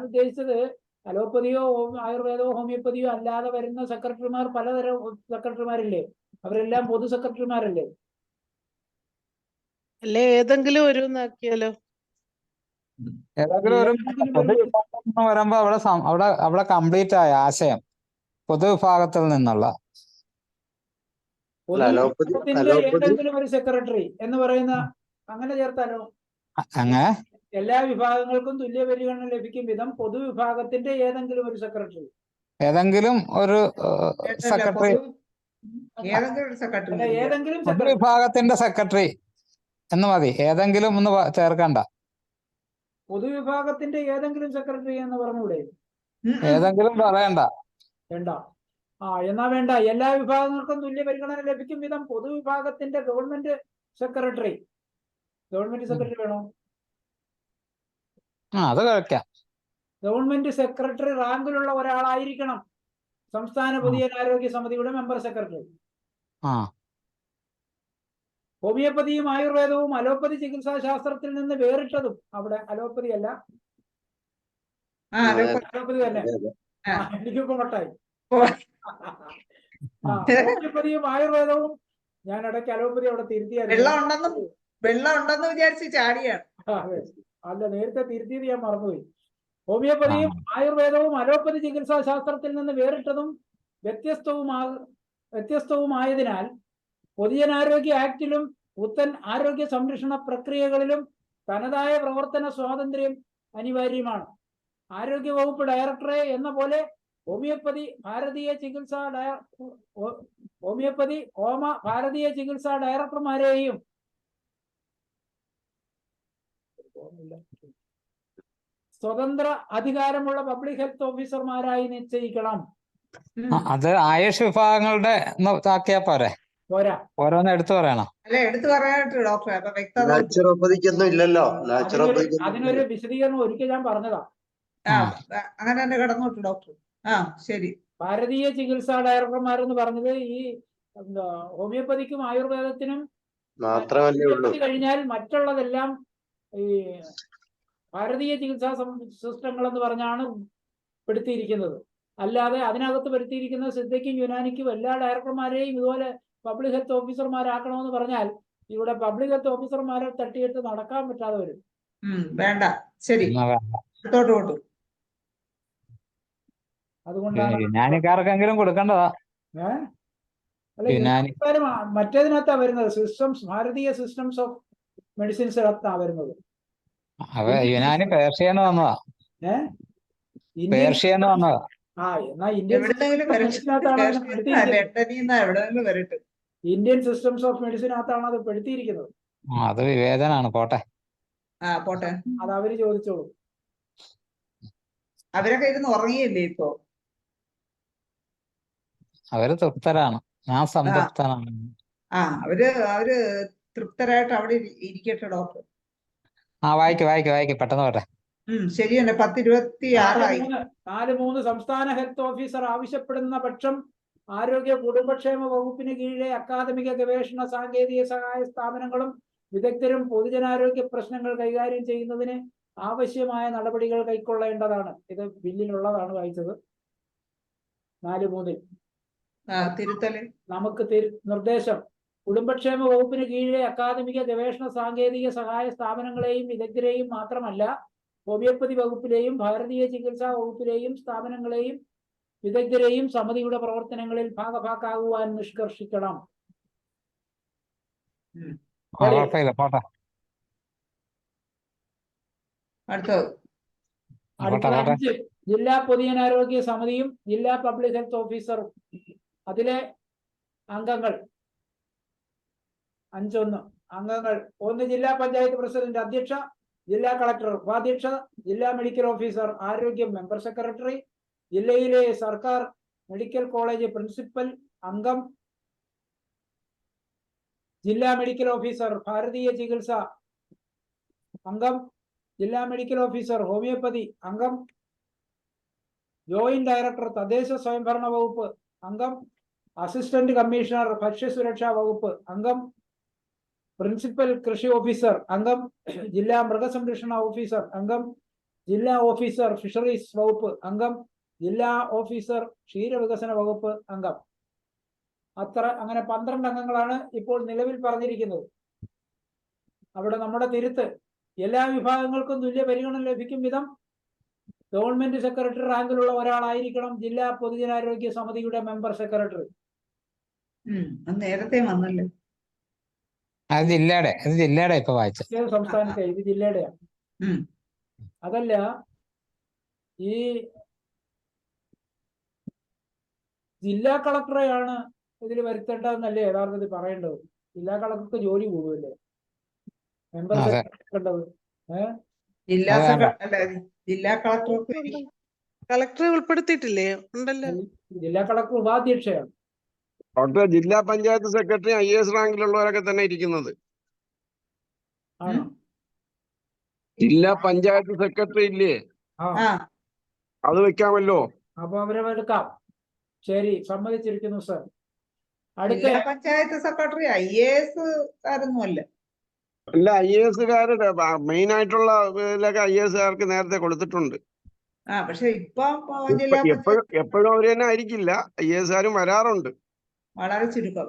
ഉദ്ദേശിച്ചത് അലോപ്പതിയോ ആയുർവേദമോ ഹോമിയോപ്പതിയോ അല്ലാതെ വരുന്ന സെക്രട്ടറിമാർ, പലതരം സെക്രട്ടറിമാരില്ലേ? അവരെല്ലാം പൊതു സെക്രട്ടറിമാരല്ലേ? അല്ലെ ഏതെങ്കിലും ഒരു ആക്കിയാലോ? ഏതെങ്കിലും ഒരു പൊതുവിഭാഗം എന്ന് പറയുമ്പോ അവിടെ കംപ്ലീറ്റ് ആയ ആശയം പൊതുവിഭാഗത്തിൽ നിന്നുള്ള ഏതെങ്കിലും ഒരു സെക്രട്ടറി എന്ന് പറയുന്ന അങ്ങനെ ചേർത്താലോ? അങ്ങനെ എല്ലാ വിഭാഗങ്ങൾക്കും തുല്യ പരിഗണന ലഭിക്കും വിധം പൊതുവിഭാഗത്തിന്റെ ഏതെങ്കിലും ഒരു സെക്രട്ടറി. ഏതെങ്കിലും ഒരു സെക്രട്ടറി, പൊതുവിഭാഗത്തിന്റെ സെക്രട്ടറി എന്ന് മതി. ഏതെങ്കിലും ഒന്ന് ചേർക്കണ്ട. പൊതുവിഭാഗത്തിന്റെ ഏതെങ്കിലും സെക്രട്ടറി എന്ന് പറഞ്ഞൂടെ? ഏതെങ്കിലും പറയണ്ട. വേണ്ട. എന്നാ വേണ്ട. എല്ലാ വിഭാഗങ്ങൾക്കും തുല്യ പരിഗണന ലഭിക്കും വിധം പൊതുവിഭാഗത്തിന്റെ ഗവൺമെന്റ് സെക്രട്ടറി വേണോ? അത് കഴിക്കാം. ഗവൺമെന്റ് സെക്രട്ടറി റാങ്കിലുള്ള ഒരാളായിരിക്കണം സംസ്ഥാന പൊതുജനാരോഗ്യ സമിതിയുടെ മെമ്പർ സെക്രട്ടറി. ഹോമിയോപ്പതിയും ആയുർവേദവും അലോപ്പതി ചികിത്സാ ശാസ്ത്രത്തിൽ നിന്ന് വേറിട്ടതും, അവിടെ അലോപ്പതി അല്ല, അലോപ്പതി തന്നെ, എനിക്കിപ്പോ മട്ടായി. ഹോമിയോപ്പതിയും ആയുർവേദവും, ഞാൻ ഇടയ്ക്ക് അലോപ്പതി അവിടെ തിരുത്തിയായിരുന്നു. വെള്ളം ഉണ്ടെന്ന് വിചാരിച്ച് ചാടിയാണ്. അല്ല, നേരത്തെ തിരുത്തിയത് ഞാൻ മറന്നുപോയി. ഹോമിയോപ്പതിയും ആയുർവേദവും അലോപ്പതി ചികിത്സാ ശാസ്ത്രത്തിൽ നിന്ന് വേറിട്ടതും വ്യത്യസ്തവുമായതിനാൽ പൊതുജനാരോഗ്യ ആക്ടിലും പുത്തൻ ആരോഗ്യ സംരക്ഷണ പ്രക്രിയകളിലും തനതായ പ്രവർത്തന സ്വാതന്ത്ര്യം അനിവാര്യമാണ്. ആരോഗ്യ വകുപ്പ് ഡയറക്ടറെ എന്ന പോലെ ഹോമിയോപ്പതി ഭാരതീയ ചികിത്സാ ഡയറക്ടർമാരെയും സ്വതന്ത്ര അധികാരമുള്ള പബ്ലിക് ഹെൽത്ത് ഓഫീസർമാരായി നിശ്ചയിക്കണം. അത് ആയുഷ് വിഭാഗങ്ങളുടെ ആക്കിയാ പോരെ? പോരാ, ഓരോന്ന് എടുത്തു പറയണം. അല്ല, എടുത്തു പറയാനായിട്ട് ഡോക്ടറെ അപ്പൊ വ്യക്തത. നാച്ചുറോപ്പതിക്കൊന്നും ഇല്ലല്ലോ. അതിനൊരു വിശദീകരണം ഒരിക്കൽ ഞാൻ പറഞ്ഞതാ. അങ്ങനെ തന്നെ കടന്നോട്ടു ഡോക്ടർ. ശരി. ഭാരതീയ ചികിത്സാ ഡയറക്ടർമാരെന്ന് പറഞ്ഞത് ഈ ഹോമിയോപ്പതിക്കും ആയുർവേദത്തിനും മാത്രമല്ല, കഴിഞ്ഞാൽ മറ്റുള്ളതെല്ലാം ഈ ഭാരതീയ ചികിത്സാ സിസ്റ്റങ്ങൾ എന്ന് പറഞ്ഞാണ് പെടുത്തിയിരിക്കുന്നത്. അല്ലാതെ അതിനകത്ത് പെടുത്തിയിരിക്കുന്ന സിദ്ധയ്ക്കും യുനാനിക്കും എല്ലാ ഡയറക്ടർമാരെയും ഇതുപോലെ പബ്ലിക് ഹെൽത്ത് ഓഫീസർമാരാക്കണമെന്ന് പറഞ്ഞാൽ ഇവിടെ പബ്ലിക് ഹെൽത്ത് ഓഫീസർമാരെ തട്ടിയിട്ട് നടക്കാൻ പറ്റാതെ വരും. വേണ്ട. ശരി. അതുകൊണ്ടാണ് യുനാനിക്കാർക്കെങ്കിലും കൊടുക്കേണ്ടതാ. മറ്റേതിനകത്താ വരുന്നത്, സിസ്റ്റംസ്, ഭാരതീയ സിസ്റ്റംസ് ഓഫ് മെഡിസിൻസിനകത്താ വരുന്നത്. യുനാനി പേർഷ്യന്ന് വന്നതാ. പേർഷ്യന്ന് വന്നതാ. ഇന്ത്യൻ സിസ്റ്റംസ് ഓഫ് മെഡിസിനകത്താണ് അത് പെടുത്തിയിരിക്കുന്നത്. അത് വിവേചനാണ്. പോട്ടെ. അത് അവര് ചോദിച്ചോളൂ. അവരൊക്കെ ഇരുന്ന് ഉറങ്ങിയില്ലേ ഇപ്പോ? അവര് തൃപ്തരാണ്. ഞാൻ സംതൃപ്തനാണ്. അവര് തൃപ്തരായിട്ട് അവിടെ ഇരിക്കട്ടെ ഡോക്ടർ. വായിക്ക് പെട്ടെന്ന് പോട്ടെ. ശരി തന്നെ. 10:26 4-3 സംസ്ഥാന ഹെൽത്ത് ഓഫീസർ ആവശ്യപ്പെടുന്ന പക്ഷം ആരോഗ്യ കുടുംബക്ഷേമ വകുപ്പിന് കീഴിലെ അക്കാദമിക ഗവേഷണ സാങ്കേതിക സഹായ സ്ഥാപനങ്ങളും വിദഗ്ധരും പൊതുജനാരോഗ്യ പ്രശ്നങ്ങൾ കൈകാര്യം ചെയ്യുന്നതിന് ആവശ്യമായ നടപടികൾ കൈക്കൊള്ളേണ്ടതാണ്. ഇത് ബില്ലിലുള്ളതാണ് വായിച്ചത്. 4-3 തിരുത്തല് നമുക്ക് നിർദ്ദേശം: കുടുംബക്ഷേമ വകുപ്പിന് കീഴിലെ അക്കാദമിക ഗവേഷണ സാങ്കേതിക സഹായ സ്ഥാപനങ്ങളെയും വിദഗ്ധരെയും മാത്രമല്ല, ഹോമിയോപ്പതി വകുപ്പിലെയും ഭാരതീയ ചികിത്സാ വകുപ്പിലെയും സ്ഥാപനങ്ങളെയും വിദഗ്ധരെയും സമിതിയുടെ പ്രവർത്തനങ്ങളിൽ ഭാഗഭാക്കാകുവാൻ നിഷ്കർഷിക്കണം. അടുത്ത 5 ജില്ലാ പൊതുജനാരോഗ്യ സമിതിയും ജില്ലാ പബ്ലിക് ഹെൽത്ത് ഓഫീസറും. അതിലെ അംഗങ്ങൾ 5-1 അംഗങ്ങൾ: 1 ജില്ലാ പഞ്ചായത്ത് പ്രസിഡന്റ് അധ്യക്ഷ, ജില്ലാ കളക്ടർ ഉപാധ്യക്ഷ, ജില്ലാ മെഡിക്കൽ ഓഫീസർ ആരോഗ്യം മെമ്പർ സെക്രട്ടറി, ജില്ലയിലെ സർക്കാർ മെഡിക്കൽ കോളേജ് പ്രിൻസിപ്പൽ അംഗം, ജില്ലാ മെഡിക്കൽ ഓഫീസർ ഭാരതീയ ചികിത്സ അംഗം, ജില്ലാ മെഡിക്കൽ ഓഫീസർ ഹോമിയോപ്പതി അംഗം, ജോയിന്റ് ഡയറക്ടർ തദ്ദേശ സ്വയംഭരണ വകുപ്പ് അംഗം, അസിസ്റ്റന്റ് കമ്മീഷണർ ഭക്ഷ്യസുരക്ഷാ വകുപ്പ് അംഗം, പ്രിൻസിപ്പൽ കൃഷി ഓഫീസർ അംഗം, ജില്ലാ മൃഗസംരക്ഷണ ഓഫീസർ അംഗം, ജില്ലാ ഓഫീസർ ഫിഷറീസ് വകുപ്പ് അംഗം, ജില്ലാ ഓഫീസർ ക്ഷീരവികസന വകുപ്പ് അംഗം. അങ്ങനെ 12 അംഗങ്ങളാണ് ഇപ്പോൾ നിലവിൽ പറഞ്ഞിരിക്കുന്നത്. അവിടെ നമ്മുടെ തിരുത്ത്: എല്ലാ വിഭാഗങ്ങൾക്കും തുല്യ പരിഗണന ലഭിക്കും വിധം ഗവൺമെന്റ് സെക്രട്ടറി റാങ്കിലുള്ള ഒരാളായിരിക്കണം ജില്ലാ പൊതുജനാരോഗ്യ സമിതിയുടെ മെമ്പർ സെക്രട്ടറി. നേരത്തെ വന്നല്ലോ. അത് ജില്ലയുടെ ഇപ്പൊ വായിച്ച സംസ്ഥാനത്തെ, ഇത് ജില്ലയുടെയാണ്. അതല്ല, ഈ ജില്ലാ കളക്ടറെയാണ് ഇതിൽ വരുത്തേണ്ടതെന്നല്ലേ യഥാർത്ഥത്തിൽ പറയേണ്ടത്. ജില്ലാ കളക്ടർക്ക് ജോലി കൂടുമല്ലേ മെമ്പർ സെക്രട്ടറി. ജില്ലാ അത് വേണ്ട. ജില്ലാ കളക്ടർ കളക്ടറെ ഉൾപ്പെടുത്തിയിട്ടില്ലേ? ഉണ്ടല്ലോ. ജില്ലാ കളക്ടർ ഉപാധ്യക്ഷയാണ്. ഡോക്ടർ, ജില്ലാ പഞ്ചായത്ത് സെക്രട്ടറി IAS റാങ്കിലുള്ളവരൊക്കെ തന്നെ ഇരിക്കുന്നത്. ആണോ? ജില്ലാ പഞ്ചായത്ത് സെക്രട്ടറി ഇല്ലേ, അത് വെക്കാമല്ലോ. അപ്പൊ അവരെ എടുക്കാം. ശരി, സമ്മതിച്ചിരിക്കുന്നു സർ. അടുത്ത ജില്ലാ പഞ്ചായത്ത് സെക്രട്ടറി IAS കാരൊന്നുമല്ല. അല്ല, IAS-കാരുടെ മെയിൻ ആയിട്ടുള്ള IAS-കാർക്ക് നേരത്തെ കൊടുത്തിട്ടുണ്ട്. പക്ഷെ ഇപ്പം ജില്ലാ എപ്പോഴും അവര് തന്നെ ആയിരിക്കില്ല, IAS-കാരും വരാറുണ്ട്. വളരെ ചുരുക്കം.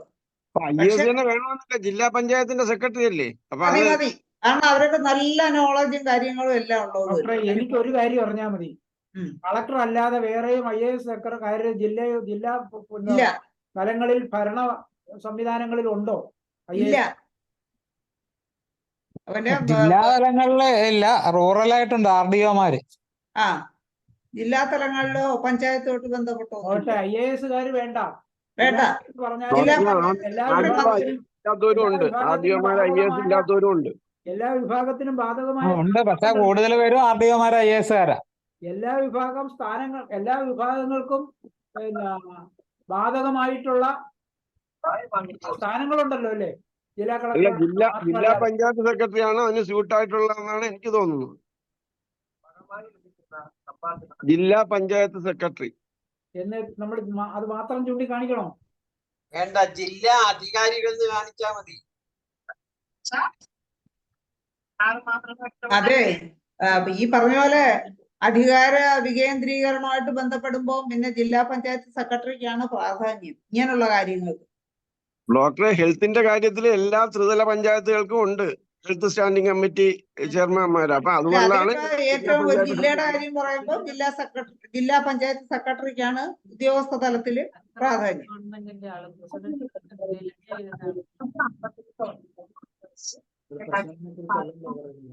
IAS തന്നെ വേണമെന്നില്ല, ജില്ലാ പഞ്ചായത്തിന്റെ സെക്രട്ടറി അല്ലേ. അപ്പൊ മതി മതി, കാരണം അവരൊക്കെ നല്ല നോളജും കാര്യങ്ങളും എല്ലാം ഉള്ളത്. എനിക്ക് ഒരു കാര്യം അറിഞ്ഞാൽ മതി, കളക്ടർ അല്ലാതെ വേറെയും IAS സെക്രട്ടറി ജില്ലാ തലങ്ങളിൽ ഭരണ സംവിധാനങ്ങളിൽ ഉണ്ടോ? ഇല്ല, ജില്ലാ തലങ്ങളില് ഇല്ല, റൂറൽ ആയിട്ടുണ്ട് RDO-മാര്. ജില്ലാ തലങ്ങളിലോ പഞ്ചായത്തോട്ട് ബന്ധപ്പെട്ടോ IAS-കാര് വേണ്ട. വേണ്ട. എല്ലാ വിഭാഗത്തിനും ബാധകമായ ഉണ്ട്, പക്ഷെ കൂടുതൽ പേരും RDO-മാര് IAS-കാരാ. എല്ലാ വിഭാഗങ്ങൾക്കും ബാധകമായിട്ടുള്ള സ്ഥാനങ്ങളുണ്ടല്ലോ അല്ലേ? ജില്ലാ കളക്ടർ ജില്ലാ പഞ്ചായത്ത് സെക്രട്ടറിയാണ് അതിന് സ്യൂട്ട് ആയിട്ടുള്ളതെന്നാണ് എനിക്ക് തോന്നുന്നത്. ജില്ലാ പഞ്ചായത്ത് സെക്രട്ടറി എന്ന് നമ്മൾ അത് മാത്രം ചൂണ്ടിക്കാണിക്കണോ? വേണ്ട, ജില്ലാ അധികാരികൾ കാണിച്ചാൽ മതി. അതെ, ഈ പറഞ്ഞ പോലെ അധികാര വികേന്ദ്രീകരണമായിട്ട് ബന്ധപ്പെടുമ്പോ പിന്നെ ജില്ലാ പഞ്ചായത്ത് സെക്രട്ടറിക്കാണ് പ്രാധാന്യം ഇങ്ങനെയുള്ള കാര്യങ്ങൾക്ക്. ഡോക്ടറെ, ഹെൽത്തിന്റെ കാര്യത്തിൽ എല്ലാ ത്രിതല പഞ്ചായത്തുകൾക്കും ഉണ്ട് ഹെൽത്ത് സ്റ്റാൻഡിംഗ് കമ്മിറ്റി ചെയർമാൻമാർ. അപ്പൊ അതുകൊണ്ടാണ് ഏറ്റവും ഒരു ജില്ലയുടെ കാര്യം പറയുമ്പോൾ ജില്ലാ പഞ്ചായത്ത് സെക്രട്ടറിക്കാണ് ഉദ്യോഗസ്ഥ തലത്തില് പ്രാധാന്യം.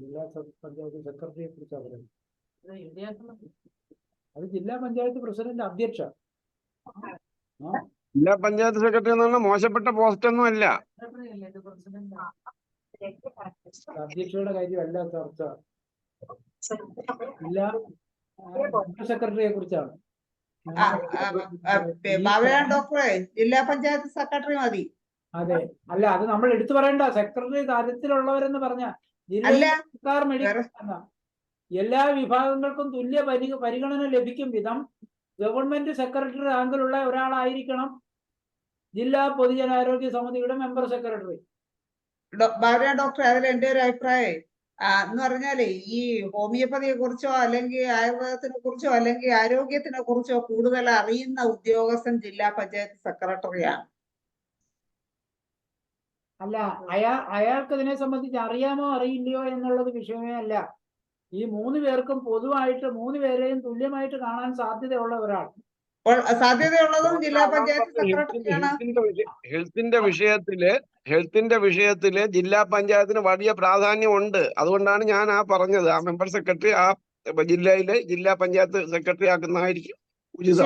ജില്ലാ പഞ്ചായത്ത് സെക്രട്ടറിയെ കുറിച്ചാണ് പറയുന്നത്. അത് ജില്ലാ പഞ്ചായത്ത് പ്രസിഡന്റ് അധ്യക്ഷ. ജില്ലാ പഞ്ചായത്ത് സെക്രട്ടറി എന്ന് പറഞ്ഞാൽ മോശപ്പെട്ട പോസ്റ്റ് ഒന്നും അല്ല. അധ്യക്ഷയുടെ കാര്യമല്ല ചർച്ച, ജില്ലാ സെക്രട്ടറിയെ കുറിച്ചാണ്. ഡോക്ടറെ, ജില്ലാ പഞ്ചായത്ത് സെക്രട്ടറി മതി. അതെ, അല്ല, അത് നമ്മൾ എടുത്തു പറയണ്ട. സെക്രട്ടറി തരത്തിലുള്ളവരെന്ന് പറഞ്ഞ ജില്ലാ സർക്കാർ മെഡിക്കൽ എല്ലാ വിഭാഗങ്ങൾക്കും തുല്യ പരിഗണന ലഭിക്കും വിധം ഗവൺമെന്റ് സെക്രട്ടറി റാങ്കിലുള്ള ഒരാളായിരിക്കണം ജില്ലാ പൊതുജനാരോഗ്യ സമിതിയുടെ മെമ്പർ സെക്രട്ടറി. ഡോക്ടർ, അതിൽ എന്റെ ഒരു അഭിപ്രായം എന്ന് പറഞ്ഞാല് ഈ ഹോമിയോപ്പതിയെ കുറിച്ചോ അല്ലെങ്കിൽ ആയുർവേദത്തിനെ കുറിച്ചോ അല്ലെങ്കിൽ ആരോഗ്യത്തിനെ കുറിച്ചോ കൂടുതൽ അറിയുന്ന ഉദ്യോഗസ്ഥൻ ജില്ലാ പഞ്ചായത്ത് സെക്രട്ടറിയാണ്. അല്ല, അയാൾക്ക് ഇതിനെ സംബന്ധിച്ച് അറിയാമോ അറിയില്ലയോ എന്നുള്ളത് വിഷയമേ അല്ല. ഈ 3 പേർക്കും പൊതുവായിട്ട് 3 പേരെയും തുല്യമായിട്ട് കാണാൻ സാധ്യതയുള്ള ഒരാൾ, സാധ്യതയുള്ളതും ജില്ലാ പഞ്ചായത്ത് സെക്രട്ടറിയാണ്. ഹെൽത്തിന്റെ വിഷയത്തില് ജില്ലാ പഞ്ചായത്തിന് വലിയ പ്രാധാന്യം ഉണ്ട്. അതുകൊണ്ടാണ് ഞാൻ പറഞ്ഞത്, ആ മെമ്പർ സെക്രട്ടറി ആ ജില്ലയിലെ ജില്ലാ പഞ്ചായത്ത് സെക്രട്ടറി ആക്കുന്നതായിരിക്കും ഉചിതം.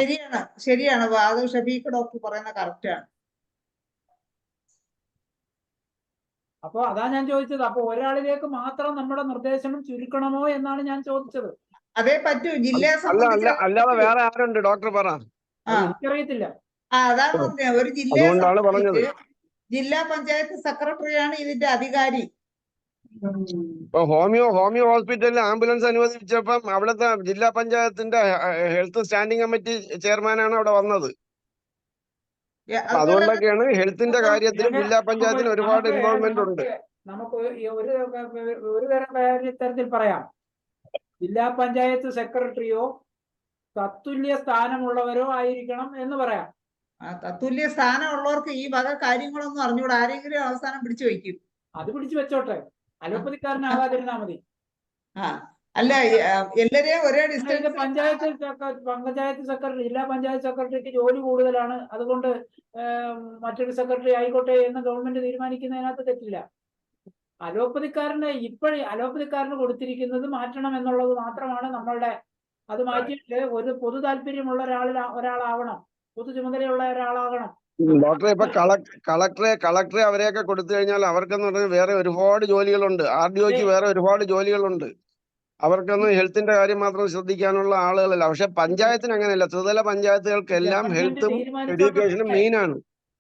ശരിയാണ്. അത് ഷഫീഖ് ഡോക്ടർ പറയുന്ന കറക്റ്റാണ്. അപ്പൊ അതാ ഞാൻ ചോദിച്ചത്. അപ്പൊ ഒരാളിലേക്ക് മാത്രം നമ്മുടെ നിർദ്ദേശം ചുരുക്കണമോ എന്നാണ് ഞാൻ ചോദിച്ചത്. അതേ പറ്റൂ. ജില്ലയെ അല്ലാതെ വേറെ ആരുണ്ട് ഡോക്ടർ പറ? എനിക്കറിയത്തില്ല. അതാണ് പറഞ്ഞത്. ഒരു ജില്ലയെ സംബന്ധിച്ച് ജില്ലാ പഞ്ചായത്ത് സെക്രട്ടറിയാണ് ഇതിന്റെ അധികാരി. ഇപ്പൊ ഹോമിയോ ഹോസ്പിറ്റലിൽ ആംബുലൻസ് അനുവദിച്ചപ്പം അവിടുത്തെ ജില്ലാ പഞ്ചായത്തിന്റെ ഹെൽത്ത് സ്റ്റാൻഡിംഗ് കമ്മിറ്റി ചെയർമാനാണ് അവിടെ വന്നത്. അതുകൊണ്ടൊക്കെയാണ് ഹെൽത്തിന്റെ കാര്യത്തിൽ ജില്ലാ പഞ്ചായത്തിന് ഒരുപാട് ഇൻവോൾവ്മെന്റ് ഉണ്ട്. നമുക്ക് ഒരു തരത്തിൽ പറയാം, ജില്ലാ പഞ്ചായത്ത് സെക്രട്ടറിയോ തത്തുല്യ സ്ഥാനമുള്ളവരോ ആയിരിക്കണം എന്ന് പറയാം. തത്തുല്യ സ്ഥാനമുള്ളവർക്ക് ഈ വക കാര്യങ്ങളൊന്നും അറിഞ്ഞൂടെ. ആരെങ്കിലും അവസാനം പിടിച്ചു വയ്ക്കും. അത് പിടിച്ചു വെച്ചോട്ടെ, അലോപ്പതിക്കാരനാകാതിരുന്നാ മതി. അല്ല, എല്ലാരെയും ഒരേ ഡിസ്റ്റൻസ്. പഞ്ചായത്ത് സെക്രട്ടറി, ജില്ലാ പഞ്ചായത്ത് സെക്രട്ടറിക്ക് ജോലി കൂടുതലാണ്, അതുകൊണ്ട് മറ്റൊരു സെക്രട്ടറി ആയിക്കോട്ടെ എന്ന് ഗവൺമെന്റ് തീരുമാനിക്കുന്നതിനകത്ത് തെറ്റില്ല. അലോപ്പതിക്കാരന് കൊടുത്തിരിക്കുന്നത് മാറ്റണം എന്നുള്ളത് മാത്രമാണ് നമ്മളുടെ. അത് മാറ്റിയിട്ട് ഒരു പൊതു താല്പര്യമുള്ള ഒരാളാവണം, പൊതു ചുമതലയുള്ള ഒരാളാകണം. ഡോക്ടറെ, ഇപ്പൊ കളക്ടറെ അവരെയൊക്കെ കൊടുത്തു കഴിഞ്ഞാൽ അവർക്കെന്ന് പറഞ്ഞാൽ വേറെ ഒരുപാട് ജോലികളുണ്ട്. RDOക്ക് വേറെ ഒരുപാട് ജോലികളുണ്ട്. അവർക്കൊന്നും ഹെൽത്തിന്റെ കാര്യം മാത്രം ശ്രദ്ധിക്കാനുള്ള ആളുകളല്ല. പക്ഷെ പഞ്ചായത്തിന് അങ്ങനെയല്ല. ത്രിതല പഞ്ചായത്തുകൾക്കെല്ലാം ഹെൽത്തും എഡ്യൂക്കേഷനും മെയിൻ ആണ്.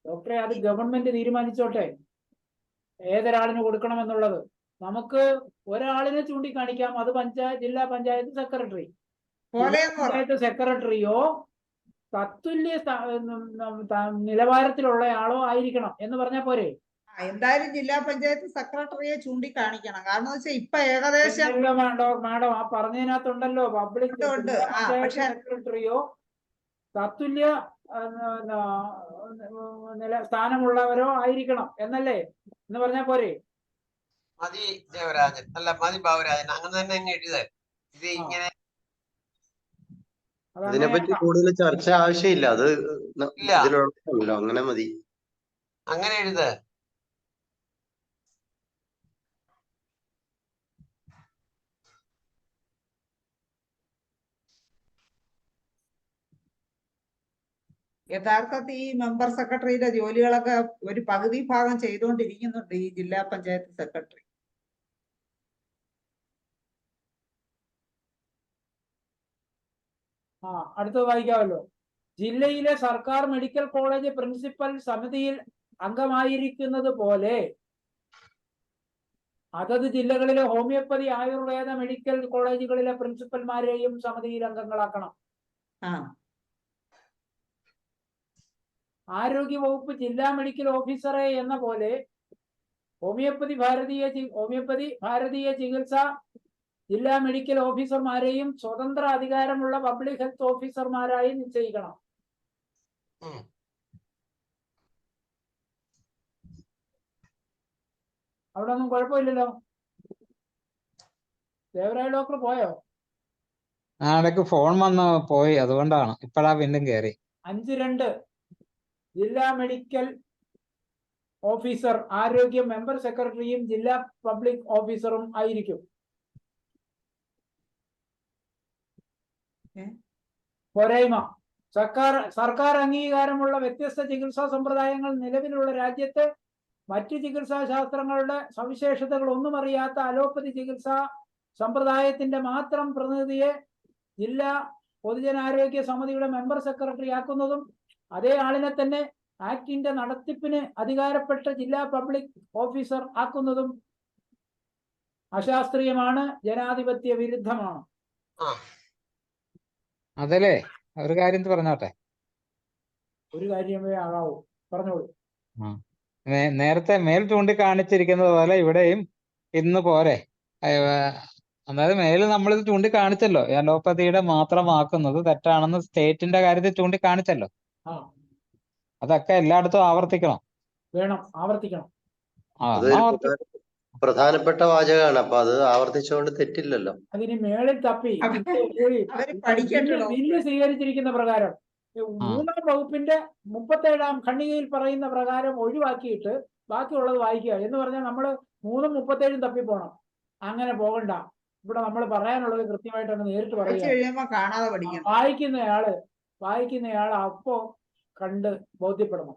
ഡോക്ടറെ, അത് ഗവൺമെന്റ് തീരുമാനിച്ചോട്ടെ ഏതൊരാളിന് കൊടുക്കണമെന്നുള്ളത്. നമുക്ക് ഒരാളിനെ ചൂണ്ടിക്കാണിക്കാം, അത് ജില്ലാ പഞ്ചായത്ത് സെക്രട്ടറി. പഞ്ചായത്ത് സെക്രട്ടറിയോ തത്തുല്യ നിലവാരത്തിലുള്ളയാളോ ആയിരിക്കണം എന്ന് പറഞ്ഞാൽ പോരെ? എന്തായാലും ജില്ലാ പഞ്ചായത്ത് സെക്രട്ടറിയെ ചൂണ്ടിക്കാണിക്കണം. കാരണം വെച്ചാൽ ഇപ്പൊ ഏകദേശം മാഡം ആ പറഞ്ഞതിനകത്തുണ്ടല്ലോ, പബ്ലിക് പഞ്ചായത്ത് സെക്രട്ടറിയോ തത്തുല്യ സ്ഥാനമുള്ളവരോ ആയിരിക്കണം എന്നല്ലേ എന്ന് പറഞ്ഞാൽ പോരെ? മതി ദേവരാജൻ, അല്ല മതി ബാബുരാജൻ, അങ്ങനെ തന്നെ അങ്ങ് എഴുത. ഇത് ഇങ്ങനെ ഇതിനെപ്പറ്റി കൂടുതൽ ചർച്ച ആവശ്യമില്ല. അത് ഇതിലുള്ളല്ലോ, അങ്ങനെ മതി. അങ്ങനെ എഴുത. യഥാർത്ഥത്തിൽ ഈ മെമ്പർ സെക്രട്ടറിയുടെ ജോലികളൊക്കെ ഒരു പകുതി ഭാഗം ചെയ്തുകൊണ്ടിരിക്കുന്നുണ്ട് ഈ ജില്ലാ പഞ്ചായത്ത് സെക്രട്ടറി. അടുത്തത് വായിക്കാമല്ലോ. ജില്ലയിലെ സർക്കാർ മെഡിക്കൽ കോളേജ് പ്രിൻസിപ്പൽ സമിതിയിൽ അംഗമായിരിക്കുന്നത് പോലെ അതത് ജില്ലകളിലെ ഹോമിയോപ്പതി, ആയുർവേദ മെഡിക്കൽ കോളേജുകളിലെ പ്രിൻസിപ്പൽമാരെയും സമിതിയിൽ അംഗങ്ങളാക്കണം. ആരോഗ്യ വകുപ്പ് ജില്ലാ മെഡിക്കൽ ഓഫീസറെ എന്ന പോലെ ഹോമിയോപ്പതി ഭാരതീയ ചികിത്സ ജില്ലാ മെഡിക്കൽ ഓഫീസർമാരെയും സ്വതന്ത്ര അധികാരമുള്ള പബ്ലിക് ഹെൽത്ത് ഓഫീസർമാരായി നിശ്ചയിക്കണം. അവിടെ ഒന്നും കുഴപ്പമില്ലല്ലോ. ദേവരായ ഡോക്ടർ പോയോ? ഇടയ്ക്ക് ഫോൺ വന്ന് പോയി, അതുകൊണ്ടാണ്. ഇപ്പഴാ വീണ്ടും കയറി. 5-2 ജില്ലാ മെഡിക്കൽ ഓഫീസർ ആരോഗ്യ മെമ്പർ സെക്രട്ടറിയും ജില്ലാ പബ്ലിക് ഓഫീസറും ആയിരിക്കും. പോരായ്മ: സർക്കാർ അംഗീകാരമുള്ള വ്യത്യസ്ത ചികിത്സാ സമ്പ്രദായങ്ങൾ നിലവിലുള്ള രാജ്യത്ത് മറ്റു ചികിത്സാ ശാസ്ത്രങ്ങളുടെ സവിശേഷതകൾ ഒന്നും അറിയാത്ത അലോപ്പതി ചികിത്സാ സമ്പ്രദായത്തിന്റെ മാത്രം പ്രതിനിധിയെ ജില്ലാ പൊതുജനാരോഗ്യ സമിതിയുടെ മെമ്പർ സെക്രട്ടറി ആക്കുന്നതും അതേ ആളിനെ തന്നെ ആക്ടിന്റെ നടത്തിപ്പിന് അധികാരപ്പെട്ട ജില്ലാ പബ്ലിക് ഓഫീസർ ആക്കുന്നതും അശാസ്ത്രീയമാണ്, ജനാധിപത്യ വിരുദ്ധമാണ്. അതല്ലേ ഒരു കാര്യം പറഞ്ഞോട്ടെ. ഒരു കാര്യമേ ആകാവൂ, പറഞ്ഞോളൂ. നേരത്തെ മേൽ ചൂണ്ടിക്കാണിച്ചിരിക്കുന്നത് പോലെ ഇവിടെയും ഇന്ന് പോരെ. അതായത് മേലിൽ നമ്മളിത് ചൂണ്ടിക്കാണിച്ചല്ലോ, അലോപ്പതിയുടെ മാത്രമാക്കുന്നത് തെറ്റാണെന്ന് സ്റ്റേറ്റിന്റെ കാര്യത്തിൽ ചൂണ്ടിക്കാണിച്ചല്ലോ. അതൊക്കെ എല്ലായിടത്തും ആവർത്തിക്കണം. വേണം, ആവർത്തിക്കണം. പ്രധാനപ്പെട്ട വാചകമാണ്. അപ്പൊ അത് ആവർത്തിച്ചുകൊണ്ട് തെറ്റില്ലല്ലോ. അതിന് മേളിൽ തപ്പി ബില്ല് സ്വീകരിച്ചിരിക്കുന്ന പ്രകാരം 3ാം വകുപ്പിന്റെ 37ാം ഖണ്ഡികയിൽ പറയുന്ന പ്രകാരം ഒഴിവാക്കിയിട്ട് ബാക്കിയുള്ളത് വായിക്കുക എന്ന് പറഞ്ഞാൽ നമ്മൾ 3ഉം 37ഉം തപ്പിപ്പോണം. അങ്ങനെ പോകണ്ട. ഇവിടെ നമ്മൾ പറയാനുള്ളത് കൃത്യമായിട്ട് അങ്ങ് നേരിട്ട് പറയുക. വായിക്കുന്നയാള് അപ്പോ കണ്ട് ബോധ്യപ്പെടണം.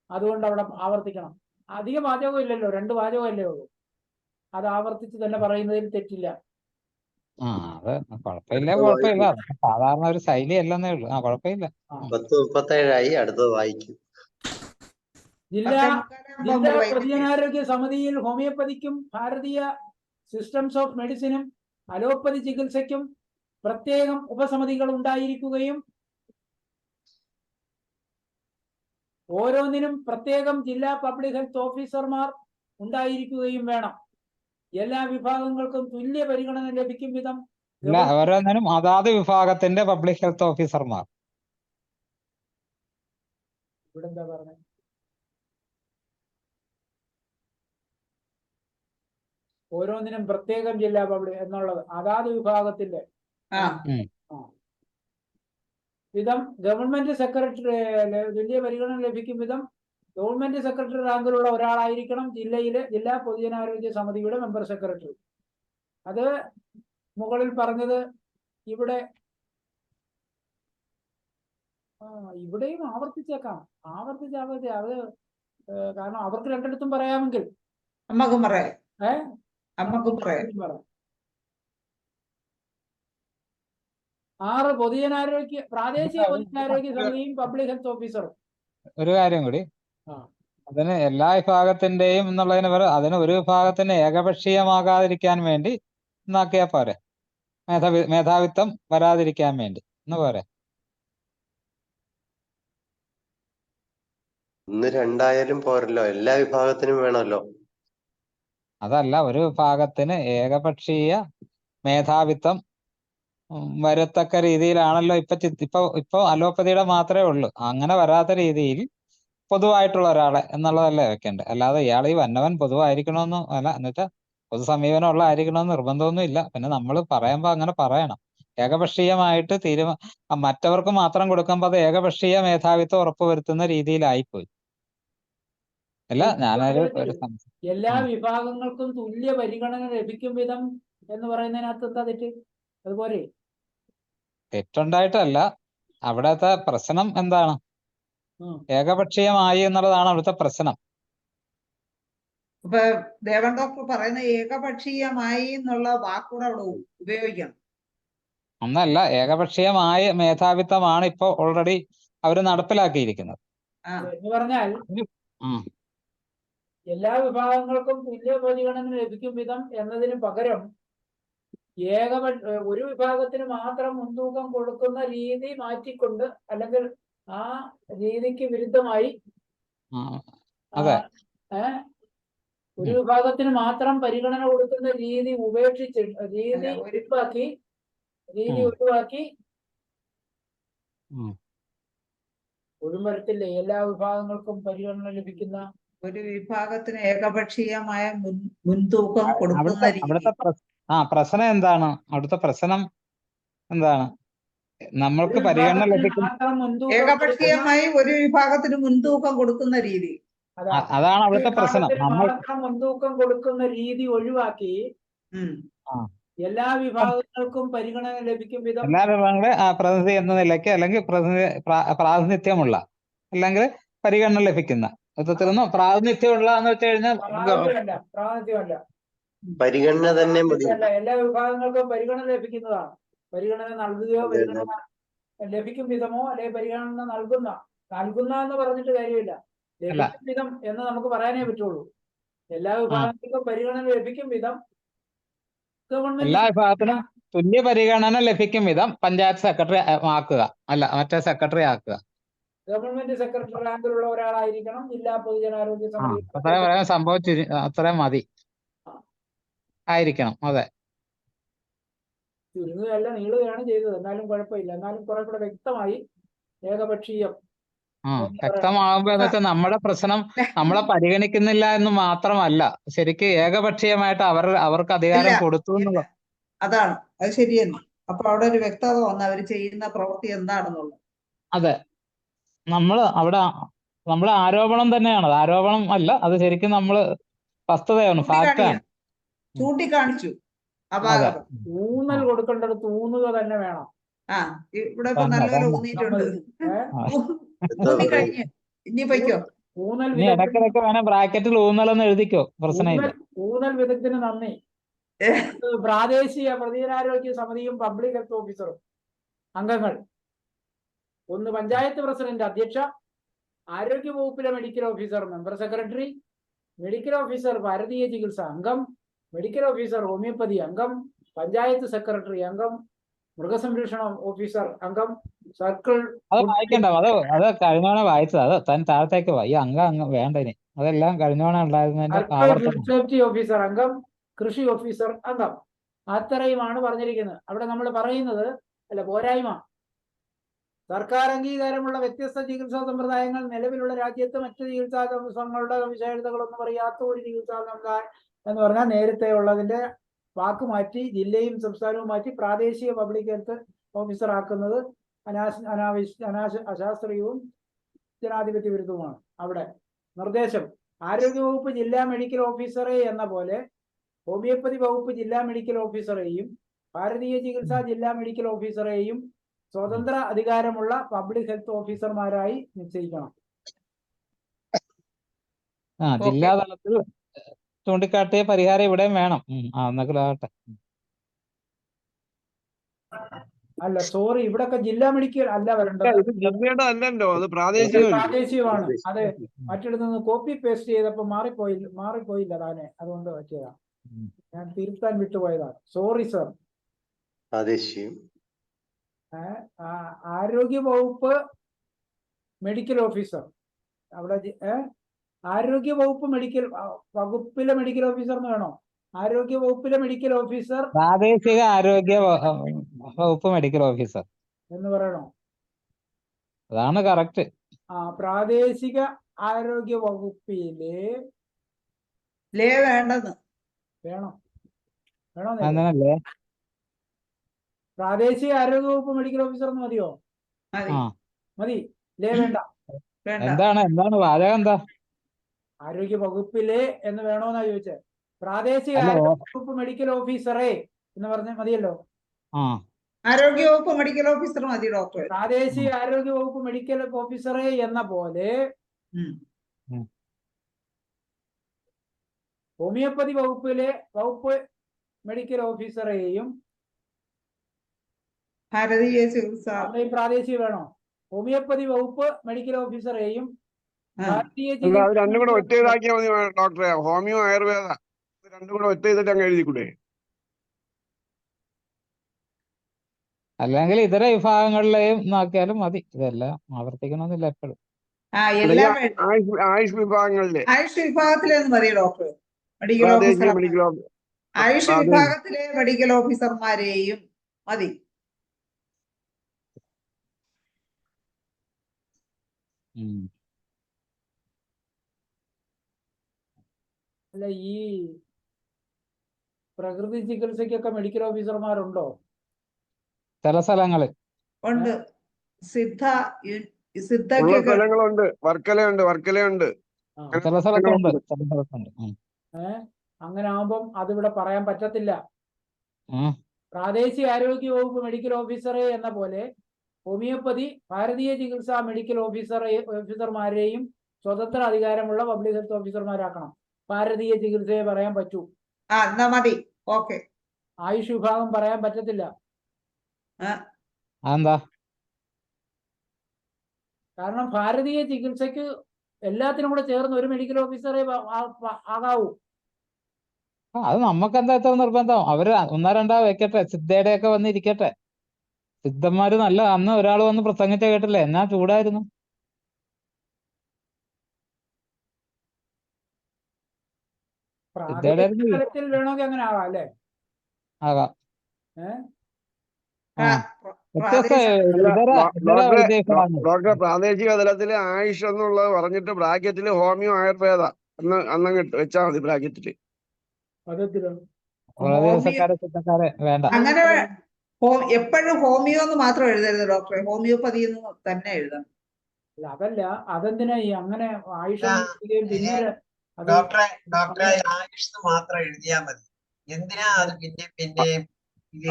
അതുകൊണ്ട് അവിടെ ആവർത്തിക്കണം. അധികം വാചകം ഇല്ലല്ലോ, 2 വാചകമല്ലേ ഉള്ളൂ. അത് ആവർത്തിച്ച് തന്നെ പറയുന്നതിൽ തെറ്റില്ല. അത് കുഴപ്പമില്ല. സാധാരണ ഒരു ശൈലി അല്ലെന്നേ ഉള്ളൂ. കുഴപ്പമില്ല. 10:37 അടുത്തത് വായിക്കും. ജില്ലാ പൊതുജനാരോഗ്യ സമിതിയിൽ ഹോമിയോപ്പതിക്കും ഭാരതീയ സിസ്റ്റംസ് ഓഫ് മെഡിസിനും അലോപ്പതി ചികിത്സയ്ക്കും പ്രത്യേകം ഉപസമിതികൾ ഉണ്ടായിരിക്കുകയും ഓരോന്നിനും പ്രത്യേകം ജില്ലാ പബ്ലിക് ഹെൽത്ത് ഓഫീസർമാർ ഉണ്ടായിരിക്കുകയും വേണം. എല്ലാ വിഭാഗങ്ങൾക്കും തുല്യ പരിഗണന ലഭിക്കും വിധം ഓരോന്നിനും അതാത് വിഭാഗത്തിന്റെ പബ്ലിക് ഹെൽത്ത് ഓഫീസർമാർ. ഇവിടെ എന്താ പറഞ്ഞത്? ഓരോന്നിനും പ്രത്യേകം ജില്ലാ പബ്ലിക് എന്നുള്ളത് അതാത് വിഭാഗത്തിന്റെ വിധം ഗവൺമെന്റ് സെക്രട്ടറി തുല്യ പരിഗണന ലഭിക്കും വിധം ഗവൺമെന്റ് സെക്രട്ടറി റാങ്കിലുള്ള ഒരാളായിരിക്കണം ജില്ലാ പൊതുജനാരോഗ്യ സമിതിയുടെ മെമ്പർ സെക്രട്ടറി. അത് മുകളിൽ പറഞ്ഞത് ഇവിടെയും ആവർത്തിച്ചേക്കാം. അത് കാരണം അവർക്ക് രണ്ടിടത്തും പറയാമെങ്കിൽ പറയാം. 6 പ്രാദേശിക പൊതുജനാരോഗ്യ സമിതിയും പബ്ലിക് ഹെൽത്ത് ഓഫീസറും. ഒരു കാര്യം കൂടി, അതിന് എല്ലാ വിഭാഗത്തിന്റെയും എന്നുള്ളതിന് പകരം അതിന് ഒരു വിഭാഗത്തിന് ഏകപക്ഷീയമാകാതിരിക്കാൻ വേണ്ടി എന്നാക്കിയാ പോരെ, മേധാവിത്വം വരാതിരിക്കാൻ വേണ്ടി എന്ന് പോരെ. ഒന്ന് രണ്ടായാലും പോരല്ലോ, എല്ലാ വിഭാഗത്തിനും വേണമല്ലോ. അതല്ല, ഒരു വിഭാഗത്തിന് ഏകപക്ഷീയ മേധാവിത്വം വരത്തക്ക രീതിയിലാണല്ലോ ഇപ്പൊ അലോപ്പതിയുടെ മാത്രമേ ഉള്ളൂ. അങ്ങനെ വരാത്ത രീതിയിൽ പൊതുവായിട്ടുള്ള ഒരാളെ എന്നുള്ളതല്ലേ വെക്കേണ്ടത്. അല്ലാതെ ഇയാൾ ഈ വന്നവൻ പൊതുവായിരിക്കണമെന്ന് അല്ല, എന്നുവെച്ചാൽ പൊതു സമീപനമുള്ള ആയിരിക്കണമെന്ന് നിർബന്ധമൊന്നും ഇല്ല. പിന്നെ നമ്മൾ പറയുമ്പോൾ അങ്ങനെ പറയണം. ഏകപക്ഷീയമായിട്ട് മറ്റവർക്ക് മാത്രം കൊടുക്കുമ്പോൾ അത് ഏകപക്ഷീയ മേധാവിത്വം ഉറപ്പുവരുത്തുന്ന രീതിയിലായിപ്പോയി. അല്ല, ഞാനൊരു എല്ലാ വിഭാഗങ്ങൾക്കും തുല്യ പരിഗണന ലഭിക്കും വിധം എന്ന് പറയുന്നതിനകത്ത് എന്താ തെറ്റ്? അതുപോലെ തെറ്റുണ്ടായിട്ടല്ല, അവിടത്തെ പ്രശ്നം എന്താണ്? ഏകപക്ഷീയമായി എന്നുള്ളതാണ് അവിടുത്തെ പ്രശ്നം. ഇപ്പൊ ദേവൻ ഡോക്ടർ പറയുന്ന ഏകപക്ഷീയമായി എന്നുള്ള വാക്കുകൂടെ അവിടെ ഉപയോഗിക്കണം. ഒന്നല്ല, ഏകപക്ഷീയമായ മേധാവിത്വമാണ് ഇപ്പൊ ഓൾറെഡി അവര് നടപ്പിലാക്കിയിരിക്കുന്നത്. എന്ന് പറഞ്ഞാൽ എല്ലാ വിഭാഗങ്ങൾക്കും തുല്യ പരിഗണന ലഭിക്കും വിധം എന്നതിന് പകരം ഒരു വിഭാഗത്തിന് മാത്രം മുൻതൂക്കം കൊടുക്കുന്ന രീതി മാറ്റിക്കൊണ്ട്, അല്ലെങ്കിൽ ആ രീതിക്ക് വിരുദ്ധമായി ഒരു വിഭാഗത്തിന് മാത്രം പരിഗണന കൊടുക്കുന്ന രീതി ഒഴിവാക്കി ഒഴും വരത്തില്ലേ എല്ലാ വിഭാഗങ്ങൾക്കും പരിഗണന ലഭിക്കുന്ന ഒരു വിഭാഗത്തിന് ഏകപക്ഷീയമായ മുൻതൂക്കം കൊടുക്കുന്ന അവിടുത്തെ പ്രശ്നം എന്താണ്? അവിടുത്തെ പ്രശ്നം എന്താണ്? നമ്മൾക്ക് പരിഗണന ലഭിക്കും ഏകപക്ഷീയമായി ഒരു വിഭാഗത്തിന് മുൻതൂക്കം കൊടുക്കുന്ന രീതി, അതാണ് അവിടുത്തെ പ്രശ്നം. മാത്രം മുൻതൂക്കം കൊടുക്കുന്ന രീതി ഒഴിവാക്കി എല്ലാ വിഭാഗങ്ങൾക്കും പരിഗണന ലഭിക്കും വിധം എല്ലാ വിഭാഗങ്ങളെ പ്രതിനിധി എന്ന നിലയ്ക്ക്, അല്ലെങ്കിൽ പ്രാതിനിധ്യമുള്ള, അല്ലെങ്കിൽ പരിഗണന ലഭിക്കുന്ന വിധത്തിലൊന്നും പ്രാതിനിധ്യമുള്ള എന്ന് വെച്ച് കഴിഞ്ഞാൽ പ്രാതിനിധ്യമല്ല, പരിഗണന തന്നെ മതി. എല്ലാ വിഭാഗങ്ങൾക്കും പരിഗണന ലഭിക്കുന്നതാണ്. പരിഗണന നൽകുകയോ പരിഗണന ലഭിക്കും വിധമോ അല്ലെങ്കിൽ പരിഗണന നൽകുന്ന എന്ന് പറഞ്ഞിട്ട് കാര്യമില്ല, ലഭിക്കും വിധം എന്ന് നമുക്ക് പറയാനേ പറ്റുള്ളൂ. എല്ലാ വിഭാഗങ്ങൾക്കും പരിഗണന ലഭിക്കും വിധം എല്ലാ വിഭാഗത്തിനും തുല്യ പരിഗണന ലഭിക്കും വിധം പഞ്ചായത്ത് സെക്രട്ടറി ആക്കുക, അല്ല മറ്റേ സെക്രട്ടറി ആക്കുക. ഗവൺമെന്റ് സെക്രട്ടറി റാങ്കിലുള്ള ഒരാളായിരിക്കണം ജില്ലാ പൊതുജനാരോഗ്യ സമിതി. അത്രയും മതി ആയിരിക്കണം. അതെ, ചുരുങ്ങുകയല്ല നീളുകയാണ് ചെയ്തത്. എന്നാലും കുഴപ്പമില്ല. എന്നാലും കുറെ കൂടെ വ്യക്തമായി ഏകപക്ഷീയം വ്യക്തമാകുമ്പോ എന്ന് വെച്ചാൽ നമ്മുടെ പ്രശ്നം നമ്മളെ പരിഗണിക്കുന്നില്ല എന്ന് മാത്രമല്ല, ശരിക്കും ഏകപക്ഷീയമായിട്ട് അവർക്ക് അധികാരം കൊടുത്തു എന്നുള്ളത്. അതാണ്, അത് ശരിയല്ല. അപ്പൊ അവിടെ ഒരു വ്യക്തത വന്ന് അവർ ചെയ്യുന്ന പ്രവൃത്തി എന്താണെന്നുള്ളത്. അതെ, നമ്മുടെ ആരോപണം തന്നെയാണ്. ആരോപണം അല്ല, അത് ശരിക്കും നമ്മള് വസ്തുതയാണ്, ഫാക്റ്റാണ്. ചൂണ്ടിക്കാണിച്ചു. ഊന്നൽ കൊടുക്കേണ്ടത് ഊന്നുക തന്നെ വേണം. ഇവിടെ ഇപ്പൊ നല്ലപോലെ ഊന്നിയിട്ടുണ്ട്. ഇനി പൊയ്ക്കോ. ഇടയ്ക്കിടയ്ക്ക് വേണേ ബ്രാക്കറ്റിൽ ഊന്നലെന്ന് എഴുതിക്കോ, പ്രശ്നമില്ല. ഊന്നൽ വിദഗ്ധന് നന്ദി. പ്രാദേശിക പ്രതിജനാരോഗ്യ സമിതിയും പബ്ലിക് ഹെൽത്ത് ഓഫീസറും അംഗങ്ങൾ: 1 പഞ്ചായത്ത് പ്രസിഡന്റ് അധ്യക്ഷ, ആരോഗ്യ വകുപ്പിലെ medical officer member secretary, medical officer ഭാരതീയ ചികിത്സ അംഗം, മെഡിക്കൽ ഓഫീസർ ഹോമിയോപ്പതി അംഗം, പഞ്ചായത്ത് സെക്രട്ടറി അംഗം, മൃഗസംരക്ഷണ ഓഫീസർ അംഗം, സർക്കിൾ. അത് വായിക്കണ്ട, അത് കഴിഞ്ഞോണെ വായിച്ചത്. അത് താൻ താഴത്തേക്ക് ഈ അംഗം വേണ്ട, ഇനി അതെല്ലാം കഴിഞ്ഞോണെ ഉണ്ടായിരുന്നതിന്റെ ആവർത്തനം. സേഫ്റ്റി ഓഫീസർ അംഗം, കൃഷി ഓഫീസർ അംഗം. അത്രയുമാണ് പറഞ്ഞിരിക്കുന്നത്. അവിടെ നമ്മൾ പറയുന്നത് അല്ല പോരായ്മ, സർക്കാർ അംഗീകാരമുള്ള വ്യത്യസ്ത ചികിത്സാ സമ്പ്രദായങ്ങൾ നിലവിലുള്ള രാജ്യത്ത് മറ്റ് ചികിത്സാ സംഘങ്ങളുടെ വിശേഷതകളൊന്നും പറയാത്ത ഒരു ചികിത്സാ സമ്പ്രദായം എന്ന് പറഞ്ഞാൽ നേരത്തെ ഉള്ളതിന്റെ വാക്ക് മാറ്റി ജില്ലയും സംസ്ഥാനവും മാറ്റി പ്രാദേശിക പബ്ലിക് ഹെൽത്ത് ഓഫീസർ ആക്കുന്നത് അശാസ്ത്രീയവും ജനാധിപത്യ വിരുദ്ധവുമാണ്. അവിടെ നിർദ്ദേശം: ആരോഗ്യവകുപ്പ് ജില്ലാ മെഡിക്കൽ ഓഫീസറെ എന്ന പോലെ ഹോമിയോപ്പതി വകുപ്പ് ജില്ലാ മെഡിക്കൽ ഓഫീസറെയും ഭാരതീയ ചികിത്സാ ജില്ലാ മെഡിക്കൽ ഓഫീസറെയും സ്വതന്ത്ര അധികാരമുള്ള പബ്ലിക് ഹെൽത്ത് ഓഫീസർമാരായി നിശ്ചയിക്കണം. ജില്ലാതലത്തിൽ ചൂണ്ടിക്കാട്ടിയ പരിഹാരം ഇവിടെയും വേണം. എന്നൊക്കെ അല്ല സോറി, ഇവിടൊക്കെ ജില്ലാ മെഡിക്കൽ അല്ല വരേണ്ടത്, ഇത് ജില്ലയുടെ അല്ലല്ലോ, അത് പ്രാദേശികമല്ലേ. പ്രാദേശികമാണ്. അത് മറ്റിടത്ത് നിന്ന് കോപ്പി പേസ്റ്റ് ചെയ്തപ്പോ മാറിപ്പോയില്ല താനെ, അതുകൊണ്ട് പറ്റിയതാണ്. ഞാൻ തിരുത്താൻ വിട്ടുപോയതാണ്, സോറി സർ. പ്രാദേശികം. ആരോഗ്യ വകുപ്പ് മെഡിക്കൽ ഓഫീസർ അവിടെ ആരോഗ്യ വകുപ്പ് വകുപ്പിലെ മെഡിക്കൽ ഓഫീസർ എന്ന് വേണോ? ആരോഗ്യ വകുപ്പിലെ മെഡിക്കൽ ഓഫീസർ, പ്രാദേശിക ആരോഗ്യ വകുപ്പ് മെഡിക്കൽ ഓഫീസർ എന്ന് പറയണോ? അതാണ് കറക്റ്റ്. പ്രാദേശിക ആരോഗ്യ വകുപ്പിലെ വേണ്ടെന്ന് വേണോ? അങ്ങനല്ലേ? പ്രാദേശിക ആരോഗ്യ വകുപ്പ് മെഡിക്കൽ ഓഫീസർ എന്ന് മതിയോ? മതി, വേണ്ട. എന്താണ് വാചകം എന്താ? ആരോഗ്യ വകുപ്പിലെ എന്ന് വേണോന്നാ ചോദിച്ചത്. പ്രാദേശിക ആരോഗ്യ വകുപ്പ് മെഡിക്കൽ ഓഫീസറെ എന്ന് പറഞ്ഞാൽ മതിയല്ലോ. ആരോഗ്യ വകുപ്പ് മെഡിക്കൽ ഓഫീസർ മതി ഡോക്ടർ. പ്രാദേശിക ആരോഗ്യ വകുപ്പ് മെഡിക്കൽ ഓഫീസറെ എന്ന പോലെ ഹോമിയോപ്പതി വകുപ്പ് മെഡിക്കൽ ഓഫീസറെയും പ്രാദേശിക വേണോ? ഹോമിയോപ്പതി വകുപ്പ് മെഡിക്കൽ ഓഫീസറെയും അത് രണ്ടും കൂടെ ഒറ്റ ഇതാക്കിയാൽ മതി ഡോക്ടറെ. ഹോമിയോ ആയുർവേദ രണ്ടും കൂടെ ഒറ്റ ചെയ്തിട്ട് അങ്ങ് എഴുതിക്കൂടെ? അല്ലെങ്കിൽ ഇതര വിഭാഗങ്ങളിലെയും നോക്കിയാലും മതി. ഇതെല്ലാം ആവർത്തിക്കണമെന്നില്ല എപ്പോഴും. ആയുഷ് വിഭാഗങ്ങളിലെ മതി ഡോക്ടർ. മെഡിക്കൽ ഓഫീസർ ആയുഷ് വിഭാഗത്തിലെ മെഡിക്കൽ ഓഫീസർമാരെയും മതി. അല്ല, ഈ പ്രകൃതി ചികിത്സക്കൊക്കെ മെഡിക്കൽ ഓഫീസർമാരുണ്ടോ? ചില സ്ഥലങ്ങളിൽ ഉണ്ട്. സ്ഥലങ്ങളുണ്ട്, വർക്കലയുണ്ട്. ചില സ്ഥലത്തുണ്ട്. അങ്ങനെ ആവുമ്പം അതിവിടെ പറയാൻ പറ്റത്തില്ല. പ്രാദേശിക ആരോഗ്യ വകുപ്പ് മെഡിക്കൽ ഓഫീസറെ എന്ന പോലെ ഹോമിയോപ്പതി ഭാരതീയ ചികിത്സാ മെഡിക്കൽ ഓഫീസർമാരെയും സ്വതന്ത്ര അധികാരമുള്ള പബ്ലിക് ഹെൽത്ത് ഓഫീസർമാരാക്കണം. ഭാരതീയ ചികിത്സയെ പറയാൻ പറ്റൂ. മതി. ഓക്കെ. ആയുഷ് വിഭാഗം പറയാൻ പറ്റത്തില്ല. എന്താ? കാരണം ഭാരതീയ ചികിത്സക്ക് എല്ലാത്തിനും കൂടെ ചേർന്ന് ഒരു മെഡിക്കൽ ഓഫീസറെ ആകാവൂ. അത് നമുക്കെന്താ ഇത്ര നിർബന്ധം? അവര് ഒന്നോ രണ്ടോ വെക്കട്ടെ, സിദ്ധയുടെ ഒക്കെ വന്നിരിക്കട്ടെ. സിദ്ധന്മാര് നല്ല, അന്ന് ഒരാൾ വന്ന് പ്രസംഗിച്ച കേട്ടില്ലേ, എന്നാ ചൂടായിരുന്നു. പ്രാദേശിക വേണമെങ്കിൽ അങ്ങനെ ആകാം അല്ലേ? ആകാം. ഡോക്ടർ പ്രാദേശിക തലത്തില് ആയുഷ് എന്നുള്ളത് പറഞ്ഞിട്ട് ബ്രാക്കറ്റില് ഹോമിയോ ആയുർവേദ അന്നങ്ങ് വെച്ചാൽ മതി ബ്രാക്കറ്റില്. അങ്ങനെ എപ്പോഴും ഹോമിയോ എന്ന് മാത്രം എഴുതരുത് ഡോക്ടറെ, ഹോമിയോപ്പതി എന്ന് തന്നെ എഴുതണം. അതല്ല, അതെന്തിനാ അങ്ങനെ ആയുഷ് പിന്നെ ഡോക്ടറെ ആയുഷ് മാത്രം എഴുതിയാ മതി. എന്തിനാ അത് പിന്നെ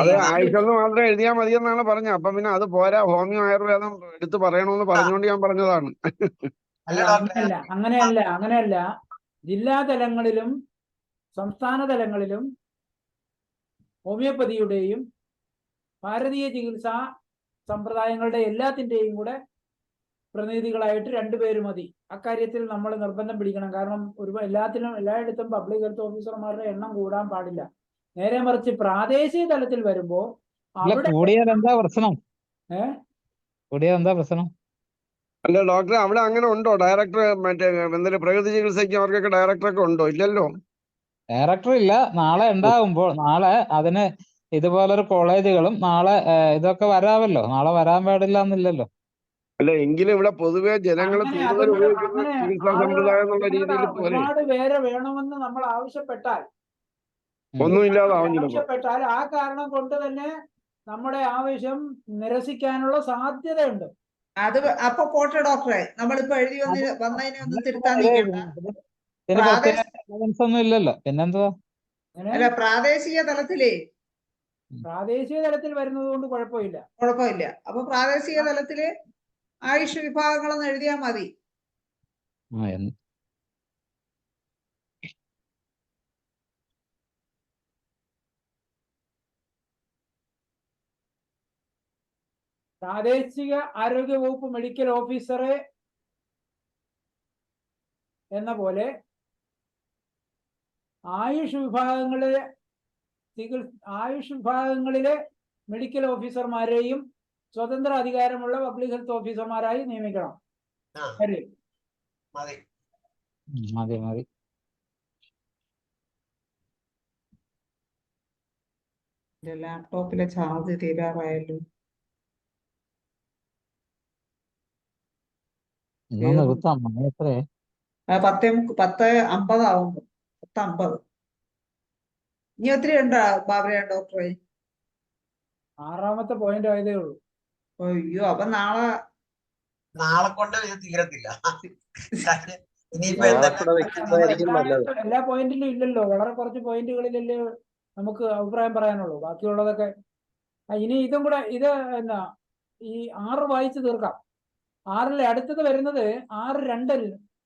അതെ, ആയുഷെന്ന് മാത്രം എഴുതിയാൽ മതി എന്നാണ് പറഞ്ഞത്. അപ്പൊ പിന്നെ അത് പോരാ, ഹോമിയോ ആയുർവേദം എടുത്ത് പറയണമെന്ന് പറഞ്ഞുകൊണ്ട് ഞാൻ പറഞ്ഞതാണ്. അങ്ങനെയല്ല. ജില്ലാ തലങ്ങളിലും സംസ്ഥാന തലങ്ങളിലും ഹോമിയോപ്പതിയുടെയും ഭാരതീയ ചികിത്സാ സമ്പ്രദായങ്ങളുടെ എല്ലാത്തിൻ്റെയും കൂടെ പ്രതിനിധികളായിട്ട് രണ്ടുപേര് മതി. അക്കാര്യത്തിൽ നമ്മൾ നിർബന്ധം പിടിക്കണം. കാരണം എല്ലായിടത്തും പബ്ലിക് ഹെൽത്ത് ഓഫീസർമാരുടെ എണ്ണം കൂടാൻ പാടില്ല. നേരെ മറിച്ച് പ്രാദേശിക തലത്തിൽ വരുമ്പോ കൂടിയതെന്താ പ്രശ്നം? അല്ല ഡോക്ടറെ, അവിടെ അങ്ങനെ ഉണ്ടോ ഡയറക്ടർ? മറ്റേ എന്തെങ്കിലും പ്രകൃതി ചികിത്സയ്ക്ക് അവർക്കൊക്കെ ഡയറക്ടറൊക്കെ ഉണ്ടോ? ഇല്ലല്ലോ. ഡയറക്ടർ ഇല്ല. നാളെ ഉണ്ടാകുമ്പോൾ, നാളെ അതിന് ഇതുപോലൊരു കോളേജുകളും നാളെ ഇതൊക്കെ വരാമല്ലോ. നാളെ വരാൻ പാടില്ല എന്നില്ലല്ലോ. അല്ല, എങ്കിലും ഇവിടെ പൊതുവെ ജനങ്ങൾ കൂടുതൽ ഉപയോഗിക്കുന്ന ചികിത്സാ സമ്പ്രദായം എന്നുള്ള രീതിയിൽ ഒരുപാട് പേരെ വേണമെന്ന് നമ്മൾ ആവശ്യപ്പെട്ടാൽ ഒന്നുമില്ലാതാവും ചിലപ്പോ. ആവശ്യപ്പെട്ടാൽ ആ കാരണം കൊണ്ട് തന്നെ നമ്മുടെ ആവശ്യം നിരസിക്കാനുള്ള സാധ്യതയുണ്ട്. അത് അപ്പൊ പോട്ടെ ഡോക്ടറെ, നമ്മളിപ്പോ എഴുതി വന്നതിനെ ഒന്നും തിരുത്താൻ ഇല്ലല്ലോ. പിന്നെന്തുവാ? അല്ല, പ്രാദേശിക തലത്തിൽ വരുന്നത് കൊണ്ട് കുഴപ്പമില്ല. അപ്പൊ പ്രാദേശിക തലത്തില് ആയുഷ് വിഭാഗങ്ങളൊന്നും എഴുതിയാൽ മതി. പ്രാദേശിക ആരോഗ്യ വകുപ്പ് മെഡിക്കൽ ഓഫീസറെ എന്ന പോലെ ആയുഷ് വിഭാഗങ്ങളിലെ മെഡിക്കൽ ഓഫീസർമാരെയും സ്വതന്ത്ര അധികാരമുള്ള പബ്ലിക് ഹെൽത്ത് ഓഫീസർമാരായി നിയമിക്കണം. മതി മതി. ലാപ്ടോപ്പിലെ ചാർജ് തീരാറായല്ലോ. നിർത്താം. എത്രേ? 10:50 ആവുമ്പോ 10:50. ഇനി ഒത്തിരി ഉണ്ടോ ബാബരയാ ഡോക്ടറെ? 6ാമത്തെ പോയിന്റ് ആയതേ ഉള്ളൂ. അയ്യോ, അപ്പൊ നാളെ കൊണ്ട് ഇത് തീരത്തില്ല. ഇനിയിപ്പോ എല്ലാ പോയിന്റിലും ഇല്ലല്ലോ, വളരെ കുറച്ച് പോയിന്റുകളിലല്ലേ നമുക്ക് അഭിപ്രായം പറയാനുള്ളൂ. ബാക്കിയുള്ളതൊക്കെ ഇനി ഇതും കൂടെ ഇത് എന്നാ ഈ 6 വായിച്ചു തീർക്കാം. 6-ലെ അടുത്തത് വരുന്നത് 6.2-ൽ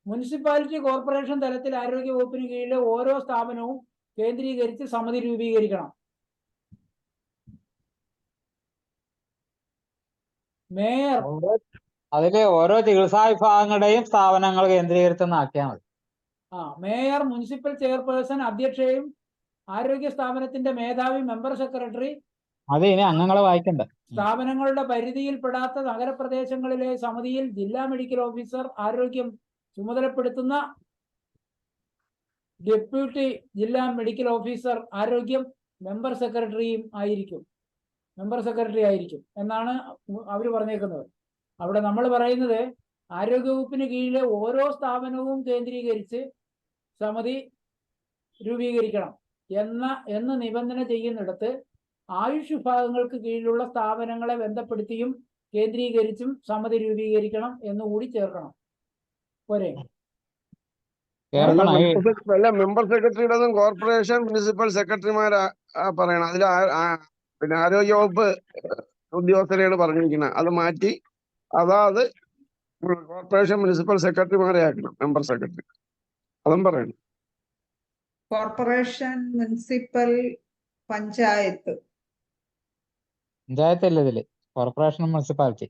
മുനിസിപ്പാലിറ്റി കോർപ്പറേഷൻ തലത്തിൽ ആരോഗ്യ വകുപ്പിന് കീഴിലെ ഓരോ സ്ഥാപനവും കേന്ദ്രീകരിച്ച് സമിതി രൂപീകരിക്കണം. മേയർ അതിലെ ഓരോ ചികിത്സാ വിഭാഗങ്ങളുടെയും സ്ഥാപനങ്ങൾ കേന്ദ്രീകരിച്ചെന്നാക്കിയാൽ മതി. മേയർ, മുനിസിപ്പൽ ചെയർപേഴ്സൺ, അധ്യക്ഷയും ആരോഗ്യ സ്ഥാപനത്തിന്റെ മേധാവി, മെമ്പർ സെക്രട്ടറി. അത് ഇനി അംഗങ്ങളെ വായിക്കണ്ട. സ്ഥാപനങ്ങളുടെ പരിധിയിൽപ്പെടാത്ത നഗരപ്രദേശങ്ങളിലെ സമിതിയിൽ ജില്ലാ മെഡിക്കൽ ഓഫീസർ, ആരോഗ്യം ചുമതലപ്പെടുത്തുന്ന ഡെപ്യൂട്ടി ജില്ലാ മെഡിക്കൽ ഓഫീസർ, ആരോഗ്യം മെമ്പർ സെക്രട്ടറി ആയിരിക്കും എന്നാണ് അവർ പറഞ്ഞേക്കുന്നത്. അവിടെ നമ്മൾ പറയുന്നത് ആരോഗ്യവകുപ്പിന് കീഴിലെ ഓരോ സ്ഥാപനവും കേന്ദ്രീകരിച്ച് സമിതി രൂപീകരിക്കണം എന്ന് നിബന്ധന ചെയ്യുന്നിടത്ത് ആയുഷ് വിഭാഗങ്ങൾക്ക് കീഴിലുള്ള സ്ഥാപനങ്ങളെ ബന്ധപ്പെടുത്തിയും കേന്ദ്രീകരിച്ചും സമിതി രൂപീകരിക്കണം എന്നുകൂടി ചേർക്കണം. പോരെ? മെമ്പർ സെക്രട്ടറിയുടേതും കോർപ്പറേഷൻ മുനിസിപ്പൽ സെക്രട്ടറിമാരാ പറയണം. അതിൽ പിന്നെ ആരോഗ്യ വകുപ്പ് ഉദ്യോഗസ്ഥരെയാണ് പറഞ്ഞിരിക്കുന്നത്. അത് മാറ്റി അതാത് കോർപ്പറേഷൻ മുനിസിപ്പൽ സെക്രട്ടറിമാരെ ആക്കണം മെമ്പർ സെക്രട്ടറി. അതും പറയണം. കോർപ്പറേഷൻ, മുനിസിപ്പൽ, പഞ്ചായത്തല്ലേ ഇതില്? കോർപ്പറേഷൻ, മുനിസിപ്പാലിറ്റി,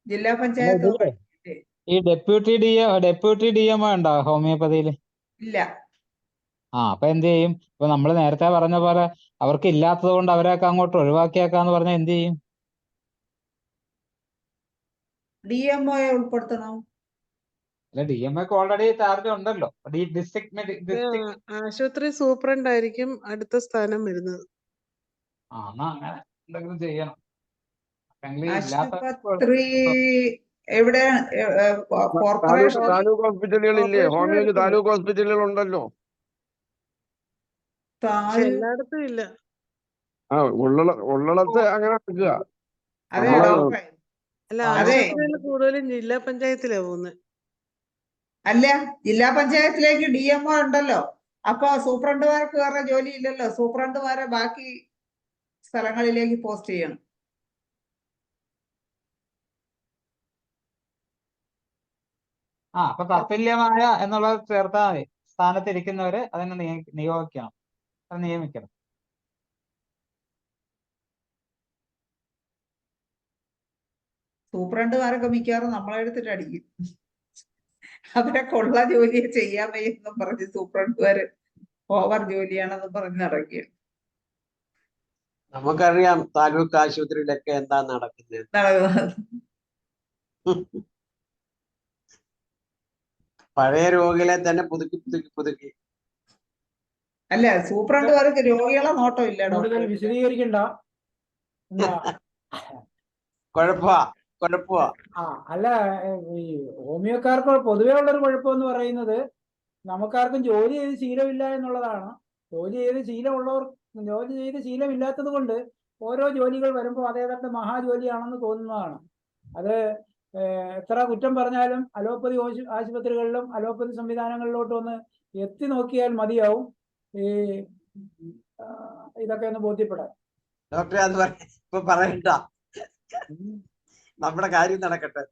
ജില്ലാ പഞ്ചായത്ത്. ഈ ഡെപ്യൂട്ടി DMO ഉണ്ടോ ഹോമിയോപ്പതിയില്? ഇല്ല. അപ്പൊ എന്ത് ചെയ്യും? ഇപ്പൊ നമ്മൾ നേരത്തെ പറഞ്ഞ പോലെ അവർക്ക് ഇല്ലാത്തത് കൊണ്ട് അവരെയൊക്കെ അങ്ങോട്ട് ഒഴിവാക്കിയേക്കാന്ന് പറഞ്ഞാൽ എന്ത് ചെയ്യും? DMO ഉൾപ്പെടുത്തണം. അല്ല, DMOക്ക് ഓൾറെഡി ചാർജ് ഉണ്ടല്ലോ. ആശുപത്രി സൂപ്രണ്ട് ആയിരിക്കും അടുത്ത സ്ഥാനം വരുന്നത്. എന്നാ അങ്ങനെ എന്തെങ്കിലും ചെയ്യണം. ആശുപത്രി എവിടെയാണ്? കോർപ്പറേഷൻ, താലൂക്ക് ഹോസ്പിറ്റലുകളില്ലേ? ഹോമിയോക്ക് താലൂക്ക് ഹോസ്പിറ്റലുകൾ ഉണ്ടല്ലോ. എല്ലായിടത്തും ഇല്ല. ഉള്ളിടത്ത് അങ്ങനെ വെക്കുക. അല്ല, ആശുപത്രിയിൽ കൂടുതലും ജില്ലാ പഞ്ചായത്തിലാ പോകുന്നത്. അല്ല, ജില്ലാ പഞ്ചായത്തിലേക്ക് DMO ഉണ്ടല്ലോ. അപ്പൊ സൂപ്രണ്ടുമാർക്ക് വേറെ ജോലി ഇല്ലല്ലോ. സൂപ്രണ്ടുമാരെ ബാക്കി സ്ഥലങ്ങളിലേക്ക് പോസ്റ്റ് ചെയ്യണം. അപ്പൊ തത്തുല്യമായ എന്നുള്ളത് ചേർത്താൽ മതി. സ്ഥാനത്തിരിക്കുന്നവര് അതിനെ നിയോഗിക്കണം, അത് നിയമിക്കണം. സൂപ്രണ്ടുമാരൊക്കെ മിക്കവാറും നമ്മളെ എടുത്തിട്ട് അടിക്കും. അവരൊക്കെ ഉള്ള ജോലിയെ ചെയ്യാൻ വയ്യെന്നും പറഞ്ഞ് സൂപ്രണ്ടുമാര് ഓവർ ജോലിയാണെന്നും പറഞ്ഞ് നടക്കുക. നമുക്കറിയാം താലൂക്ക് ആശുപത്രിയിലൊക്കെ എന്താ നടക്കുന്നത്. പഴയ രോഗികളെ തന്നെ പുതുക്കി. അല്ല, സൂപ്രണ്ടുമാർക്ക് രോഗികളെ നോട്ടം ഇല്ല. കൂടുതൽ വിശദീകരിക്കണ്ട. കുഴപ്പമാ. അല്ല, ഈ ഹോമിയോക്കാർക്ക് പൊതുവേ ഉള്ളൊരു കുഴപ്പം എന്ന് പറയുന്നത് നമുക്കാർക്കും ജോലി ചെയ്ത് ശീലമില്ല എന്നുള്ളതാണ്. ജോലി ചെയ്ത് ശീലമില്ലാത്തത് കൊണ്ട് ഓരോ ജോലികൾ വരുമ്പോൾ അതേതാണ്ട് മഹാജോലിയാണെന്ന് തോന്നുന്നതാണ്. അത് എത്ര കുറ്റം പറഞ്ഞാലും അലോപ്പതി ആശുപത്രികളിലും അലോപ്പതി സംവിധാനങ്ങളിലോട്ടും ഒന്ന് എത്തി നോക്കിയാൽ മതിയാവും ഇതൊക്കെ ഒന്ന് ബോധ്യപ്പെടാൻ. ഡോക്ടറെ അത് ഇപ്പൊ പറയണ്ട, നമ്മുടെ കാര്യം നടക്കട്ടെ.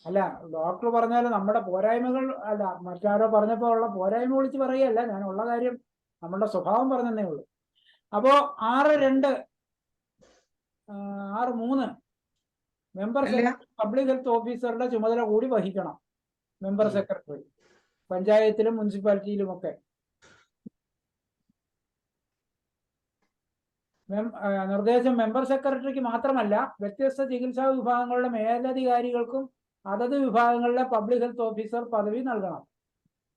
അല്ല, ഡോക്ടർ പറഞ്ഞാലും നമ്മുടെ പോരായ്മകൾ അല്ല, മറ്റാരോ പറഞ്ഞപ്പോ ഉള്ള പോരായ്മ വിളിച്ച് പറയല്ല, ഞാൻ ഉള്ള കാര്യം നമ്മളുടെ സ്വഭാവം പറഞ്ഞതേ ഉള്ളൂ. അപ്പോ 6.2 6.3 മെമ്പർ സെക്രട്ടറി പബ്ലിക് ഹെൽത്ത് ഓഫീസറുടെ ചുമതല കൂടി വഹിക്കണം. മെമ്പർ സെക്രട്ടറി പഞ്ചായത്തിലും മുനിസിപ്പാലിറ്റിയിലുമൊക്കെ. നിർദ്ദേശം മെമ്പർ സെക്രട്ടറിക്ക് മാത്രമല്ല, വ്യത്യസ്ത ചികിത്സാ വിഭാഗങ്ങളുടെ മേലധികാരികൾക്കും അതത് വിഭാഗങ്ങളിലെ പബ്ലിക് ഹെൽത്ത് ഓഫീസർ പദവി നൽകണം.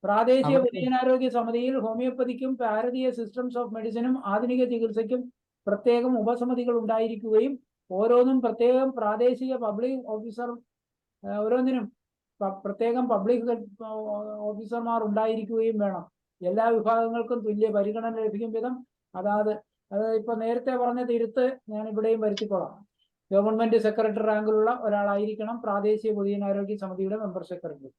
പ്രാദേശിക പൊതുജനാരോഗ്യ സമിതിയിൽ ഹോമിയോപ്പതിക്കും ഭാരതീയ സിസ്റ്റംസ് ഓഫ് മെഡിസിനും ആധുനിക ചികിത്സയ്ക്കും പ്രത്യേകം ഉപസമിതികൾ ഉണ്ടായിരിക്കുകയും ഓരോന്നും പ്രത്യേകം പ്രാദേശിക പബ്ലിക് ഓഫീസർ ഓരോന്നിനും പ്രത്യേകം പബ്ലിക് ഹെൽത്ത് ഓഫീസർമാർ ഉണ്ടായിരിക്കുകയും വേണം. എല്ലാ വിഭാഗങ്ങൾക്കും തുല്യ പരിഗണന ലഭിക്കും വിധം അതായത് ഇപ്പൊ നേരത്തെ പറഞ്ഞ തിരുത്ത് ഞാൻ ഇവിടെയും വരുത്തിക്കൊള്ളാം. ഗവൺമെന്റ് സെക്രട്ടറി റാങ്കിലുള്ള ഒരാളായിരിക്കണം പ്രാദേശിക പൊതുജനാരോഗ്യ സമിതിയുടെ മെമ്പർ സെക്രട്ടറി.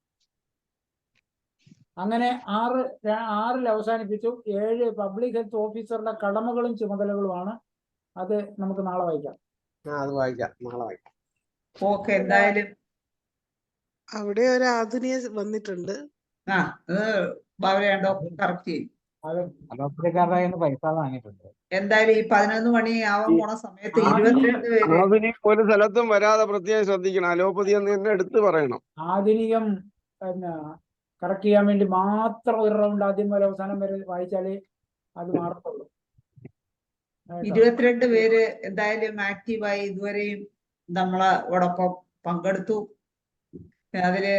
അങ്ങനെ 6 അവസാനിപ്പിച്ചു. 7 പബ്ലിക് ഹെൽത്ത് ഓഫീസറുടെ കടമകളും ചുമതലകളുമാണ്. അത് നമുക്ക് നാളെ വായിക്കാം. അത് വായിക്കാം, നാളെ വായിക്കാം. ഓക്കെ, എന്തായാലും അവിടെ ഒരു ആധുനിക വന്നിട്ടുണ്ട്. കറക്റ്റ് ചെയ്യും. പൈസ വാങ്ങിയിട്ടുണ്ട്. എന്തായാലും ഈ 11 മണി ആവാൻ പോണ സമയത്ത് 22 പേര് ഒരു സ്ഥലത്തും വരാതെ പ്രത്യേകം ശ്രദ്ധിക്കണം. അലോപ്പതി എന്ന് തന്നെ എടുത്തു പറയണം. ആധുനികം കറക്റ്റ് ചെയ്യാൻ വേണ്ടി മാത്രം ഒരു റൗണ്ട് ആദ്യം മുതൽ അവസാനം വരെ വായിച്ചാലേ അത് മാറത്തുള്ളൂ. 22 പേര് എന്തായാലും ആക്റ്റീവായി ഇതുവരെയും നമ്മളോടൊപ്പം പങ്കെടുത്തു. അതില്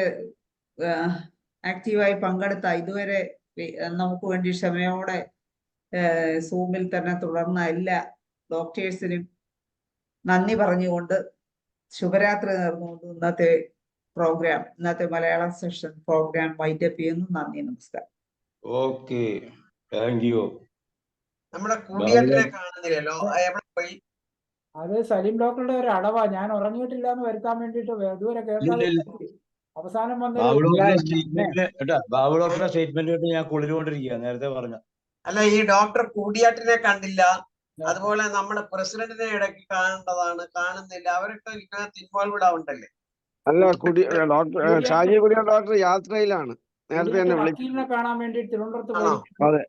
ആക്റ്റീവായി പങ്കെടുത്ത ഇതുവരെ നമുക്ക് വേണ്ടി ക്ഷമയോടെ സൂമിൽ തന്നെ തുടർന്ന എല്ലാ ഡോക്ടേഴ്സിനും നന്ദി പറഞ്ഞുകൊണ്ട് ശുഭരാത്രി നേർന്നുകൊണ്ട് ഇന്നത്തെ മലയാളം സെഷൻ പ്രോഗ്രാം വൈൻഡപ്പ് ചെയ്യുന്നു. നന്ദി, നമസ്കാരം. Okay, thank you. നമ്മുടെ കൂടിയേറ്റനെ കാണുന്നില്ലല്ലോ, എവിടെ പോയി? അത് സലീം ഡോക്ടറുടെ ഒരു അടവാ. ഞാൻ ഉറങ്ങിയിട്ടില്ല എന്ന് വരുത്താൻ വേണ്ടിട്ട് ഇതുവരെ കേൾക്കാതെ അവസാനം ബാബു ഡോക്ടറുടെ സ്റ്റേറ്റ്മെന്റ് കേട്ട് ഞാൻ കുളിരുകൊണ്ടിരിക്കുക, നേരത്തെ പറഞ്ഞ. അല്ല, ഈ ഡോക്ടർ കൂടിയാട്ടിനെ കണ്ടില്ല, അതുപോലെ നമ്മുടെ പ്രസിഡന്റിനെ ഇടയ്ക്ക് കാണുന്നില്ല. അവരൊക്കെ ഇതിനകത്ത് ഇൻവോൾവ്ഡ് ആവുണ്ടല്ലേ? അല്ല, ഡോക്ടർ ഷാജി കുടിയ ഡോക്ടർ യാത്രയിലാണ്. നേരത്തെ തന്നെ വക്കീലിനെ കാണാൻ വേണ്ടി തിരുവനന്തപുരത്ത് പോയി. അതെ.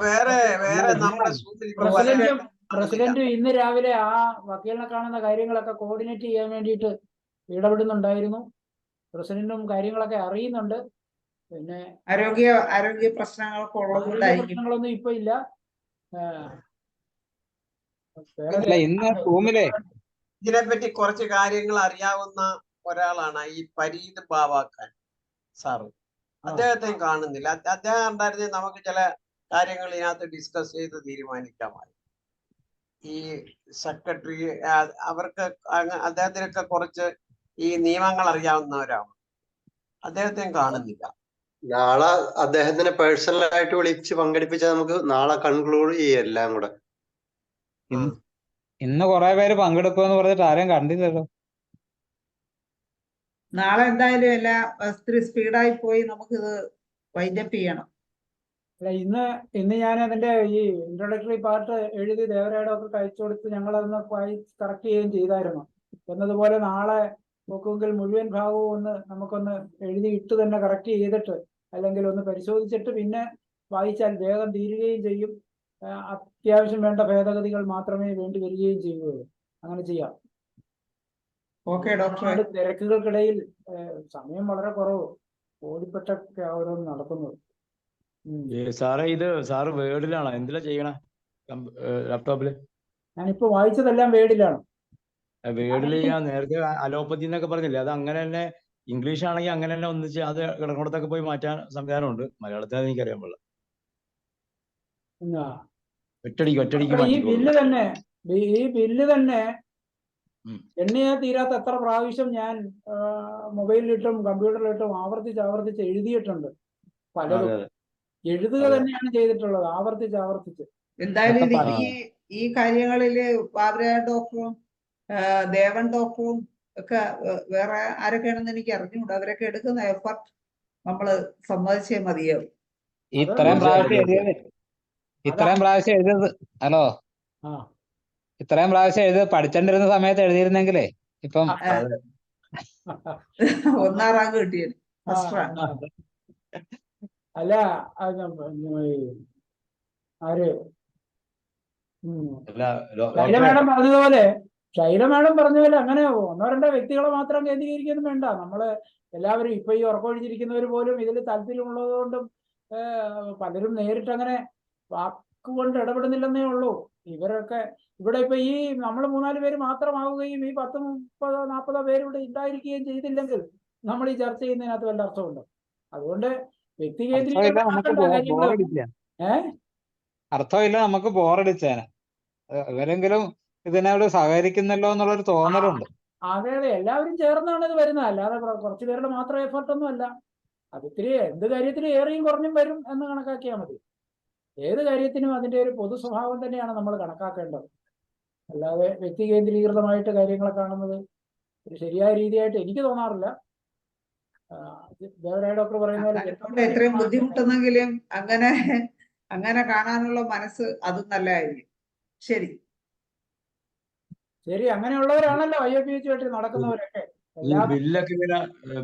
വേറെ നമ്മുടെ പ്രസിഡന്റ് ഇന്ന് രാവിലെ ആ വക്കീലിനെ കാണുന്ന കാര്യങ്ങളൊക്കെ കോർഡിനേറ്റ് ചെയ്യാൻ വേണ്ടിയിട്ട് ഇടപെടുന്നുണ്ടായിരുന്നു. പ്രസിഡന്റും കാര്യങ്ങളൊക്കെ അറിയുന്നുണ്ട്. പിന്നെ ആരോഗ്യ പ്രശ്നങ്ങളൊന്നും ഇപ്പൊ ഇല്ല. ഇതിനെപ്പറ്റി കുറച്ച് കാര്യങ്ങൾ അറിയാവുന്ന ഒരാളാണ് ഈ പരീത് ബാവാഖാൻ സാറ്. അദ്ദേഹത്തെ കാണുന്നില്ല. അദ്ദേഹം ഉണ്ടായിരുന്നെങ്കിൽ നമുക്ക് ചില കാര്യങ്ങൾ ഇതിനകത്ത് ഡിസ്കസ് ചെയ്ത് തീരുമാനിക്കാമായി. ഈ സെക്രട്ടറി അവർക്ക് അദ്ദേഹത്തിനൊക്കെ കുറച്ച് ഈ നിയമങ്ങൾ അറിയാവുന്നവരാണ്. അദ്ദേഹത്തെ കാണുന്നില്ല. നാളെ അദ്ദേഹത്തിനെ പേഴ്സണലായിട്ട് വിളിച്ച് പങ്കെടുപ്പിച്ചാൽ നമുക്ക് നാളെ കൺക്ലൂഡ് ചെയ്യാം എല്ലാം കൂടെ. ഇന്ന് കുറെ പേര് പങ്കെടുക്കുമെന്ന് പറഞ്ഞിട്ട് ആരെയും കണ്ടില്ലല്ലോ. നാളെ എന്തായാലും എല്ലാം സ്പീഡായി പോയി നമുക്കിത് വൈൻഡപ്പ് ചെയ്യണം. അല്ല, ഇന്ന് ഞാൻ അതിന്റെ ഈ ഇൻട്രോഡക്ടറി പാർട്ട് എഴുതി ദേവരാടൊക്കെ അയച്ചു കൊടുത്ത് ഞങ്ങൾ അതൊന്ന് കറക്റ്റ് ചെയ്യുകയും ചെയ്തായിരുന്നു. എന്നതുപോലെ നാളെ നോക്കുമെങ്കിൽ മുഴുവൻ ഭാഗവും നമുക്കൊന്ന് എഴുതി ഇട്ട് തന്നെ കറക്റ്റ് ചെയ്തിട്ട് അല്ലെങ്കിൽ ഒന്ന് പരിശോധിച്ചിട്ട് പിന്നെ വായിച്ചാൽ വേഗം തീരുകയും ചെയ്യും. അത്യാവശ്യം വേണ്ട ഭേദഗതികൾ മാത്രമേ വേണ്ടി വരികയും ചെയ്യുകയുള്ളൂ. അങ്ങനെ ചെയ്യാം. Okay doctor. തിരക്കുകൾക്കിടയിൽ സമയം വളരെ കുറവ്, ഓടിപ്പെട്ടൊക്കെ ഓരോന്ന് നടക്കുന്നത്. സാറേ, സാറ് വേർഡിലാണോ എന്തിലാ ചെയ്യണേ? ലാപ്ടോപ്പില്? ഞാനിപ്പോ വായിച്ചതെല്ലാം വേർഡിലാണ്. വേർഡിൽ ഞാൻ നേരത്തെ അലോപ്പതി എന്നൊക്കെ പറഞ്ഞില്ലേ, അത് അങ്ങനെ തന്നെ ഇംഗ്ലീഷ് ആണെങ്കിൽ അങ്ങനെ തന്നെ ഒന്നിച്ച് അത് കിടക്കുന്നിടത്തൊക്കെ പോയി മാറ്റാൻ സംവിധാനമുണ്ട്. മലയാളത്തിൽ എനിക്കറിയാൻ പാടില്ല. ഒറ്റടിക്ക് ഈ ബില്ല് തന്നെ എണ്ണിയാ തീരാത്ത എത്ര പ്രാവശ്യം ഞാൻ മൊബൈലിലിട്ടും കമ്പ്യൂട്ടറിലിട്ടും ആവർത്തിച്ച് എഴുതിയിട്ടുണ്ട്. പലതും എഴുതുക തന്നെയാണ് ചെയ്തിട്ടുള്ളത്, ആവർത്തിച്ച്. എന്തായാലും ഈ കാര്യങ്ങളില് ബാബുര ഡോക്ടറും ദേവൻ ഡോക്ടറും ഒക്കെ വേറെ ആരൊക്കെയാണെന്ന് എനിക്ക് അറിഞ്ഞുകൂടാ. അവരൊക്കെ എടുക്കുന്ന എഫർട്ട് നമ്മള് സമ്മതിച്ചേ മതിയാവും. ഇത്രയും പ്രാവശ്യം എഴുതിയത് ഹലോ ഇത്രയും പ്രാവശ്യം എഴുതി പഠിച്ചോണ്ടിരുന്ന സമയത്ത് എഴുതിയിരുന്നെങ്കിലേ ഇപ്പം 1ാം റാങ്ക് കിട്ടിയത്, ഫസ്റ്റ് റാങ്ക്. അല്ല, ആര് അല്ല ശൈല ഡോക്ടറെ മാഡം പറഞ്ഞതുപോലെ അങ്ങനെ ഒന്നോ രണ്ടോ വ്യക്തികളെ മാത്രം കേന്ദ്രീകരിക്കൊന്നും വേണ്ട. നമ്മള് എല്ലാവരും ഇപ്പൊ ഈ ഉറക്കൊഴിഞ്ഞിരിക്കുന്നവർ പോലും ഇതിൽ താല്പര്യമുള്ളത് കൊണ്ടും പലരും നേരിട്ട് അങ്ങനെ വാക്കുകൊണ്ട് ഇടപെടുന്നില്ലെന്നേ ഉള്ളൂ. ഇവരൊക്കെ ഇവിടെ ഇപ്പൊ ഈ നമ്മൾ 3-4 പേര് മാത്രമാവുകയും ഈ 10-30-40 പേര് ഇവിടെ ഉണ്ടായിരിക്കുകയും ചെയ്തില്ലെങ്കിൽ നമ്മൾ ഈ ചർച്ച ചെയ്യുന്നതിനകത്ത് വല്ല അർത്ഥമുണ്ടോ? അതുകൊണ്ട് വ്യക്തി കേന്ദ്രീകരണമാക്കണ്ട കാര്യങ്ങൾ. അർത്ഥമില്ല, നമുക്ക് ബോറടിച്ചേനെ. ഇവരെങ്കിലും ഇതിനോട് സഹകരിക്കുന്നല്ലോ എന്നുള്ളൊരു തോന്നലുണ്ട്. അതെ, എല്ലാവരും ചേർന്നാണ് ഇത് വരുന്നത്, അല്ലാതെ കുറച്ചു പേരുടെ മാത്രം എഫർട്ടൊന്നും അല്ല. അത് ഇത്തിരി എന്ത് കാര്യത്തിനും ഏറെയും കുറഞ്ഞും വരും എന്ന് കണക്കാക്കിയാൽ മതി. ഏത് കാര്യത്തിനും അതിന്റെ ഒരു പൊതു സ്വഭാവം തന്നെയാണ് നമ്മൾ കണക്കാക്കേണ്ടത്. അല്ലാതെ വ്യക്തി കേന്ദ്രീകൃതമായിട്ട് കാര്യങ്ങളെ കാണുന്നത് ഒരു ശരിയായ രീതിയായിട്ട് എനിക്ക് തോന്നാറില്ല. ഡോക്ടർ പറയുന്ന പോലെ എത്രയും ബുദ്ധിമുട്ടുന്നെങ്കിലും അങ്ങനെ കാണാനുള്ള മനസ്സ് അതും നല്ലതായിരിക്കും. ശരി, അങ്ങനെയുള്ളവരാണല്ലോ IFPH ആയിട്ട് നടക്കുന്നവരൊക്കെ. ഈ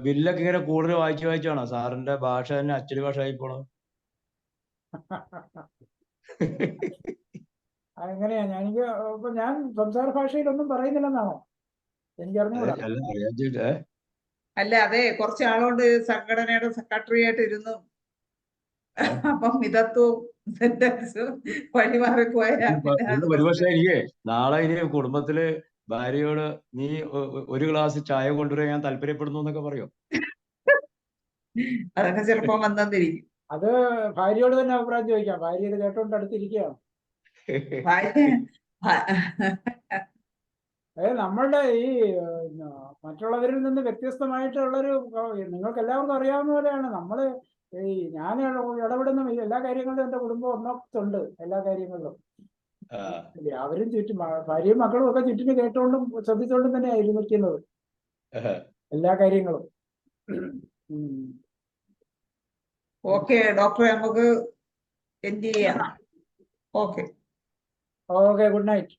ബില്ലൊക്കെ ഇങ്ങനെ കൂടുതൽ വായിച്ചാണോ സാറിന്റെ ഭാഷ തന്നെ അച്ചടി ഭാഷ ആയി പോണത്? അതെങ്ങനെയാ? ഞാൻ സംസാര ഭാഷയിലൊന്നും പറയുന്നില്ലെന്നാണോ? എനിക്കറിഞ്ഞൂടാ. അല്ല, അതെ, കുറച്ച് ആളുകൊണ്ട് സംഘടനയുടെ സെക്രട്ടറി ആയിട്ട് ഇരുന്നു. അപ്പം മിതത്വവും വഴിമാറിപ്പോയ ഒരുപക്ഷെ നാളെ ഇനി കുടുംബത്തില് ഭാര്യയോട് നീ ഒരു ഗ്ലാസ് ചായ കൊണ്ടുവരാൻ ഞാൻ താല്പര്യപ്പെടുന്നു എന്നൊക്കെ പറയോ? അതൊക്കെ ചിലപ്പോ വന്നിരിക്കും. അത് ഭാര്യയോട് തന്നെ അഭിപ്രായം ചോദിക്കാം. ഭാര്യ ഇത് കേട്ടോണ്ട് അടുത്തിരിക്കുകയാണ്. നമ്മളുടെ ഈ മറ്റുള്ളവരിൽ നിന്ന് വ്യത്യസ്തമായിട്ടുള്ളൊരു, നിങ്ങൾക്ക് എല്ലാവർക്കും അറിയാവുന്ന പോലെയാണ് നമ്മള് ഞാൻ ഇടപെടുന്ന എല്ലാ കാര്യങ്ങളിലും എന്റെ കുടുംബം ഒന്നൊത്തുണ്ട്. എല്ലാ കാര്യങ്ങളിലും അവരും ചുറ്റും ഭാര്യയും മക്കളും ഒക്കെ ചുറ്റിന് കേട്ടോണ്ടും ശ്രദ്ധിച്ചോണ്ടും തന്നെ ആയിരുന്നു നിൽക്കുന്നത് എല്ലാ കാര്യങ്ങളും. ഓക്കെ ഡോക്ടറെ, നമുക്ക് എൻഡ് ചെയ്യാം. Okay, good night.